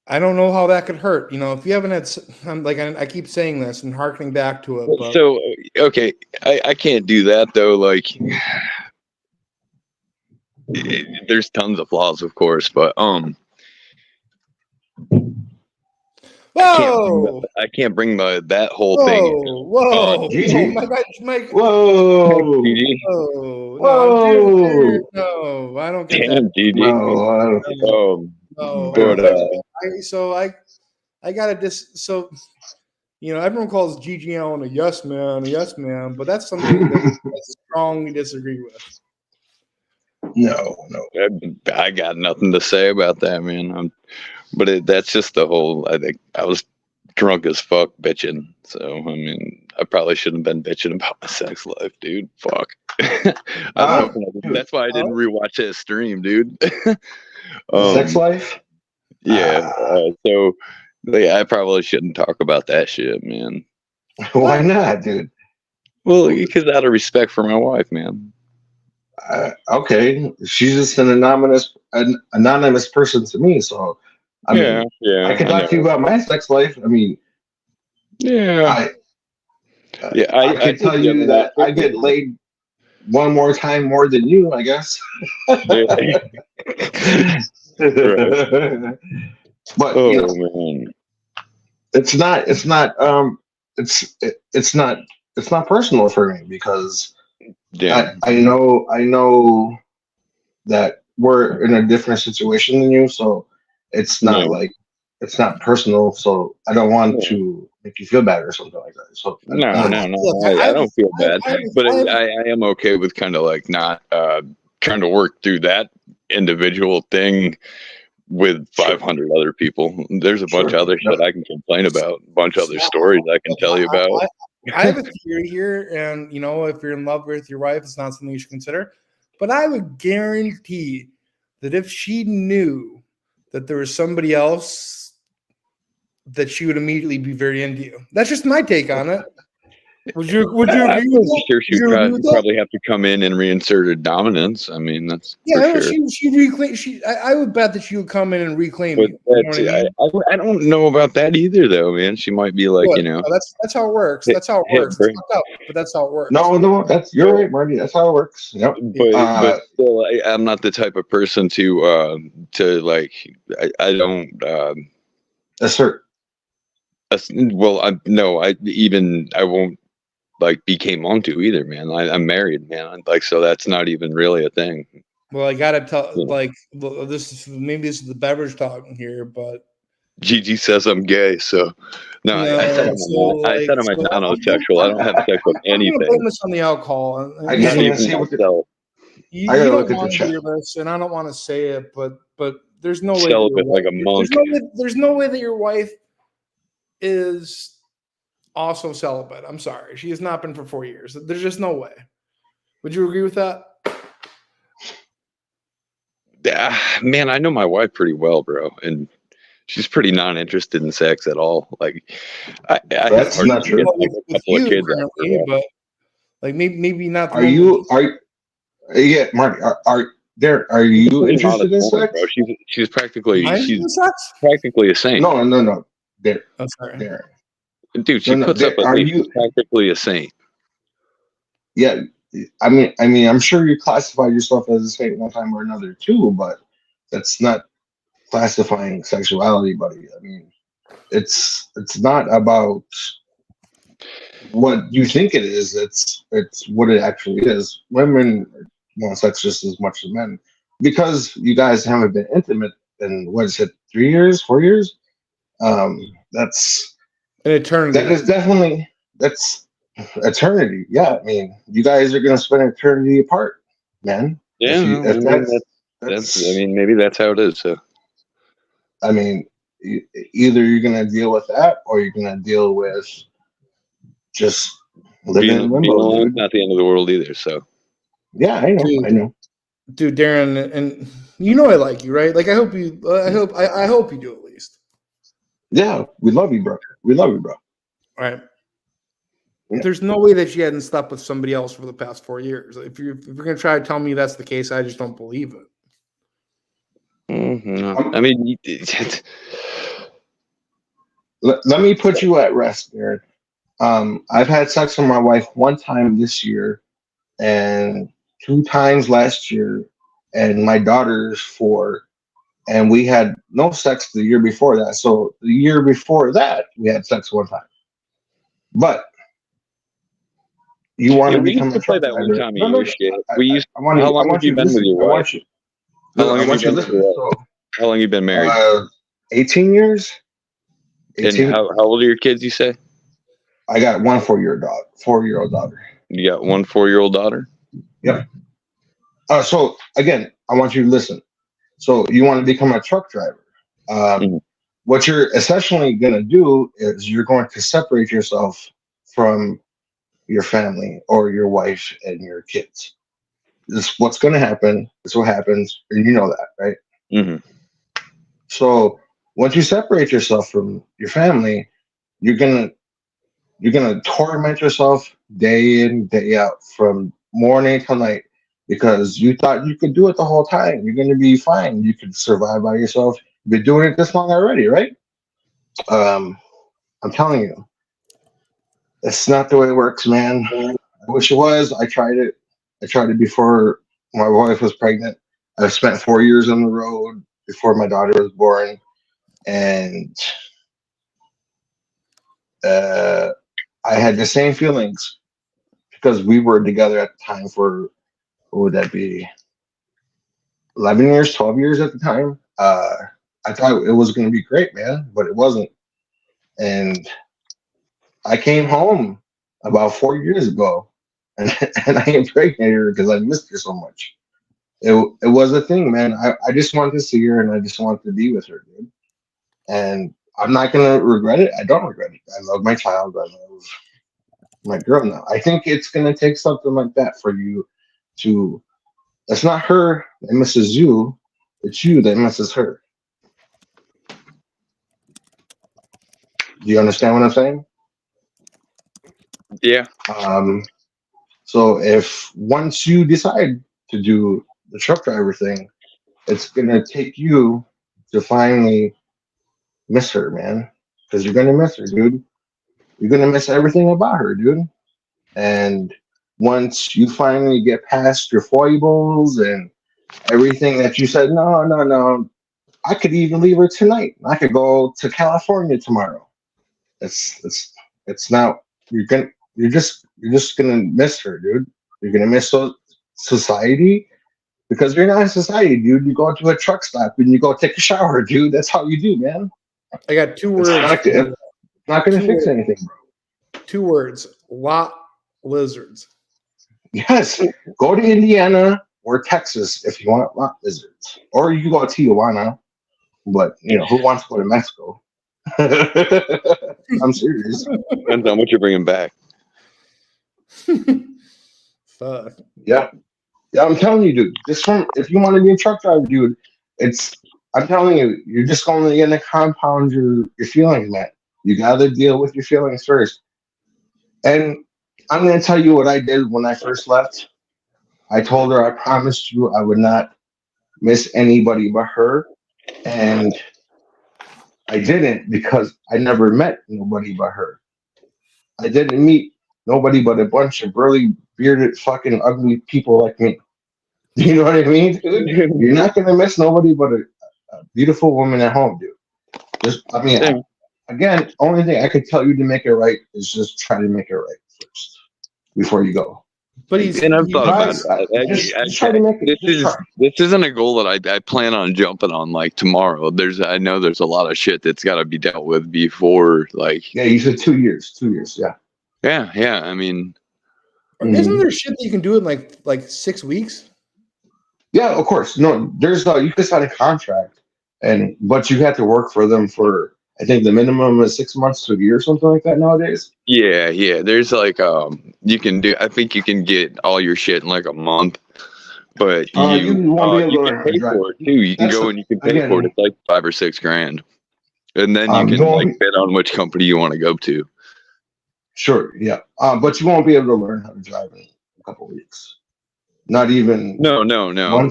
I don't know how that could hurt. If you haven't had, I keep saying this and harkening back to it. But... So, okay, I can't do that though. Like, there's tons of flaws, of course, but whoa! I can't bring that whole thing. Whoa! Mike. Whoa! Whoa! No, I don't get Damn, that. GG. So I gotta everyone calls GG Allen a yes man, but that's something that I strongly disagree with. No. I got nothing to say about that, man. That's just the whole. I think I was drunk as fuck bitching. So I mean, I probably shouldn't have been bitching about my sex life, dude. Fuck. That's why I didn't rewatch that stream, dude. Sex life. Yeah. So I probably shouldn't talk about that shit, man. Why not, dude? Well, because out of respect for my wife, man. Okay, she's just an anonymous person to me, so I mean, I can talk to you about my sex life. I mean, I can tell you that I get laid one more time more than you, I guess. But man, it's not personal for me because I know that we're in a different situation than you, so it's not it's not personal. So I don't want to make you feel bad or something like that. So no, I don't feel bad, but I am okay with kind of like not trying to work through that individual thing with 500 other people. There's a bunch of other shit I can complain about, a bunch of other stories I can tell you about. I have a theory here, and if you're in love with your wife, it's not something you should consider. But I would guarantee that if she knew that there was somebody else, that she would immediately be very into you. That's just my take on it. Would you agree with that? I'm sure she Would you agree with that? probably have to come in and reinsert her dominance. I mean, that's Yeah, for sure. she reclaim. I would bet that she would come in and reclaim But you. You know what I mean? I don't know about that either, though, man. She might be like, Look, you know, that's how it works. That's how it works. It's fucked up, but that's how it works. No, you're right, Marty. That's how it works. Yep. But still, I'm not the type of person to like. I don't assert. Well, I won't like be came on to either, man. I'm married, man. Like, so that's not even really a thing. Well, I gotta tell, like, this is the beverage talking here, but Gigi says I'm gay, so no, I said I'm non-sexual. I don't have sex with I'm anything. gonna blame this on the alcohol. I can't even see what You I gotta don't look at the want to chat. hear this, and I don't want to say it, but there's no way. Celibate like a monk. There's no way that your wife is also celibate. I'm sorry, she has not been for 4 years. There's just no way. Would you agree with that? Yeah, man, I know my wife pretty well, bro, and she's pretty non-interested in sex at all. Like, That's not true. Get, like, a couple of kids out there, but like maybe not. Are you Marty? Are you interested in sex? Bro. She's practically a saint. No. There. I'm sorry. There. Dude, she puts up with me. She's practically a saint. Yeah, I mean, I'm sure you classified yourself as a saint one time or another too, but that's not classifying sexuality, buddy. I mean, it's not about what you think it is. It's what it actually is. Women want sex just as much as men because you guys haven't been intimate in 3 years, 4 years. That's an eternity. That's eternity. Yeah, I mean, you guys are gonna spend eternity apart, man. Yeah, that's I mean, maybe that's how it is. So, I mean, either you're gonna deal with that, or you're gonna deal with just living in limbo. It's not the end of the world either. So, yeah, I know, dude, Darren, and you know I like you, right? Like, I hope you do at least. Yeah, we love you, bro. All right. There's no way that she hadn't slept with somebody else for the past 4 years. If you're gonna try to tell me that's the case, I just don't believe it. I mean, let me put you at rest, Aaron. I've had sex with my wife one time this year, and 2 times last year, and my daughter's 4, and we had no sex the year before that. So the year before that, we had sex one time. But you want to become a play that driver. one time you shit. How long have you been with your wife? How long have you been married? 18 years. 18. And how old are your kids, you say? I got one 4-year-old daughter. You got one 4-year-old daughter? Yep. So again, I want you to listen. So you want to become a truck driver. What you're essentially going to do is you're going to separate yourself from your family or your wife and your kids. This is what's going to happen. This is what happens. And you know that, right? Mm-hmm. So once you separate yourself from your family, you're gonna torment yourself day in, day out, from morning till night, because you thought you could do it the whole time. You're gonna be fine. You could survive by yourself. You've been doing it this long already, right? I'm telling you, it's not the way it works, man. I wish it was. I tried it. I tried it before my wife was pregnant. I spent 4 years on the road before my daughter was born, and I had the same feelings because we were together at the time for, what would that be, 11 years, 12 years at the time. I thought it was going to be great, man, but it wasn't. And I came home about 4 years ago, and I impregnated her because I missed her so much. It was a thing, man. I just wanted to see her, and I just wanted to be with her, dude. And I'm not going to regret it. I don't regret it. I love my child. I love my girl now. I think it's going to take something like that for you to, it's not her that misses you, it's you that misses her. Do you understand what I'm saying? Yeah. So if once you decide to do the truck driver thing, it's gonna take you to finally miss her, man. Because you're gonna miss her, dude. You're gonna miss everything about her, dude. And once you finally get past your foibles and everything that you said, no, I could even leave her tonight. I could go to California tomorrow. It's not. You're just gonna miss her, dude. You're gonna miss society because you're not in society, dude. You go to a truck stop and you go take a shower, dude. That's how you do, man. I got 2 It's words. not gonna 2 fix words. anything, bro. 2 words. Lot lizards. Yes, go to Indiana or Texas if you want lot lizards, or you can go to Tijuana. But who wants to go to Mexico? I'm serious. Depends on what you're bringing back. Fuck. Yeah, I'm telling you, dude. If you want to be a truck driver, dude, I'm telling you, you're just going to compound your feelings, man. You got to deal with your feelings first. And I'm going to tell you what I did when I first left. I told her I promised you I would not miss anybody but her, and I didn't because I never met nobody but her. I didn't meet nobody but a bunch of burly, bearded, fucking ugly people like me. You know what I mean, dude? You're not gonna miss nobody but a beautiful woman at home, dude. Again, only thing I could tell you to make it right is just try to make it right first before you go. But I've thought about that. Just try to make it. This isn't a goal that I plan on jumping on like tomorrow. I know there's a lot of shit that's got to be dealt with before, like. Yeah, you said 2 years. 2 years, yeah. Yeah. I mean, isn't there shit that you can do in like 6 weeks? Yeah, of course. No, there's you can sign a contract, but you have to work for them for, I think the minimum is 6 months to a year or something like that nowadays. Yeah. There's like you can do. I think you can get all your shit in like a month, but you won't be able you can pay for it too. You can go and you can pay for it. It's like $5 or $6 grand, and then you can bet on which company you want to go to. Sure, yeah, but you won't be able to learn how to drive in a couple weeks. Not even. No.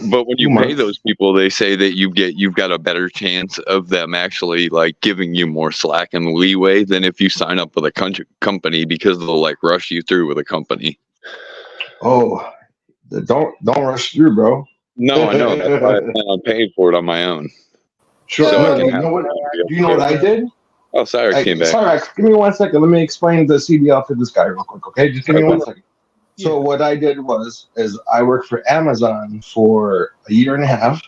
But when you pay those people, they say that you've got a better chance of them actually like giving you more slack and leeway than if you sign up with a company, because they'll like rush you through with a company. Oh, don't rush through, bro. No, I know. That's why I plan on paying for it on my own. Sure. So Do you know what I did? Oh, Cyrax came back. Cyrax, give me 1 second. Let me explain the CDL to this guy real quick, okay? Just give me 1 second. So what I did is I worked for Amazon for a year and a half,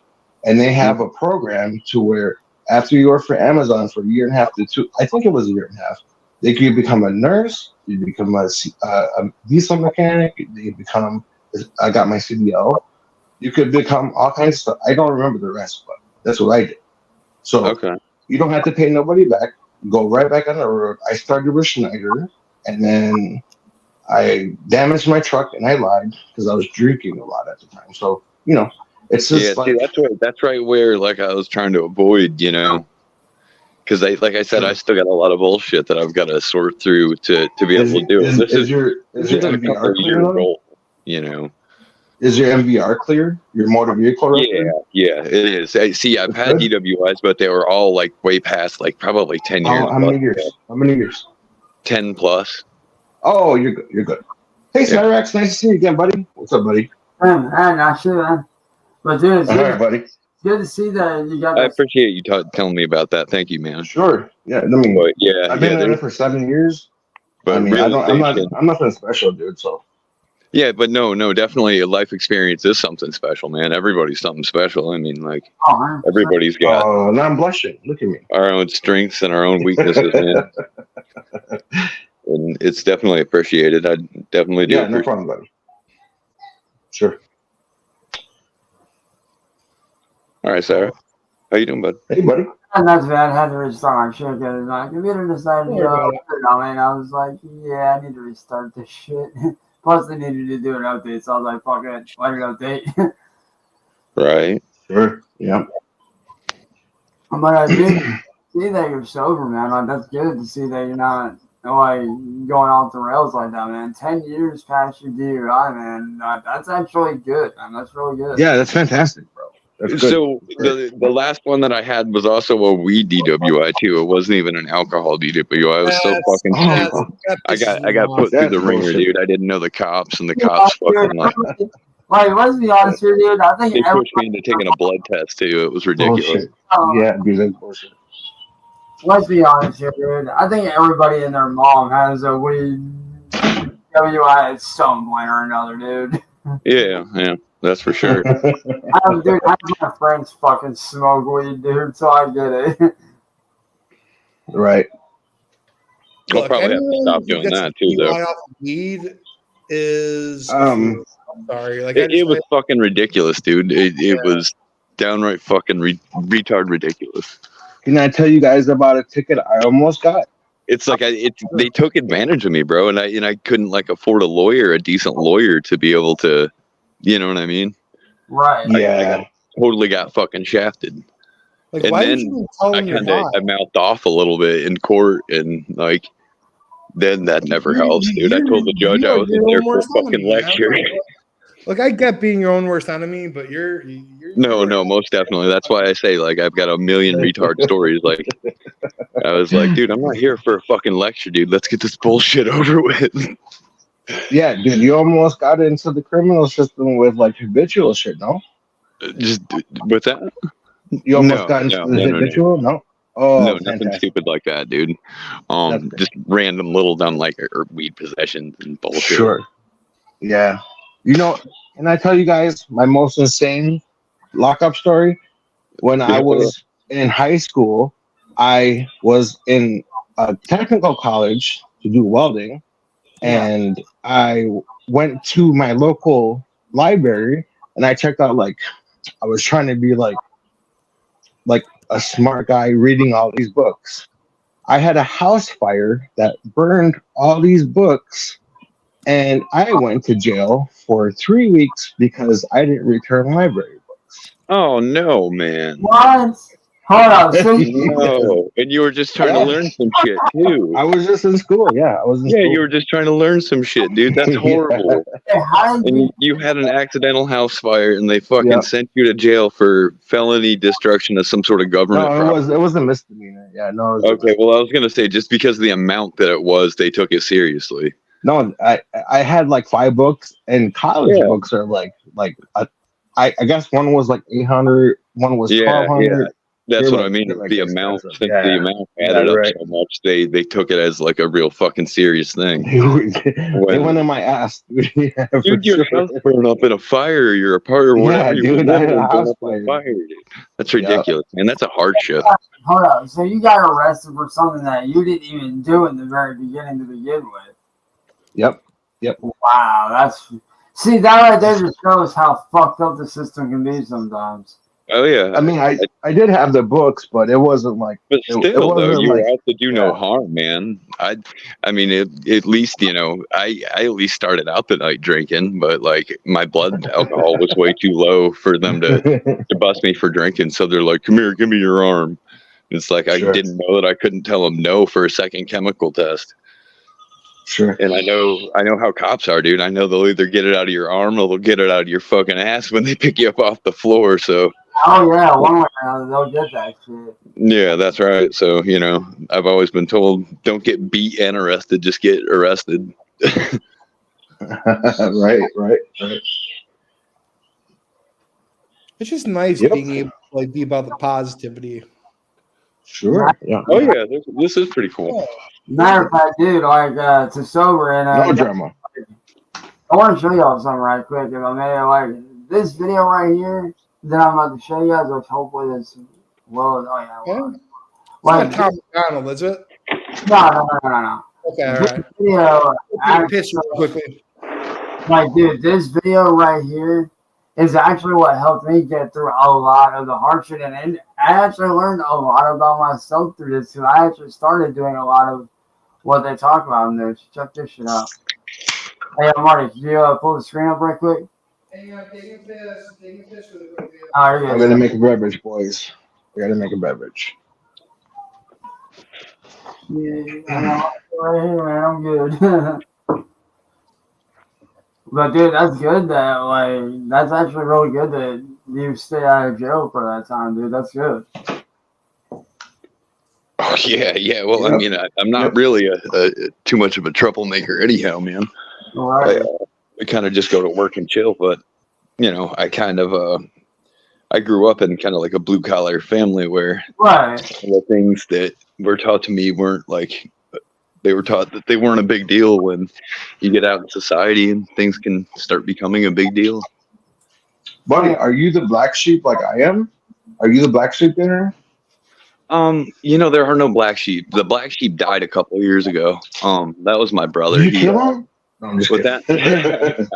and they have a program to where after you work for Amazon for a year and a half to 2, I think it was a year and a half, they could become a nurse, you become a diesel mechanic, I got my CDL. You could become all kinds of stuff. I don't remember the rest, but that's what I did. So you don't have to pay nobody back. Go right back on the road. I started with Schneider, and then I damaged my truck, and I lied because I was drinking a lot at the time. So it's just that's right where like I was trying to avoid, because like I said, I still got a lot of bullshit that I've got to sort through to be able to do it. This is your MVR clear? Goal, Is your MVR cleared? Your motor vehicle record? Yeah, it is. I've had DWIs, but they were all like way past like probably 10 years. How many years? How many years? 10 plus. Oh, you're good. You're good. Hey, Cyrax, nice to see you again, buddy. What's up, buddy? Not sure, man. But dude, it's all right, buddy. It's good to see that you got. I appreciate you telling me about that. Thank you, man. Sure. Yeah. I've been in it for 7 years. But I'm nothing special, dude. So. Yeah, but no, definitely a life experience is something special, man. Everybody's something special. I mean, like everybody's got. Oh, now I'm blushing. Look at me. Our own strengths and our own weaknesses, man. And it's definitely appreciated. I definitely do. Yeah, no problem, buddy. Sure. All right, Sarah. How you doing, bud? Hey, buddy. Not too bad. I had to restart my shit because my computer decided to go. And I was like, yeah, I need to restart this shit. Plus, they needed to do an update, so I was like, fuck it, why did update? Right. Sure. Yeah. But I did see that you're sober, man. Like, that's good to see that you're not like going off the rails like that, man. 10 years past your DUI, man. That's actually good, man. That's really good. Yeah, that's fantastic, bro. That's good. So the last one that I had was also a weed DWI too. It wasn't even an alcohol DWI. I was so fucking stupid. I got put through the ringer, dude. I didn't know the cops, and the cops fucking like, let's be honest here, dude. I think they pushed me into taking a blood test too. It was ridiculous. Yeah, dude, that's bullshit. Let's be honest here, dude. I think everybody and their mom has a weed DWI at some point or another, dude. Yeah, that's for sure. I have my friends fucking smoke weed, dude, so I get it. Right. I'll Look, probably have to anyone stop who doing gets that a too, though. DUI off of weed is Um, sorry. Like It was fucking ridiculous, dude. It was downright fucking retard ridiculous. Can I tell you guys about a ticket I almost got? It's like they took advantage of me, bro, and I couldn't like afford a decent lawyer to be able to, you know what I mean? Right. I totally got fucking shafted. Like, And why would then you tell I them you're kind of high? I mouthed off a little bit in court, and like then that never helps, dude. I told the judge I wasn't there for a fucking lecture. Look, I get being your own worst enemy, but you're No, most definitely. That's why I say like I've got a million retard stories. Like I was like, dude, I'm not here for a fucking lecture, dude. Let's get this bullshit over with. Yeah, dude, you almost got into the criminal system with like habitual shit, no? Just with that? You almost got into the habitual? No. Oh, no, fantastic. nothing stupid like that, dude. Just random little dumb like or weed possessions and bullshit. Sure. Yeah. You know, and I tell you guys my most insane lockup story. When I was in high school, I was in a technical college to do welding, and I went to my local library and I checked out I was trying to be like a smart guy reading all these books. I had a house fire that burned all these books, and I went to jail for 3 weeks because I didn't return library books. Oh no, man. What? Hold on. So No. And you were just trying to learn some shit too. I was just in school. Yeah, I was in school. You were just trying to learn some shit, dude. That's horrible. And you had an accidental house fire, and they fucking sent you to jail for felony destruction of some sort of government property. It was a misdemeanor. Yeah, no. Okay, well, I was gonna say just because of the amount that it was, they took it seriously. No, I had like 5 books, and college books are I guess one was like 800, one was 1200. That's what I mean. The amount, since the amount added up so much, they took it as like a real fucking serious thing. They went in my ass, dude. Yeah, dude, your house burned up in a fire, or your apartment, or whatever. Dude, I had a house fire. Dude. That's ridiculous, man. That's a hardship. Hold up. So you got arrested for something that you didn't even do in the very beginning to begin with. Yep. Wow, that right there just shows how fucked up the system can be sometimes. Oh yeah. I mean, I did have the books, but it wasn't like. But still, though, you were out to do no harm, man. I mean, at least I at least started out the night drinking, but like my blood alcohol was way too low for them to bust me for drinking. So they're like, "Come here, give me your arm." It's like I didn't know that I couldn't tell them no for a second chemical test. Sure. And I know how cops are, dude. I know they'll either get it out of your arm or they'll get it out of your fucking ass when they pick you up off the floor. So. Oh yeah, one way or another they'll get that shit. Yeah, that's right. So I've always been told, don't get beat and arrested, just get arrested. Right. It's just nice being able to like be about the positivity. Sure. Yeah. Oh yeah, this is pretty cool. Matter of fact, dude, to sober and no drama. I want to show y'all something right quick, if I may. Like this video right here that I'm about to show you guys, which hopefully this Like Tom McDonald, is it? No. Okay, all right. Video, picture quickly. Like, dude, this video right here is actually what helped me get through a lot of the hardship, and I actually learned a lot about myself through this too. I actually started doing a lot of what they talk about in there. Check this shit out. Hey, Marty, can you pull the screen up right quick? Hey, taking a piss really quick. I'm gonna make a beverage, boys. I gotta make a beverage. Yeah, right here, man. I'm good. But dude, that's good that that's actually really good that you stay out of jail for that time, dude. That's good. Oh, yeah. Well, I mean, I'm not really a too much of a troublemaker anyhow, man. Right. I kind of just go to work and chill. But I kind of I grew up in kind of like a blue collar family where the things that were taught to me weren't like. They were taught that they weren't a big deal when you get out in society and things can start becoming a big deal. Buddy, are you the black sheep like I am? Are you the black sheep there? There are no black sheep. The black sheep died a couple of years ago. That was my brother. Did you kill him? No, I'm just with kidding. that.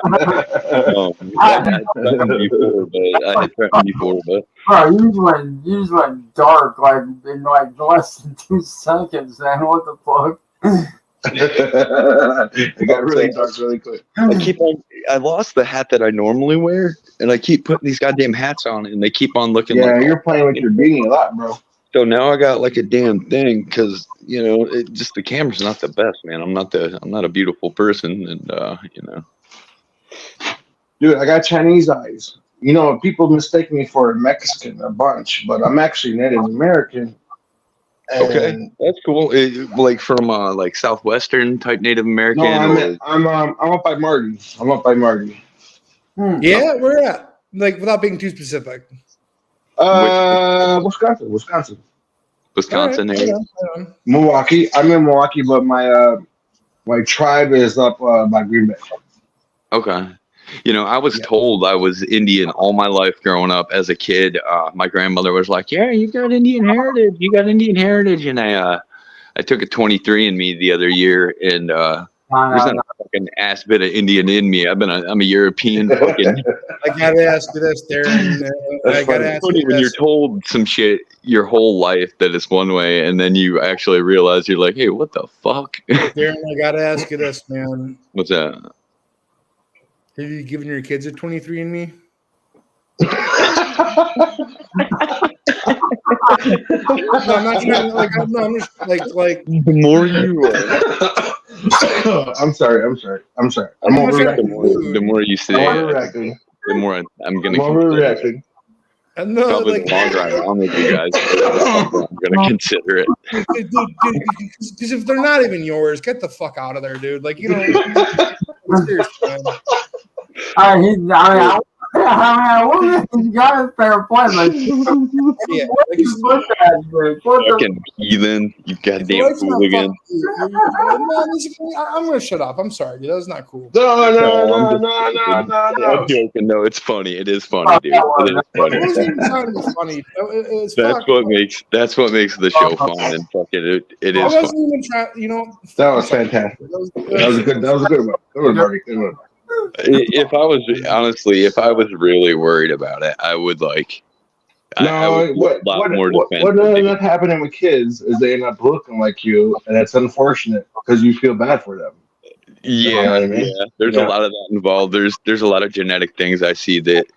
I threatened before, but I had threatened before, but Bro, you just went dark in less than 2 seconds, man. What the fuck? It got really dark really quick. I lost the hat that I normally wear, and I keep putting these goddamn hats on, and they keep on looking like. Yeah, you're playing with your beanie a lot, bro. So now I got like a damn thing because the camera's not the best, man. I'm not a beautiful person, and Dude, I got Chinese eyes. People mistake me for a Mexican a bunch, but I'm actually Native American. Okay, that's cool. Like from like Southwestern type Native American. No, I'm up by Marty. Yeah, where at? Like without being too specific. Wisconsin. Wisconsin area. Milwaukee. I'm in Milwaukee, but my tribe is up by Green Bay. Okay. I was told I was Indian all my life growing up as a kid. My grandmother was like, "Yeah, you got Indian heritage. You got Indian heritage." And I took a 23andMe the other year, and there's not a fucking ass bit of Indian in me. I'm a European fucking. I gotta ask you this, Darren. I gotta ask you when this. you're told some shit your whole life that it's one way, and then you actually realize you're like, "Hey, what the fuck?" Darren, I gotta ask you this, man. What's that? Have you given your kids a 23andMe? No, I'm not trying to, I'm just like. The more you I'm sorry. I'm overreacting. The more you say it, the more I'm going to overreacting. Probably the longer I'm on with you guys, I'm going to consider it. Because if they're not even yours, get the fuck out of there, dude. Seriously, man. You got a fair point. Yeah, fucking heathen, you goddamn hooligan. I'm gonna shut up. I'm sorry, dude. That was not cool. No. I'm joking. No, it's funny. It is funny, dude. It is funny. It wasn't even trying to be funny. That's what makes the show fun and fucking it is. I wasn't even trying. That was fantastic. That was a good one. That was Marty. Good one. If I was really worried about it, I would like. What ends up happening with kids is they end up looking like you, and it's unfortunate because you feel bad for them. Yeah, There's a lot of that involved. There's a lot of genetic things I see that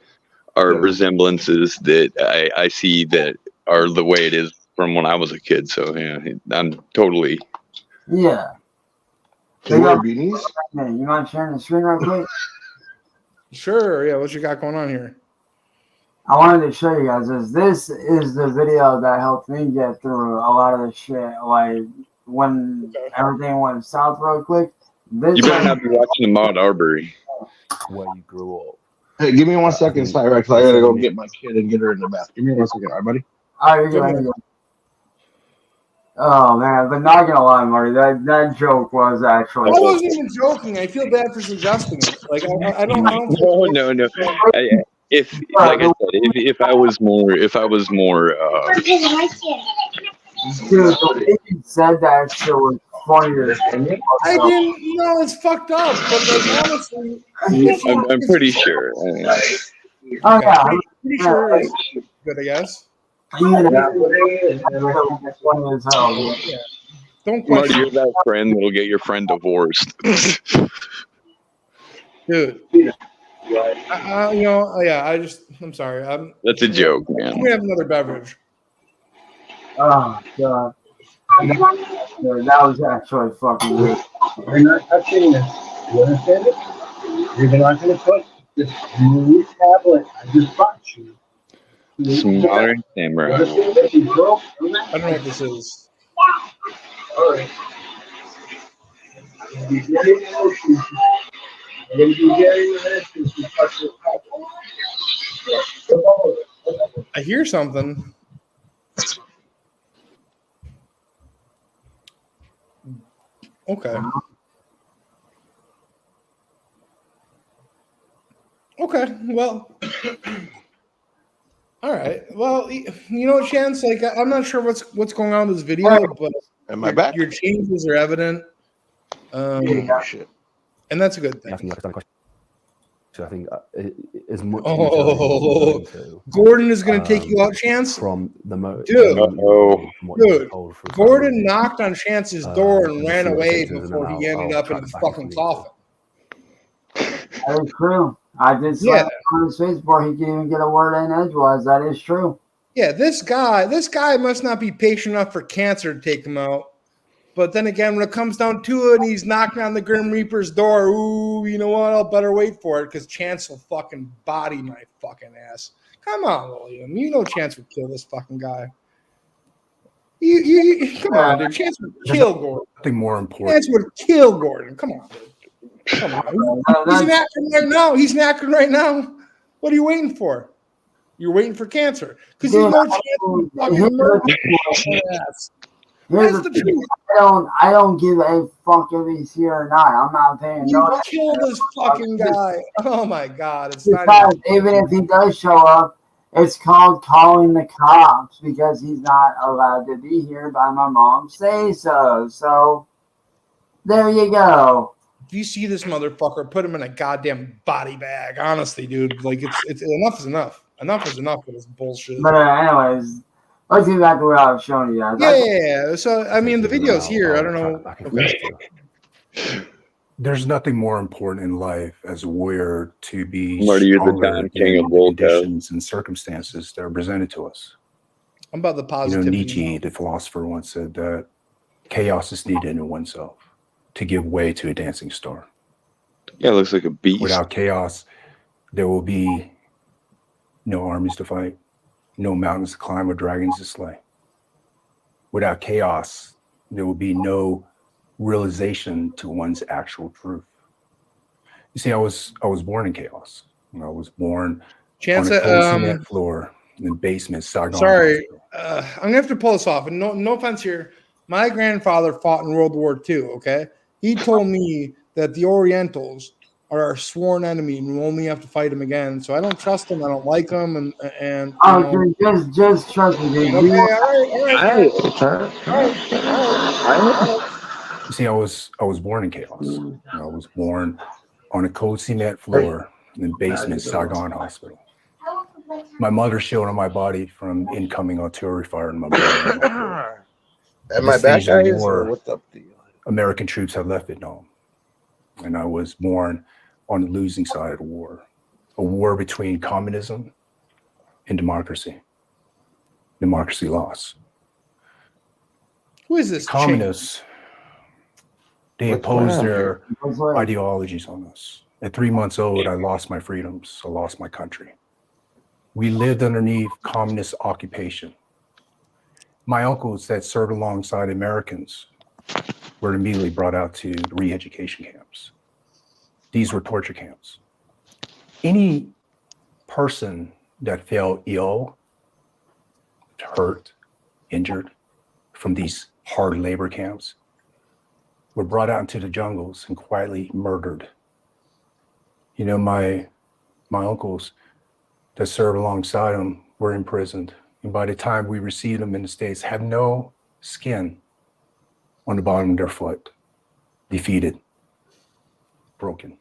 are resemblances that I see that are the way it is from when I was a kid. So yeah, I'm totally. Yeah. Can you wear beanies? You mind sharing the screen real quick? Sure. Yeah. What you got going on here? I wanted to show you guys this. This is the video that helped me get through a lot of the shit. Like when everything went south real quick. You better not be watching Ahmaud Arbery. Where you grew up. Hey, give me 1 second, Cyrax. I gotta go get my kid and get her in the bath. Give me 1 second, all right, buddy? All right, you're good. Oh man, but not gonna lie, Marty, that joke was actually. I wasn't even joking. I feel bad for suggesting it. Like I don't. No. If like I said, if I was more. Dude, the way you said that shit was funnier than me. I didn't. It's fucked up. But like honestly, I'm pretty sure. Oh yeah, I'm pretty sure it's good. I guess. Don't Marty, you're that friend that'll get your friend divorced. Dude. I'm sorry. That's a joke, man. We have another beverage. Oh god. Yeah, that was actually fucking weird. We're not touching this. You understand it? You're not going to touch this new tablet I just bought you. Smaller camera. I don't know what this is. All right. You'll be very emotional. You're going to be very emotional to touch this tablet. I hear something. Okay. Okay. Well. All right. Well, you know, Chance. Like, I'm not sure what's going on with this video, but Am I back? Your changes are evident. Shit. And that's a good thing. So I think as much Oh, Gordon is going to take you out, Chance. From the Dude, Gordon knocked on Chance's door and ran away before he ended up in the fucking coffin. That is true. I did see on his face before he could even get a word in edgewise. That is true. Yeah, this guy must not be patient enough for cancer to take him out. But then again, when it comes down to it, and he's knocking on the Grim Reaper's door, ooh, you know what? I'll better wait for it because Chance will fucking body my fucking ass. Come on, William. You know Chance would kill this fucking guy. Come on, dude. Chance would kill Gordon. Nothing more important. Chance would kill Gordon. Come on, dude. Come on. He's knacking right now. He's knacking right now. What are you waiting for? You're waiting for cancer because you know Chance would fucking murder your ass. Here's the truth. I don't give a fuck if he's here or not. I'm not paying You no. kill this fucking guy. Oh my god. It's Because not even if he does show up, it's called calling the cops because he's not allowed to be here by my mom say so. So there you go. If you see this motherfucker, put him in a goddamn body bag. Honestly, dude. Like it's enough is enough. Enough is enough of this bullshit. But anyways, let's get back to what I was showing you guys. Yeah. So I mean the video's here. I don't know. Okay. There's nothing more important in life as a warrior to be Marty, you're the stronger Don than King of the Volta. conditions and circumstances that are presented to us. I'm about the You know, positivity. Nietzsche, the philosopher, once said that chaos is needed in oneself to give way to a dancing star. Yeah, it looks like a beast. Without chaos, there will be no armies to fight, no mountains to climb or dragons to slay. Without chaos, there will be no realization to one's actual truth. You see, I was born in chaos. I was born Chance, on a cold cement floor in the basement. Sorry, I'm gonna have to pull this off. And no offense here. My grandfather fought in World War II. Okay, he told me that the Orientals are our sworn enemy, and we only have to fight them again. So I don't trust them. I don't like them, and Oh, dude, just trust me, dude. Okay, all right. You see, I was born in chaos. I was born on a cold cement floor in the basement of Saigon Hospital. My mother shielded on my body from incoming artillery fire in my brain. Am I back, guys? Or what's up? American troops have left Vietnam, and I was born on the losing side of the war, a war between communism and democracy. Democracy lost. Who is this? Communists, they imposed their ideologies on us. At 3 months old, I lost my freedoms. I lost my country. We lived underneath communist occupation. My uncles that served alongside Americans were immediately brought out to re-education camps. These were torture camps. Any person that fell ill, hurt, injured from these hard labor camps were brought out into the jungles and quietly murdered. You know, my uncles that served alongside them were imprisoned. And by the time we received them in the States, had no skin on the bottom of their foot, defeated, broken.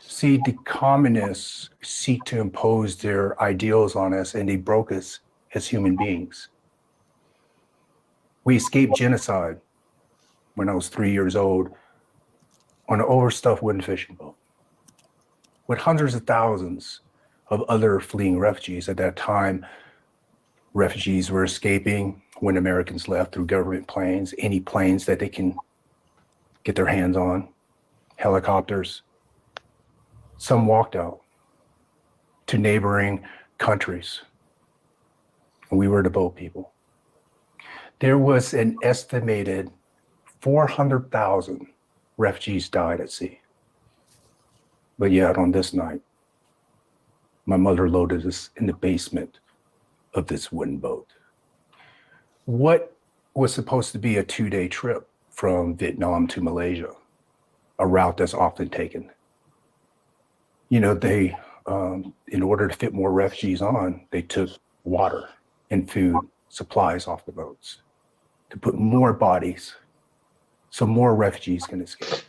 See, the communists seek to impose their ideals on us, and they broke us as human beings. We escaped genocide when I was 3 years old on an overstuffed wooden fishing boat with hundreds of thousands of other fleeing refugees at that time Refugees were escaping when Americans left through government planes, any planes that they can get their hands on, helicopters. Some walked out to neighboring countries, and we were the boat people. There was an estimated 400,000 refugees died at sea. But yet on this night, my mother loaded us in the basement of this wooden boat. What was supposed to be a 2-day trip from Vietnam to Malaysia, a route that's often taken. You know, they, in order to fit more refugees on, they took water and food supplies off the boats to put more bodies so more refugees can escape.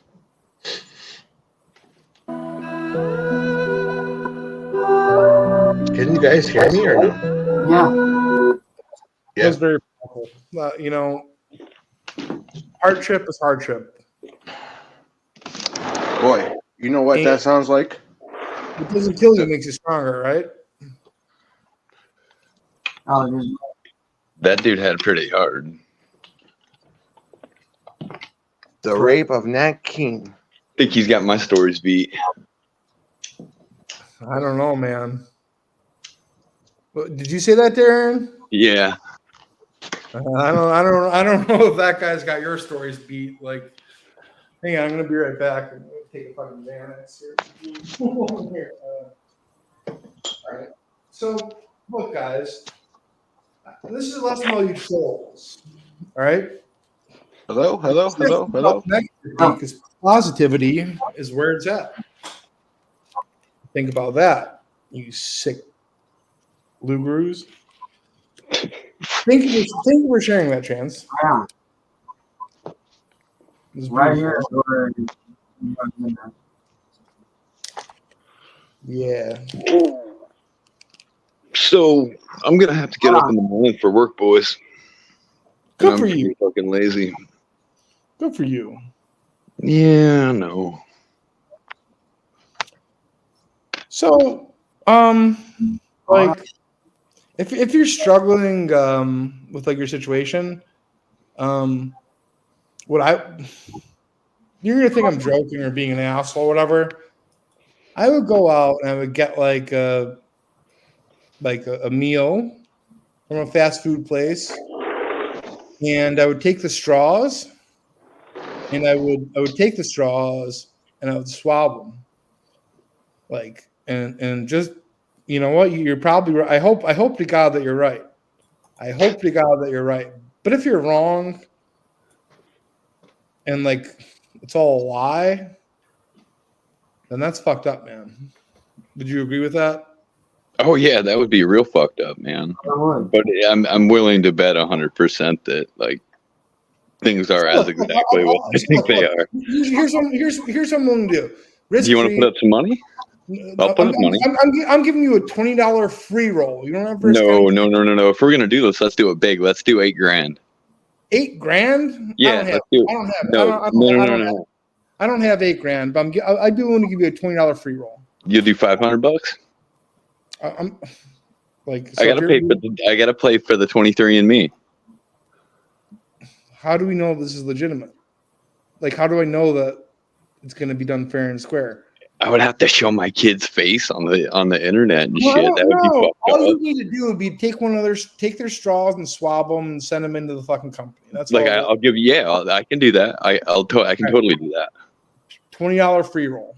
Can you guys hear me or no? Yeah. It was very powerful. You know, hardship is hardship. Boy, you know what that sounds like? It doesn't kill you, it makes you stronger, right? That dude had pretty hard. The rape of Nat King. I think he's got my stories beat. I don't know, man. Did you say that, Darren? Yeah. I don't know if that guy's got your stories beat. Like, hang on, I'm gonna be right back. I'm gonna take a fucking Xanax here. All right. So, look, guys, this is a lesson all you trolls. All right. Hello. Because positivity is where it's at. Think about that, you sick Lugarus. Thank you for sharing that, Chance. Right here. Yeah. So I'm gonna have to get up in the morning for work, boys. Good for you. Fucking lazy. Good for you. Yeah, no. So, like, if you're struggling with like your situation, you're gonna think I'm joking or being an asshole or whatever. I would go out and I would get like a meal from a fast food place, and I would take the straws, and I would take the straws and I would swab them, like, and just, you know what, you're probably right. I hope to God that you're right. I hope to God that you're right. But if you're wrong, and like it's all a lie, then that's fucked up, man. Would you agree with that? Oh yeah, that would be real fucked up, man. But I'm willing to bet 100% that like things are as exactly what I think they are. Here's what I'm willing to do. Do you want to put up some money? I'll put up money. I'm giving you a $20 free roll. You don't have first No. If we're gonna do this, let's do it big. Let's do $8,000. $8,000? Yeah, let's do it. I don't have $8,000, but I'd be willing to give you a $20 free roll. You'll do $500. I'm like, I gotta play for the 23andMe. How do we know this is legitimate? Like, how do I know that it's going to be done fair and square? I would have to show my kid's face on the internet and shit. That would be fucked All up. you need to do would be take their straws and swab them and send them into the fucking company. That's like all. I'll give you. Yeah, I can do that. I can totally do that. $20 free roll.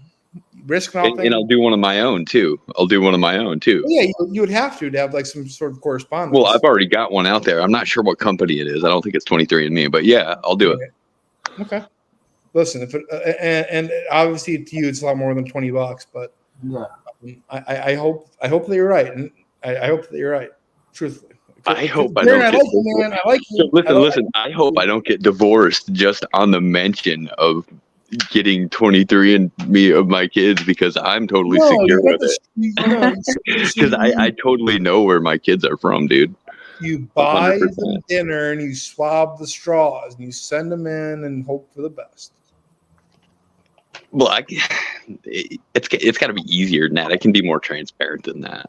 Risk nothing. And I'll do one of my own too. Yeah, you would have to have like some sort of correspondence. Well, I've already got one out there. I'm not sure what company it is. I don't think it's 23andMe, but yeah, I'll do it. Okay. Listen, if it, and obviously to you it's a lot more than $20, but yeah, I hope that you're right, and I hope that you're right. Truthfully, I hope I don't get divorced. I like you. So listen. I hope I don't get divorced just on the mention of getting 23andMe of my kids, because I'm totally secure with it. Because I totally know where my kids are from, dude. You buy 100%. them dinner and you swab the straws and you send them in and hope for the best. Well, it's got to be easier than that. I can be more transparent than that.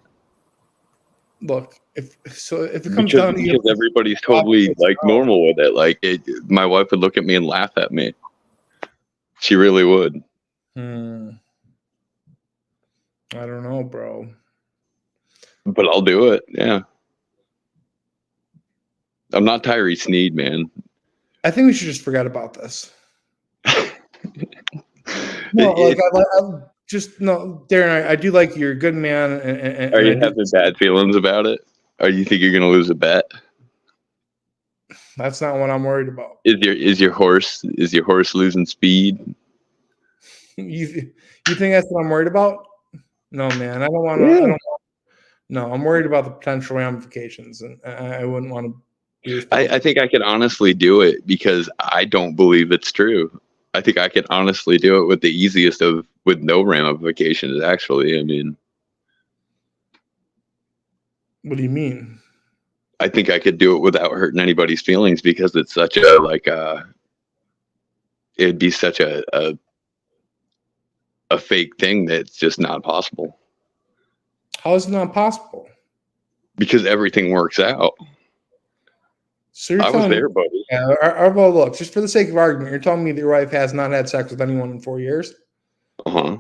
Look, if it comes down to because everybody's totally like normal with it. Like my wife would look at me and laugh at me. She really would. I don't know, bro. But I'll do it. Yeah. I'm not Tyree Sneed, man. I think we should just forget about this. No, like I'm just no, Darren. I do like you're a good man. And Are you having bad feelings about it? Or you think you're gonna lose a bet? That's not what I'm worried about. Is your horse losing speed? You think that's what I'm worried about? No, man. I don't want to. Yeah. No, I'm worried about the potential ramifications, and I wouldn't want to. I think I can honestly do it because I don't believe it's true. I think I can honestly do it with the easiest with no ramifications. Actually, I mean, what do you mean? I think I could do it without hurting anybody's feelings because it's such a it'd be such a fake thing that's just not possible. How is it not possible? Because everything works out. So you're I was there, buddy. Yeah, well, look, just for the sake of argument, you're telling me that your wife has not had sex with anyone in 4 years? Uh-huh.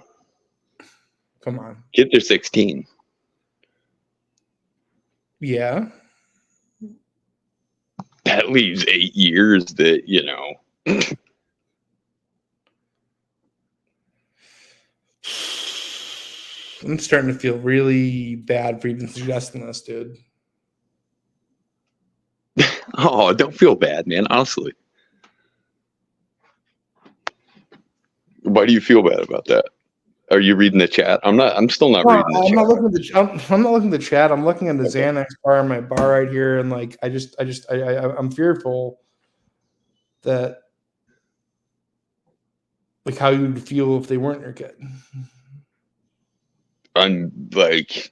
Come on. Kids are 16. Yeah. That leaves 8 years that, you know. I'm starting to feel really bad for even suggesting this, dude. Oh, don't feel bad, man. Honestly. Why do you feel bad about that? Are you reading the chat? I'm still not reading the chat. I'm not looking at the chat. I'm looking at the Xanax bar in my bar right here, and like I'm fearful that like how you would feel if they weren't your kid. I'm like,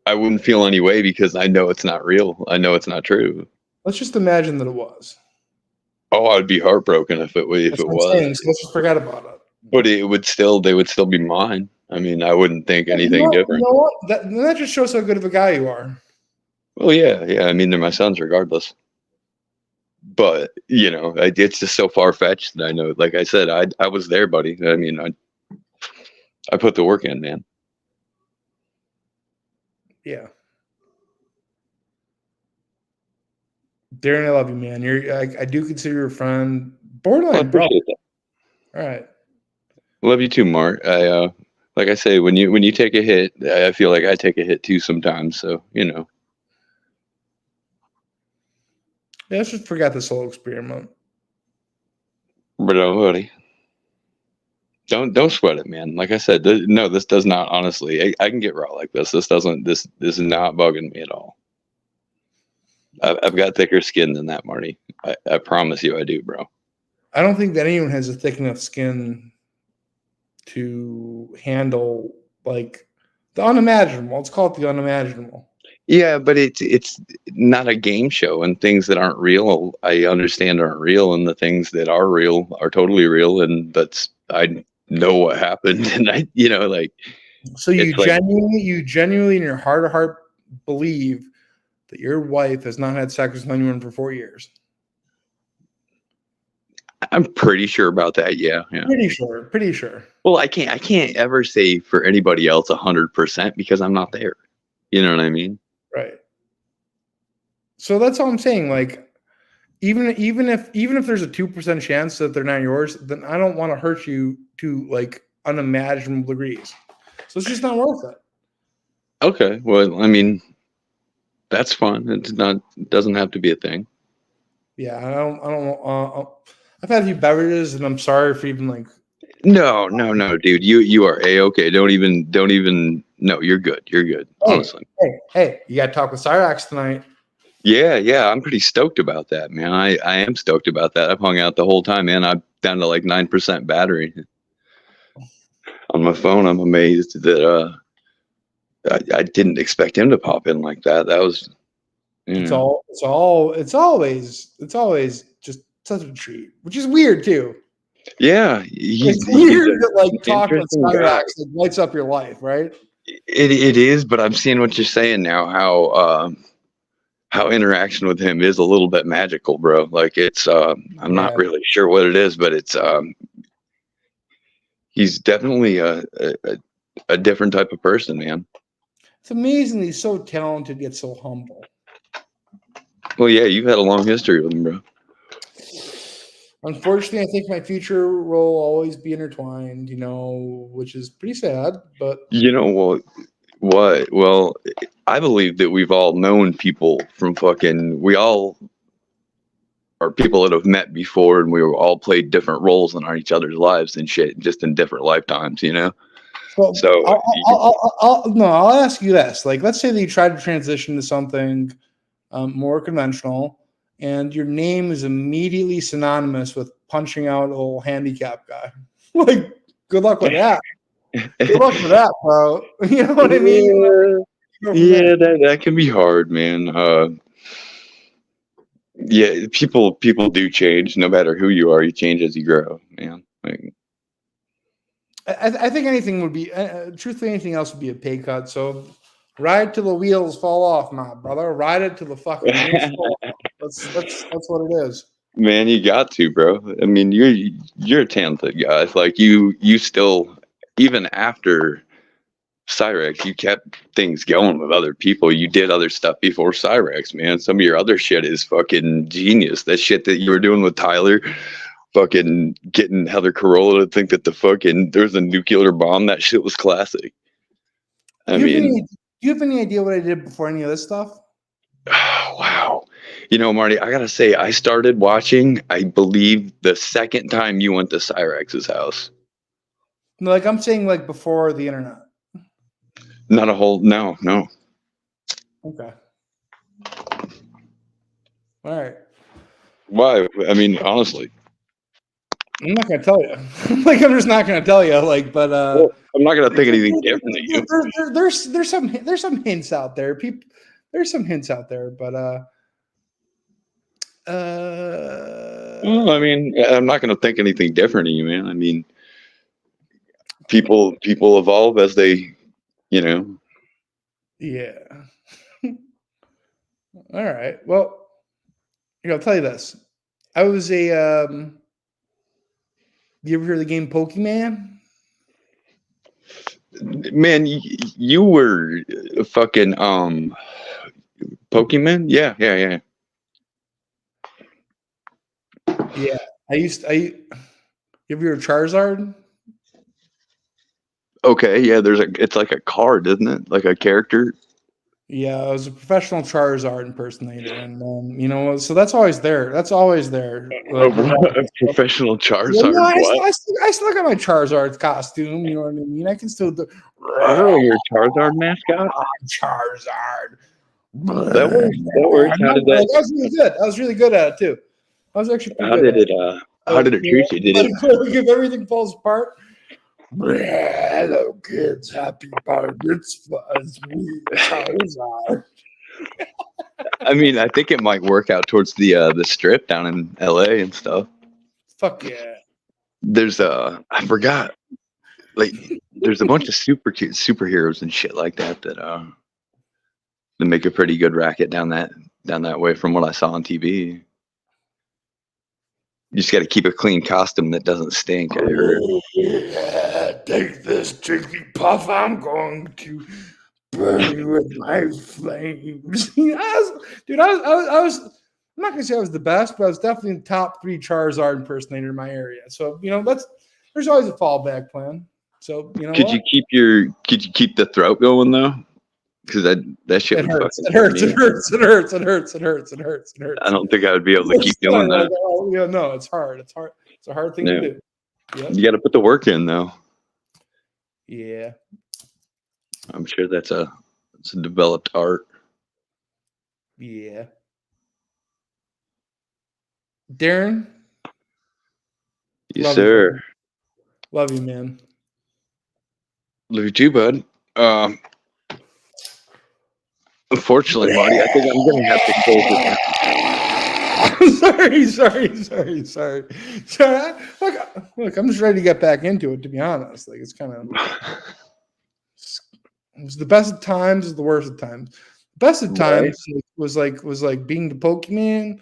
I wouldn't feel any way because I know it's not real. I know it's not true. Let's just imagine that it was. Oh, I'd be heartbroken if it was. So let's just forget about it. But they would still be mine. I mean, I wouldn't think anything different. You know what? That just shows how good of a guy you are. Well, yeah. I mean, they're my sons regardless. But, you know, it's just so far-fetched that I know, like I said, I was there, buddy. I mean, I put the work in, man. Yeah. Darren, I love you, man. I do consider you a friend. Borderline, bro. All right. Love you too, Mark. Like I say, when you take a hit, I feel like I take a hit too sometimes. So, you know. Yeah, let's just forget this whole experiment. But buddy, don't sweat it, man. Like I said, this does not. Honestly, I can get raw like this. This is not bugging me at all. I've got thicker skin than that, Marty. I promise you, I do, bro. I don't think that anyone has a thick enough skin to handle like the unimaginable. Let's call it the unimaginable. Yeah, but it's not a game show, and things that aren't real, I understand aren't real, and the things that are real are totally real, and I know what happened, and like. So you genuinely in your heart of heart believe that your wife has not had sex with anyone for 4 years? I'm pretty sure about that. Yeah. Pretty sure. Well, I can't ever say for anybody else 100% because I'm not there. You know what I mean? Right. So that's all I'm saying. Like, even if there's a 2% chance that they're not yours, then I don't want to hurt you to like unimaginable degrees. So it's just not worth it. Okay. Well, I mean, that's fine. It doesn't have to be a thing. Yeah, I don't. I've had a few beverages, and I'm sorry for even like. No, dude. You are A-okay. Don't even. No, you're good. You're good. Honestly. Hey, you got to talk with Cyrax tonight. Yeah. I'm pretty stoked about that, man. I am stoked about that. I've hung out the whole time, man. I'm down to like 9% battery on my phone. I'm amazed that I didn't expect him to pop in like that. That was. It's always just such a treat, which is weird too. Yeah, it's weird that like talking with Cyrax like lights up your life, right? It is, but I'm seeing what you're saying now. How interaction with him is a little bit magical, bro. Like it's I'm not really sure what it is, but it's he's definitely a different type of person, man. It's amazing he's so talented yet so humble. Well, yeah, you've had a long history with him, bro. Unfortunately, I think my future will always be intertwined, which is pretty sad, but You know what? Well, I believe that we've all known people from we all are people that have met before, and we all played different roles in each other's lives and shit, just in different lifetimes, So I'll ask you this. Like, let's say that you tried to transition to something more conventional, and your name is immediately synonymous with punching out a little handicap guy. Like, good luck with that. Good luck with that, bro. You know what I mean? Yeah, that can be hard, man. Yeah, people do change. No matter who you are, you change as you grow, man. Like, I think anything would be, truthfully, anything else would be a pay cut. So ride till the wheels fall off, my brother. Ride it till the fucking wheels fall off. That's what it is. Man, you got to, bro. I mean, you're a talented guy. Like you still, even after Cyrax, you kept things going with other people. You did other stuff before Cyrax, man. Some of your other shit is fucking genius. That shit that you were doing with Tyler, fucking getting Heather Corolla to think that there's a nuclear bomb. That shit was classic. Do you have any idea what I did before any of this stuff? Wow. Marty, I gotta say, I started watching, I believe, the second time you went to Cyrax's house. No, like I'm saying, like before the internet. Not a whole, no. Okay. All right. Why? I mean, honestly. I'm not gonna tell you. I'm just not gonna tell you. But well, I'm not gonna think anything different than you. There's some hints out there. There's some hints out there, but well, I mean, I'm not gonna think anything different of you, man. I mean, people evolve as they, Yeah. All right. Well, I'll tell you this. I was a. You ever hear of the game Pokemon? Man, you were fucking Pokemon? Yeah. Yeah. You ever hear of Charizard? Okay, yeah, it's like a card, isn't it? Like a character. Yeah, I was a professional Charizard impersonator, and so that's always there. That's always there. A professional Charizard. Yeah, I still got my Charizard costume. You know what I mean? I can still do. Oh, you're a Charizard mascot. Charizard. That works. How did that? That was really good. I was really good at it too. I was actually. How did it treat you? Did it? If everything falls apart. Hello, kids. Happy it's me, Charizard. I mean, I think it might work out towards the strip down in LA and stuff. Fuck yeah. There's I forgot. Like, there's a bunch of superheroes and shit like that that make a pretty good racket down that way from what I saw on TV. You just got to keep a clean costume that doesn't stink. I heard. Yeah, take this, Jigglypuff. I'm going to burn you with my flames. Dude, I was. I'm not gonna say I was the best, but I was definitely in the top 3 Charizard impersonator in my area. So there's always a fallback plan. So Could you keep the throat going though? Because that shit it would hurts. fucking It hurts. I don't think I would be able to keep doing that. Yeah, no, it's hard. It's hard. It's a hard thing to do. Yep. You got to put the work in though. Yeah. I'm sure it's a developed art. Yeah. Darren. Yes, sir. Love you, man. Love you too, bud. Unfortunately, Marty, I think I'm gonna have to close it. Sorry. Look, I'm just ready to get back into it. To be honest, like it's kind of It was the best of times, is the worst of times. Best of times was like being the Pokemon,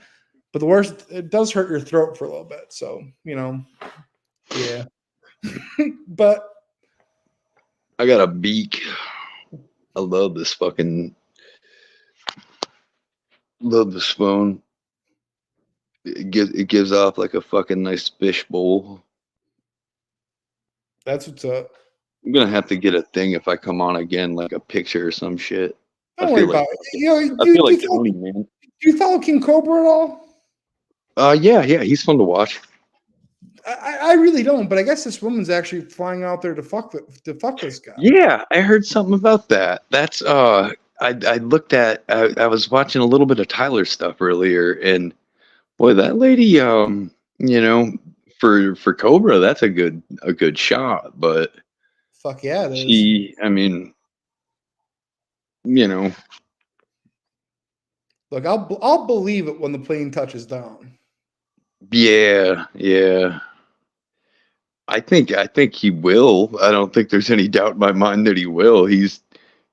but the worst, it does hurt your throat for a little bit. So, yeah. But I got a beak. I love this phone. It gives off like a fucking nice fish bowl. That's what's up. I'm gonna have to get a thing if I come on again, like a picture or some shit. Don't worry about it. I feel like Tony, man. Do you follow King Cobra at all? Yeah, he's fun to watch. I really don't, but I guess this woman's actually flying out there to fuck this guy. Yeah, I heard something about that. That's I looked at I was watching a little bit of Tyler's stuff earlier, and boy, that lady, for Cobra, that's a good shot, but fuck yeah, it is. I mean, look, I'll believe it when the plane touches down. Yeah. I think he will. I don't think there's any doubt in my mind that he will. He's,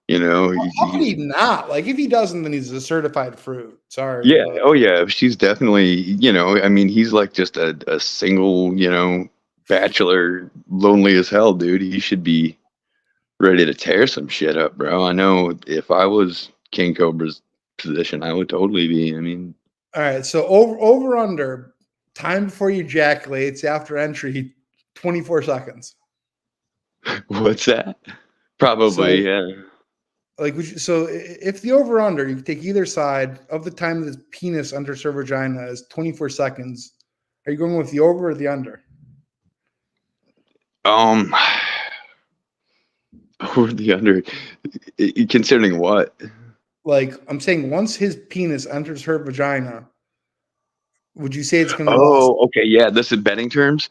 how could he not? Like, if he doesn't, then he's a certified fruit. Sorry. Yeah. Oh yeah. She's definitely, I mean, he's like just a single, bachelor, lonely as hell, dude. He should be ready to tear some shit up, bro. I know if I was King Cobra's position, I would totally be. I mean, all right. So over under time before you ejaculates after entry, 24 seconds. What's that? Probably, yeah. Like, so if the over under, you can take either side of the time the penis enters her vagina is 24 seconds. Are you going with the over or the under? Over the under, considering what? Like, I'm saying once his penis enters her vagina, would you say it's going to okay, yeah, this is betting terms.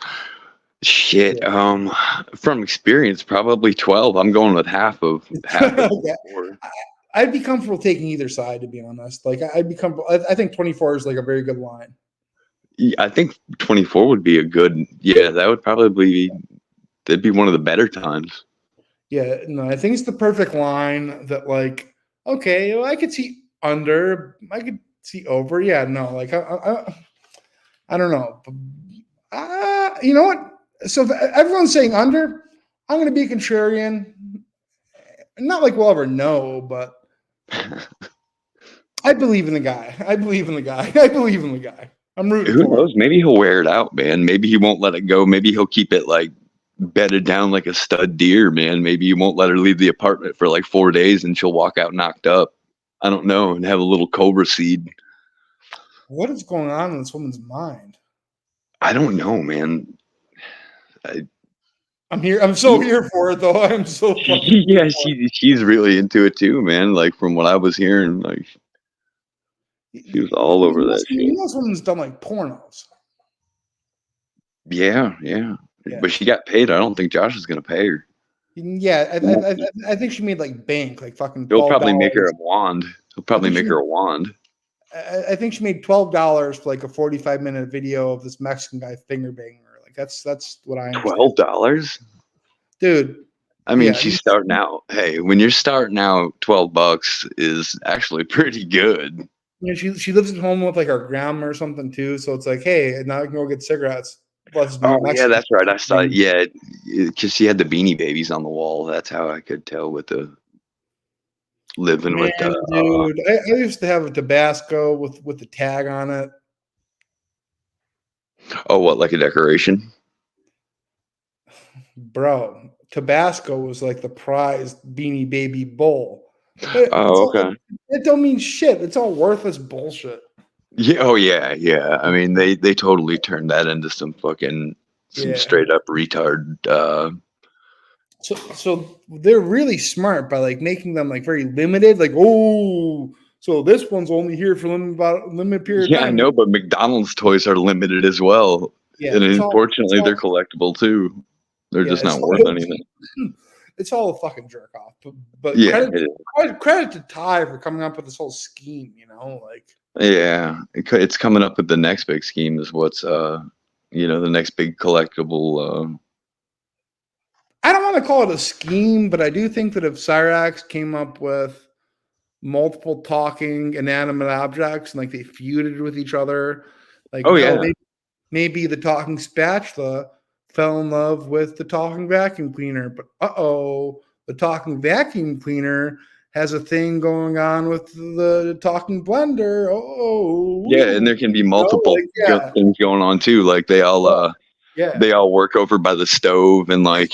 Shit. Yeah. From experience, probably 12. I'm going with half of okay. I'd be comfortable taking either side, to be honest. Like, I'd be comfortable. I think 24 is like a very good line. Yeah, I think 24 would be a good. Yeah, that would probably that'd be one of the better times. Yeah, no, I think it's the perfect line. That, like, okay, well, I could see under, I could see over. Yeah, no, like I don't know. You know what? So if everyone's saying under, I'm going to be a contrarian. Not like we'll ever know, but I believe in the guy. I'm rooting for him. Who knows? Maybe he'll wear it out, man. Maybe he won't let it go. Maybe he'll keep it like bedded down like a stud deer, man. Maybe he won't let her leave the apartment for like 4 days and she'll walk out knocked up. I don't know. And have a little cobra seed. What is going on in this woman's mind? I don't know, man. I'm here. I'm so here for it, though. I'm so fucking yeah. She's really into it too, man. Like from what I was hearing, like she was all over that shit. You know, this woman's done like pornos. Yeah. But she got paid. I don't think Josh is gonna pay her. Yeah, I think she made like bank, like fucking. He'll probably make her a wand. He'll probably make her a wand. I think she made $12 for like a 45-minute video of this Mexican guy finger banging her. Like that's what I understand. $12, dude. I mean, she's starting out. Hey, when you're starting out, $12 is actually pretty good. You know, she lives at home with like her grandma or something too. So it's like, hey, now I can go get cigarettes. Yeah, that's right. I saw it. Yeah, because she had the Beanie Babies on the wall. That's how I could tell with the living with the. Dude, I used to have a Tabasco with the tag on it. Oh, what, like a decoration? Bro, Tabasco was like the prized Beanie Baby bowl. Okay. It don't mean shit. It's all worthless bullshit. Yeah. Oh, yeah. I mean, they totally turned that into some straight up retard. So they're really smart by like making them like very limited. Like, oh, so this one's only here for limited period of time. Yeah, I know, but McDonald's toys are limited as well. Yeah, and unfortunately, they're collectible too. They're just not worth anything. It's all a fucking jerk off. But yeah, credit to Ty for coming up with this whole scheme. You know, like. Yeah, it's coming up with the next big scheme is what's the next big collectible. I don't want to call it a scheme, but I do think that if Cyrax came up with multiple talking inanimate objects and like they feuded with each other, like maybe the talking spatula fell in love with the talking vacuum cleaner, but the talking vacuum cleaner has a thing going on with the talking blender. Yeah, and there can be multiple things going on too. Like they all work over by the stove, and like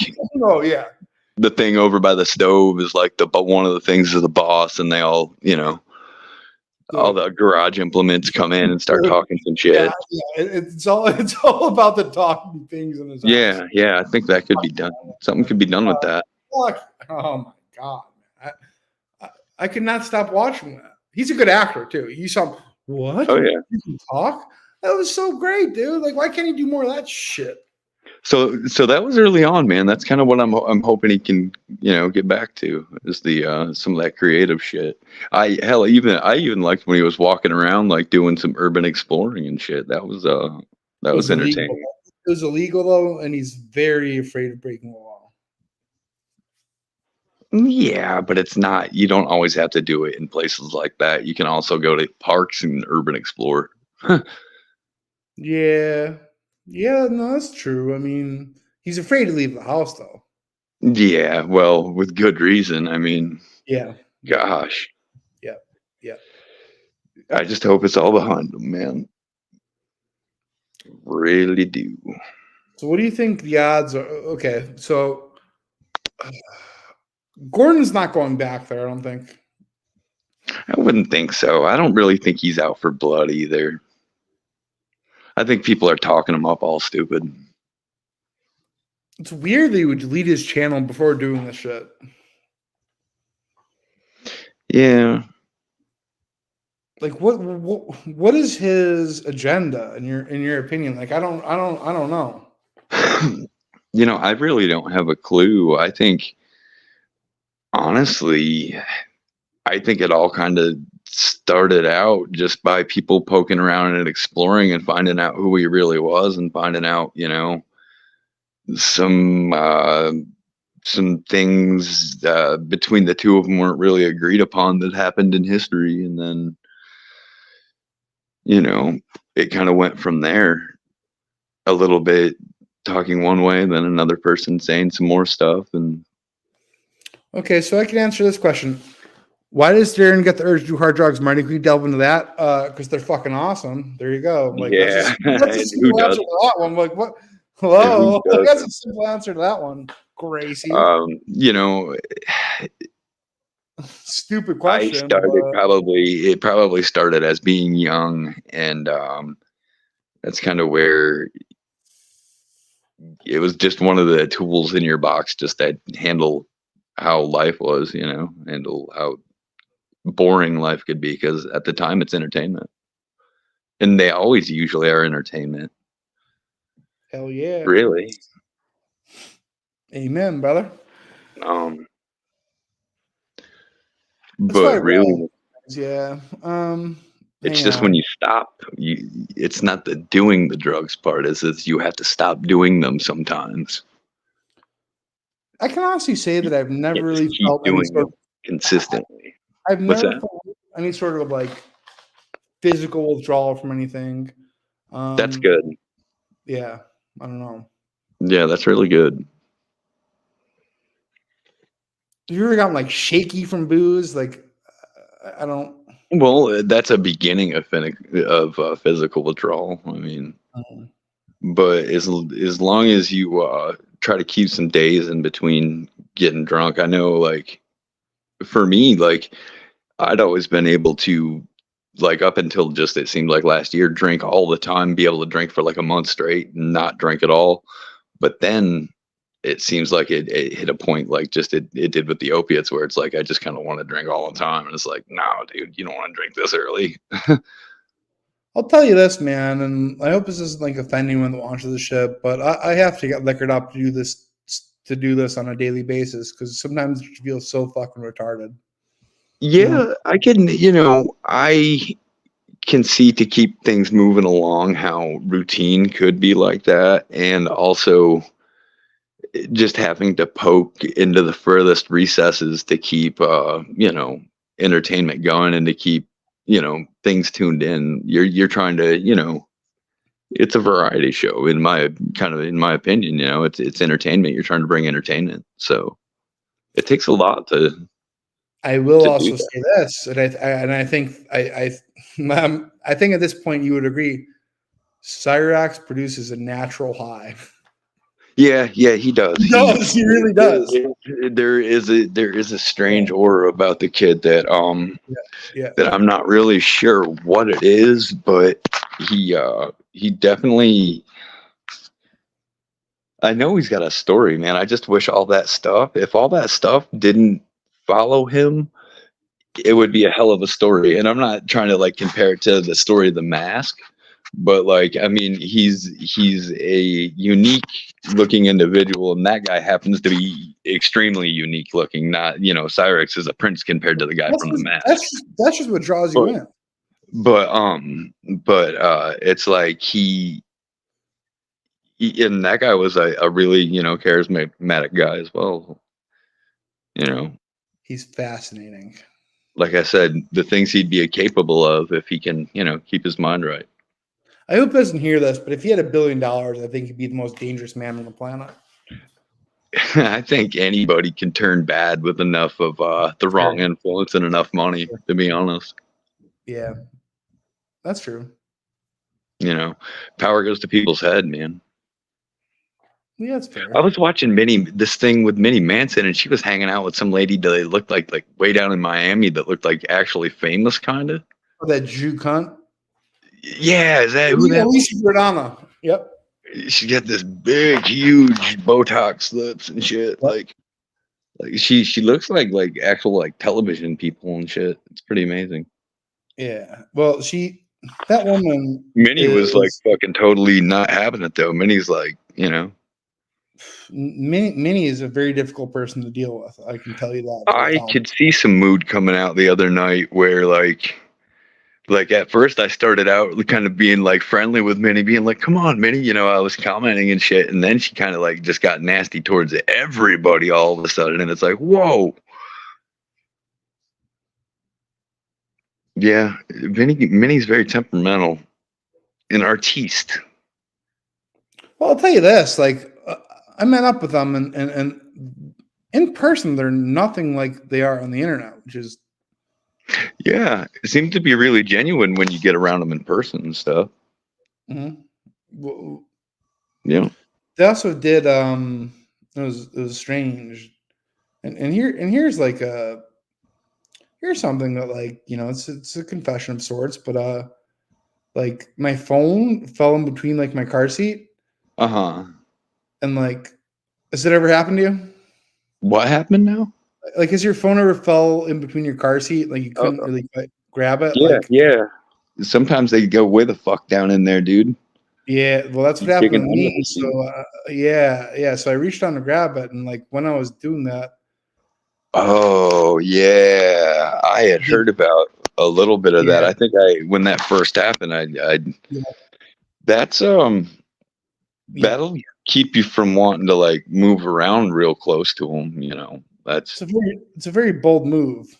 the thing over by the stove is like one of the things is the boss, and they all all the garage implements come in and start talking some shit. It's all about the talking things in his house. Yeah, I think that could be done. Something could be done with that. Fuck. Oh my god, I could not stop watching that. He's a good actor too. You saw what? Oh yeah, you can talk. That was so great, dude. Like, why can't he do more of that shit? So that was early on, man. That's kind of what I'm hoping he can, get back to, is the some of that creative shit. I even liked when he was walking around, like doing some urban exploring and shit. That was entertaining. Illegal. It was illegal though, and he's very afraid of breaking the law. Yeah, but it's not. You don't always have to do it in places like that. You can also go to parks and urban explore. Yeah, no, that's true. I mean, he's afraid to leave the house though. Yeah, well, with good reason. I mean, gosh. Yeah. I just hope it's all behind him, man. Really do. So, what do you think the odds are? Okay, so Gordon's not going back there, I don't think. I wouldn't think so. I don't really think he's out for blood either. I think people are talking him up all stupid. It's weird that he would delete his channel before doing this shit. Yeah. Like what is his agenda in your opinion? Like I don't know. I really don't have a clue. I think honestly, it all kind of started out just by people poking around and exploring and finding out who he really was, and finding out, some things between the two of them weren't really agreed upon that happened in history, and then it kind of went from there. A little bit talking one way, and then another person saying some more stuff. And okay, so I can answer this question. Why does Darren get the urge to do hard drugs, Marty? Can you delve into that? Because they're fucking awesome. There you go. Like, yeah, that's a simple answer to that one. Like, what? Hello, that's a simple answer to that one, Gracie. Stupid question. It probably started as being young, and that's kind of where it was just one of the tools in your box, just that handle how life was, handle how boring life could be, because at the time it's entertainment, and they always usually are entertainment. Hell yeah, really. Amen, brother. But really, yeah. It's just when you stop, it's not the doing the drugs part, it's you have to stop doing them sometimes. I can honestly say that I've never really felt doing it consistently. I've never felt any sort of like physical withdrawal from anything. That's good. Yeah, I don't know. Yeah, that's really good. Have you ever gotten like shaky from booze? Like, I don't. Well, that's a beginning of physical withdrawal. I mean, but as long as you try to keep some days in between getting drunk, I know, like, for me, like, I'd always been able to, like, up until just, it seemed like last year, drink all the time, be able to drink for like a month straight and not drink at all. But then it seems like it hit a point, like just it did with the opiates, where it's like I just kind of want to drink all the time, and it's like, no, dude, you don't want to drink this early. I'll tell you this, man, and I hope this isn't like offending when the launch of the ship, but I have to get liquored up to do this on a daily basis, because sometimes it feels so fucking retarded. Yeah, I can see, to keep things moving along, how routine could be like that, and also just having to poke into the furthest recesses to keep entertainment going and to keep things tuned in. You're trying to it's a variety show in my opinion. It's entertainment. You're trying to bring entertainment, so it takes a lot to. I will to also do that. say this, and I think I think at this point you would agree, Cyrax produces a natural high. Yeah, he does. He does. He really does. There is a strange aura about the kid that Yeah. that I'm not really sure what it is, but he definitely. I know he's got a story, man. I just wish if all that stuff didn't follow him, it would be a hell of a story. And I'm not trying to like compare it to the story of The Mask, but like, I mean, he's a unique looking individual, and that guy happens to be extremely unique looking. Not, Cyrax is a prince compared to the guy from The Mask. That's just what draws you in. But it's like and that guy was a really charismatic guy as well. He's fascinating. Like I said, the things he'd be capable of if he can keep his mind right. I hope he doesn't hear this, but if he had $1 billion, I think he'd be the most dangerous man on the planet. I think anybody can turn bad with enough of the wrong influence and enough money, to be honest. Yeah, that's true. Power goes to people's head, man. Yeah, that's fair. I was watching this thing with Minnie Manson, and she was hanging out with some lady that looked like way down in Miami that looked like actually famous, kind of. Oh, that Jew cunt? Yeah, is that who that was? Gradana. Yep. She got this big, huge Botox lips and shit. Like she looks like actual television people and shit. It's pretty amazing. Yeah. Well, that woman. Minnie was like fucking totally not having it though. Minnie's like, Minnie is a very difficult person to deal with. I can tell you that. I could see some mood coming out the other night where like at first I started out kind of being like friendly with Minnie, being like, come on, Minnie, I was commenting and shit. And then she kind of just got nasty towards everybody all of a sudden. And it's like, whoa. Yeah. Minnie's very temperamental. An artiste. Well, I'll tell you this, I met up with them and in person, they're nothing like they are on the internet, which is. Yeah, it seems to be really genuine when you get around them in person and stuff. Mm-hmm. Well, yeah. They also did. It was strange, and here's here's something that it's a confession of sorts, but my phone fell in between my car seat. And has it ever happened to you? What happened now? Has your phone ever fell in between your car seat? You couldn't really grab it? Yeah. Sometimes they go way the fuck down in there, dude. Yeah, well, that's what happened to me. So, yeah. So I reached down to grab it, and when I was doing that. Oh, yeah. I had heard about a little bit of that. I think when that first happened, that'll keep you from wanting to move around real close to them, It's a very bold move.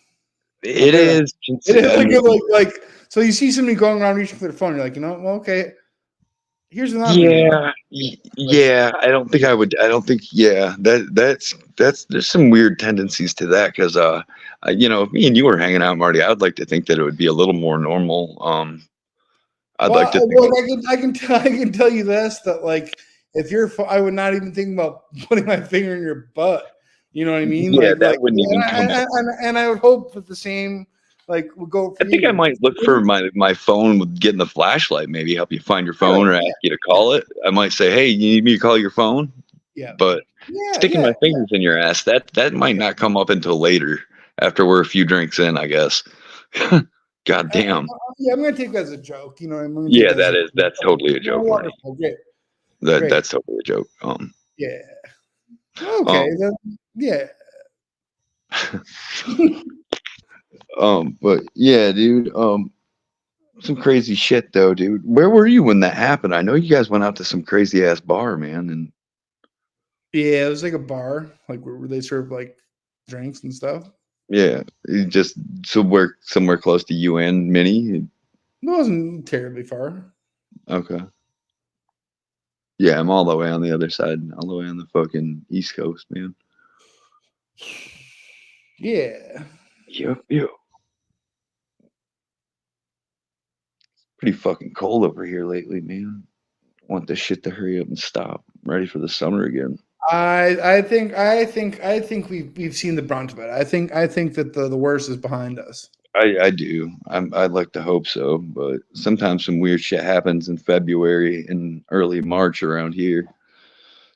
It is. So you see somebody going around reaching for their phone, you're like, well, okay. Here's what I'm doing. Yeah. I don't think I would. I don't think. Yeah. That's. There's some weird tendencies to that because if me and you were hanging out, Marty, I'd like to think that it would be a little more normal. I'd like to. I can tell you this that if I would not even think about putting my finger in your butt. You know what I mean? Yeah, that wouldn't even come up. And I would hope that the same would go. I think I might look for my phone with getting the flashlight. Maybe help you find your phone or ask you to call it. I might say, hey, you need me to call your phone? Yeah. But sticking my fingers in your ass, that might not come up until later after we're a few drinks in, I guess. God damn. Yeah, I'm gonna take that as a joke. Yeah, that's totally a joke, Marty. Great. That's totally a joke. Yeah. Okay. Yeah. But yeah, dude. Some crazy shit though, dude. Where were you when that happened? I know you guys went out to some crazy ass bar, man. And Yeah, it was like a bar, like where they serve like drinks and stuff. Yeah, just somewhere close to UN Mini. It wasn't terribly far. Okay. Yeah, I'm all the way on the other side, all the way on the fucking East Coast, man. Yeah. Yep. Pretty fucking cold over here lately, man. Want this shit to hurry up and stop. I'm ready for the summer again. I think we've seen the brunt of it. I think that the worst is behind us. I do. I'd like to hope so, but sometimes some weird shit happens in February and early March around here.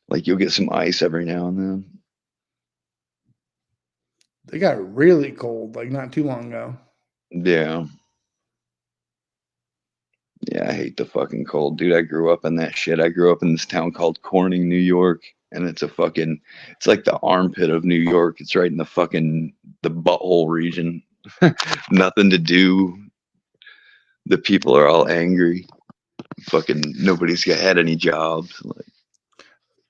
Like you'll get some ice every now and then. They got really cold, like not too long ago. Yeah. Yeah, I hate the fucking cold, dude. I grew up in that shit. I grew up in this town called Corning, New York, and it's like the armpit of New York. It's right in the butthole region. Nothing to do. The people are all angry. Fucking nobody's had any jobs. Like,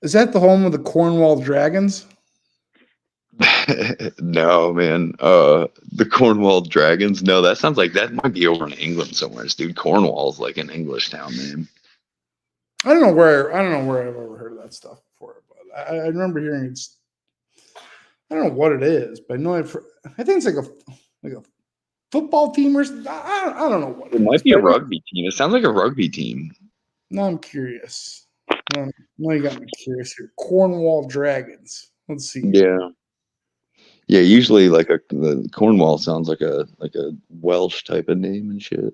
is that the home of the Cornwall Dragons? no, man. The Cornwall Dragons. No, that sounds like that might be over in England somewhere, dude. Cornwall's like an English town name. I don't know where I've ever heard of that stuff before, but I remember hearing it's. I don't know what it is, but I know I think it's like a football team or something. I don't know what it might be a rugby team. It sounds like a rugby team. No, I'm curious. No, you got me curious here. Cornwall Dragons. Let's see. Yeah. Usually, like the Cornwall sounds like a Welsh type of name and shit.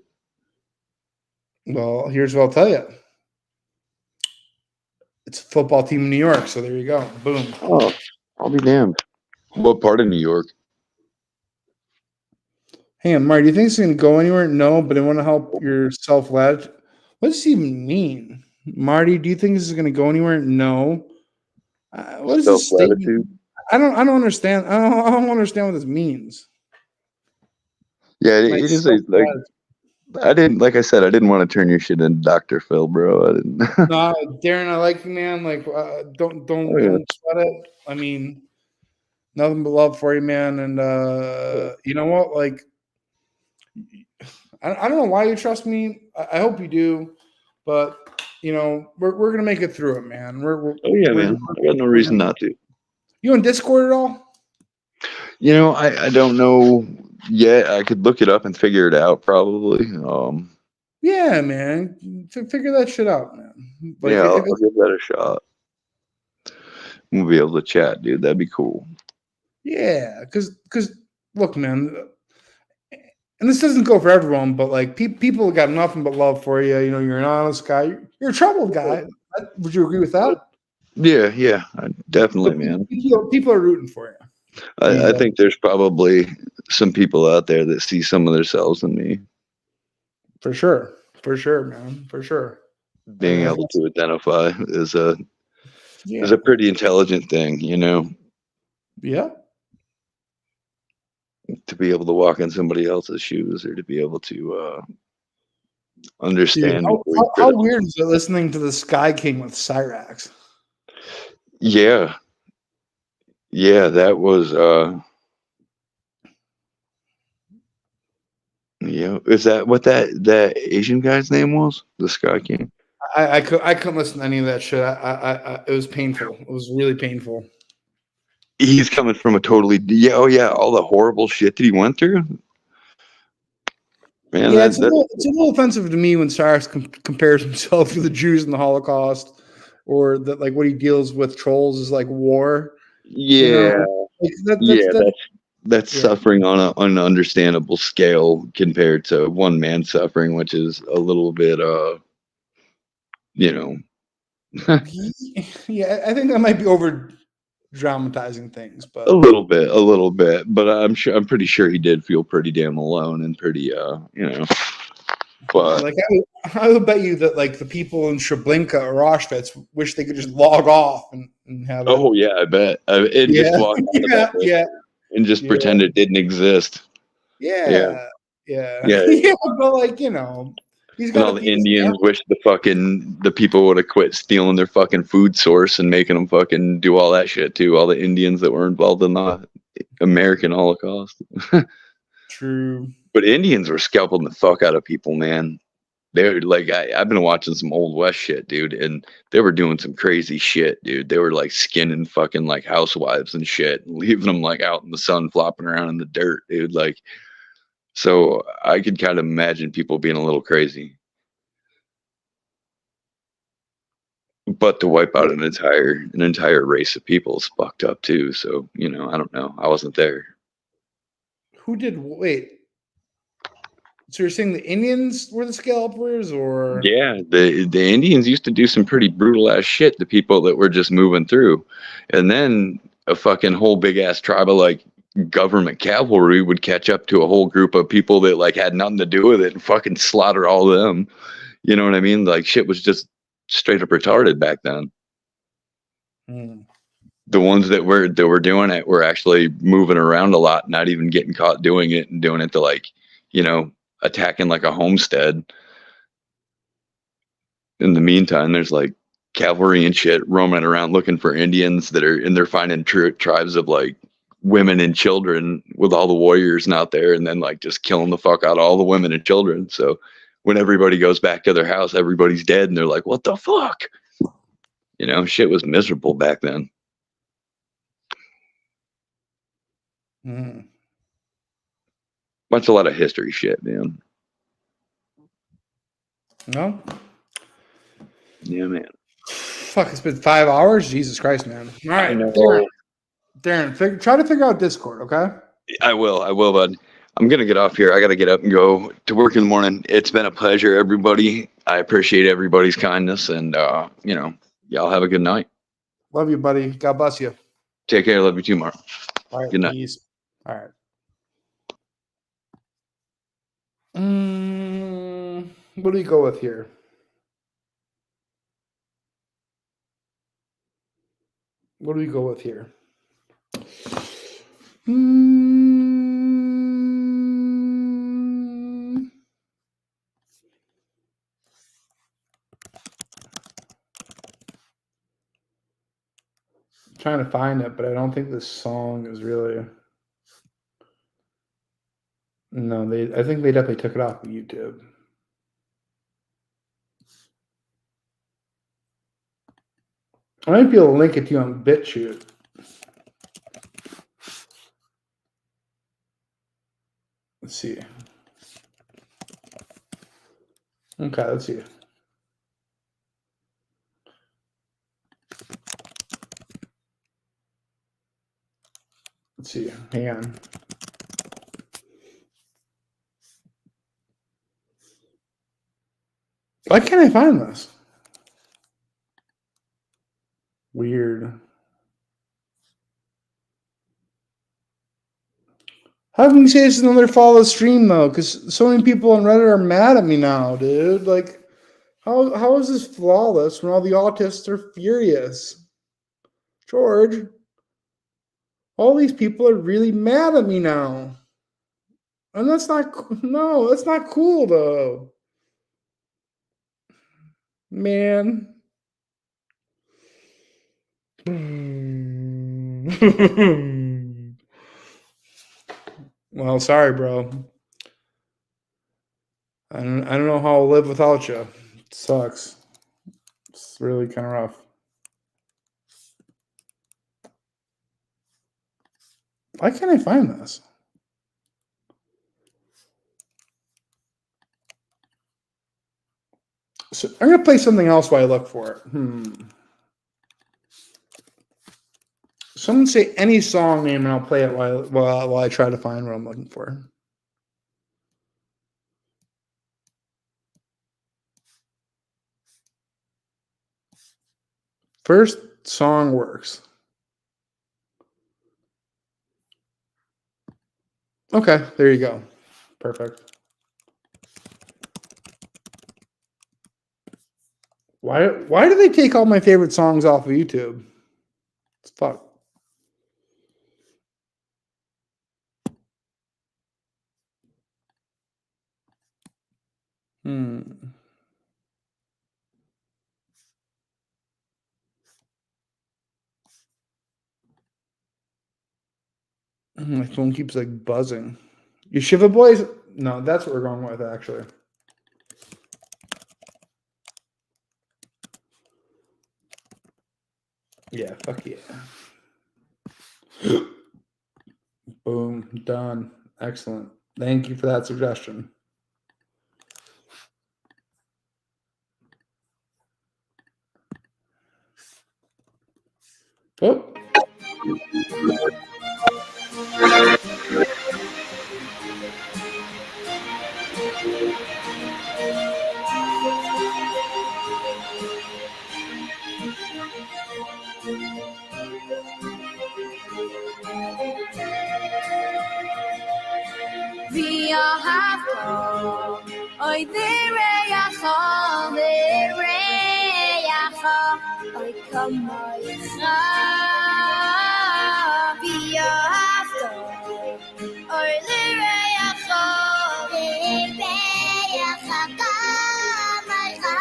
Well, here's what I'll tell you. It's a football team in New York, so there you go. Boom. Oh, I'll be damned. What part of New York? Hey, Marty, do you think it's going to go anywhere? No, but I want to help your self-led. What does this even mean? Marty, do you think this is going to go anywhere? No. What is this statement? I don't understand. I don't understand what this means. Yeah, it is like I didn't, like I said, I didn't want to turn your shit into Dr. Phil, bro. I didn't. No, Darren, I like you, man. Like, don't sweat it. I mean, nothing but love for you, man. And you know what? Like, I don't know why you trust me. I hope you do, but you know, we're gonna make it through it, man. Man. I got no reason not to. You on Discord at all? You know, I don't know yet. I could look it up and figure it out probably. Yeah, man. Figure that shit out, man. Like, yeah, I'll give that a shot. We'll be able to chat, dude. That'd be cool. Yeah, because look, man, and this doesn't go for everyone, but like people got nothing but love for you. You know, you're an honest guy. You're a troubled guy. Would you agree with that? Yeah, definitely, man. People are rooting for you. I think there's probably some people out there that see some of themselves in me. For sure, man. For sure. Being able to identify is a pretty intelligent thing, you know. Yeah. To be able to walk in somebody else's shoes, or to be able to understand. Dude, how weird is it listening to the Sky King with Cyrax? Yeah, that was. Yeah, is that what that Asian guy's name was? The Sky King. I couldn't listen to any of that shit. It was painful. It was really painful. He's coming from a totally all the horrible shit that he went through. Man, yeah, it's a little offensive to me when Cyrax compares himself to the Jews in the Holocaust, or that like what he deals with trolls is like war. Yeah, you know? That's suffering on an understandable scale compared to one man suffering, which is a little bit, you know. Yeah, I think that might be over dramatizing things, but a little bit. But I'm pretty sure he did feel pretty damn alone and pretty, you know. But like I would bet you that like the people in Treblinka or Auschwitz wish they could just log off and have. Oh yeah, I bet. Just walk out and just pretend it didn't exist. Yeah. But like, you know, He's And got all to the be a Indians scalper. wish the people would have quit stealing their fucking food source and making them fucking do all that shit too. All the Indians that were involved in the American Holocaust. True. But Indians were scalping the fuck out of people, man. They're like, I've been watching some old West shit, dude, and they were doing some crazy shit, dude. They were like skinning fucking like housewives and shit, and leaving them like out in the sun, flopping around in the dirt, dude. Like, so I could kind of imagine people being a little crazy. But to wipe out an entire race of people is fucked up too. So, you know, I don't know. I wasn't there. Who did wait? So you're saying the Indians were the scalpers, or Yeah, the Indians used to do some pretty brutal ass shit to people that were just moving through. And then a fucking whole big ass tribe of like government cavalry would catch up to a whole group of people that like had nothing to do with it and fucking slaughter all of them. You know what I mean? Like shit was just straight up retarded back then. The ones that were doing it were actually moving around a lot, not even getting caught doing it and doing it to like, you know, attacking like a homestead. In the meantime, there's like cavalry and shit roaming around looking for Indians and they're finding tribes of like women and children with all the warriors out there, and then like just killing the fuck out of all the women and children. So when everybody goes back to their house, everybody's dead, and they're like, "What the fuck?" You know, shit was miserable back then. A lot of history shit, man. no? Yeah, man. Fuck, it's been 5 hours. Jesus Christ, man! All I right, know. Darren, try to figure out Discord, okay? I will, bud. I'm gonna get off here. I gotta get up and go to work in the morning. It's been a pleasure, everybody. I appreciate everybody's kindness, and you know, y'all have a good night. Love you, buddy. God bless you. Take care. Love you too, Mark. All right, Good night. peace. All right. What do we go with here? What do we go with here? Trying to find it, but I don't think this song is really. No, I think they definitely took it off of YouTube. I might be able to link it to you on BitChute. Let's see. Okay, let's see. Let's see. Hang on. Why can't I find this? Weird. How can you say it's another flawless stream though? Because so many people on Reddit are mad at me now, dude. Like, how is this flawless when all the autists are furious? George, all these people are really mad at me now. And that's not cool though. Man. Well, sorry, bro. I don't know how I'll live without you. It sucks. It's really kind of rough. Why can't I find this? So I'm gonna play something else while I look for it. Someone say any song name and I'll play it while I try to find what I'm looking for. First song works. Okay, there you go. Perfect. Why do they take all my favorite songs off of YouTube? It's fuck. My phone keeps like buzzing. You Shiva boys? No, that's what we're going with actually. Yeah, fuck yeah. Boom, done. Excellent. Thank you for that suggestion. Oh. Vi har haft år, og det er jeg for, det er jeg for, og jeg kommer ifra. Vi har haft år, og det er jeg for, det er jeg for, kommer ifra.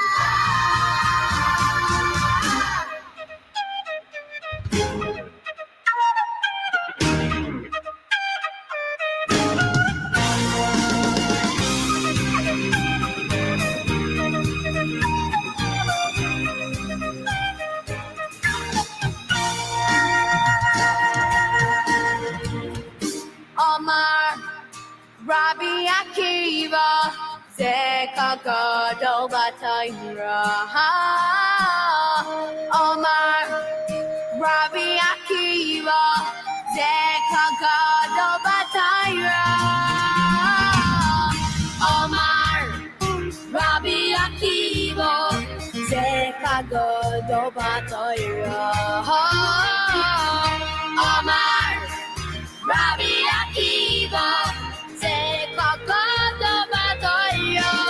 Omar, Rabbi Akiva, Zekagado Batayra. Omar, Rabbi Akiva, Zekagado Batayra. Omar, Rabbi Akiva, Zekagado Batayra. Omar, Rabbi Akiva, Zekagado Batayra.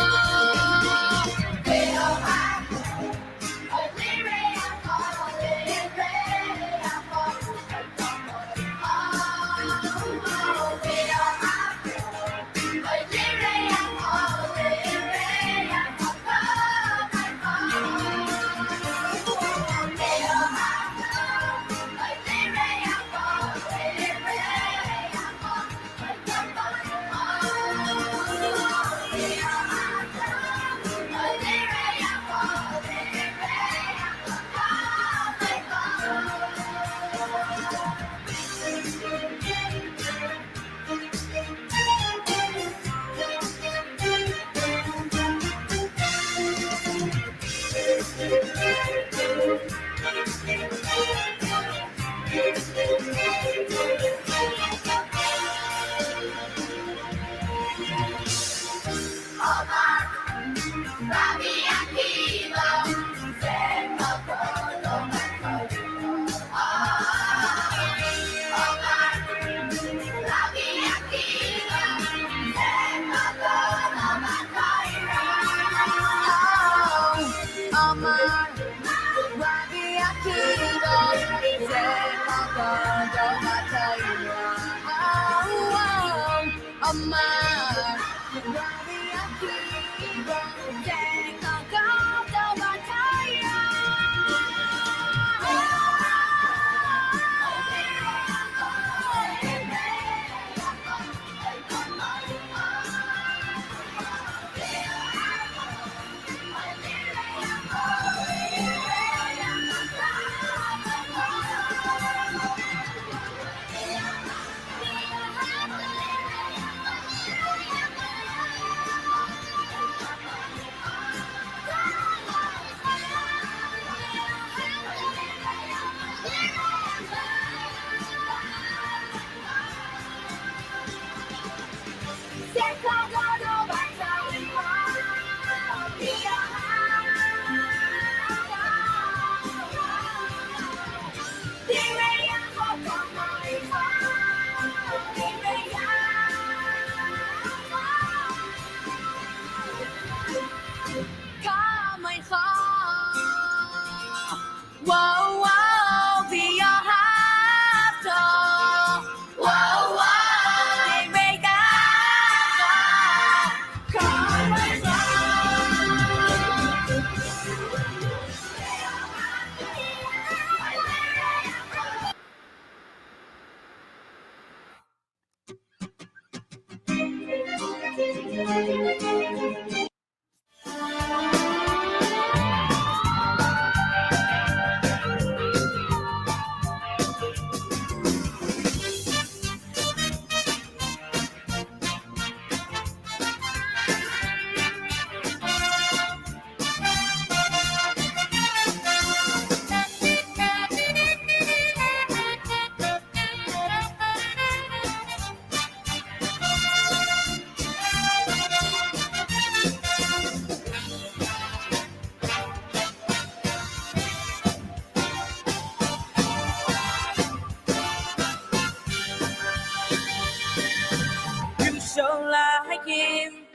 ירושלים,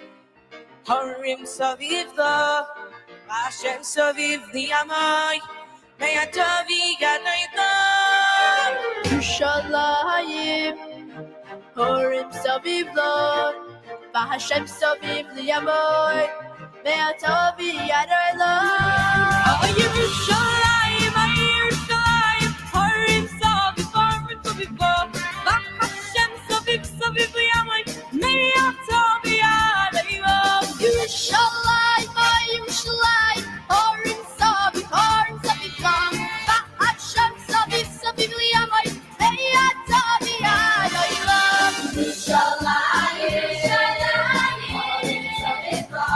הרים סביב לו, השם סביב לי עמי, מהטובי ידי לו. ירושלים, הרים סביב לו, והשם סביב לי עמי, מהטובי ידי לו. ירושלים, ירושלים, הרים סביב לו, והשם סביב סביב לי עמי, מהטובי ידי לו. ירושלים, ירושלים, הרים סביב לו, והשם סביב סביב לי עמי, מהטובי ידי לו. ירושלים, הרים סביב לו,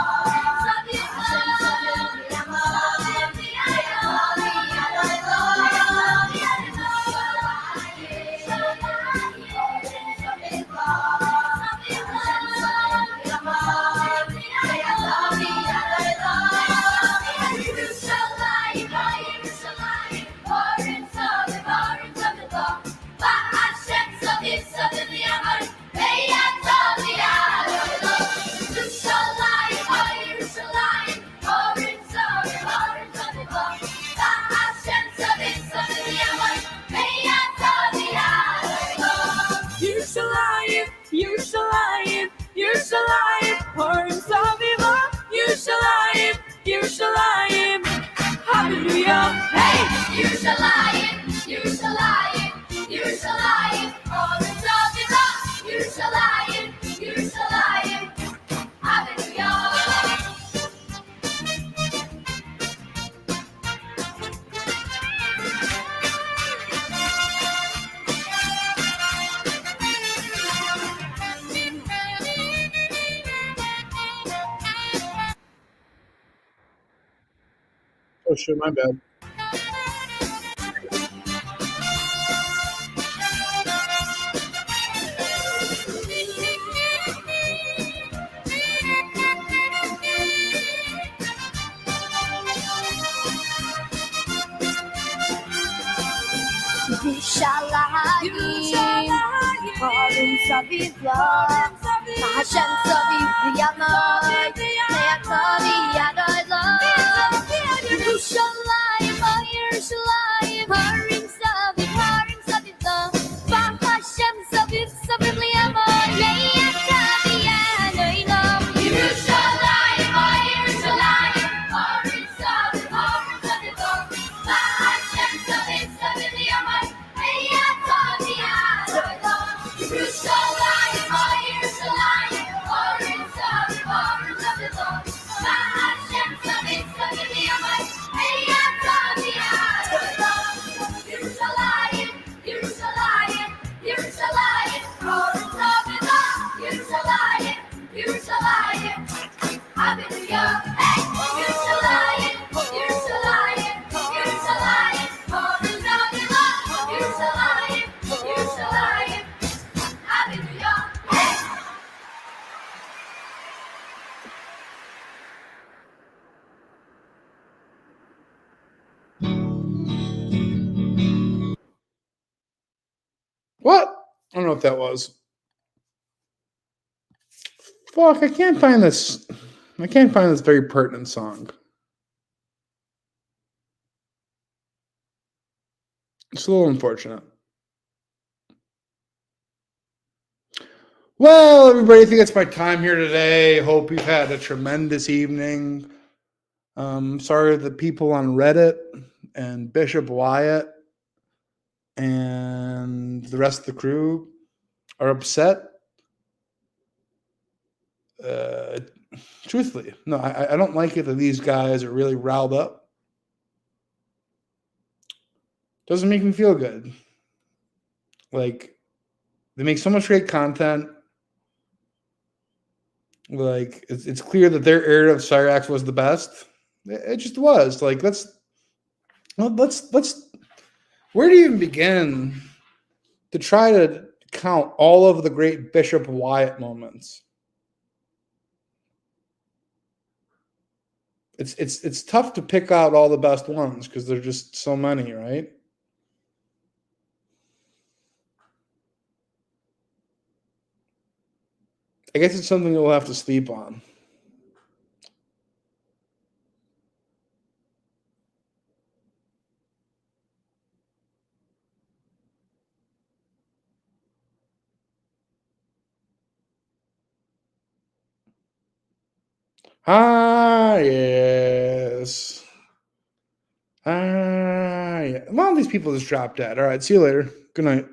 Yerushalayim, Yerushalayim, Horim Saviva, Yerushalayim, Yerushalayim, Hallelujah, hey! Yerushalayim, Yerushalayim, Yerushalayim, Horim Saviva, Yerushalayim, Yerushalayim, Hallelujah. Oh shit, my bad. Yerushalayim, Horim Saviv lo, Hashem Saviv Yamai, Me'atovi Yadoi lo. Yerushalayim, Yerushalayim, Horim Saviv lo, Hashem Saviv Saviv Yamai, Me'atovi Yadoi lo. Yerushalayim, Yerushalayim, Horim Saviv lo, Hashem Saviv Saviv Yamai. What? I don't know what that was. Fuck, I can't find this. I can't find this very pertinent song. It's a little unfortunate. Well, everybody, I think that's my time here today. Hope you've had a tremendous evening. Sorry the people on Reddit and Bishop Wyatt and the rest of the crew are upset. Truthfully, no, I don't like it that these guys are really riled up. Doesn't make me feel good. Like, they make so much great content. Like, it's clear that their era of Cyrax was the best. It just was. Like, let's where do you even begin to try to count all of the great Bishop Wyatt moments? It's tough to pick out all the best ones because there's just so many, right? I guess it's something we'll have to sleep on. Ah, yes. Ah, yeah. A lot of these people just dropped dead. All right, see you later. Good night.